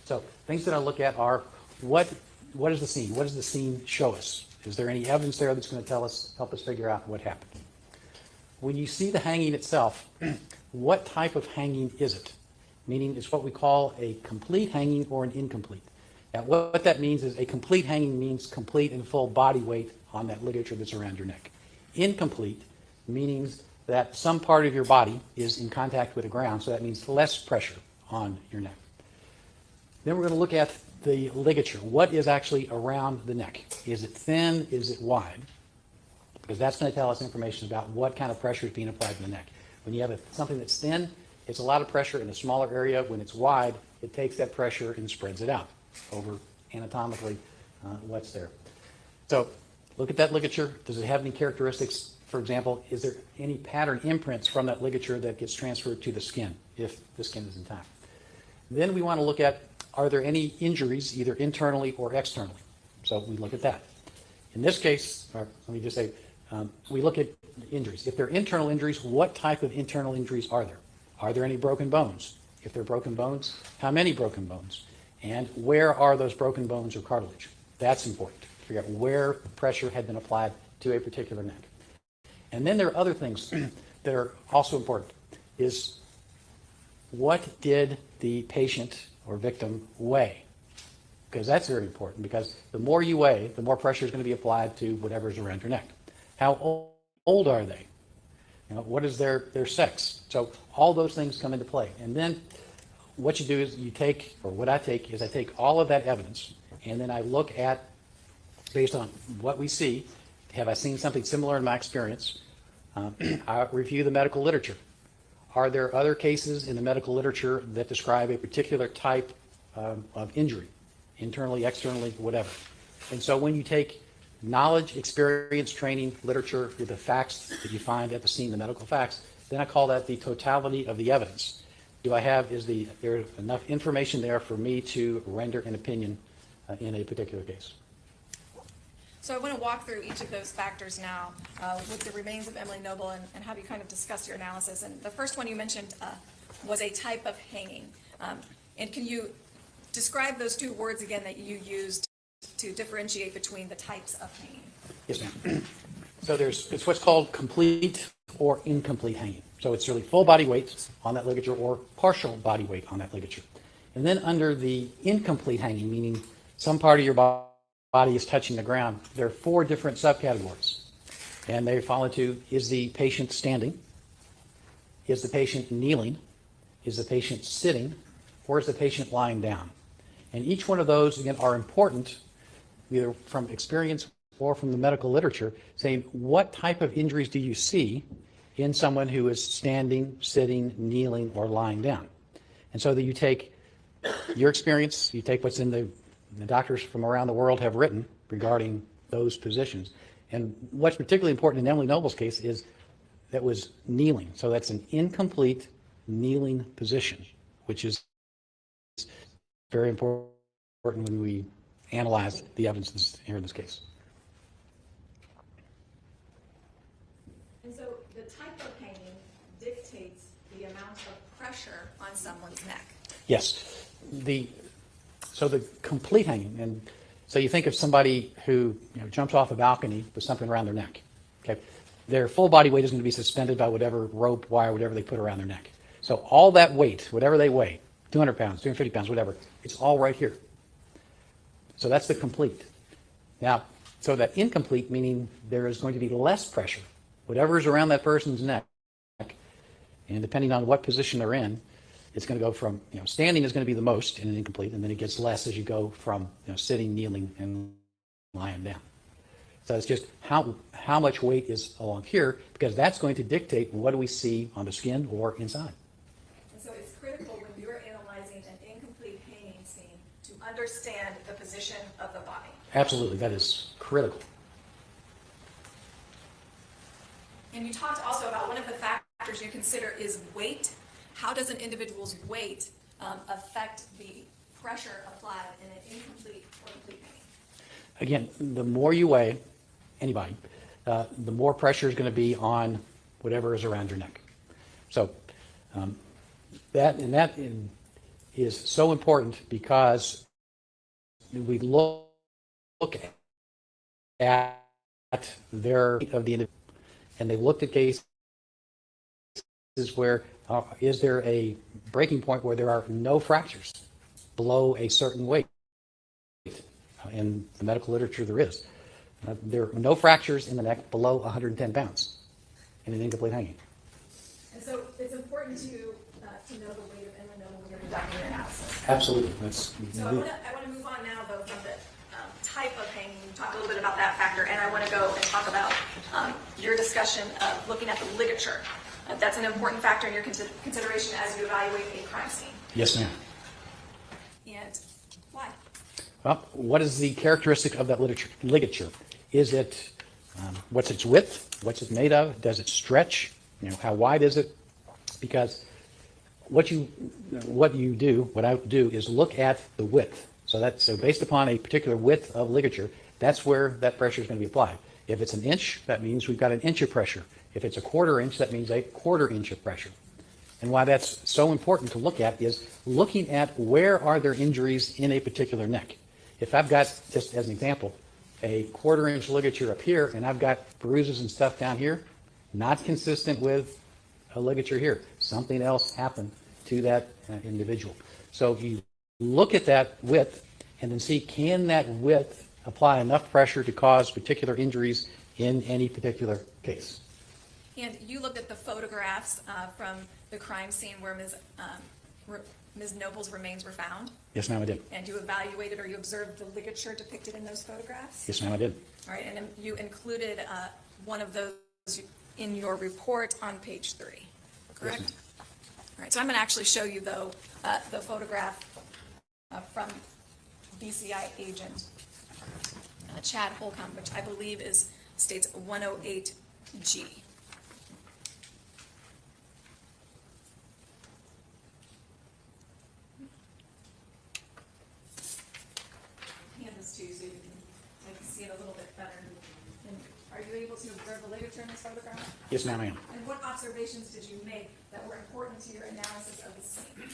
So things that I look at are what is the scene? What does the scene show us? Is there any evidence there that's going to help us figure out what happened? When you see the hanging itself, what type of hanging is it? Meaning it's what we call a complete hanging or an incomplete. Now what that means is a complete hanging means complete and full body weight on that ligature that's around your neck. Incomplete means that some part of your body is in contact with the ground, so that means less pressure on your neck. Then we're going to look at the ligature. What is actually around the neck? Is it thin? Is it wide? Because that's going to tell us information about what kind of pressure is being applied to the neck. When you have something that's thin, it's a lot of pressure in a smaller area. When it's wide, it takes that pressure and spreads it out over anatomically what's there. So look at that ligature. Does it have any characteristics? For example, is there any pattern imprints from that ligature that gets transferred to the skin if the skin is intact? Then we want to look at, are there any injuries either internally or externally? So we look at that. In this case, or let me just say, we look at injuries. If they're internal injuries, what type of internal injuries are there? Are there any broken bones? If there are broken bones, how many broken bones? And where are those broken bones or cartilage? That's important to figure out where pressure had been applied to a particular neck. And then there are other things that are also important, is what did the patient or victim weigh? Because that's very important, because the more you weigh, the more pressure is going to be applied to whatever's around your neck. How old are they? What is their sex? So all those things come into play. And then what you do is you take, or what I take, is I take all of that evidence, and then I look at, based on what we see, have I seen something similar in my experience? I review the medical literature. Are there other cases in the medical literature that describe a particular type of injury, internally, externally, whatever? And so when you take knowledge, experience, training, literature, with the facts that you find at the scene, the medical facts, then I call that the totality of the evidence. Is there enough information there for me to render an opinion in a particular case? So I want to walk through each of those factors now with the remains of Emily Noble and have you kind of discuss your analysis. And the first one you mentioned was a type of hanging. And can you describe those two words again that you used to differentiate between the types of hanging? Yes, ma'am. So it's what's called complete or incomplete hanging. So it's really full body weight on that ligature or partial body weight on that ligature. And then under the incomplete hanging, meaning some part of your body is touching the ground, there are 4 different subcategories. And they fall into, is the patient standing? Is the patient kneeling? Is the patient sitting? Or is the patient lying down? And each one of those, again, are important, either from experience or from the medical literature, saying what type of injuries do you see in someone who is standing, sitting, kneeling, or lying down. And so that you take your experience, you take what's in the doctors from around the world have written regarding those positions. And what's particularly important in Emily Noble's case is that was kneeling. So that's an incomplete kneeling position, which is very important when we analyze the evidence here in this case. And so the type of hanging dictates the amount of pressure on someone's neck. Yes. So the complete hanging, and so you think of somebody who jumps off a balcony with something around their neck. Okay, their full body weight is going to be suspended by whatever rope, wire, whatever they put around their neck. So all that weight, whatever they weigh, 200 pounds, 250 pounds, whatever, it's all right here. So that's the complete. Now, so that incomplete, meaning there is going to be less pressure, whatever is around that person's neck, and depending on what position they're in, it's going to go from, standing is going to be the most in an incomplete, and then it gets less as you go from, sitting, kneeling, and lying down. So it's just how much weight is along here, because that's going to dictate what do we see on the skin or inside. And so it's critical when you're analyzing an incomplete hanging scene to understand the position of the body. Absolutely, that is critical. And you talked also about one of the factors you consider is weight. How does an individual's weight affect the pressure applied in an incomplete or complete hanging? Again, the more you weigh, anybody, the more pressure is going to be on whatever is around your neck. So that is so important because we look at their of the individual, and they looked at cases where is there a breaking point where there are no fractures below a certain weight. In the medical literature, there is. There are no fractures in the neck below 110 pounds in an incomplete hanging. And so it's important to know the weight of Emily Noble when you're conducting your analysis. Absolutely. So I want to move on now, though, from the type of hanging. You talked a little bit about that factor, and I want to go and talk about your discussion of looking at the ligature. That's an important factor in your consideration as you evaluate a crime scene. Yes, ma'am. And why? Well, what is the characteristic of that ligature? Is it, what's its width? What's it made of? Does it stretch? How wide is it? Because what I do is look at the width. So based upon a particular width of ligature, that's where that pressure is going to be applied. If it's an inch, that means we've got an inch of pressure. If it's a quarter inch, that means a quarter inch of pressure. And why that's so important to look at is looking at where are there injuries in a particular neck. If I've got, just as an example, a quarter inch ligature up here and I've got bruises and stuff down here, not consistent with a ligature here. Something else happened to that individual. So you look at that width and then see, can that width apply enough pressure to cause particular injuries in any particular case? And you looked at the photographs from the crime scene where Ms. Noble's remains were found? Yes, ma'am, I did. And you evaluated or you observed the ligature depicted in those photographs? Yes, ma'am, I did. All right, and you included one of those in your report on page 3, correct? Yes, all right, so I'm going to actually show you, though, the photograph from BCI agent Chad Holcomb, which I believe states 108G. Hand this to you so I can see it a little bit better. And are you able to observe the ligature in this photograph? Yes, ma'am, I am. And what observations did you make that were important to your analysis of the scene?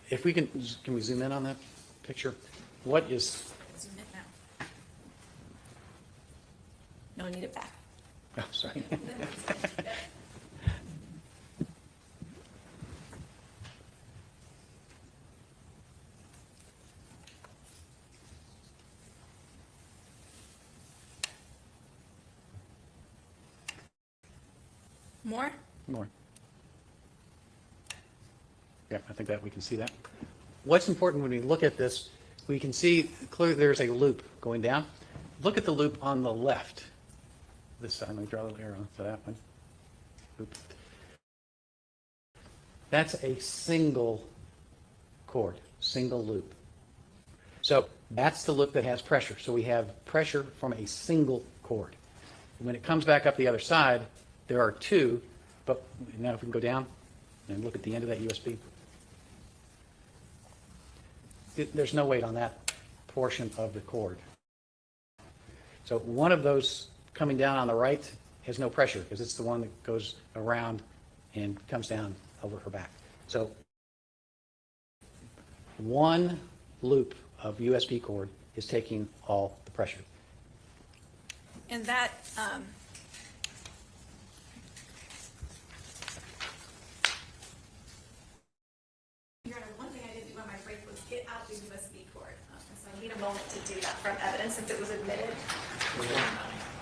If we can we zoom in on that picture? What is, Zoom in now. No, I need it back. oh, sorry. More? More. Yeah, I think that we can see that. What's important when we look at this, we can see clearly there's a loop going down. Look at the loop on the left. This side, let me draw a little arrow to that one. Loop. That's a single cord, single loop. So that's the loop that has pressure. So we have pressure from a single cord. When it comes back up the other side, there are two, but now if we can go down and look at the end of that USB. There's no weight on that portion of the cord. So one of those coming down on the right has no pressure because it's the one that goes around and comes down over her back. So one loop of USB cord is taking all the pressure. And that, Your Honor, one thing I didn't do on my break was get out the USB cord. So I need a moment to do that from evidence since it was admitted.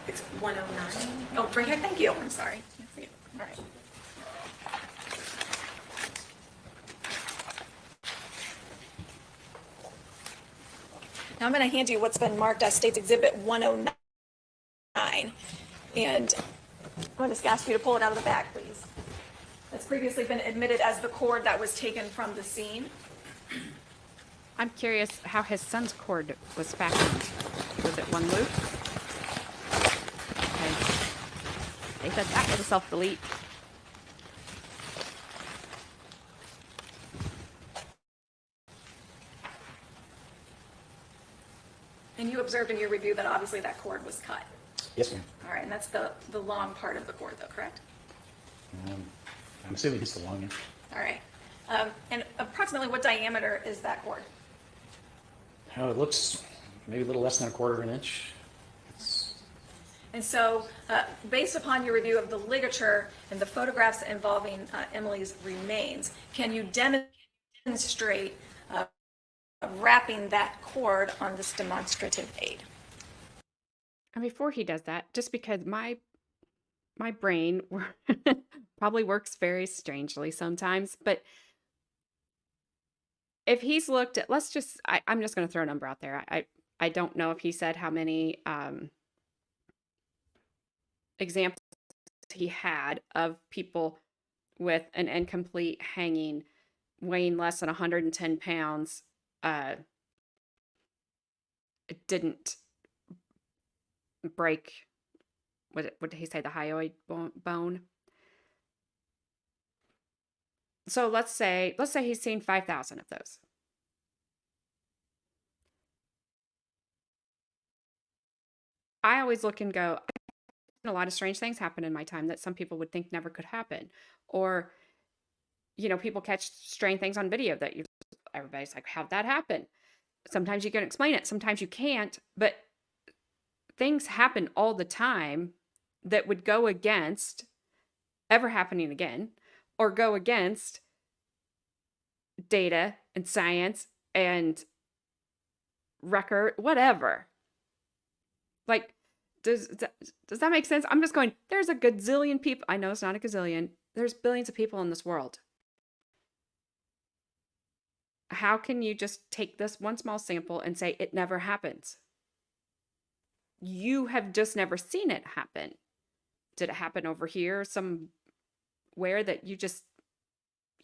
It's 109. Oh, right here, thank you. I'm sorry. All right. Now I'm going to hand you what's been marked as State's Exhibit 109. And I'm going to just ask you to pull it out of the bag, please. That's previously been admitted as the cord that was taken from the scene. I'm curious how his son's cord was fashioned. Was it one loop? Okay. They said that was a self-delete. And you observed in your review that obviously that cord was cut. Yes, ma'am. All right, and that's the long part of the cord though, correct? I'm assuming it's the long end. All right. And approximately what diameter is that cord? Oh, it looks maybe a little less than 1/4 of an inch. And so, based upon your review of the ligature and the photographs involving Emily's remains, can you demonstrate wrapping that cord on this demonstrative aid? And before he does that, just because my brain probably works very strangely sometimes, but if he's looked at, I'm just going to throw a number out there. I don't know if he said how many examples he had of people with an incomplete hanging weighing less than 110 pounds. It didn't break, what did he say, the hyoid bone? So let's say he's seen 5,000 of those. I always look and go, a lot of strange things happen in my time that some people would think never could happen. Or, people catch strange things on video that everybody's like, how'd that happen? Sometimes you can explain it, sometimes you can't, but things happen all the time that would go against ever happening again, or go against data and science and record, whatever. Like, does that make sense? I'm just going, there's a gazillion people. I know it's not a gazillion. There's billions of people in this world. How can you just take this one small sample and say it never happens? You have just never seen it happen. Did it happen over here somewhere that you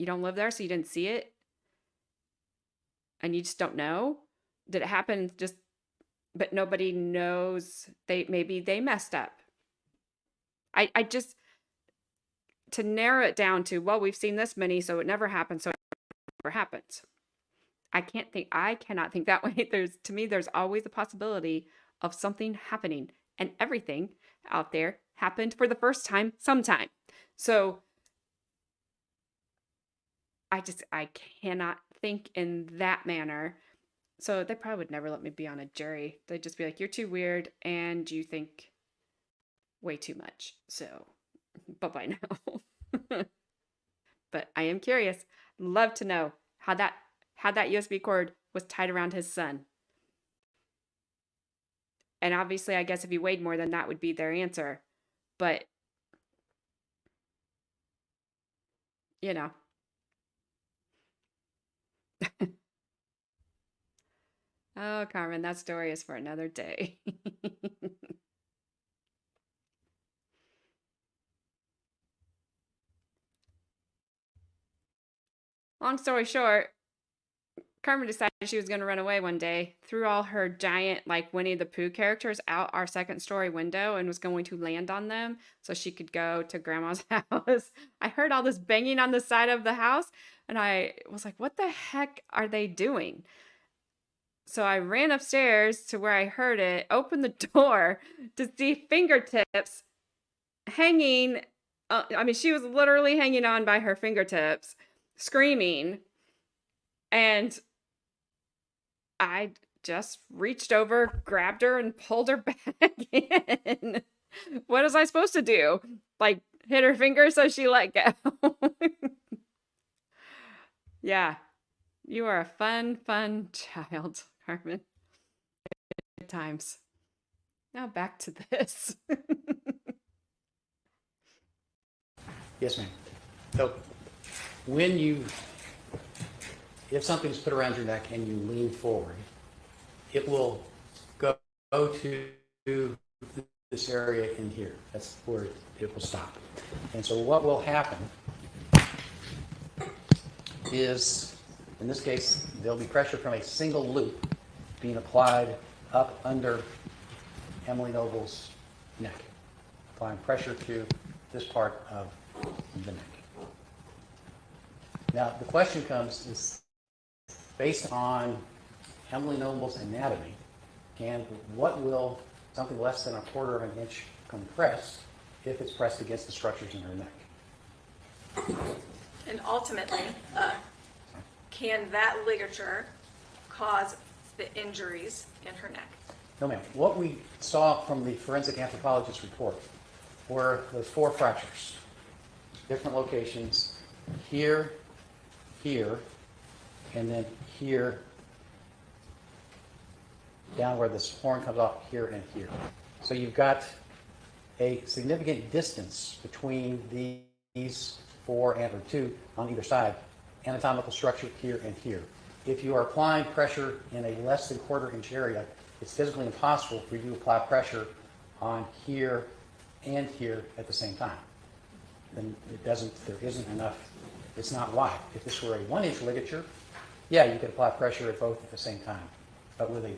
don't live there, so you didn't see it? And you just don't know? Did it happen just but nobody knows maybe they messed up. I just, to narrow it down to, well, we've seen this many, so it never happened, so it never happens. I cannot think that way. To me, there's always a possibility of something happening, and everything out there happened for the first time sometime. So I cannot think in that manner. So they probably would never let me be on a jury. They'd just be like, you're too weird and you think way too much. So bye-bye now. But I am curious. Love to know how that USB cord was tied around his son. And obviously, I guess if he weighed more, then that would be their answer. But, you know. Oh, Carmen, that story is for another day. Long story short, Carmen decided she was going to run away one day, threw all her giant, like, Winnie the Pooh characters out our second story window and was going to land on them so she could go to Grandma's house. I heard all this banging on the side of the house, and I was like, what the heck are they doing? So I ran upstairs to where I heard it, opened the door to see fingertips hanging. I mean, she was literally hanging on by her fingertips, screaming. And I just reached over, grabbed her, and pulled her back in. What was I supposed to do? Like, hit her finger so she let go? Yeah. You are a fun, fun child, Carmen. Good times. Now back to this. Yes, ma'am. So if something's put around your neck and you lean forward, it will go to this area in here. That's where it will stop. And so what will happen is, in this case, there'll be pressure from a single loop being applied up under Emily Noble's neck, applying pressure to this part of the neck. Now, the question comes is, based on Emily Noble's anatomy, and what will something less than 1/4 of an inch compress if it's pressed against the structures in her neck? And ultimately, can that ligature cause the injuries in her neck? No, ma'am. What we saw from the forensic anthropologist's report were those 4 fractures, different locations, here, here, and then here, down where this horn comes off, here and here. So you've got a significant distance between these 4 or 2 on either side, anatomical structure here and here. If you are applying pressure in a less than 1/4 inch area, it's physically impossible for you to apply pressure on here and here at the same time. Then there isn't enough, it's not wide. If this were a 1 inch ligature, yeah, you could apply pressure at both at the same time. But with a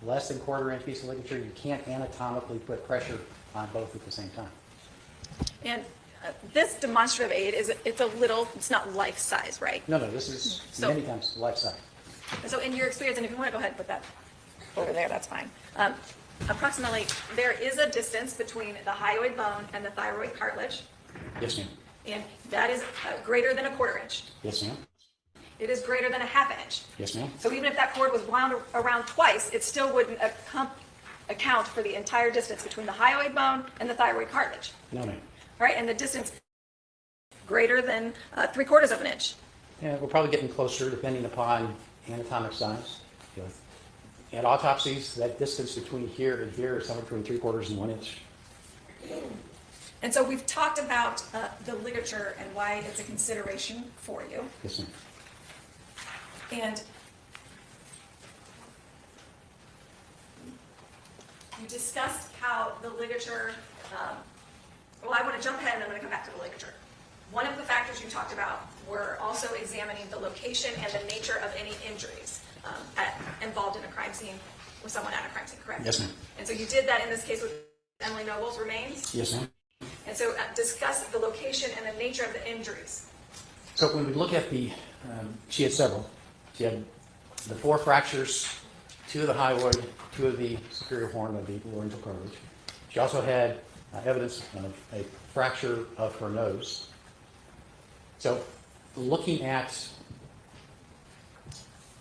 less than 1/4 inch piece of ligature, you can't anatomically put pressure on both at the same time. And this demonstrative aid it's not life size, right? No, this is many times life size. So in your experience, and if you want to go ahead and put that over there, that's fine. Approximately, there is a distance between the hyoid bone and the thyroid cartilage, Yes, ma'am. and that is greater than 1/4 inch. Yes, ma'am. It is greater than 1/2 inch. Yes, ma'am. So even if that cord was wound around twice, it still wouldn't account for the entire distance between the hyoid bone and the thyroid cartilage. No, ma'am. All right, and the distance greater than 3/4 of an inch. Yeah, we're probably getting closer depending upon anatomic size. You know, at autopsies, that distance between here and here is somewhere between 3/4 and 1 inch. And so we've talked about the ligature and why it's a consideration for you. Yes, ma'am. And you discussed how the ligature, well, I want to jump ahead and I'm going to come back to the ligature. One of the factors you talked about were also examining the location and the nature of any injuries involved in a crime scene with someone at a crime scene, correct? Yes, ma'am. And so you did that in this case with Emily Noble's remains? Yes, ma'am. And so discuss the location and the nature of the injuries. So when we look at the, she had several. She had the 4 fractures, 2 of the hyoid, 2 of the superior horn of the laryngeal cartilage. She also had evidence of a fracture of her nose. So looking at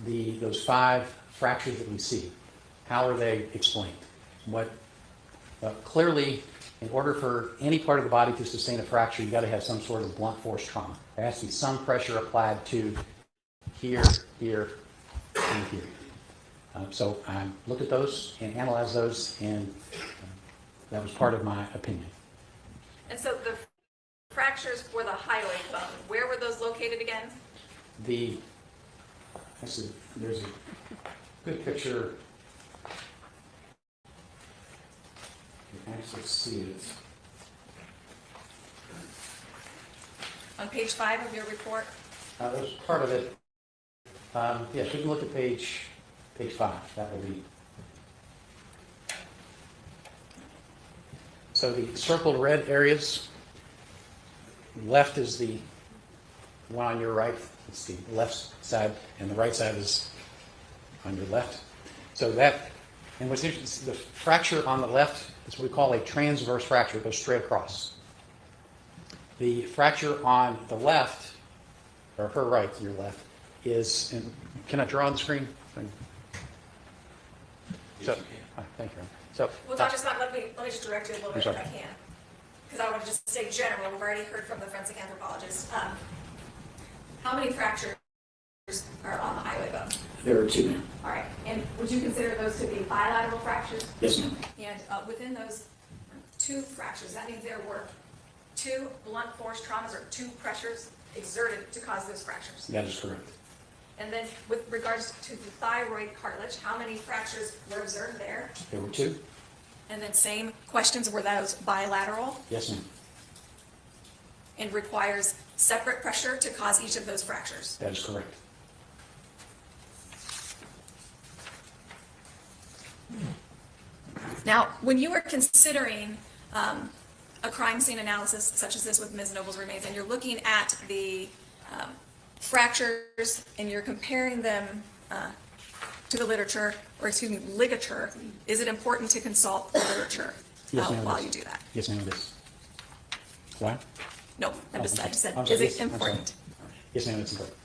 those 5 fractures that we see, how are they explained? Clearly, in order for any part of the body to sustain a fracture, you've got to have some sort of blunt force trauma. There has to be some pressure applied to here, here, and here. So I looked at those and analyzed those, and that was part of my opinion. And so the fractures for the hyoid bone, where were those located again? There's a good picture. You can actually see it. On page 5 of your report? That was part of it. Yes, we can look at page 5. That will be. So the circled red areas, left is the one on your right. It's the left side, and the right side is on your left. So that, and what's interesting, the fracture on the left is what we call a transverse fracture. It goes straight across. The fracture on the left, or her right, your left, is, and can I draw on the screen? So, thank you. So, Well, Dr. Smock, let me just direct you a little bit if sorry. I can. Because I want to just stay general. We've already heard from the forensic anthropologist. How many fractures are on the hyoid bone? there are 2. All right. And would you consider those to be bilateral fractures? Yes, ma'am. And within those 2 fractures, that means there were 2 blunt force traumas or 2 pressures exerted to cause those fractures. That is correct. And then with regards to the thyroid cartilage, how many fractures were observed there? There were 2. And then same questions, were those bilateral Yes, ma'am. and requires separate pressure to cause each of those fractures? That is correct. Now, when you are considering a crime scene analysis such as this with Ms. Noble's remains, and you're looking at the fractures and you're comparing them to the literature, or excuse me, ligature, is it important to consult the literature Yes, ma'am, it while is. you do that? Yes, ma'am, it is. Why? No, I just said, I'm is sorry. it Yes, I'm sorry. important? Yes, ma'am, it's important.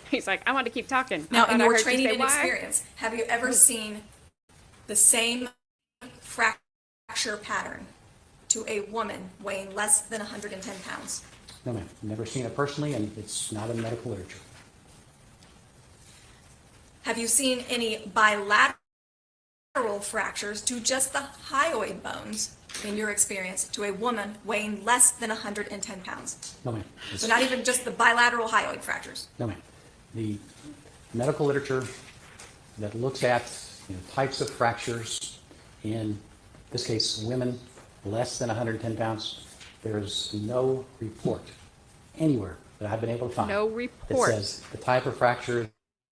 He's like, I want to keep talking. Now, I in thought I your heard you training say and why. experience, have you ever seen the same fracture pattern to a woman weighing less than 110 pounds? No, ma'am. Never seen it personally, and it's not in medical literature. Have you seen any bilateral fractures to just the hyoid bones, in your experience, to a woman weighing less than 110 pounds? No, ma'am. So not even just the bilateral hyoid fractures? No, ma'am. The medical literature that looks at types of fractures, in this case, women less than 110 pounds, there is no report anywhere that I've been able to find No that report. says the type of fracture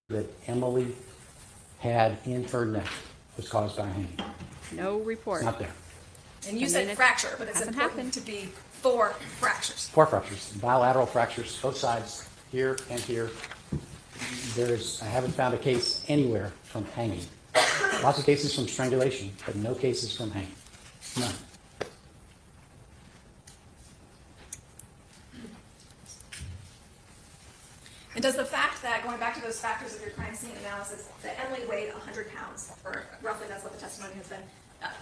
that Emily had in her neck was caused by hanging. No report. It's not there. And you And said then it fracture, but it's hasn't important happened. to be 4 fractures. 4 fractures, bilateral fractures, both sides, here and here. I haven't found a case anywhere from hanging. Lots of cases from strangulation, but no cases from hanging. None. And does the fact that, going back to those factors of your crime scene analysis, that Emily weighed 100 pounds, or roughly that's what the testimony has been,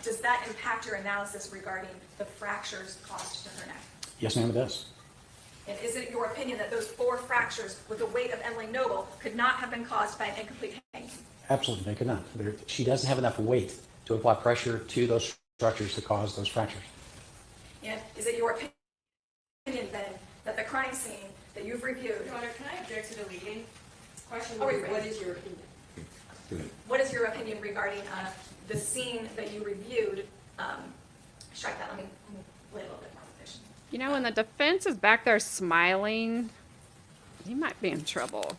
does that impact your analysis regarding the fractures caused to her neck? Yes, ma'am, it does. And is it your opinion that those 4 fractures with the weight of Emily Noble could not have been caused by an incomplete hanging? Absolutely, they could not. She doesn't have enough weight to apply pressure to those structures to cause those fractures. And is it your opinion then that the crime scene that you've reviewed, Your Honor, can I object to the leading? Question Oh, was, wait. what is your opinion? Go ahead. what is your opinion regarding the scene that you reviewed? Strike that, let me lay a little bit more information. You know, when the defense is back there smiling, you might be in trouble.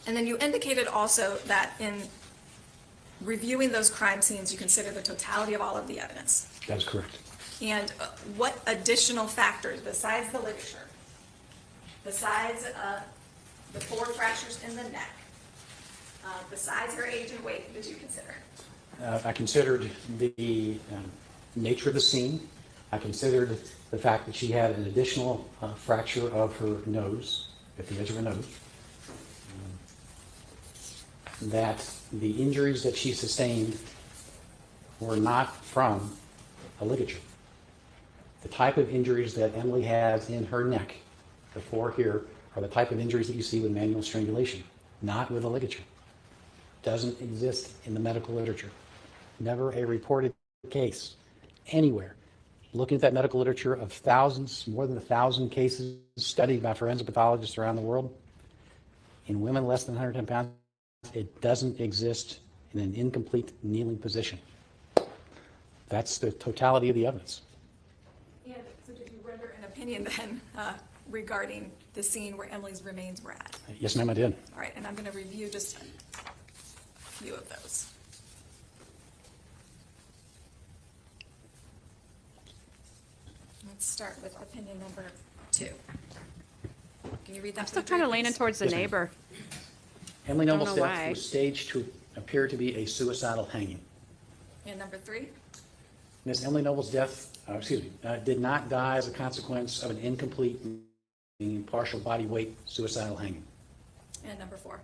And then you indicated also that in reviewing those crime scenes, you consider the totality of all of the evidence. That is correct. And what additional factors, besides the ligature, besides the 4 fractures in the neck, besides her age and weight, did you consider? I considered the nature of the scene. I considered the fact that she had an additional fracture of her nose, at the edge of her nose. That the injuries that she sustained were not from a ligature. The type of injuries that Emily has in her neck, the 4 here, are the type of injuries that you see with manual strangulation, not with a ligature. Doesn't exist in the medical literature. Never a reported case anywhere. Looking at that medical literature of thousands, more than 1,000 cases studied by forensic pathologists around the world, in women less than 110 pounds, it doesn't exist in an incomplete kneeling position. That's the totality of the evidence. And so did you render an opinion then regarding the scene where Emily's remains were at? Yes, ma'am, I did. All right, and I'm going to review just a few of those. Let's start with opinion number 2. Can you read that? I'm still kind of leaning towards the Yes, ma'am. neighbor. Emily Don't Noble's know death why. was staged to appear to be a suicidal hanging. And number 3? Miss Emily Noble's death, did not die as a consequence of an incomplete, meaning partial body weight suicidal hanging. And number 4?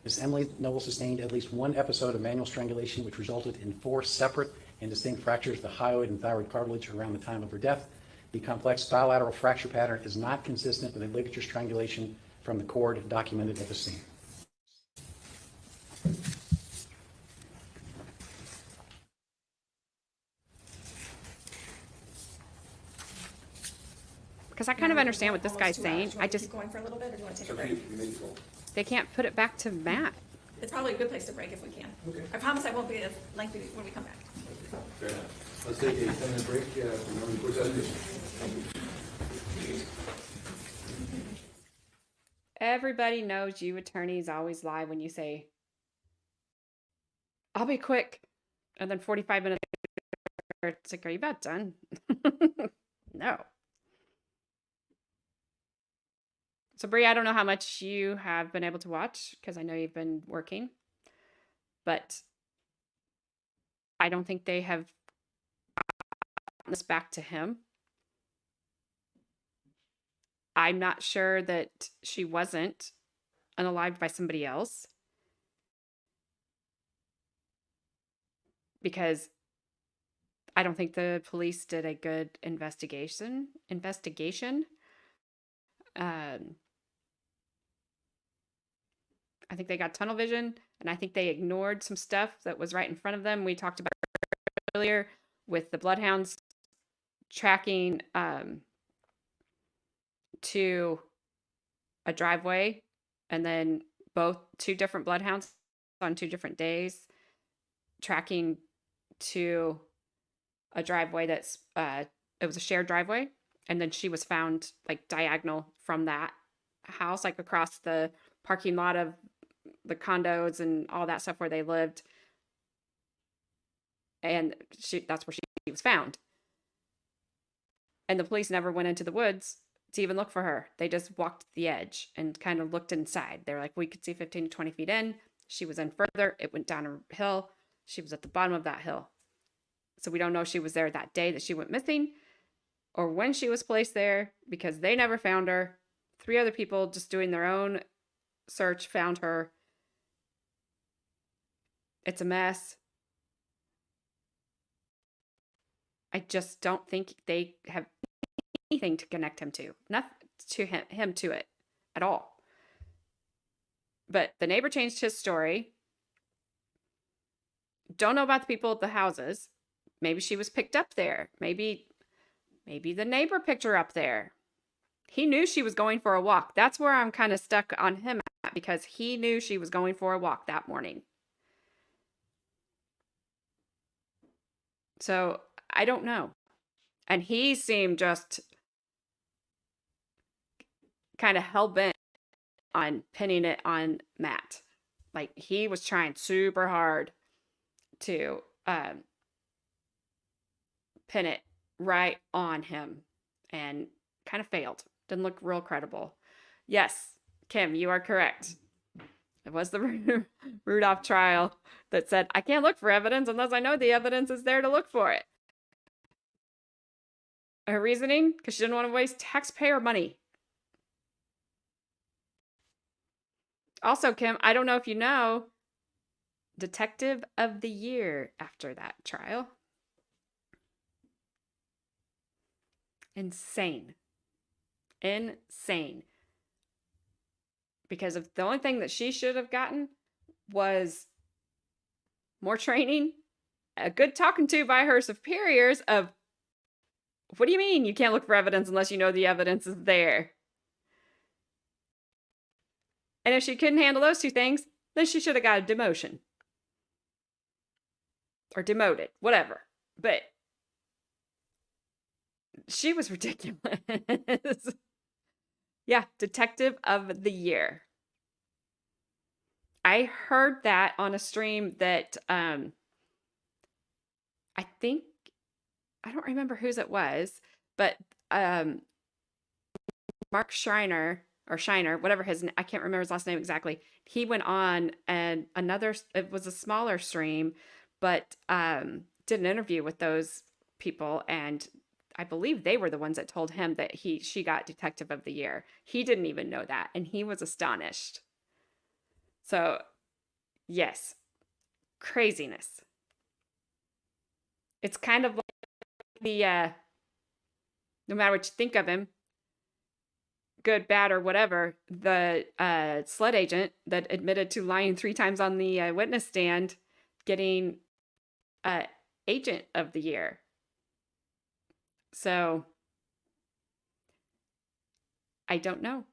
Miss Emily Noble sustained at least 1 episode of manual strangulation, which resulted in 4 separate and distinct fractures of the hyoid and thyroid cartilage around the time of her death. The complex bilateral fracture pattern is not consistent with a ligature strangulation from the cord documented at the scene. Because I kind of understand what this Almost guy's 2 hours. saying. You I want to just, keep going for a little bit, or do you want to take a So break? you make the call. they can't put it back to Matt. It's probably a good place to break if we can. Okay. I promise I won't be as lengthy when we come back. Fair enough. Let's take a 10-minute break from the court session. Everybody knows you attorneys always lie when you say, I'll be quick. And then 45 minutes later, it's like, are you about done? No. So, Bree, I don't know how much you have been able to watch because I know you've been working, but I don't think they have gotten this back to him. I'm not sure that she wasn't unalived by somebody else because I don't think the police did a good investigation. I think they got tunnel vision, and I think they ignored some stuff that was right in front of them. We talked about earlier with the bloodhounds tracking to a driveway, and then 2 different bloodhounds on 2 different days tracking to a driveway that's it was a shared driveway, and then she was found like diagonal from that house, like across the parking lot of the condos and all that stuff where they lived, and that's where she was found. And the police never went into the woods to even look for her. They just walked the edge and kind of looked inside. They're like, we could see 15 to 20 feet in. She was in further. It went down a hill. She was at the bottom of that hill. So we don't know if she was there that day that she went missing or when she was placed there because they never found her. 3 other people just doing their own search found her. It's a mess. I just don't think they have anything to connect him to. Nothing to him to it at all. But the neighbor changed his story. Don't know about the people at the houses. Maybe she was picked up there. Maybe the neighbor picked her up there. He knew she was going for a walk. That's where I'm kind of stuck on him at, because he knew she was going for a walk that morning. So I don't know. And he seemed just kind of hell-bent on pinning it on Matt. Like he was trying super hard to pin it right on him and kind of failed. Didn't look real credible. Yes, Kim, you are correct. It was the Rudolph trial that said, I can't look for evidence unless I know the evidence is there to look for it. Her reasoning? Because she didn't want to waste taxpayer money. Also, Kim, I don't know if you know, Detective of the Year after that trial. Insane. Insane. Because if the only thing that she should have gotten was more training, a good talking to by her superiors of, what do you mean you can't look for evidence unless you know the evidence is there? And if she couldn't handle those two things, then she should have got a demotion. Or demoted, whatever. But she was ridiculous. Yeah, Detective of the Year. I heard that on a stream that I think, I don't remember whose it was, but Mark Schreiner, or Shiner, whatever I can't remember his last name exactly. He went on and it was a smaller stream, but did an interview with those people, and I believe they were the ones that told him that she got Detective of the Year. He didn't even know that, and he was astonished. So, yes, craziness. It's kind of like the, no matter what you think of him, good, bad, or whatever, the sled agent that admitted to lying 3 times on the witness stand getting Agent of the Year. So, I don't know.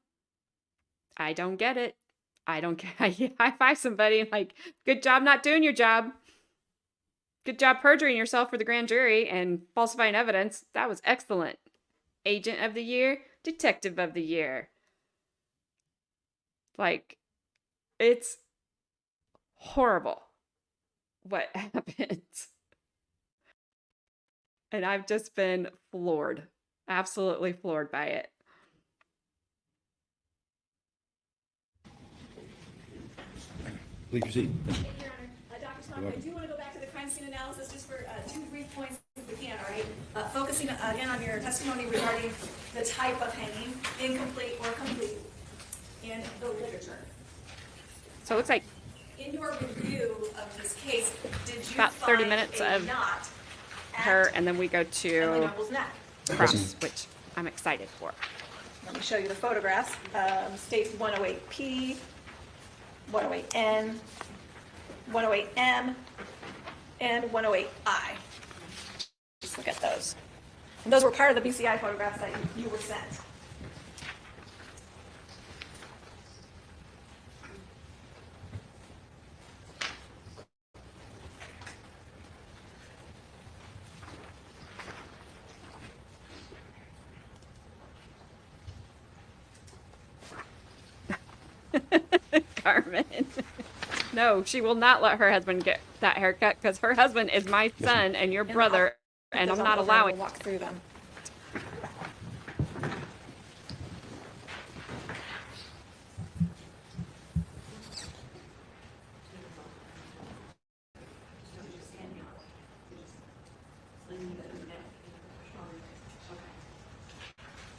I don't get it. I don't get I high five somebody and like, good job not doing your job. Good job perjuring yourself for the grand jury and falsifying evidence. That was excellent. Agent of the Year, Detective of the Year. Like, it's horrible what happened. And I've just been floored. Absolutely floored by it. Please proceed. Your Honor, Dr. Smock, I do want to go back to the crime scene analysis just for 2 brief points if we can, all right? Focusing again on your testimony regarding the type of hanging, incomplete or complete, in the literature. So it looks like In your review of this case, did you about 30 find minutes a of knot her, at and then we go Emily to Noble's neck? cross, which I'm excited for. Let me show you the photographs. States 108P, 108N, 108M, and 108I. Just look at those. And those were part of the BCI photographs that you were sent. Carmen. No, she will not let her husband get that haircut because her husband is my son and your brother, and I'm not allowing. We'll walk through them.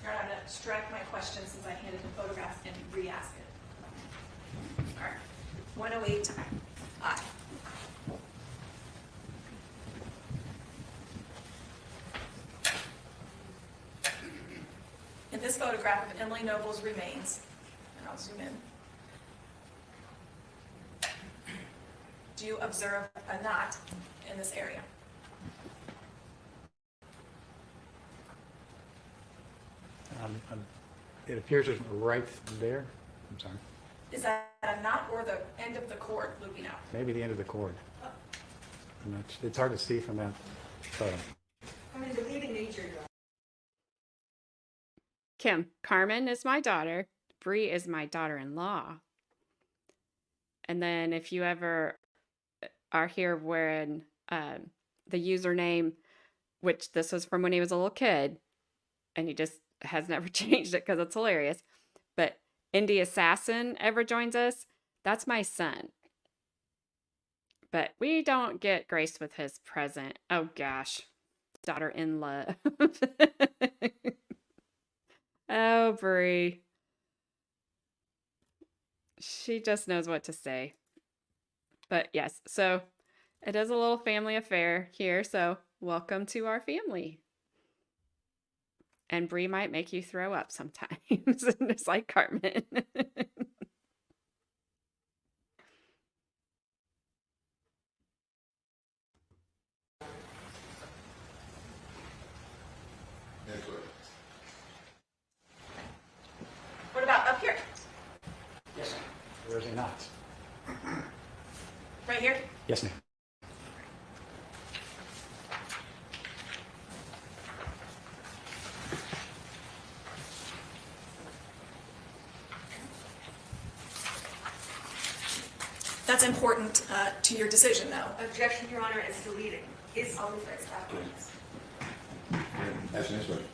Your Honor, I'm going to strike my question since I handed the photographs and re-ask it. All right. 108I. In this photograph of Emily Noble's remains, and I'll zoom in, do you observe a knot in this area? It appears it's right there. I'm sorry. Is that a knot or the end of the cord looping out? Maybe the end of the cord. It's hard to see from that photo. I mean, the leading nature. Kim, Carmen is my daughter. Bree is my daughter-in-law. And then if you ever are here wearing the username, which this was from when he was a little kid, and he just has never changed it because it's hilarious. But Indie Assassin ever joins us, that's my son. But we don't get graced with his present. Oh gosh, daughter-in-law. Oh, Brie. She just knows what to say. But yes, so it is a little family affair here. So welcome to our family. And Brie might make you throw up sometimes, just like Carmen. Next one. What about up here? Yes, ma'am. Where's a knot? Right here? Yes, ma'am. That's important to your decision, though. Objection, Your Honor, is deleted. Is I'll rephrase that. Ask the next question.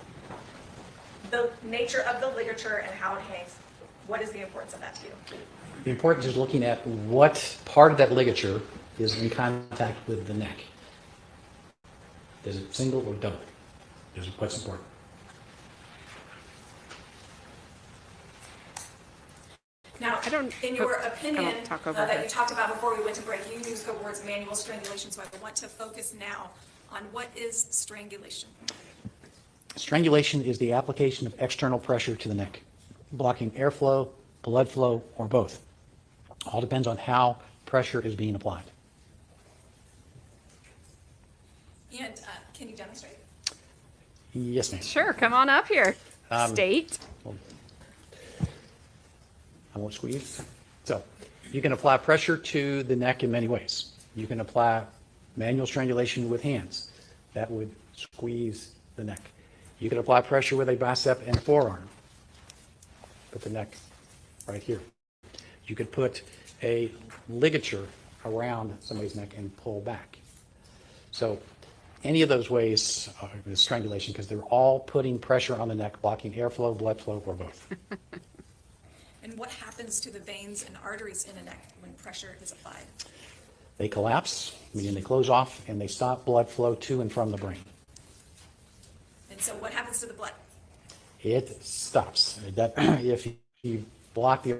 The nature of the ligature and how it hangs, what is the importance of that to you? The importance is looking at what part of that ligature is in contact with the neck. Is it single or double? Is what's important. Now, in your opinion talk over that her. you talked about before we went to break, you used the words manual strangulation, so I want to focus now on what is strangulation. Strangulation is the application of external pressure to the neck, blocking airflow, blood flow, or both. All depends on how pressure is being applied. And can you demonstrate? Yes, ma'am. Sure, come on up here. State. I won't squeeze. So you can apply pressure to the neck in many ways. You can apply manual strangulation with hands. That would squeeze the neck. You can apply pressure with a bicep and forearm. Put the neck right here. You could put a ligature around somebody's neck and pull back. So any of those ways is strangulation because they're all putting pressure on the neck, blocking airflow, blood flow, or both. And what happens to the veins and arteries in a neck when pressure is applied? They collapse, meaning they close off, and they stop blood flow to and from the brain. And so what happens to the blood? It stops. If you block the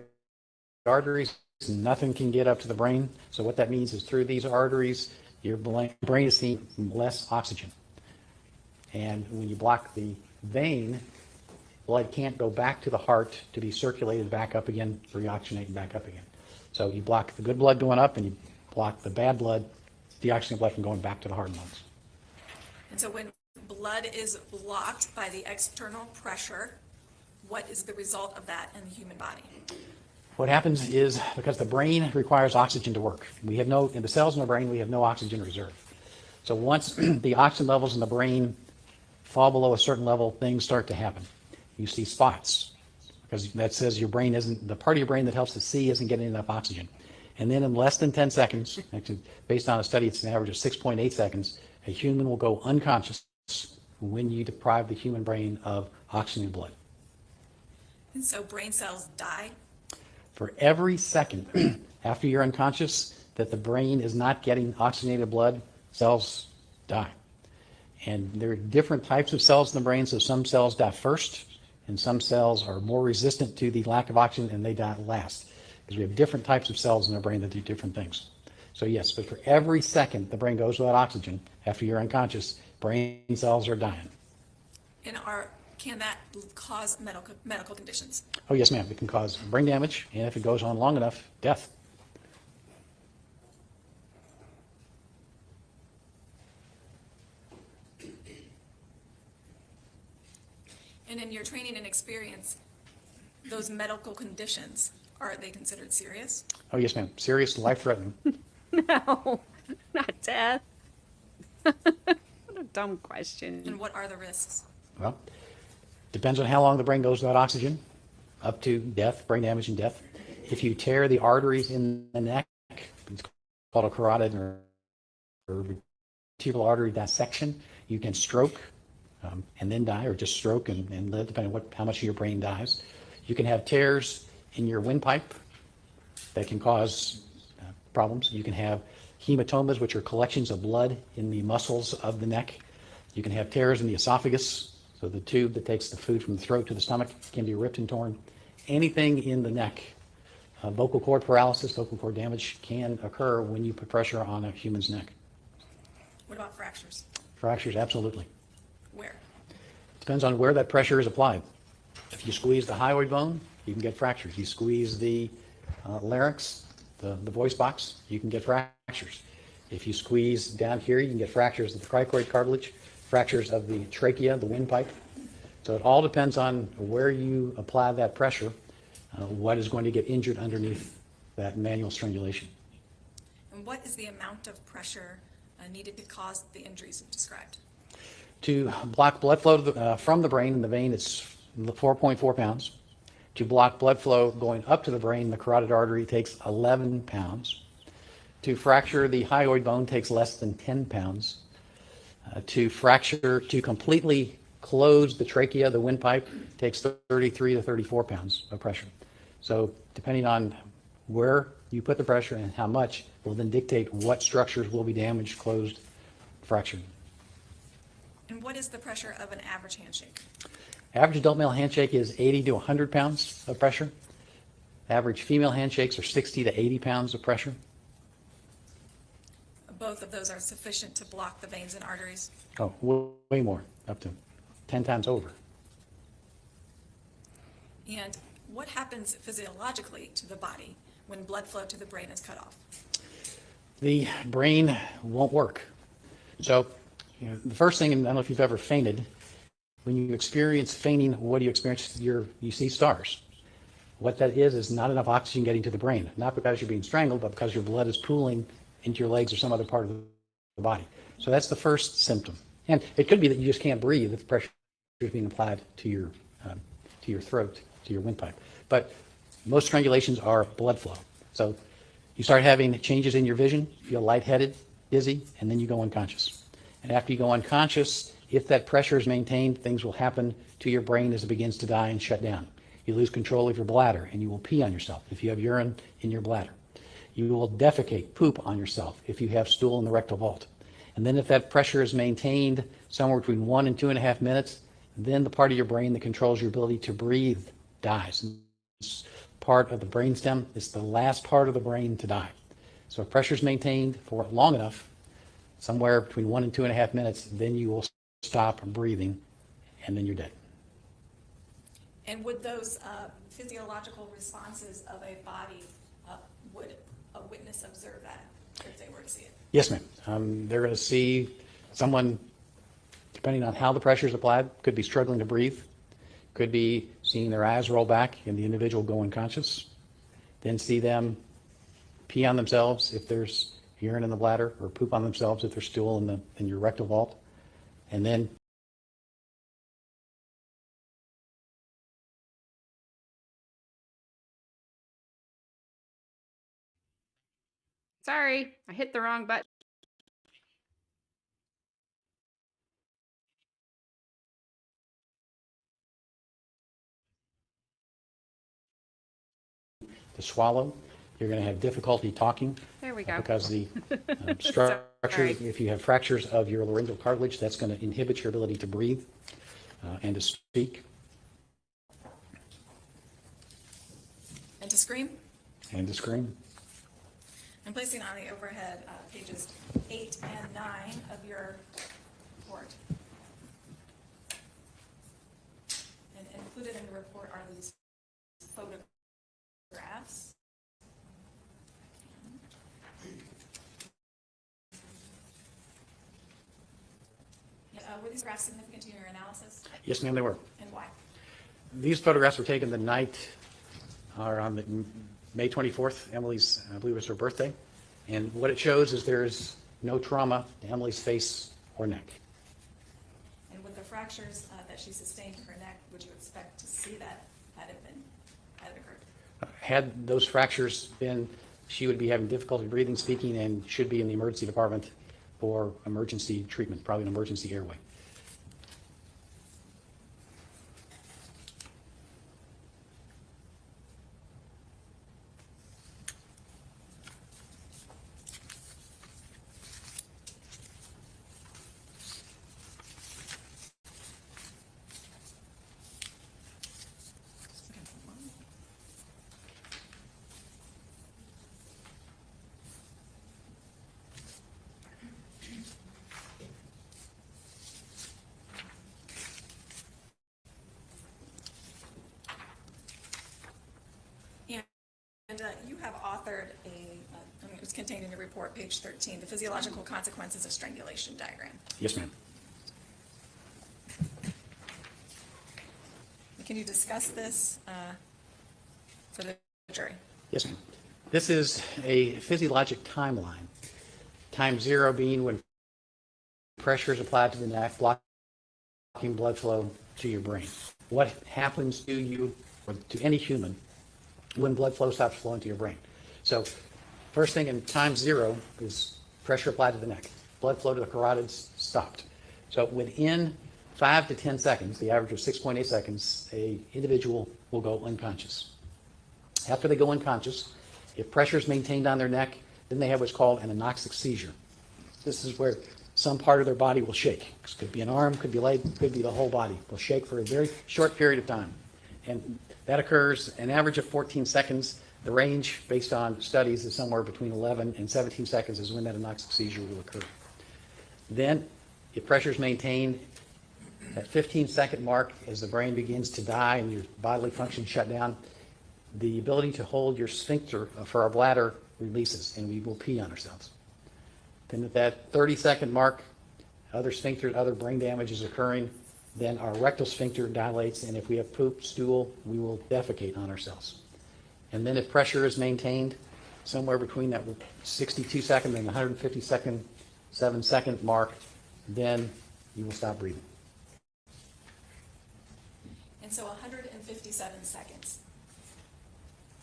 arteries, nothing can get up to the brain. So what that means is through these arteries, your brain is seeing less oxygen. And when you block the vein, blood can't go back to the heart to be circulated back up again, reoxygenated back up again. So you block the good blood going up and you block the bad blood, deoxygenated blood from going back to the heart and lungs. And so when blood is blocked by the external pressure, what is the result of that in the human body? What happens is because the brain requires oxygen to work. We have in the cells in the brain, we have no oxygen reserve. So once the oxygen levels in the brain fall below a certain level, things start to happen. You see spots because that says your brain isn't, the part of your brain that helps to see isn't getting enough oxygen. And then in less than 10 seconds, actually based on a study, it's an average of 6.8 seconds, a human will go unconscious when you deprive the human brain of oxygen and blood. And so brain cells die? For every second after you're unconscious that the brain is not getting oxygenated blood, cells die. And there are different types of cells in the brain, so some cells die first, and some cells are more resistant to the lack of oxygen and they die last. Because we have different types of cells in our brain that do different things. So yes, but for every second the brain goes without oxygen after you're unconscious, brain cells are dying. And can that cause medical conditions? Oh yes, ma'am, it can cause brain damage, and if it goes on long enough, death. And in your training and experience, those medical conditions, are they considered serious? Oh yes, ma'am, serious, life-threatening. No, not death. What a dumb question. And what are the risks? Well, depends on how long the brain goes without oxygen, up to death, brain damage and death. If you tear the artery in the neck, it's called a carotid or vertebral artery dissection, you can stroke and then die, or just stroke and live, depending on how much of your brain dies. You can have tears in your windpipe that can cause problems. You can have hematomas, which are collections of blood in the muscles of the neck. You can have tears in the esophagus, so the tube that takes the food from the throat to the stomach can be ripped and torn. Anything in the neck, vocal cord paralysis, vocal cord damage can occur when you put pressure on a human's neck. What about fractures? Fractures, absolutely. Where? Depends on where that pressure is applied. If you squeeze the hyoid bone, you can get fractures. You squeeze the larynx, the voice box, you can get fractures. If you squeeze down here, you can get fractures of the cricoid cartilage, fractures of the trachea, the windpipe. So it all depends on where you apply that pressure, what is going to get injured underneath that manual strangulation. And what is the amount of pressure needed to cause the injuries you've described? To block blood flow to from the brain in the vein, it's 4.4 pounds. To block blood flow going up to the brain, the carotid artery takes 11 pounds. To fracture the hyoid bone takes less than 10 pounds. To completely close the trachea, the windpipe, takes 33 to 34 pounds of pressure. So depending on where you put the pressure and how much will then dictate what structures will be damaged, closed, fractured. And what is the pressure of an average handshake? Average adult male handshake is 80 to 100 pounds of pressure. Average female handshakes are 60 to 80 pounds of pressure. Both of those are sufficient to block the veins and arteries. Oh, way more, up to 10 times over. And what happens physiologically to the body when blood flow to the brain is cut off? The brain won't work. So, the first thing, and I don't know if you've ever fainted, when you experience fainting, what do you experience? You see stars. What that is not enough oxygen getting to the brain, not because you're being strangled, but because your blood is pooling into your legs or some other part of the body. So that's the first symptom. And it could be that you just can't breathe if the pressure is being applied to your throat, to your windpipe. But most strangulations are blood flow. So you start having changes in your vision, you feel lightheaded, dizzy, and then you go unconscious. And after you go unconscious, if that pressure is maintained, things will happen to your brain as it begins to die and shut down. You lose control of your bladder and you will pee on yourself if you have urine in your bladder. You will defecate, poop on yourself if you have stool in the rectal vault. And then if that pressure is maintained somewhere between 1 and 2.5 minutes, then the part of your brain that controls your ability to breathe dies. This part of the brainstem is the last part of the brain to die. So if pressure is maintained for long enough, somewhere between 1 and 2.5 minutes, then you will stop breathing, and then you're dead. And would those physiological responses of a body, would a witness observe that if they were to see it? Yes, ma'am. They're going to see someone, depending on how the pressure is applied, could be struggling to breathe, could be seeing their eyes roll back and the individual go unconscious, then see them pee on themselves if there's urine in the bladder, or poop on themselves if there's stool in your rectal vault, and then Sorry, I hit the wrong button. to swallow. You're going to have difficulty talking. There we go. Because the structure, Sorry. if you have fractures of your laryngeal cartilage, that's going to inhibit your ability to breathe and to speak And to scream? and to scream. I'm placing on the overhead pages 8 and 9 of your report. And included in the report are these photographs. Were these graphs significant to your analysis, Yes, ma'am, they were. and why? These photographs were taken the night, or on the May 24th, Emily's, I believe it was her birthday. And what it shows is there's no trauma to Emily's face or neck. And with the fractures that she sustained to her neck, would you expect to see that had it occurred? had those fractures been, she would be having difficulty breathing, speaking, and should be in the emergency department for emergency treatment, probably an emergency airway. And you have authored it was contained in your report, page 13, the physiological consequences of strangulation diagram. Yes, ma'am. Can you discuss this for the jury? Yes, ma'am. This is a physiologic timeline. Time 0 being when pressure is applied to the neck, blocking blood flow to your brain. What happens to you or to any human when blood flow stops flowing to your brain? So first thing in time 0 is pressure applied to the neck. Blood flow to the carotids stopped. So within 5 to 10 seconds, the average of 6.8 seconds, a individual will go unconscious. After they go unconscious, if pressure is maintained on their neck, then they have what's called an anoxic seizure. This is where some part of their body will shake. This could be an arm, could be leg, could be the whole body. Will shake for a very short period of time. And that occurs an average of 14 seconds. The range, based on studies, is somewhere between 11 and 17 seconds is when that anoxic seizure will occur. Then, if pressure is maintained, at 15-second mark, as the brain begins to die and your bodily functions shut down, the ability to hold your sphincter for our bladder releases, and we will pee on ourselves. Then at that 30-second mark, other sphincters, other brain damage is occurring. Then our rectal sphincter dilates, and if we have poop, stool, we will defecate on ourselves. And then if pressure is maintained somewhere between that 62-second and 150-second, 7-second mark, then you will stop breathing. And so 157 seconds,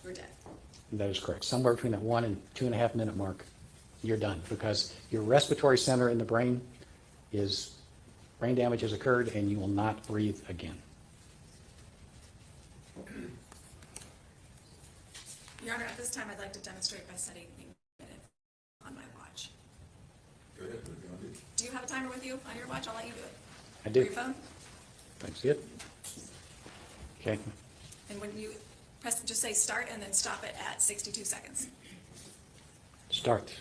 you're dead. That is correct. Somewhere between that 1 and 2.5 minute mark, you're done, because your respiratory center in the brain damage has occurred and you will not breathe again. Your Honor, at this time, I'd like to demonstrate by setting a minute on my watch. Go ahead, put it on you. Do you have a timer with you on your watch? I'll let you do it. I do. Or your phone? Thanks, it. Okay. And when you press, just say start and then stop it at 62 seconds. Start.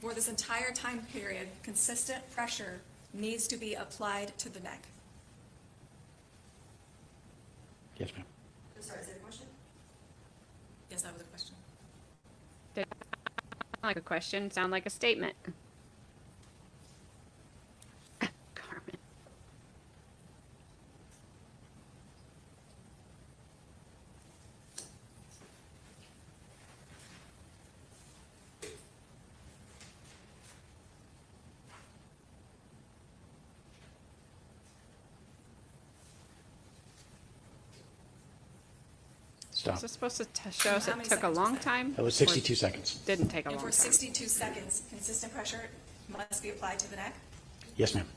For this entire time period, consistent pressure needs to be applied to the neck. Yes, ma'am. I'm sorry, is that a question? Yes, that was a question. Did it sound like a question? Sound like a statement? Carmen. Stop. Is this supposed to show us How it many took a seconds long was that? time? That was Or 62 seconds. Didn't take a And long for time. 62 seconds, consistent pressure must be applied to the neck? Yes, ma'am.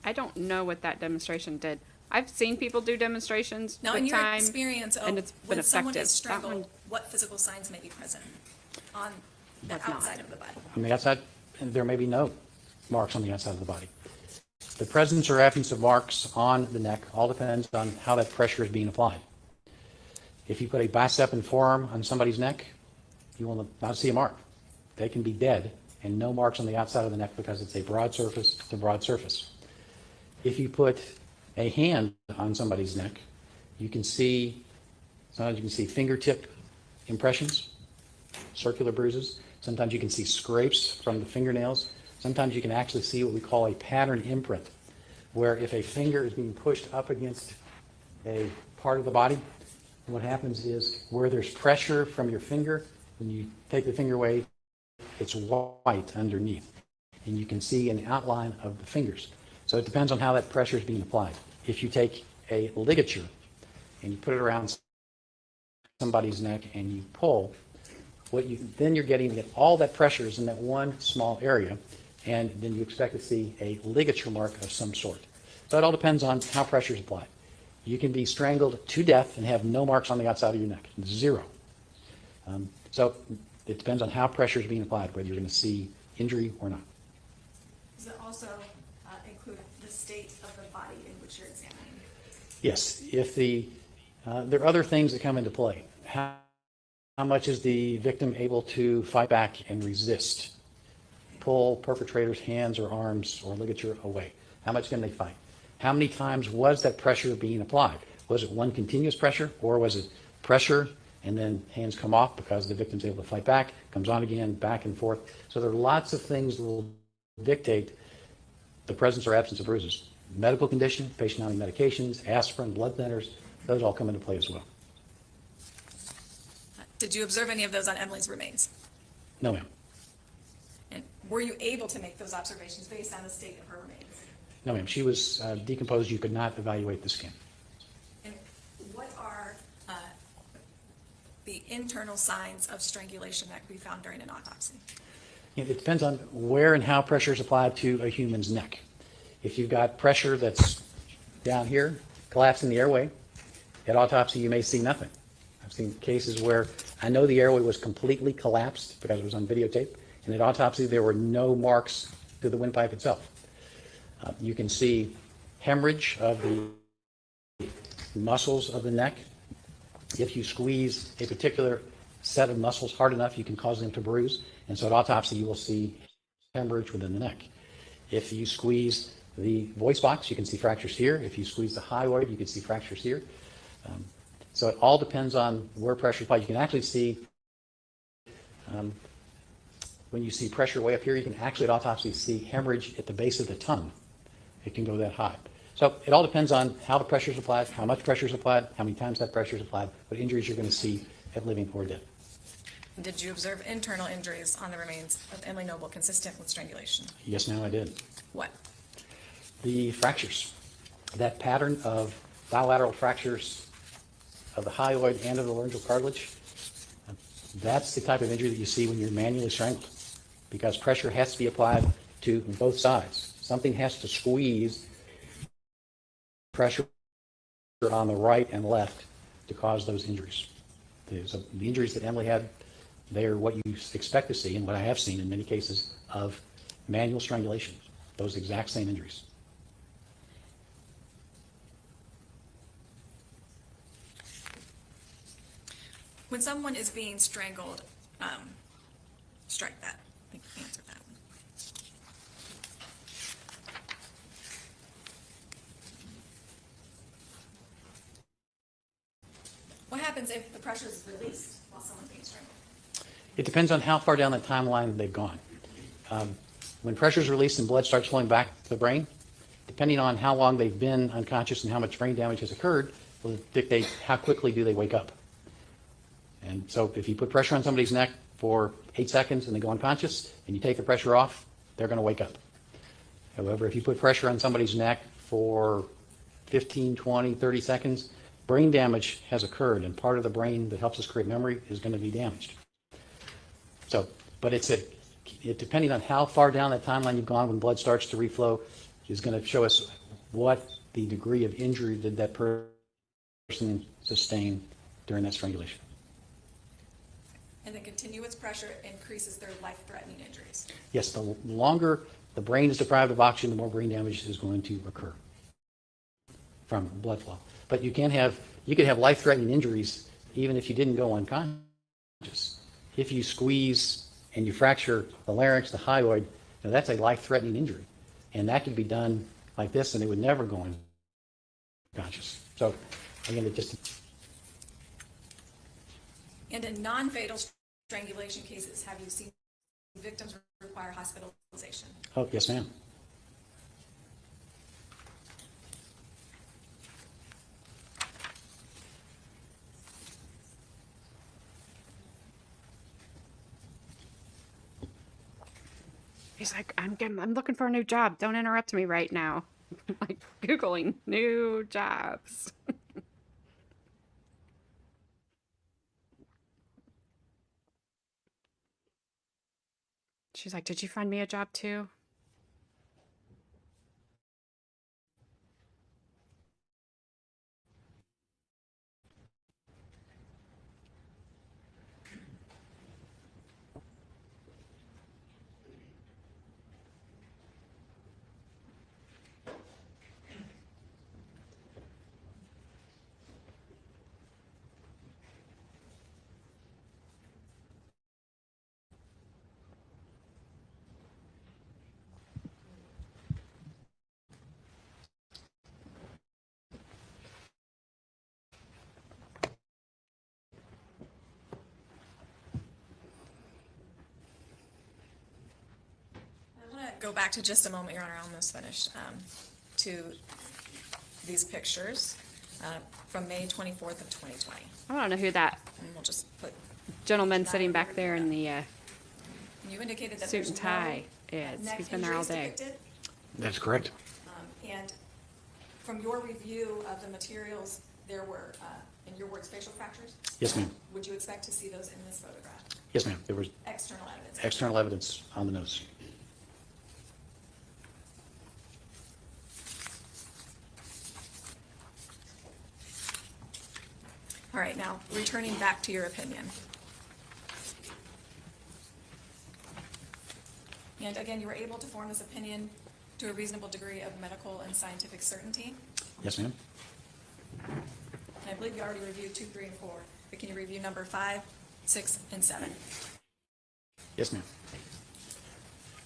I don't know what that demonstration did. I've seen people do demonstrations Now, with in your time, experience and of it's been when someone effective. is That strangled, one what physical signs may be present on the Was not. outside of the body? On the outside, and there may be no marks on the outside of the body. The presence or absence of marks on the neck all depends on how that pressure is being applied. If you put a bicep and forearm on somebody's neck, you will not see a mark. They can be dead and no marks on the outside of the neck because it's a broad surface to broad surface. If you put a hand on somebody's neck, you can see, sometimes you can see fingertip impressions, circular bruises. Sometimes you can see scrapes from the fingernails. Sometimes you can actually see what we call a pattern imprint, where if a finger is being pushed up against a part of the body, what happens is where there's pressure from your finger, when you take the finger away, it's white underneath. And you can see an outline of the fingers. So it depends on how that pressure is being applied. If you take a ligature and you put it around somebody's neck and you pull, then you're getting that all that pressure is in that one small area, and then you expect to see a ligature mark of some sort. So it all depends on how pressure is applied. You can be strangled to death and have no marks on the outside of your neck, zero. So it depends on how pressure is being applied, whether you're going to see injury or not. Does it also include the state of the body in which you're examining? Yes, if there are other things that come into play. How much is the victim able to fight back and resist? Pull perpetrator's hands or arms or ligature away. How much can they fight? How many times was that pressure being applied? Was it one continuous pressure, or was it pressure and then hands come off because the victim's able to fight back, comes on again, back and forth? So there are lots of things that will dictate the presence or absence of bruises. Medical condition, patient on medications, aspirin, blood thinners, those all come into play as well. Did you observe any of those on Emily's remains? No, ma'am. And were you able to make those observations based on the state of her remains? No, ma'am. She was decomposed. You could not evaluate the skin. And what are the internal signs of strangulation that could be found during an autopsy? It depends on where and how pressure is applied to a human's neck. If you've got pressure that's down here, collapsing the airway, at autopsy you may see nothing. I've seen cases where I know the airway was completely collapsed because it was on videotape, and at autopsy there were no marks to the windpipe itself. You can see hemorrhage of the muscles of the neck. If you squeeze a particular set of muscles hard enough, you can cause them to bruise. And so at autopsy, you will see hemorrhage within the neck. If you squeeze the voice box, you can see fractures here. If you squeeze the hyoid, you can see fractures here. So it all depends on where pressure is applied. You can actually see, when you see pressure way up here, you can actually at autopsy see hemorrhage at the base of the tongue. It can go that high. So it all depends on how the pressure is applied, how much pressure is applied, how many times that pressure is applied, what injuries you're going to see at living or dead. Did you observe internal injuries on the remains of Emily Noble consistent with strangulation? Yes, ma'am, I did. What? The fractures, that pattern of bilateral fractures of the hyoid and of the laryngeal cartilage, that's the type of injury that you see when you're manually strangled, because pressure has to be applied to both sides. Something has to squeeze pressure on the right and left to cause those injuries. So the injuries that Emily had, they are what you expect to see, and what I have seen in many cases of manual strangulation, those exact same injuries. When someone is being strangled, strike that. I think you answered that one. What happens if the pressure is released while someone's being strangled? It depends on how far down the timeline they've gone. When pressure is released and blood starts flowing back to the brain, depending on how long they've been unconscious and how much brain damage has occurred, will dictate how quickly do they wake up. And so if you put pressure on somebody's neck for 8 seconds and they go unconscious, and you take the pressure off, they're going to wake up. However, if you put pressure on somebody's neck for 15, 20, 30 seconds, brain damage has occurred, and part of the brain that helps us create memory is going to be damaged. So, but depending on how far down that timeline you've gone when blood starts to reflow, is going to show us what the degree of injury did that person sustain during that strangulation. And the continuous pressure increases their life-threatening injuries. Yes, the longer the brain is deprived of oxygen, the more brain damage is going to occur from blood flow. But you could have life-threatening injuries even if you didn't go unconscious. If you squeeze and you fracture the larynx, the hyoid, that's a life-threatening injury. And that could be done like this and it would never go unconscious. So again, it just... And in non-fatal strangulation cases, have you seen victims require hospitalization? Oh, yes, ma'am. He's like, I'm looking for a new job. Don't interrupt me right now. Like Googling new jobs. She's like, did you find me a job too? I want to go back to just a moment, Your Honor, almost finished, to these pictures from May 24th of 2020. I don't know who that And we'll just put, gentleman sitting back there in the you indicated that suit there's and tie no is. neck He's been there all injuries day. depicted. That's correct. And from your review of the materials, there were, in your words, facial fractures? Yes, ma'am. Would you expect to see those in this photograph? Yes, ma'am. There was External evidence? external evidence on the nose. All right, now, returning back to your opinion. And again, you were able to form this opinion to a reasonable degree of medical and scientific certainty. Yes, ma'am. And I believe you already reviewed 2, 3, and 4, but can you review number 5, 6, and 7? Yes, ma'am.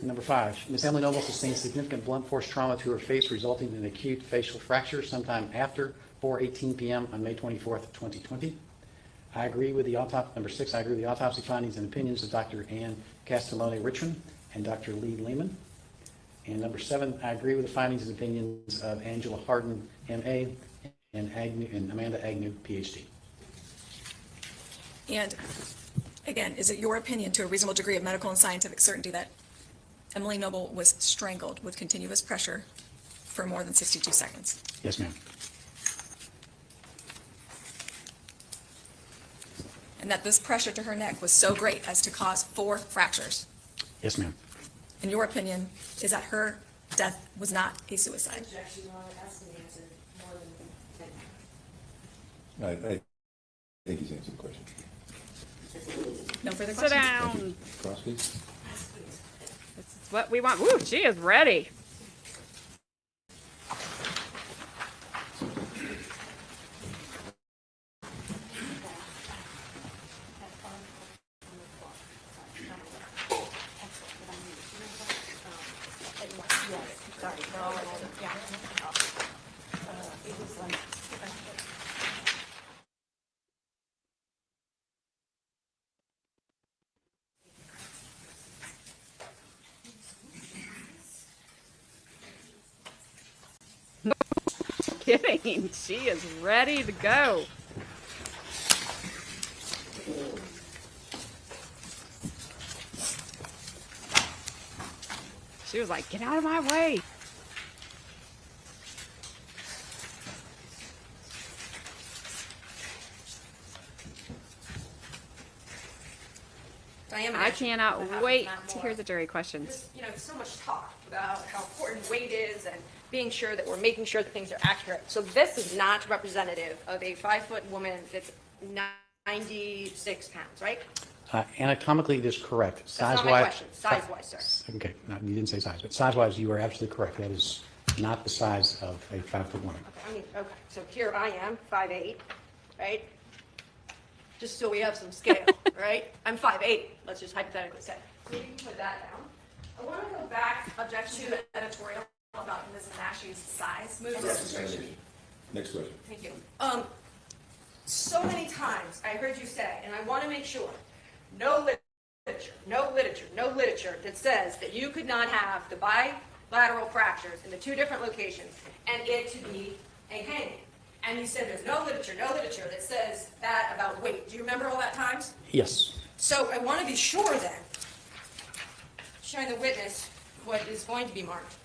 Number 5, Ms. Emily Noble sustained significant blunt force trauma to her face, resulting in acute facial fracture sometime after 4:18 p.m. on May 24th, 2020. I agree with the autopsy. Number 6, I agree with the autopsy findings and opinions of Dr. Ann Castellone Richmond and Dr. Lee Lehman. And number 7, I agree with the findings and opinions of Angela Harden, M.A., and Amanda Agnew, Ph.D. And again, is it your opinion to a reasonable degree of medical and scientific certainty that Emily Noble was strangled with continuous pressure for more than 62 seconds? Yes, ma'am. And that this pressure to her neck was so great as to cause 4 fractures? Yes, ma'am. In your opinion, is that her death was not a suicide? Objection, Your Honor, that's the answer more than. I think he's answered the question. No further Sit questions? down. Cross, please. This is what we want. Woo, she is ready. Kidding. She is ready to go. She was like, get out of my way. Diana, I cannot wait not to more. hear the jury questions. There's, so much talk about how important weight is and being sure that we're making sure that things are accurate. So this is not representative of a 5-foot woman that's 96 pounds, right? Anatomically, it is correct. That's not my Size-wise. question. Size-wise, sir. Okay, no, you didn't say size, but size-wise, you are absolutely correct. That is not the size of a 5-foot woman. Okay, so here I am, 5'8", right? Just so we have some scale, right? I'm 5'8", let's just hypothetically say. So you can put that down. I want to go back, objection to the editorial about Ms. Nash's size. Move this. Next question. Thank you. So many times I heard you say, and I want to make sure, no literature that says that you could not have the bilateral fractures in the 2 different locations and it to be a hanging. And you said there's no literature that says that about weight. Do you remember all that times? Yes. So I want to be sure then, showing the witness what is going to be marked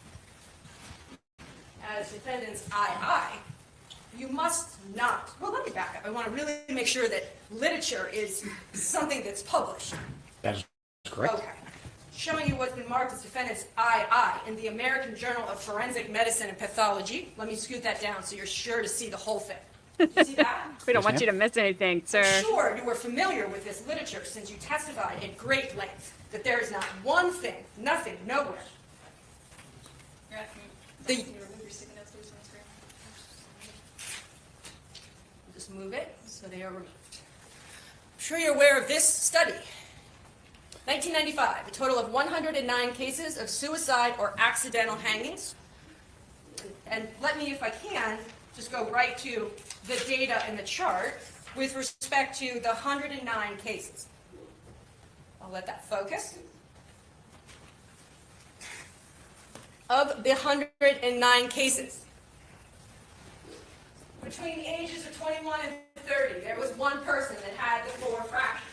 as defendant's II, you must not, well, let me back up. I want to really make sure that literature is something that's published. That is correct. Okay. Showing you what's been marked as defendant's II in the American Journal of Forensic Medicine and Pathology. Let me scoot that down so you're sure to see the whole thing. You see that? We don't Yes, want ma'am. you to miss anything, sir. I'm sure you were familiar with this literature since you testified at great length that there is not one thing, nothing, nowhere. You're asking me, The- can you remove your sticky notes, please, from the screen? Just move it so they are removed. I'm sure you're aware of this study. 1995, a total of 109 cases of suicide or accidental hangings. And let me, if I can, just go right to the data in the chart with respect to the 109 cases. I'll let that focus. Of the 109 cases, between the ages of 21 and 30, there was one person that had the 4 fractures.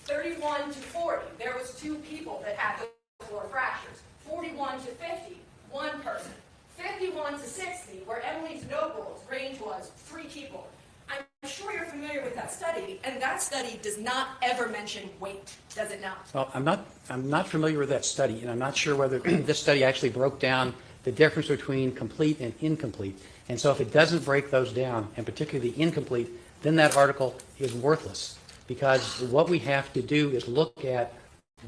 31 to 40, there was 2 people that had the 4 fractures. 41 to 50, 1 person. 51 to 60, where Emily's Noble's range was 3 people. I'm sure you're familiar with that study, and that study does not ever mention weight, does it not? Well, I'm not familiar with that study, and I'm not sure whether this study actually broke down the difference between complete and incomplete. And so if it doesn't break those down, and particularly the incomplete, then that article is worthless. Because what we have to do is look at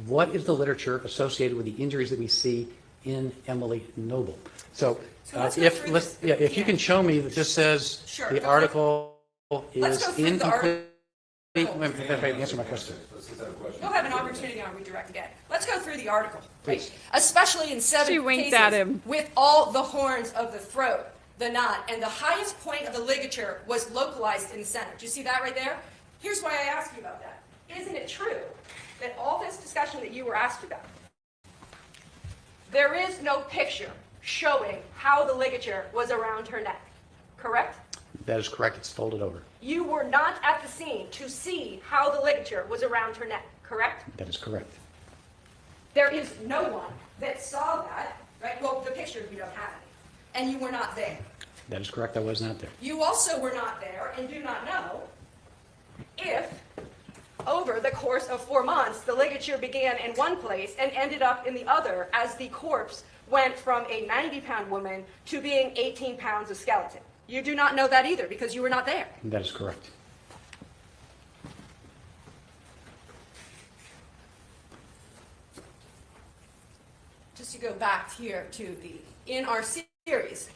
what is the literature associated with the injuries that we see in Emily Noble. So let's go if through let's this. yeah, if you can show me that this says Sure, the go article Let's is go through the incomplete. article. Wait, answer my question. You'll have an opportunity on redirect again. Let's go through the article, right? Especially in 7 She winked cases at him. with all the horns of the throat, the knot, and the highest point of the ligature was localized in the center. Do you see that right there? Here's why I asked you about that. Isn't it true that all this discussion that you were asked about, there is no picture showing how the ligature was around her neck, correct? That is correct. It's folded over. You were not at the scene to see how the ligature was around her neck, correct? That is correct. There is no one that saw that, right? Well, the picture, we don't have any. And you were not there. That is correct. I was not there. You also were not there and do not know if, over the course of 4 months, the ligature began in one place and ended up in the other as the corpse went from a 90-pound woman to being 18 pounds of skeleton. You do not know that either because you were not there. That is correct. Just to go back here to in our series,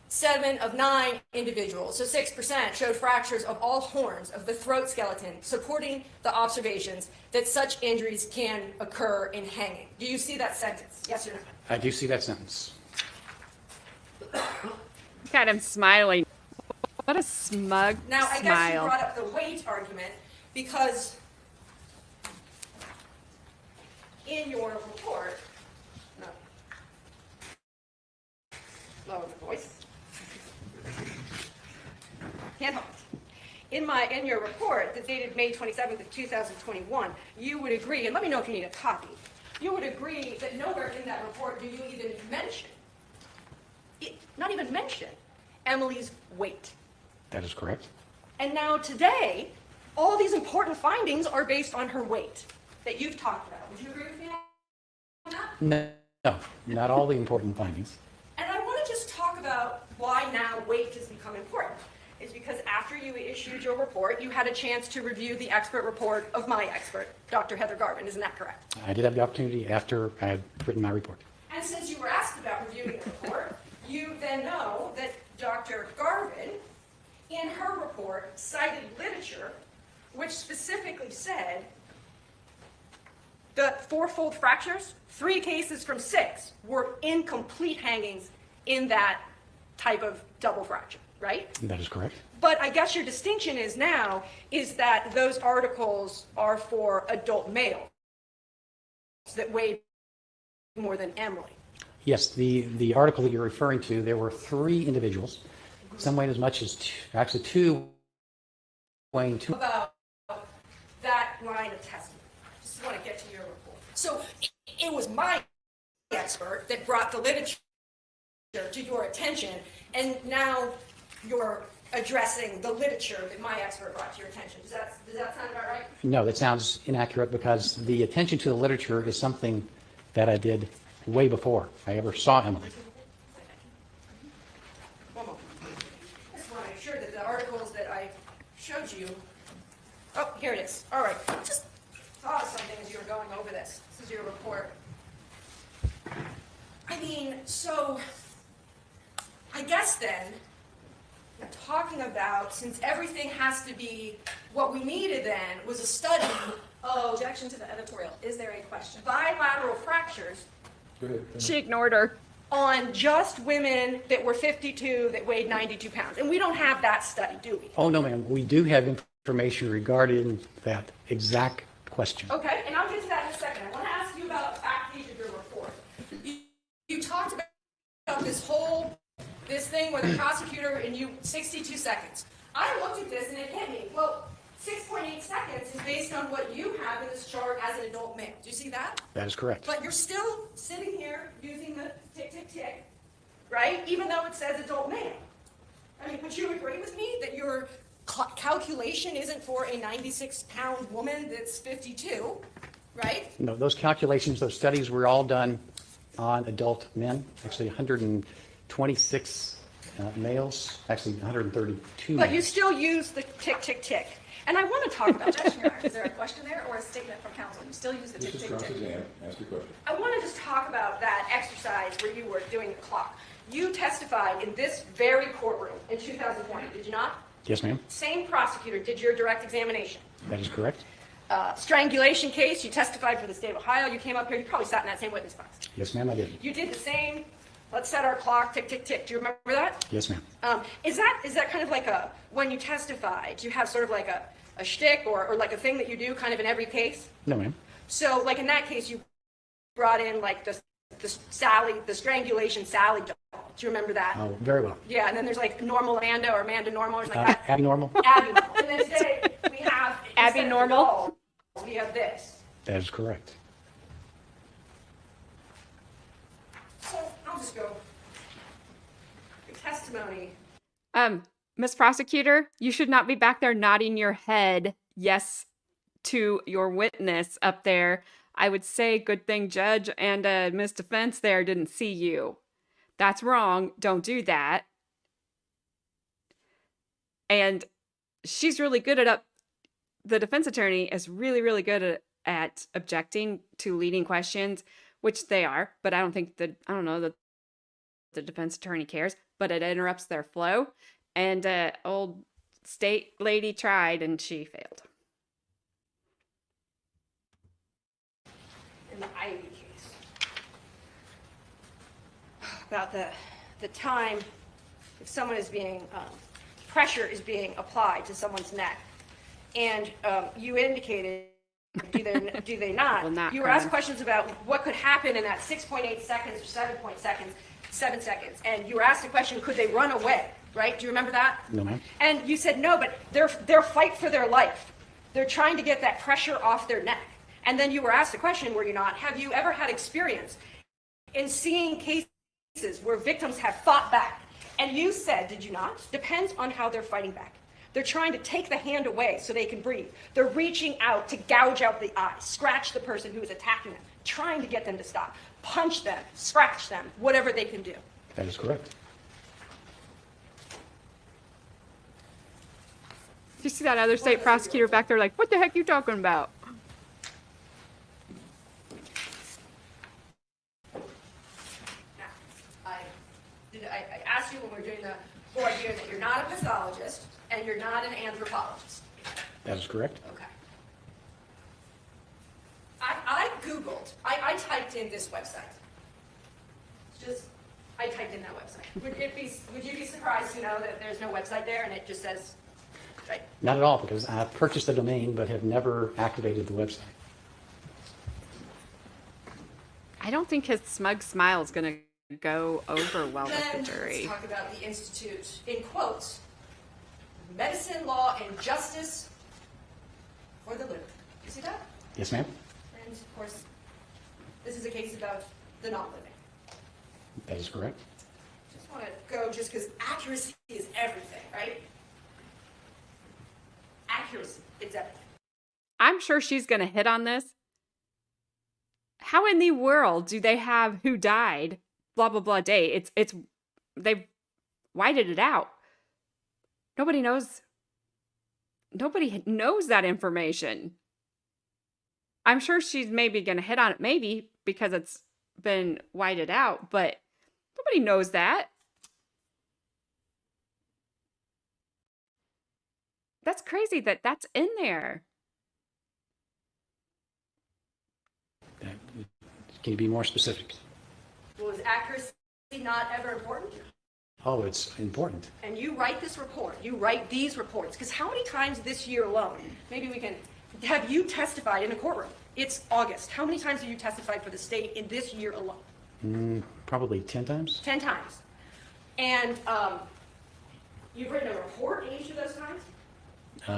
7 of 9 individuals, so 6%, showed fractures of all horns of the throat skeleton, supporting the observations that such injuries can occur in hanging. Do you see that sentence? Yes or no? I do see that sentence. Look at him smiling. What a smug Now, I guess you smile. brought up the weight argument because in your report, no, lower the voice. Can't hold. In your report that dated May 27th of 2021, you would agree, and let me know if you need a copy, you would agree that nowhere in that report do you even mention, not even mention, Emily's weight. That is correct. And now today, all these important findings are based on her weight that you've talked about. Would you agree with me on that? No, not all the important findings. And I want to just talk about why now weight has become important. It's because after you issued your report, you had a chance to review the expert report of my expert, Dr. Heather Garvin. Isn't that correct? I did have the opportunity after I had written my report. And since you were asked about reviewing the report, you then know that Dr. Garvin, in her report, cited literature which specifically said the 4-fold fractures, 3 cases from 6 were incomplete hangings in that type of double fracture, right? That is correct. But I guess your distinction is now is that those articles are for adult males that weighed more than Emily. Yes, the article that you're referring to, there were 3 individuals, some weighed as much as actually 2 weighing 2. About that line of testimony. I just want to get to your report. So it was my expert that brought the literature to your attention, and now you're addressing the literature that my expert brought to your attention. Does that sound about right? No, that sounds inaccurate because the attention to the literature is something that I did way before I ever saw Emily. One moment. I just want to make sure that the articles that I showed you, oh, here it is. All right. Just thought of something as you were going over this. This is your report. I mean, so I guess then, I'm talking about, since everything has to be, what we needed then was a study of Objection to the editorial. Is there a question? bilateral fractures Go ahead. She ignored her. on just women that were 52 that weighed 92 pounds. And we don't have that study, do we? Oh, no, ma'am. We do have information regarding that exact question. Okay, and I'll get to that in a second. I want to ask you about the back page of your report. You talked about this thing where the prosecutor and you, 62 seconds. I looked at this and it hit me. Well, 6.8 seconds is based on what you have in this chart as an adult male. Do you see that? That is correct. But you're still sitting here using the tick, tick, tick, right? Even though it says adult male. I mean, would you agree with me that your calculation isn't for a 96-pound woman that's 52, right? No, those calculations, those studies were all done on adult men, actually 126 males, actually 132 But you males. still use the tick, tick, tick. And I want to talk about Objection, Your Honor. Is there a question there or a statement from counsel? You still use the tick, This is tick, tick. cross-exam. Ask your question. I want to just talk about that exercise where you were doing the clock. You testified in this very courtroom in 2020, did you not? Yes, ma'am. Same prosecutor did your direct examination. That is correct. Strangulation case, you testified for the state of Ohio. You came up here, you probably sat in that same witness box. Yes, ma'am, I did. You did the same, let's set our clock, tick, tick, tick. Do you remember that? Yes, ma'am. Is that kind of like when you testify, do you have sort of like a shtick or like a thing that you do kind of in every case? No, ma'am. So like in that case, you brought in like the strangulation Sally doll. Do you remember that? Oh, very well. Yeah, and then there's like normal Amanda or Amanda normal or something like that. Abnormal? Abby normal. And then today we have Abby instead of the normal? doll, we have this. That is correct. So I'll just go. Your testimony. Miss Prosecutor, you should not be back there nodding your head yes to your witness up there. I would say good thing Judge and Miss Defense there didn't see you. That's wrong. Don't do that. And she's really good the defense attorney is really, really good at objecting to leading questions, which they are, but I don't know that the defense attorney cares, but it interrupts their flow. And old state lady tried and she failed. In the Ivy case. About the time if someone is being, pressure is being applied to someone's neck. And you indicated, do they not? Well, not You were asked crime. questions about what could happen in that 6.8 seconds or 7 seconds. And you were asked a question, could they run away, right? Do you remember that? No, ma'am. And you said no, but they're fight for their life. They're trying to get that pressure off their neck. And then you were asked a question, were you not? Have you ever had experience in seeing cases where victims have fought back? And you said, did you not? Depends on how they're fighting back. They're trying to take the hand away so they can breathe. They're reaching out to gouge out the eye, scratch the person who is attacking them, trying to get them to stop, punch them, scratch them, whatever they can do. That is correct. Do you see that other state prosecutor back there like, what the heck are you talking about? Now, I asked you when we were doing the board here that you're not a pathologist and you're not an anthropologist. That is correct. Okay. I Googled, I typed in this website. I typed in that website. Would you be surprised to know that there's no website there and it just says, right? Not at all, because I purchased the domain but have never activated the website. I don't think his smug smile is going to go over well with Then the jury. let's talk about the Institute, in quotes, Medicine, Law, and Justice for the Liberty. You see that? Yes, ma'am. And of course, this is a case about the not living. That is correct. Just want to go just because accuracy is everything, right? Accuracy is everything. I'm sure she's going to hit on this. How in the world do they have who died, blah, blah, blah day? They whited it out. Nobody knows that information. I'm sure she's maybe going to hit on it, maybe because it's been whited out, but nobody knows that. That's crazy that that's in there. Can you be more specific? Was accuracy not ever important? Oh, it's important. And you write this report, you write these reports, because how many times this year alone, maybe we can, have you testified in a courtroom? It's August. How many times have you testified for the state in this year alone? Probably 10 times. 10 times. And you've written a report in each of those times?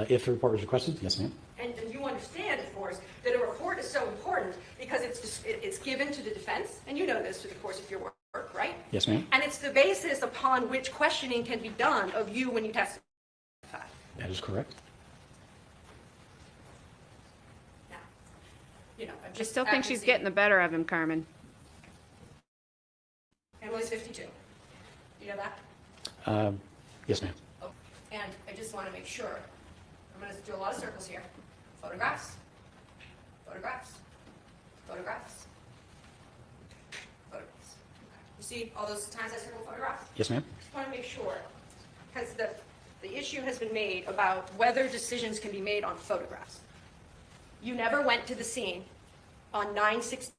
If the report was requested, yes, ma'am. And you understand, of course, that a report is so important because it's given to the defense, and you know this through the course of your work, right? Yes, ma'am. And it's the basis upon which questioning can be done of you when you testify. That is correct. Now, you know, I'm I just still think she's accuracy. getting the better of him, Carmen. Emily's 52. You know that? Yes, ma'am. Oh, and I just want to make sure. I'm going to do a lot of circles here. Photographs. Photographs. Photographs. Photographs. Okay. You see all those times I circled photographs? Yes, ma'am. Just want to make sure, because the issue has been made about whether decisions can be made on photographs. You never went to the scene on 9/16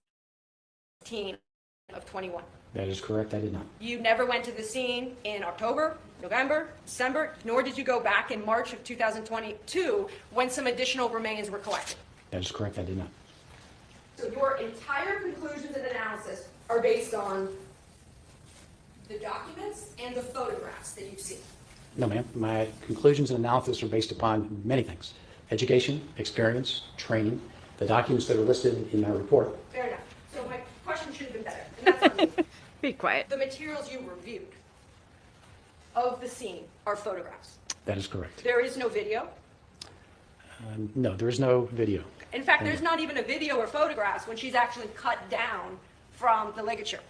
of 21. That is correct. I did not. You never went to the scene in October, November, December, nor did you go back in March of 2022 when some additional remains were collected. That is correct. I did not. So your entire conclusions and analysis are based on the documents and the photographs that you've seen. No, ma'am. My conclusions and analysis are based upon many things: education, experience, training, the documents that are listed in my report. Fair enough. So my question should have been better, and that's on me. Be quiet. The materials you reviewed of the scene are photographs. That is correct. There is no video. No, there is no video. In fact, there's not even a video or photographs when she's actually cut down from the ligature.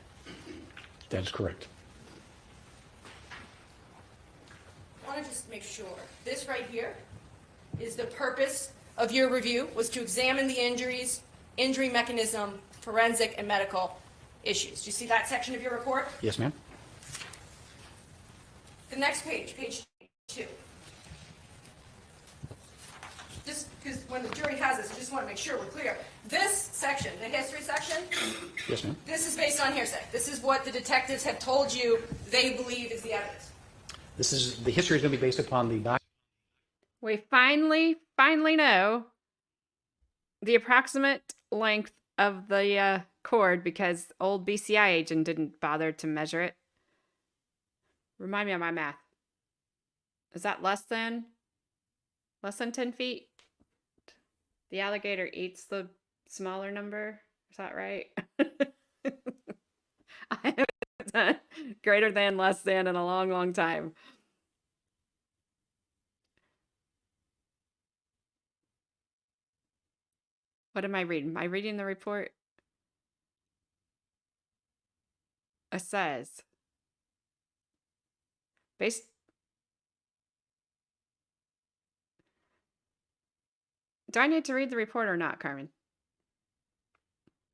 That is correct. I want to just make sure. This right here is the purpose of your review, was to examine the injuries, injury mechanism, forensic and medical issues. Do you see that section of your report? Yes, ma'am. The next page, page 2. Just because when the jury has this, I just want to make sure we're clear. This section, the history section, Yes, ma'am. this is based on hearsay. This is what the detectives have told you they believe is the evidence. The history is going to be based upon the doc. We finally know the approximate length of the cord because old BCI agent didn't bother to measure it. Remind me of my math. Is that less than 10 feet? The alligator eats the smaller number. Is that right? I haven't done greater than, less than in a long, long time. What am I reading? Am I reading the report? It says, based Do I need to read the report or not, Carmen?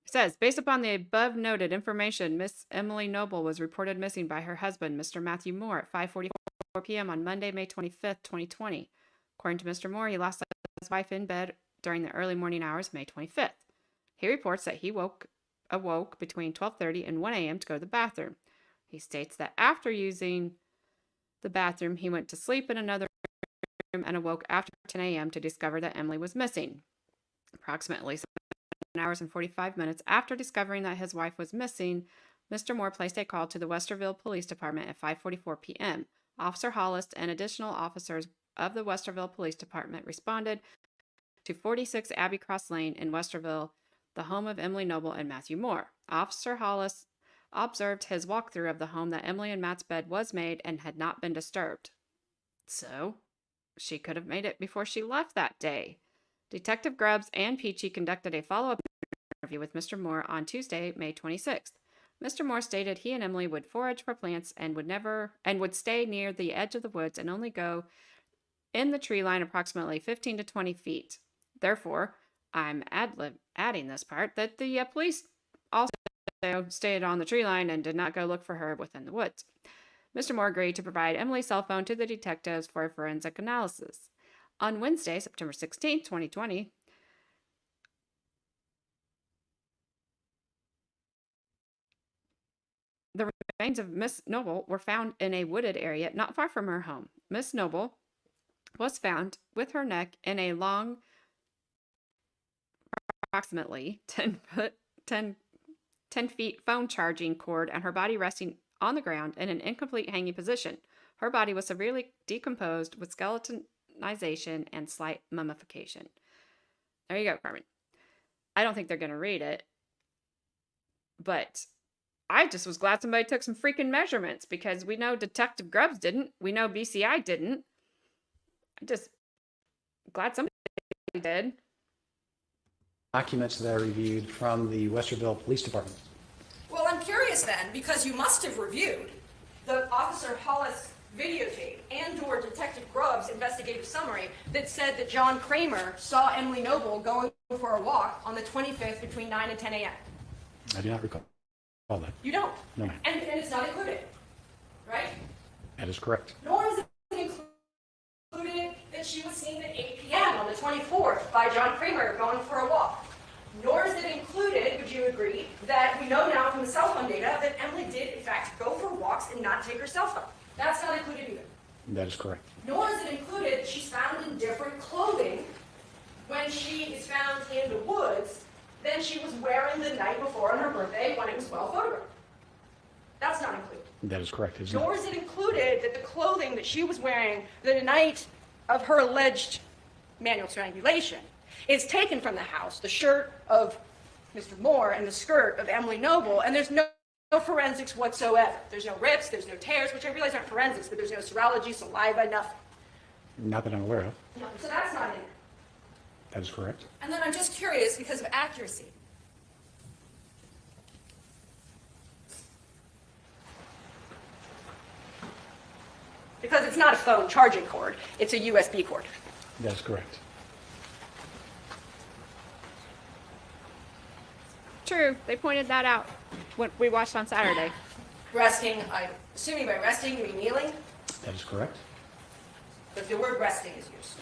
It says, based upon the above noted information, Miss Emily Noble was reported missing by her husband, Mr. Mathew Moore, at 5:44 p.m. on Monday, May 25th, 2020. According to Mr. Moore, he lost his wife in bed during the early morning hours of May 25th. He reports that he awoke between 12:30 and 1 a.m. to go to the bathroom. He states that after using the bathroom, he went to sleep in another room and awoke after 10 a.m. to discover that Emily was missing. Approximately 7 hours and 45 minutes after discovering that his wife was missing, Mr. Moore placed a call to the Westerville Police Department at 5:44 p.m. Officer Hollis and additional officers of the Westerville Police Department responded to 46 Abbey Cross Lane in Westerville the home of Emily Noble and Mathew Moore. Officer Hollis observed his walkthrough of the home that Emily and Matt's bed was made and had not been disturbed. So, she could have made it before she left that day. Detective Grubbs and Peachy conducted a follow-up interview with Mr. Moore on Tuesday, May 26th. Mr. Moore stated he and Emily would forage for plants and would stay near the edge of the woods and only go in the tree line approximately 15 to 20 feet. Therefore, I'm adding this part that the police also stayed on the tree line and did not go look for her within the woods. Mr. Moore agreed to provide Emily's cell phone to the detectives for forensic analysis. On Wednesday, September 16, 2020, the remains of Miss Noble were found in a wooded area not far from her home. Miss Noble was found with her neck in a long, approximately 10 feet phone charging cord and her body resting on the ground in an incomplete hanging position. Her body was severely decomposed with skeletonization and slight mummification. There you go, Carmen. I don't think they're going to read it, but I just was glad somebody took some freaking measurements because we know Detective Grubbs didn't. We know BCI didn't. I'm just glad somebody did. Documents that I reviewed from the Westerville Police Department. Well, I'm curious then, because you must have reviewed the Officer Hollis videotape and/or Detective Grubbs' investigative summary that said that John Kramer saw Emily Noble going for a walk on the 25th between 9 and 10 a.m. I do not recall that. You don't? No, ma'am. And it's not included, right? That is correct. Nor is it included that she was seen at 8 p.m. on the 24th by John Kramer going for a walk. Nor is it included, would you agree, that we know now from the cell phone data that Emily did, in fact, go for walks and not take her cell phone. That's not included either. That is correct. Nor is it included that she's found in different clothing when she is found in the woods than she was wearing the night before on her birthday when it was well photographed. That's not included. That is correct. It is Nor not. is it included that the clothing that she was wearing the night of her alleged manual strangulation is taken from the house, the shirt of Mr. Moore and the skirt of Emily Noble, and there's no forensics whatsoever. There's no rips, there's no tears, which I realize aren't forensics, but there's no serology, saliva, nothing. Not that I'm aware of. No, so that's not in there. That is correct. And then I'm just curious because of accuracy. Because it's not a phone charging cord, it's a USB cord. That is correct. True, they pointed that out when we watched on Saturday. Resting, I'm assuming by resting you mean kneeling, That is correct. but the word resting is used.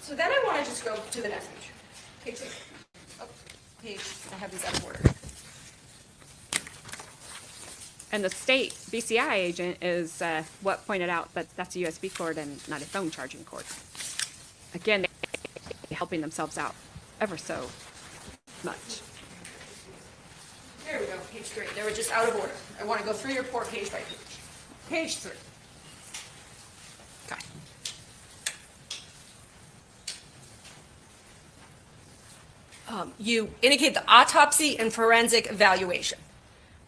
So then I want to just go to the next page. Page 6. Oh, page, I have these out of order. And the state BCI agent is what pointed out that that's a USB cord and not a phone charging cord. Again, they're helping themselves out ever so much. There we go, page 3. They were just out of order. I want to go through your report page by page. Page 3. Okay. You indicate the autopsy and forensic evaluation.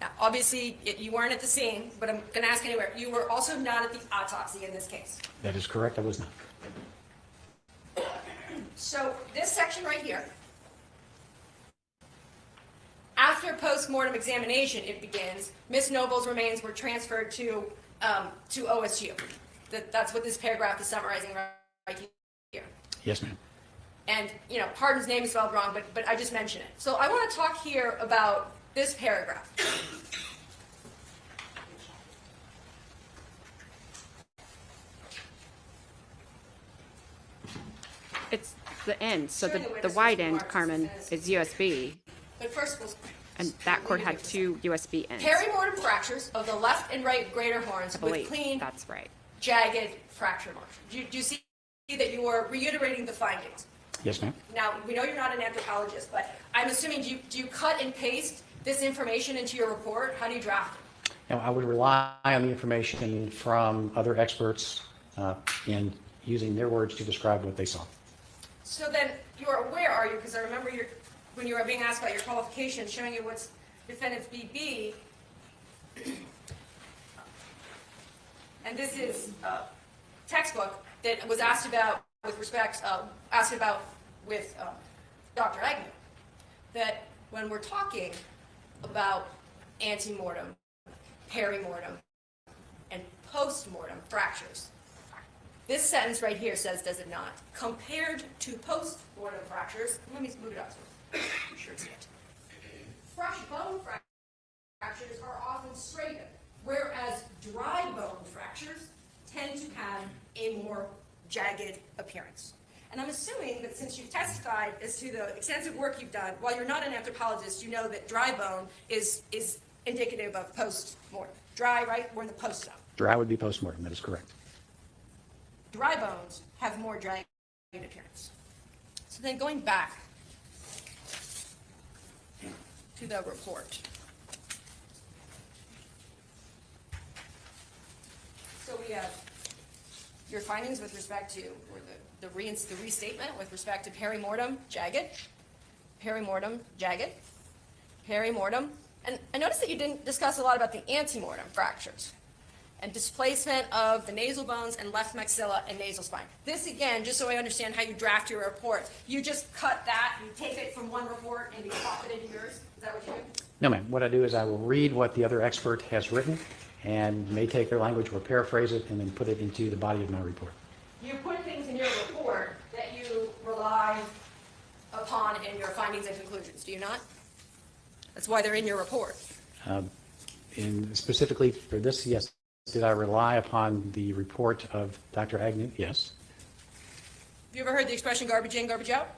Now, obviously, you weren't at the scene, but I'm going to ask anyway. You were also not at the autopsy in this case. That is correct. I was not. So this section right here, after post-mortem examination, it begins, Miss Noble's remains were transferred to OSU. That's what this paragraph is summarizing right here. Yes, ma'am. And, you know, pardon's name is spelled wrong, but I just mentioned it. So I want to talk here about this paragraph. It's the end, so Showing the witness wide end, remarks Carmen, is USB, But first, we'll and that cord had two USB ends. Perimortem fractures of the left and right greater horns I with believe clean, that's right. jagged fracture marks. Do you see that you are reiterating the findings? Yes, ma'am. Now, we know you're not an anthropologist, but I'm assuming, do you cut and paste this information into your report? How do you draft it? Now, I would rely on the information from other experts in using their words to describe what they saw. So then, you're aware, are you, because I remember when you were being asked about your qualifications, showing you what's defendant's BB. And this is a textbook that was asked about with respect, with Dr. Agnew, that when we're talking about ante-mortem, perimortem, and post-mortem fractures, this sentence right here says, does it not? Compared to post-mortem fractures, let me move it up. I'm sure it's it. Fresh bone fractures are often straightened, whereas dry bone fractures tend to have a more jagged appearance. And I'm assuming that since you've testified as to the extensive work you've done, while you're not an anthropologist, you know that dry bone is indicative of post-mortem. Dry, right? We're in the post-zone. Dry would be postmortem, that is correct. Dry bones have more jagged appearance. So then going back to the report. So we have your findings with respect to, or the restatement with respect to perimortem, jagged, perimortem, jagged, perimortem. And I noticed that you didn't discuss a lot about the antemortem fractures and displacement of the nasal bones and left maxilla and nasal spine. This, again, just so I understand how you draft your report, you just cut that, you take it from one report and you pop it into yours? Is that what you do? No, ma'am. What I do is I will read what the other expert has written and may take their language or paraphrase it and then put it into the body of my report. You put things in your report that you rely upon in your findings and conclusions, do you not? That's why they're in your report. And specifically for this, yes. Did I rely upon the report of Dr. Agnew? Yes. Have you ever heard the expression garbage in, garbage out?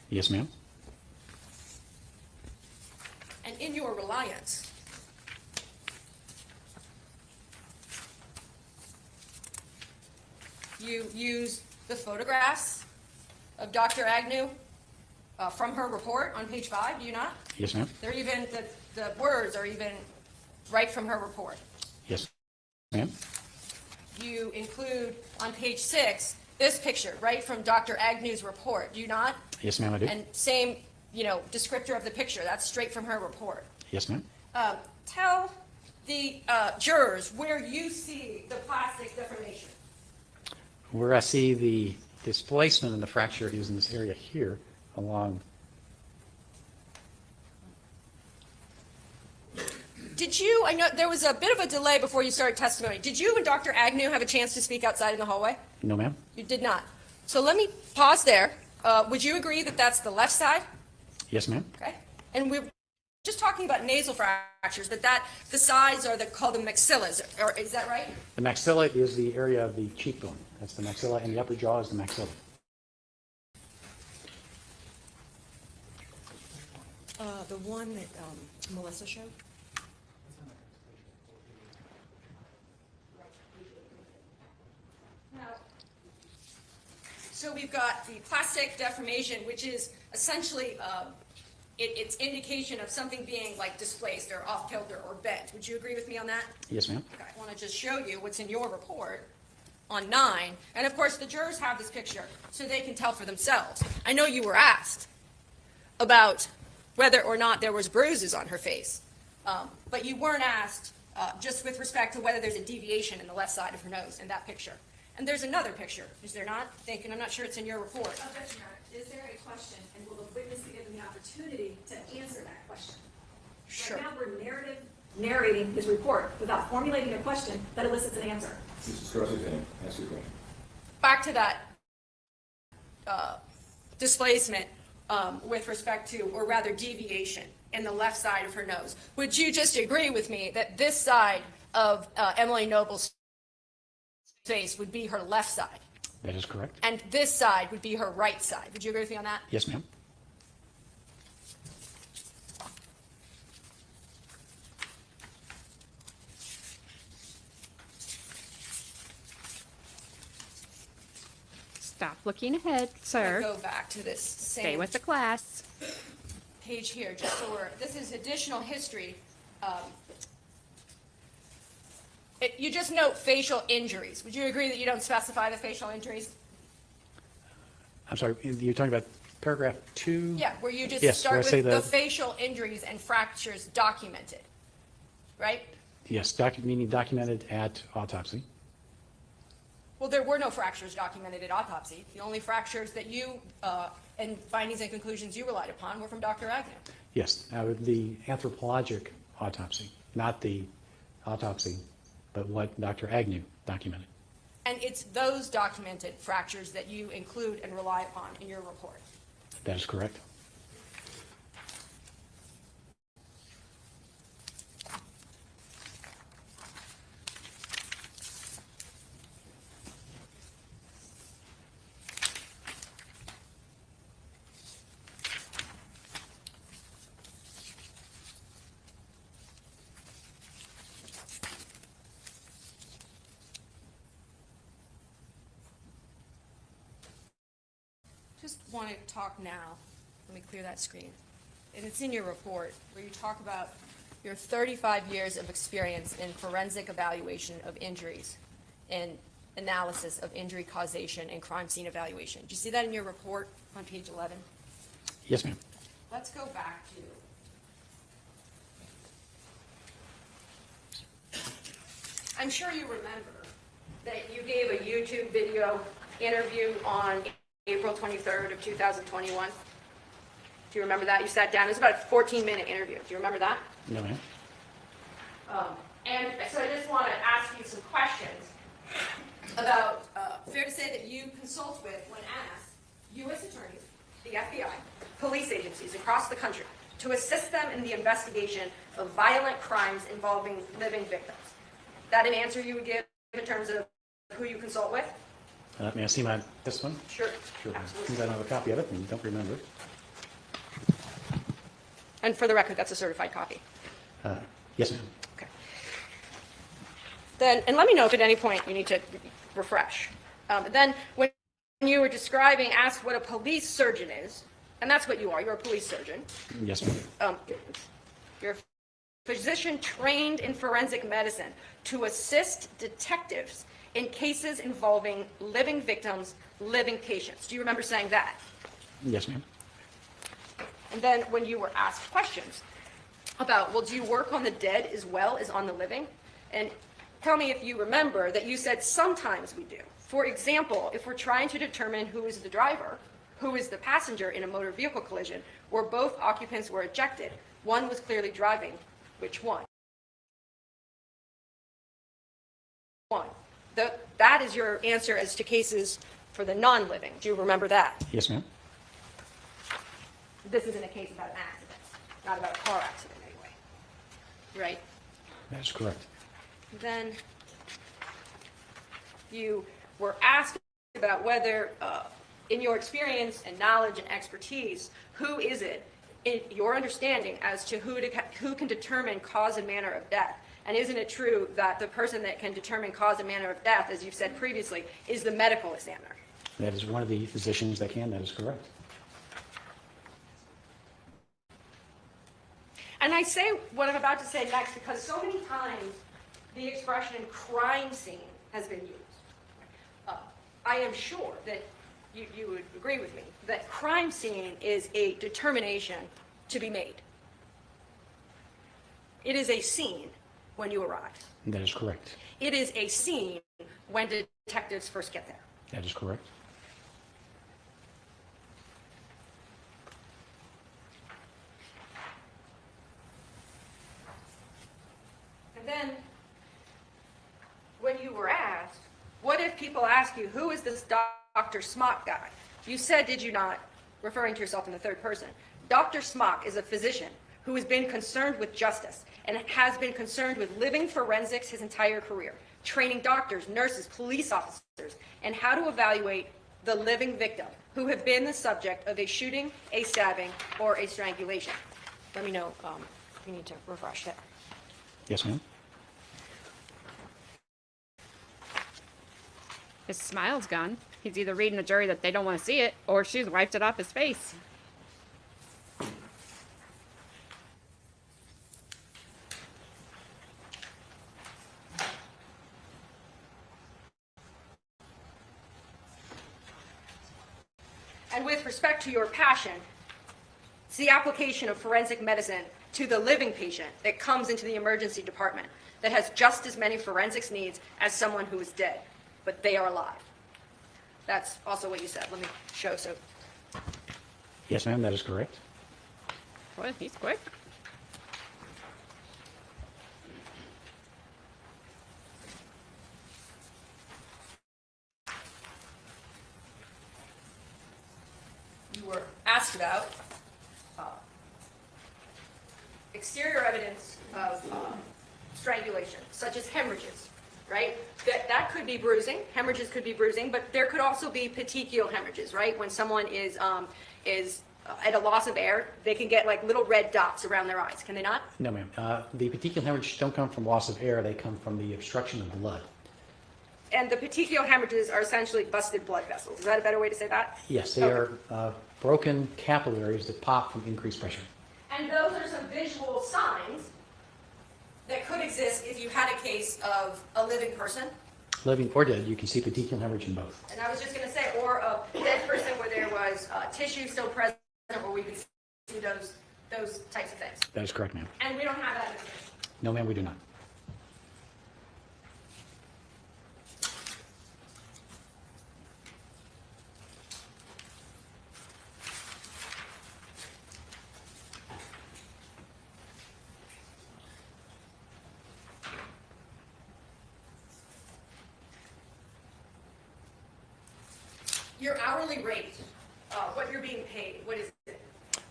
Yes, ma'am. And in your reliance, you use the photographs of Dr. Agnew from her report on page 5, do you not? Yes, ma'am. They're even, the words are even right from her report. Yes, ma'am. You include on page 6 this picture right from Dr. Agnew's report, do you not? Yes, ma'am, I do. And same, descriptor of the picture, that's straight from her report. Yes, ma'am. Tell the jurors where you see the plastic deformation. Where I see the displacement in the fracture is in this area here along. Did you, I know there was a bit of a delay before you started testimony. Did you and Dr. Agnew have a chance to speak outside in the hallway? No, ma'am. You did not. So let me pause there. Would you agree that that's the left side? Yes, ma'am. Okay. And we're just talking about nasal fractures, but the sides are called the maxillas, or is that right? The maxilla is the area of the cheekbone. That's the maxilla, and the upper jaw is the maxilla. The one that Melissa showed? So we've got the plastic deformation, which is essentially it's indication of something being like displaced or off kilter or bent. Would you agree with me on that? Yes, ma'am. Okay, I want to just show you what's in your report on 9. And of course, the jurors have this picture so they can tell for themselves. I know you were asked about whether or not there was bruises on her face, but you weren't asked just with respect to whether there's a deviation in the left side of her nose in that picture. And there's another picture, is there not? I'm not sure it's in your report. Objection, Your Honor. Is there a question, and will the witness be given the opportunity to answer that question? Sure. Right now, we're narrating his report without formulating a question that elicits an answer. This is cross-examined. Ask your question. Back to that displacement with respect to, or rather deviation in the left side of her nose. Would you just agree with me that this side of Emily Noble's face would be her left side, That is correct. and this side would be her right side? Would you agree with me on that? Yes, ma'am. Stop looking ahead, sir. Go back to this Stay same with the class. page here, just so this is additional history. You just note facial injuries. Would you agree that you don't specify the facial injuries? I'm sorry, you're talking about paragraph 2. Yeah, where you just Yes, where I start say with the the- facial injuries and fractures documented, right? Yes, meaning documented at autopsy. Well, there were no fractures documented at autopsy. The only fractures that you, and findings and conclusions you relied upon were from Dr. Agnew. Yes, the anthropologic autopsy, not the autopsy, but what Dr. Agnew documented. And it's those documented fractures that you include and rely upon in your report. That is correct. Just want to talk now. Let me clear that screen. And it's in your report where you talk about your 35 years of experience in forensic evaluation of injuries and analysis of injury causation and crime scene evaluation. Do you see that in your report on page 11? Yes, ma'am. Let's go back to, I'm sure you remember that you gave a YouTube video interview on April 23rd of 2021. Do you remember that? You sat down. It was about a 14-minute interview. Do you remember that? No, ma'am. And so I just want to ask you some questions about, fair to say that you consult with, when asked, U.S. attorneys, the FBI, police agencies across the country to assist them in the investigation of violent crimes involving living victims. That an answer you would give in terms of who you consult with? May I see this one? Sure. Sure. Absolutely. Since I don't have a copy of it and don't remember it. And for the record, that's a certified copy. Yes, ma'am. Okay. Then, and let me know if at any point you need to refresh. Then, when you were describing, asked what a police surgeon is, and that's what you are, you're a police surgeon. Yes, ma'am. You're a physician trained in forensic medicine to assist detectives in cases involving living victims, living patients. Do you remember saying that? Yes, ma'am. And then when you were asked questions about, well, do you work on the dead as well as on the living? And tell me if you remember that you said sometimes we do. For example, if we're trying to determine who is the driver, who is the passenger in a motor vehicle collision, where both occupants were ejected, one was clearly driving, which one? That is your answer as to cases for the non-living. Do you remember that? Yes, ma'am. This isn't a case about an accident, not about a car accident anyway. Right? That is correct. Then you were asked about whether, in your experience and knowledge and expertise, who is it, in your understanding, as to who can determine cause and manner of death? And isn't it true that the person that can determine cause and manner of death, as you've said previously, is the medical examiner? That is one of the physicians that can. That is correct. And I say what I'm about to say next because so many times the expression crime scene has been used. I am sure that you would agree with me that crime scene is a determination to be made. It is a scene when you arrive. That is correct. It is a scene when detectives first get there. That is correct. And then, when you were asked, what if people ask you, who is this Dr. Smock guy? You said, did you not, referring to yourself in the third person, Dr. Smock is a physician who has been concerned with justice and has been concerned with living forensics his entire career, training doctors, nurses, police officers, and how to evaluate the living victim who have been the subject of a shooting, a stabbing, or a strangulation. Let me know if you need to refresh it. Yes, ma'am. His smile's gone. He's either reading a jury that they don't want to see it, or she's wiped it off his face. And with respect to your passion, it's the application of forensic medicine to the living patient that comes into the emergency department that has just as many forensics needs as someone who is dead, but they are alive. That's also what you said. Let me show. So Yes, ma'am, that is correct. Boy, he's quick. you were asked about exterior evidence of strangulation, such as hemorrhages, right? That could be bruising. Hemorrhages could be bruising, but there could also be petechial hemorrhages, right? When someone is at a loss of air, they can get like little red dots around their eyes. Can they not? No, ma'am. The petechial hemorrhages don't come from loss of air. They come from the obstruction of blood. And the petechial hemorrhages are essentially busted blood vessels. Is that a better way to say that? Yes, they Okay. are broken capillaries that pop from increased pressure. And those are some visual signs that could exist if you had a case of a living person. Living or dead, you can see petechial hemorrhage in both. And I was just going to say, or a dead person where there was tissue still present, where we could see those types of things. That is correct, ma'am. And we don't have that in this case. No, ma'am, we do not. Your hourly rate, what you're being paid, what is it?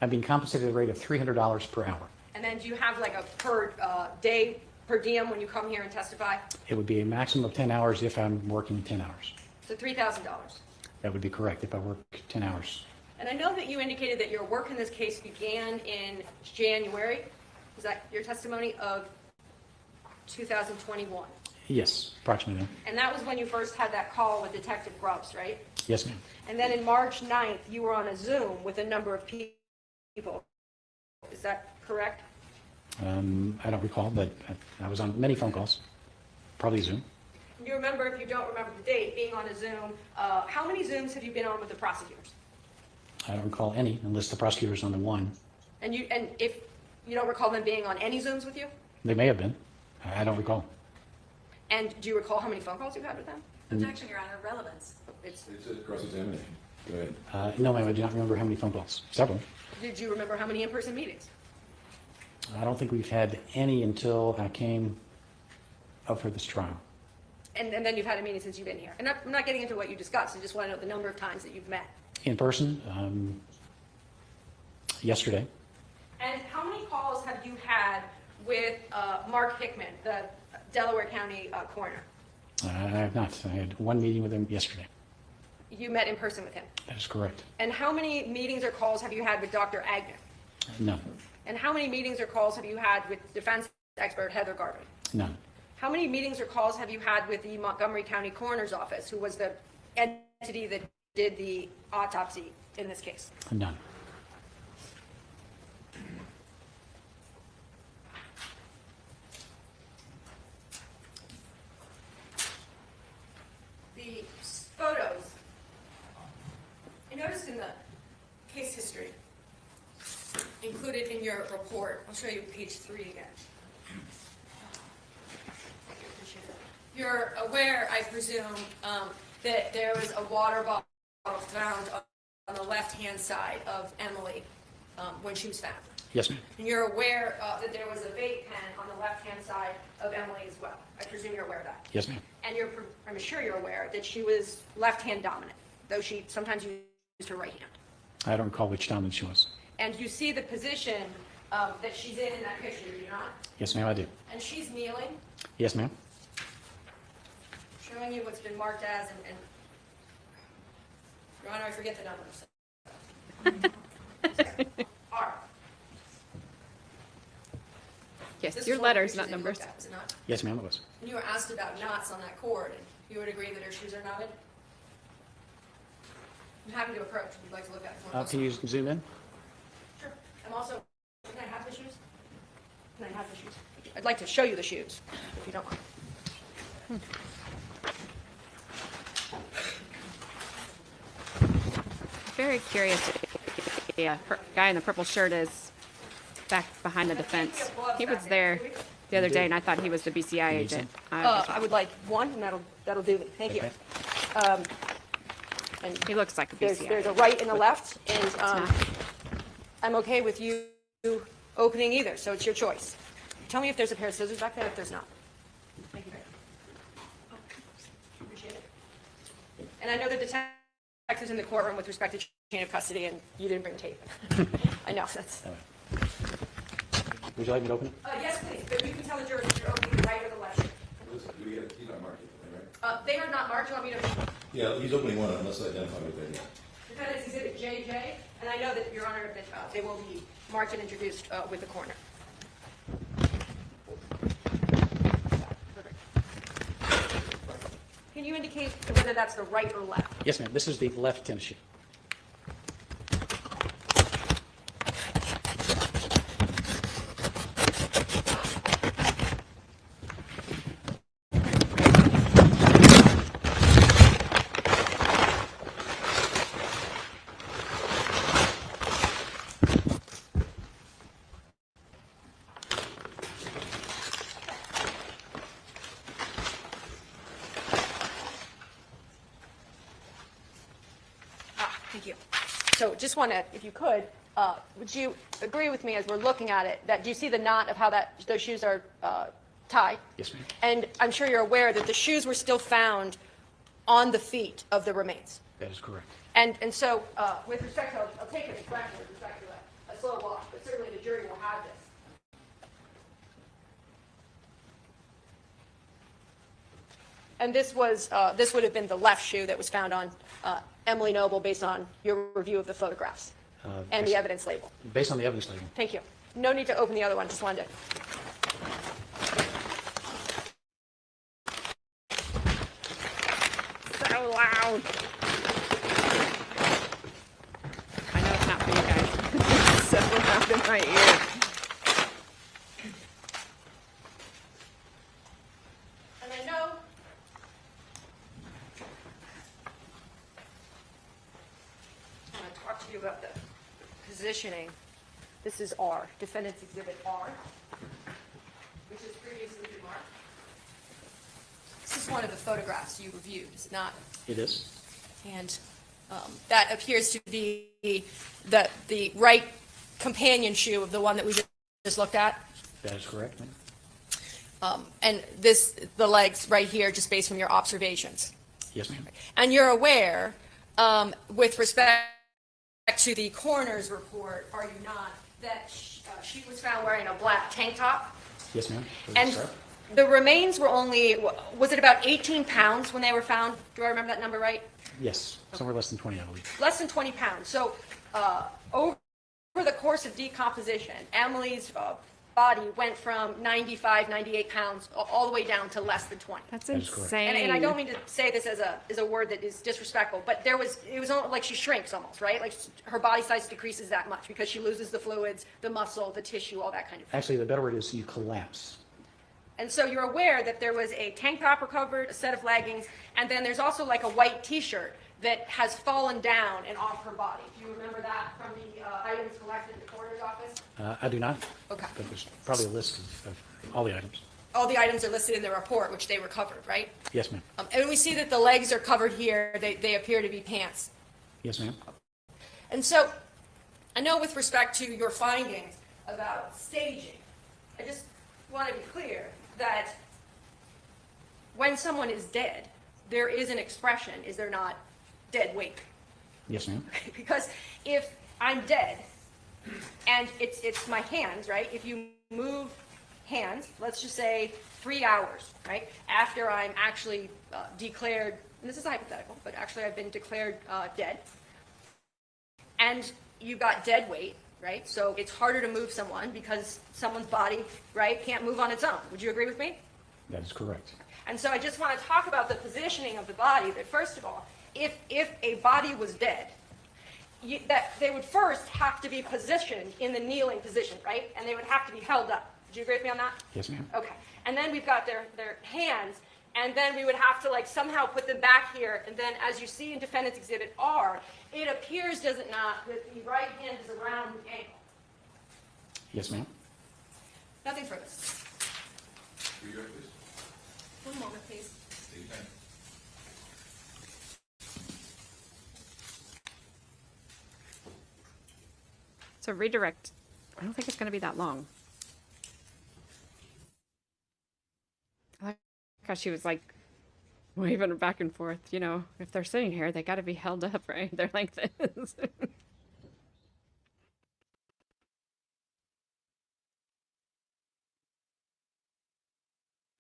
I'm being compensated at a rate of $300 per hour. And then do you have like a per day, per diem when you come here and testify? It would be a maximum of 10 hours if I'm working 10 hours. So $3,000. That would be correct if I work 10 hours. And I know that you indicated that your work in this case began in January. Is that your testimony of 2021? Yes, approximately. And that was when you first had that call with Detective Grubbs, right? Yes, ma'am. And then in March 9th, you were on a Zoom with a number of people. Is that correct? I don't recall, but I was on many phone calls, probably Zoom. You remember, if you don't remember the date, being on a Zoom, how many Zooms have you been on with the prosecutors? I don't recall any, unless the prosecutor's on the one. And if you don't recall them being on any Zooms with you? They may have been. I don't recall. And do you recall how many phone calls you had with them? Objection, Your Honor, relevance. It's, It's a cross-examination. Go ahead. No, ma'am, I do not remember how many phone calls. Several. did you remember how many in-person meetings? I don't think we've had any until I came up for this trial. And then you've had a meeting since you've been here. And I'm not getting into what you discussed. I just want to know the number of times that you've met. In person, yesterday. And how many calls have you had with Mark Hickman, the Delaware County coroner? I have not. I had one meeting with him yesterday. You met in person with him. That is correct. And how many meetings or calls have you had with Dr. Agnew? None. And how many meetings or calls have you had with defense expert Heather Garvin? None. How many meetings or calls have you had with the Montgomery County Coroner's Office, who was the entity that did the autopsy in this case? None. The photos, I noticed in the case history included in your report, I'll show you page 3 again. You're aware, I presume, that there was a water bottle found on the left-hand side of Emily when she was found. Yes, ma'am. And you're aware that there was a vape pen on the left-hand side of Emily as well. I presume you're aware of that. Yes, ma'am. And I'm sure you're aware that she was left-hand dominant, though she sometimes used her right hand. I don't recall which dominant she was. And you see the position that she's in that picture, do you not? Yes, ma'am, I do. And she's kneeling, Yes, ma'am. showing you what's been marked as, and Your Honor, I forget the numbers. R. Yes, This your is one of the letters, pictures not that you numbers. looked at, was it not? Yes, ma'am, it was. And you were asked about knots on that cord, and you would agree that her shoes are knotted? I'm happy to approach, if you'd like to look at it. more Can you zoom in? Sure. I'm also, can I have the shoes? Can I have the shoes? I'd like to show you the shoes, if you don't mind. very curious. Yeah, guy in the purple shirt is back behind the defense. He was there the other day, and I thought he was the BCI agent. I would like one, and that'll do it. Thank you. And He looks like a BCI. there's a right and a left, and not. I'm okay with you opening either, so it's your choice. Tell me if there's a pair of scissors back there, if there's not. Thank you very much. Appreciate it. And I know the detective's in the courtroom with respect to chain of custody, and you didn't bring tape. I know, that's. Would you like me to open it? Yes, please, but you can tell the jurors if you're opening the right or the left. He's not marked yet, right? They are not marked, you want me to? Yeah, he's opening one unless identified with it. Defendant's Exhibit JJ, and I know that, Your Honor, that they will be marked and introduced with the coroner. Can you indicate whether that's the right or left? Yes, ma'am. This is the left tennis shoe. Thank you. So just want to, if you could, would you agree with me as we're looking at it, that do you see the knot of how those shoes are tied? Yes, ma'am. And I'm sure you're aware that the shoes were still found on the feet of the remains. That is correct. And so with respect to, I'll take it as granted with respect to a slow walk, but certainly the jury will have this. And this would have been the left shoe that was found on Emily Noble based on your review of the photographs and the evidence label. Based on the evidence label. Thank you. No need to open the other one, just wanted to. So loud. I know it's not for you guys. It's so loud in my ear. And I know I want to talk to you about the positioning. This is R, Defendant's Exhibit R, which is previously been marked. This is one of the photographs you reviewed, is it not? It is. And that appears to be the right companion shoe of the one that we just looked at. That is correct, ma'am. And the legs right here, just based from your observations. Yes, ma'am. And you're aware, with respect to the coroner's report, are you not, that she was found wearing a black tank top? Yes, ma'am. And the remains were only, was it about 18 pounds when they were found? Do I remember that number right? Yes, somewhere less than 20, I believe. Less than 20 pounds. So over the course of decomposition, Emily's body went from 95, 98 pounds all the way down to less than 20. That's That is correct. insane. And I don't mean to say this as a word that is disrespectful, but it was almost like she shrinks almost, right? Like her body size decreases that much because she loses the fluids, the muscle, the tissue, all that kind of thing. Actually, the better word is you collapse. And so you're aware that there was a tank top recovered, a set of leggings, and then there's also like a white T-shirt that has fallen down and off her body. Do you remember that from the items collected in the coroner's office? I do not. Okay. But there's probably a list of all the items. All the items are listed in the report, which they recovered, right? Yes, ma'am. And we see that the legs are covered here. They appear to be pants. Yes, ma'am. And so I know with respect to your findings about staging, I just want to be clear that when someone is dead, there is an expression, is there not, dead weight? Yes, ma'am. Because if I'm dead and it's my hands, right? If you move hands, let's just say 3 hours, right? After I'm actually declared, and this is hypothetical, but actually I've been declared dead. And you've got dead weight, right? So it's harder to move someone because someone's body, right, can't move on its own. Would you agree with me? That is correct. And so I just want to talk about the positioning of the body, that first of all, if a body was dead, that they would first have to be positioned in the kneeling position, right? And they would have to be held up. Would you agree with me on that? Yes, ma'am. Okay. And then we've got their hands and then we would have to like somehow put them back here, and then as you see in Defendant's Exhibit R, it appears, does it not, that the right hand is around the ankle. Yes, ma'am. Nothing further. Redirect, please. One moment, please. Take your time. So redirect, I don't think it's going to be that long. I like how she was like waving it back and forth. You know, if they're sitting here, they got to be held up, right? They're like this.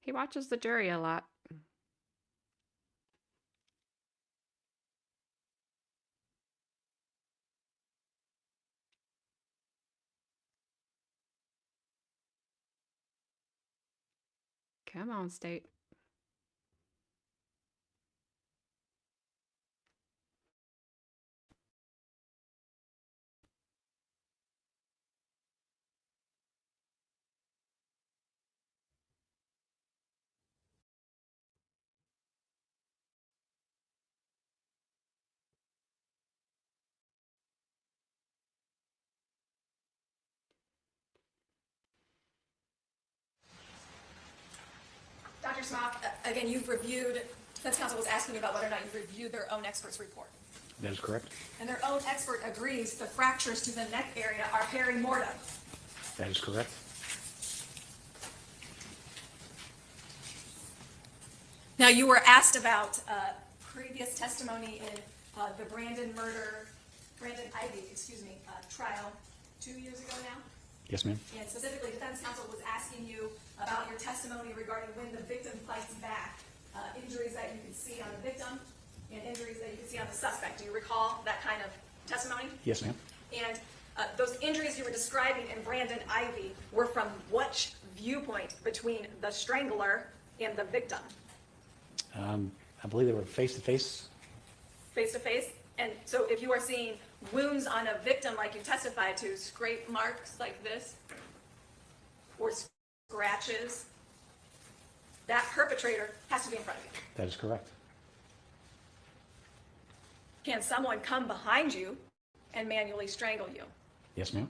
He watches the jury a lot. Come on, State. Dr. Smock, again, you've reviewed, defense counsel was asking about whether or not you've reviewed their own expert's report. That is correct. And their own expert agrees the fractures to the neck area are perimortem. That is correct. Now, you were asked about previous testimony in the Brandon Ivy, trial 2 years ago now. Yes, ma'am. And specifically, defense counsel was asking you about your testimony regarding when the victim fights back, injuries that you could see on the victim and injuries that you could see on the suspect. Do you recall that kind of testimony? Yes, ma'am. And those injuries you were describing in Brandon Ivy were from which viewpoint between the strangler and the victim? I believe they were face-to-face. Face to face? And so if you are seeing wounds on a victim like you testified to, scrape marks like this, or scratches, that perpetrator has to be in front of you. That is correct. Can someone come behind you and manually strangle you? Yes, ma'am.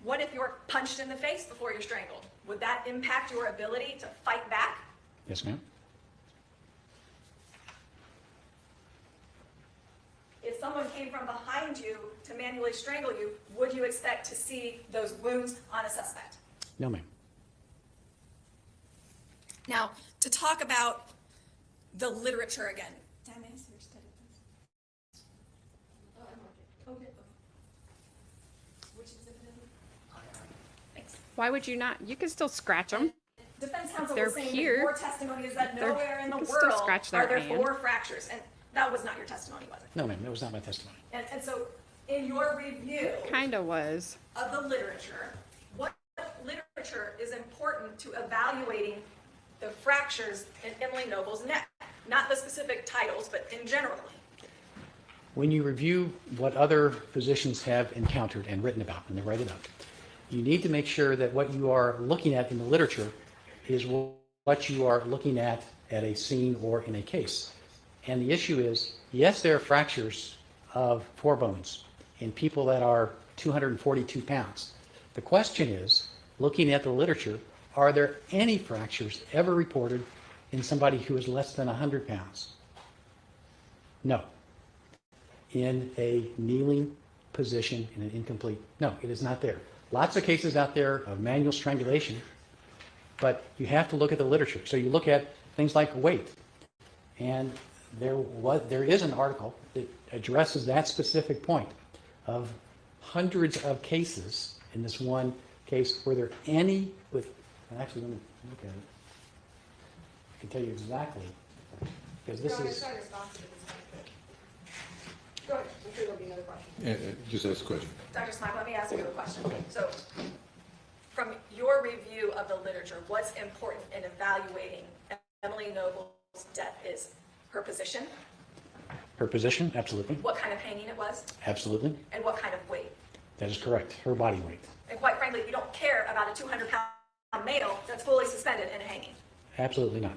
What if you're punched in the face before you're strangled? Would that impact your ability to fight back? Yes, ma'am. If someone came from behind you to manually strangle you, would you expect to see those wounds on a suspect? No, ma'am. Now, to talk about the literature again. Why would you not? You can still scratch them. Defense counsel They're was saying here. that your testimony is that They're- nowhere in the you can still world scratch are their there hand. 4 fractures, and that was not your testimony, was it? No, ma'am. That was not my testimony. And so, in your review Kind of was. of the literature, what literature is important to evaluating the fractures in Emily Noble's neck? Not the specific titles, but in general. When you review what other physicians have encountered and written about, and they write it up, you need to make sure that what you are looking at in the literature is what you are looking at a scene or in a case. And the issue is, yes, there are fractures of forebones in people that are 242 pounds. The question is, looking at the literature, are there any fractures ever reported in somebody who is less than 100 pounds? No. In a kneeling position, in an incomplete, no, it is not there. Lots of cases out there of manual strangulation, but you have to look at the literature. So you look at things like weight, and there is an article that addresses that specific point of hundreds of cases in this one case. Were there any with, actually let me look at it. I can tell you exactly, because this is, Go ahead, I'm sure there'll be another question. Just ask a question. Dr. Smock, let me ask you a question. So, from your review of the literature, what's important in evaluating Emily Noble's death is her position, her position, absolutely, what kind of hanging it was, absolutely, and what kind of weight. that is correct, her body weight. And quite frankly, we don't care about a 200-pound male that's fully suspended and hanging. Absolutely not.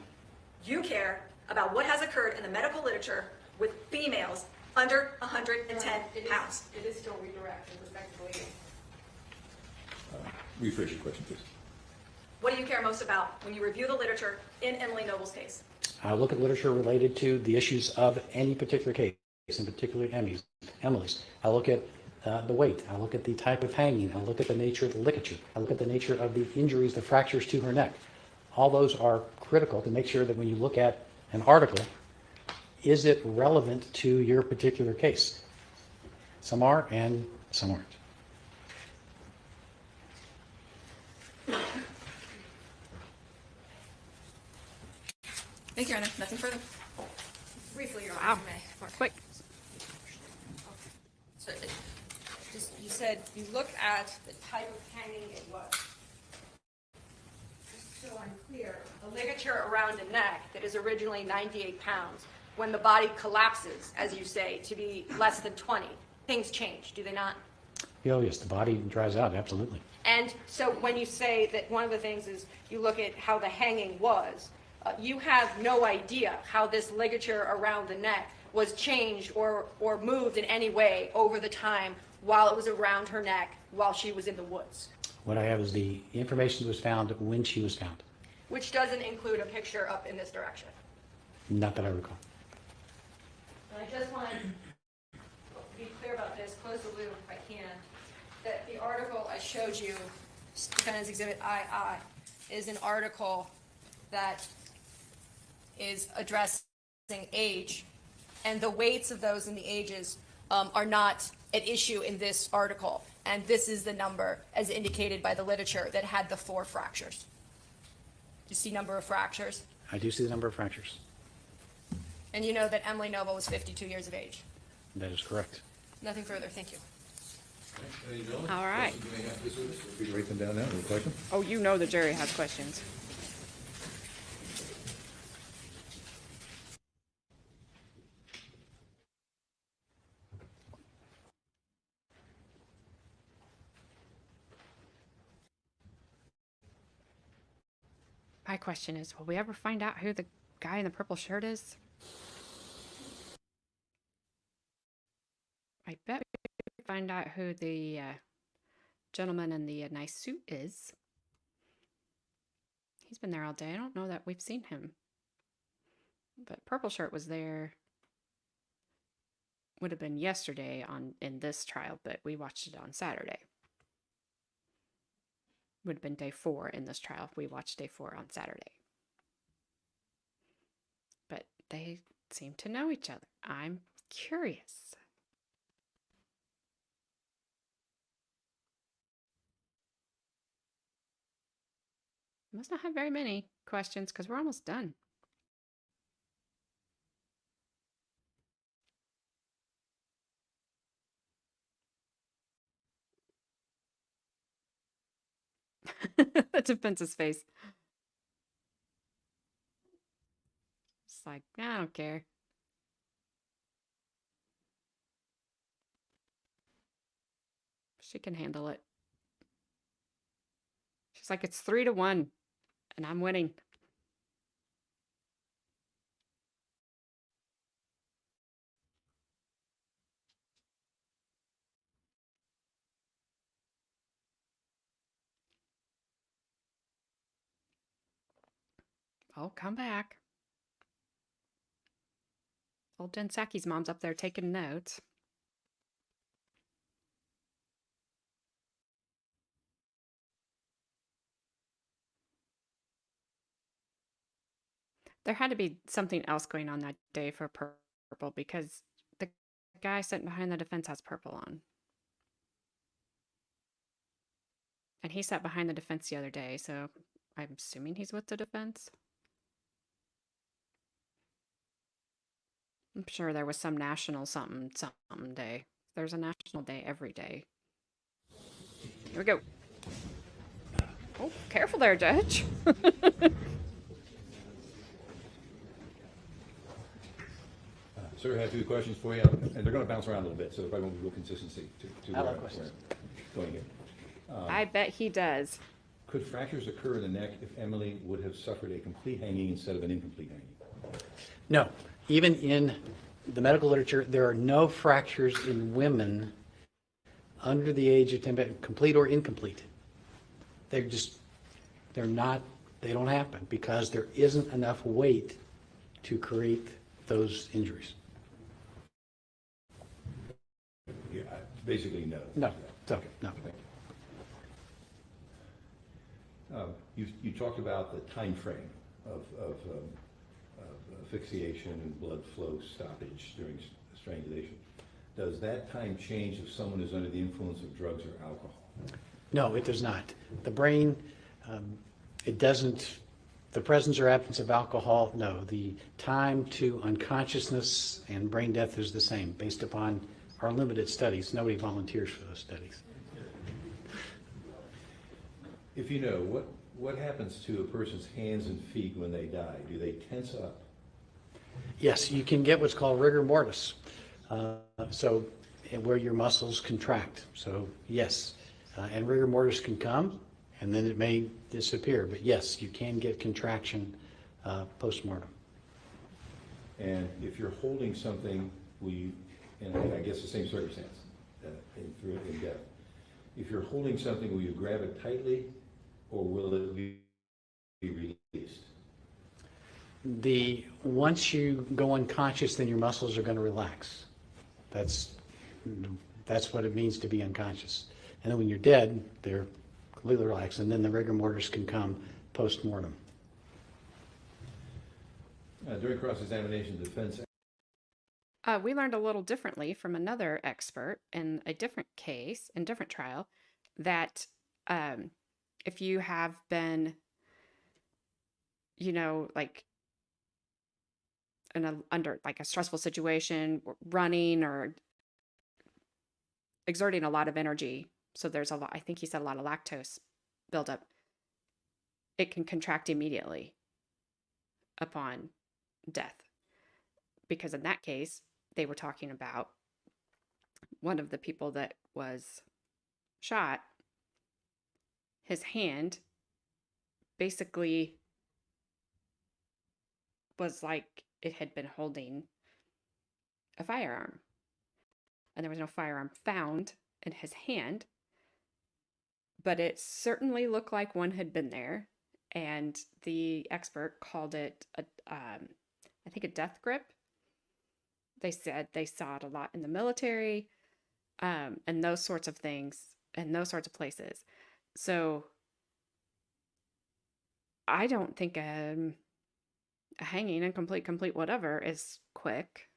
You care about what has occurred in the medical literature with females under 110 pounds. It is still redirected respectively. Rephrase your question, please. What do you care most about when you review the literature in Emily Noble's case? I look at literature related to the issues of any particular case, in particular Emily's. I look at the weight. I look at the type of hanging. I look at the nature of the ligature. I look at the nature of the injuries, the fractures to her neck. All those are critical to make sure that when you look at an article, is it relevant to your particular case? Some are and some aren't. Thank you, Your Honor. Nothing further. Briefly, Your Honor, Wow. if you may. Quick. So, just, you said you look at the type of hanging it was. Just so I'm clear, a ligature around a neck that is originally 98 pounds, when the body collapses, as you say, to be less than 20, things change, do they not? Oh, yes, the body dries out, absolutely. And so when you say that one of the things is you look at how the hanging was, you have no idea how this ligature around the neck was changed or moved in any way over the time while it was around her neck while she was in the woods, What I have is the information that was found when she was found. which doesn't include a picture up in this direction. Not that I recall. And I just want to be clear about this, close the loop if I can, that the article I showed you, Defendant's Exhibit II, is an article that is addressing age, and the weights of those and the ages are not at issue in this article. And this is the number, as indicated by the literature, that had the 4 fractures. You see number of fractures? I do see the number of fractures. And you know that Emily Noble was 52 years of age. That is correct. Nothing further, thank you. Any gentlemen? All right. Questions you may have for this witness? Feel free to write them down now. Any questions? Oh, you know the jury has questions. My question is, will we ever find out who the guy in the purple shirt is? I bet we find out who the gentleman in the nice suit is. He's been there all day. I don't know that we've seen him. But purple shirt was there. Would have been yesterday in this trial, but we watched it on Saturday. Would have been day 4 in this trial. We watched day 4 on Saturday. But they seem to know each other. I'm curious. Must not have very many questions because we're almost done. The defense's face. It's like, I don't care. She can handle it. She's like, it's 3-1, and I'm winning. Oh, come back. Old Jen Psaki's mom's up there taking notes. There had to be something else going on that day for purple because the guy sitting behind the defense has purple on. And he sat behind the defense the other day, so I'm assuming he's with the defense. I'm sure there was some national something day. There's a national day every day. Here we go. Oh, careful there, Judge. Sir, I have 2 questions for you, and they're going to bounce around a little bit, so there probably won't be real consistency to I where like questions. we're going here. I bet he does. Could fractures occur in the neck if Emily would have suffered a complete hanging instead of an incomplete hanging? No, even in the medical literature, there are no fractures in women under the age of 10, complete or incomplete. They don't happen because there isn't enough weight to create those injuries. Yeah, basically no. No, so, no. You talked about the time frame of asphyxiation and blood flow stoppage during strangulation. Does that time change if someone is under the influence of drugs or alcohol? No, it does not. The brain, it doesn't, the presence or absence of alcohol, no. The time to unconsciousness and brain death is the same based upon our limited studies. Nobody volunteers for those studies. If you know, what happens to a person's hands and feet when they die? Do they tense up? Yes, you can get what's called rigor mortis. So where your muscles contract. So yes, and rigor mortis can come and then it may disappear. But yes, you can get contraction post-mortem. And if you're holding something, and I guess the same circumstance in death. If you're holding something, will you grab it tightly or will it be released? Once you go unconscious, then your muscles are going to relax. That's what it means to be unconscious. And then when you're dead, they're completely relaxed, and then the rigor mortis can come post-mortem. During cross-examination, the defense. We learned a little differently from another expert in a different case, in different trial, that if you have been, like under like a stressful situation, running or exerting a lot of energy, so there's a lot, I think he said a lot of lactose buildup, it can contract immediately upon death. Because in that case, they were talking about one of the people that was shot, his hand basically was like it had been holding a firearm. And there was no firearm found in his hand, but it certainly looked like one had been there. And the expert called it, I think, a death grip. They said they saw it a lot in the military, and those sorts of things, and those sorts of places. So I don't think a hanging and complete whatever is quick.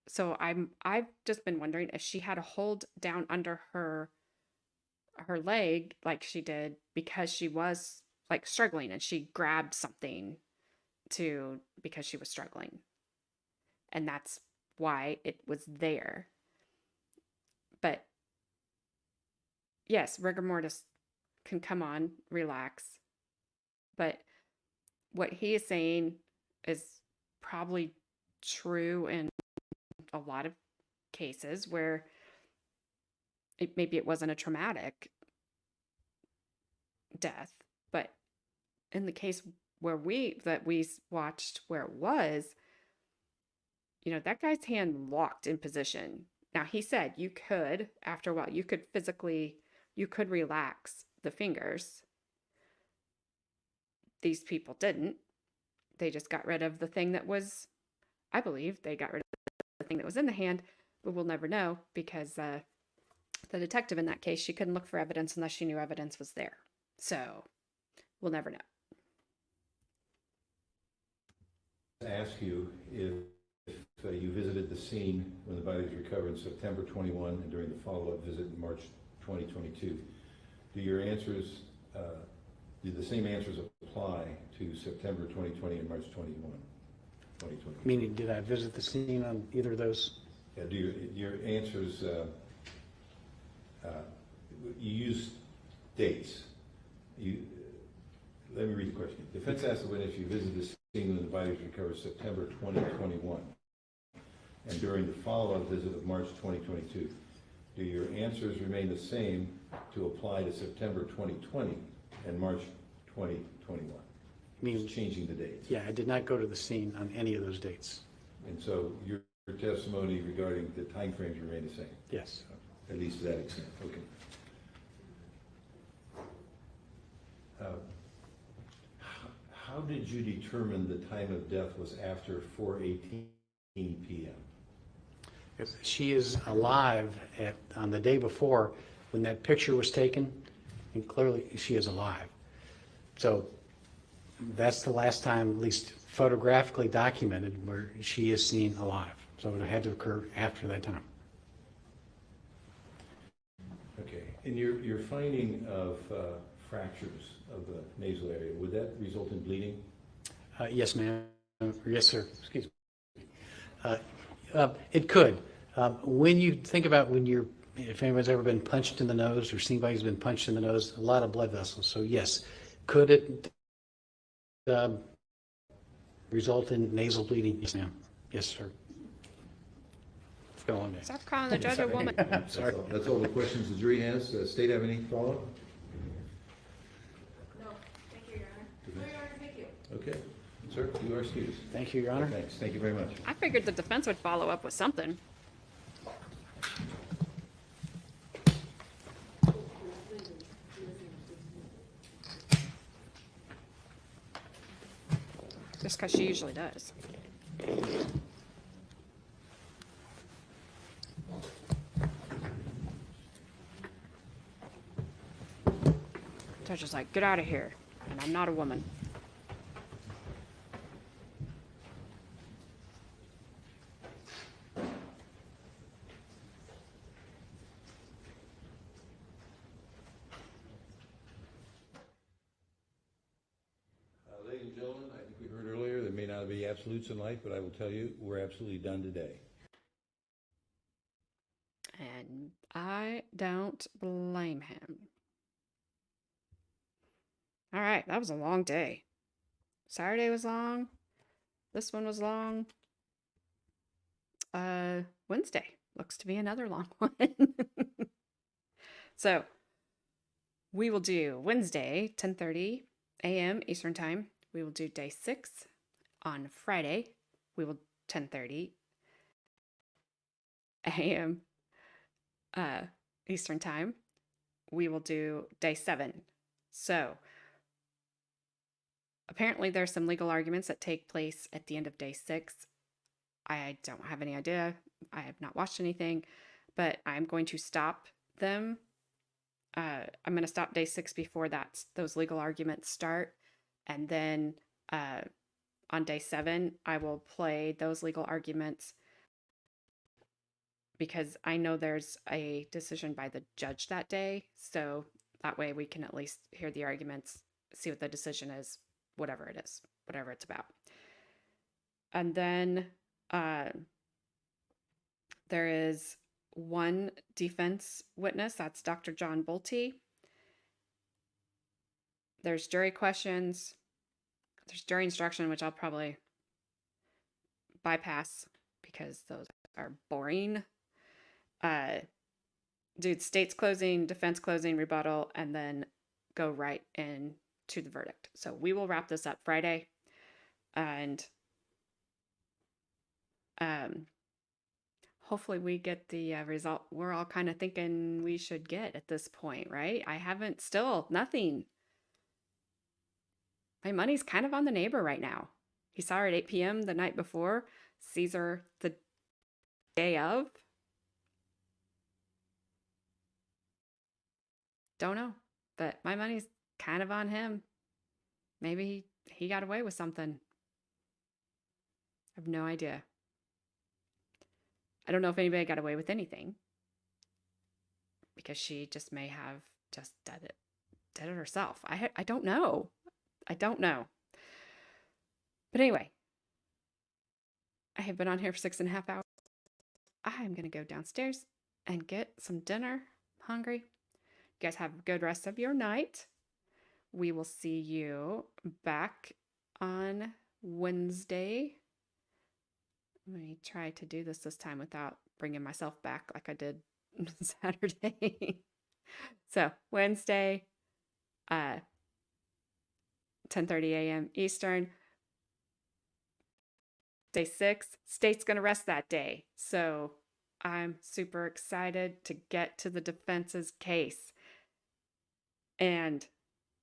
So I've just been wondering if she had a hold down under her leg like she did because she was like struggling and she grabbed something because she was struggling. And that's why it was there. But yes, rigor mortis can come on, relax. But what he is saying is probably true in a lot of cases where maybe it wasn't a traumatic death, but in the case where we watched where it was, that guy's hand locked in position. Now he said you could, after a while, you could relax the fingers. These people didn't. They just got rid of the thing that was, I believe they got rid of the thing that was in the hand, but we'll never know because the detective in that case, she couldn't look for evidence unless she knew evidence was there. So we'll never know. Ask you if you visited the scene when the body was recovered in September 21 and during the follow-up visit in March 2022. Do the same answers apply to September 2020 and March 2020? Meaning, did I visit the scene on either of those? Yeah, do your answers, you use dates. Let me read the question. Defense asked the witness if you visited the scene when the body was recovered September 2021 and during the follow-up visit of March 2022. Do your answers remain the same to apply to September 2020 and March 2021. Means- Just changing the dates. Yeah, I did not go to the scene on any of those dates. And so your testimony regarding the timeframes remain the same, Yes. at least to that extent, okay. How did you determine the time of death was after 4:18 p.m.? If she is alive on the day before when that picture was taken, and clearly she is alive. So that's the last time, at least photographically documented, where she is seen alive. So it had to occur after that time. Okay, and your finding of fractures of the nasal area, would that result in bleeding? Yes, ma'am. Yes, sir. Excuse me. It could. When you think about if anyone's ever been punched in the nose or seen anybody who's been punched in the nose, a lot of blood vessels. So yes, could it result in nasal bleeding? Yes, ma'am. Yes, sir. Let's go on. Stop calling the judge a woman. Sorry. That's all the questions the jury has. State have any follow-up? No, thank you, Your Honor. No, Your Honor, thank you. Okay. Sir, you are excused. Thank you, Your Honor. Thanks. Thank you very much. I figured the defense would follow up with something. Just because she usually does. Judge is like, get out of here. And I'm not a woman. Ladies and gentlemen, I think we heard earlier, there may not be absolutes in life, but I will tell you, we're absolutely done today. And I don't blame him. All right, that was a long day. Saturday was long. This one was long. Wednesday looks to be another long one. So we will do Wednesday, 10:30 a.m. Eastern Time. We will do day 6 on Friday. We will 10:30 a.m. Eastern Time. We will do day 7. So apparently there's some legal arguments that take place at the end of day 6. I don't have any idea. I have not watched anything, but I'm going to stop them. I'm going to stop day 6 before those legal arguments start. And then on day 7, I will play those legal arguments because I know there's a decision by the judge that day. So that way we can at least hear the arguments, see what the decision is, whatever it is, whatever it's about. And then there is one defense witness, that's Dr. John Bolte. There's jury questions. There's jury instruction, which I'll probably bypass because those are boring. Do state's closing, defense closing, rebuttal, and then go right into the verdict. So we will wrap this up Friday. And hopefully we get the result we're all kind of thinking we should get at this point, right? I haven't, still nothing. My money's kind of on the neighbor right now. He saw her at 8 p.m. the night before, sees her the day of. Don't know, but my money's kind of on him. Maybe he got away with something. I have no idea. I don't know if anybody got away with anything because she just may have just did it herself. I don't know. I don't know. But anyway, I have been on here for 6.5 hours. I am going to go downstairs and get some dinner. I'm hungry. You guys have a good rest of your night. We will see you back on Wednesday. Let me try to do this time without bringing myself back like I did Saturday. So Wednesday, 10:30 a.m. Eastern. Day 6, state's going to rest that day. So I'm super excited to get to the defense's case. And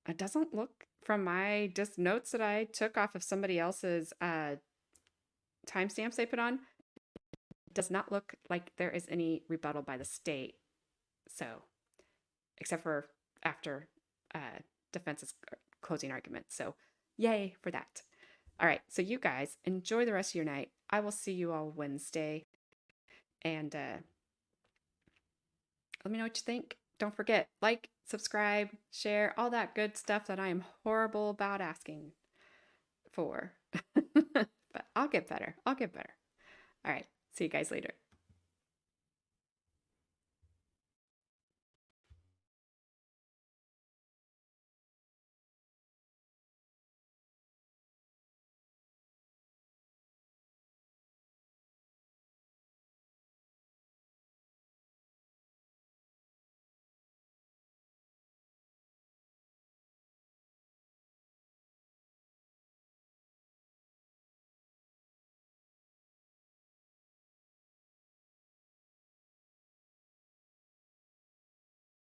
it doesn't look from my just notes that I took off of somebody else's timestamps they put on, it does not look like there is any rebuttal by the state. So, except for after defense's closing argument. So, yay for that. All right, so you guys enjoy the rest of your night. I will see you all Wednesday. And let me know what you think. Don't forget, like, subscribe, share, all that good stuff that I am horrible about asking for. But I'll get better. All right, see you guys later.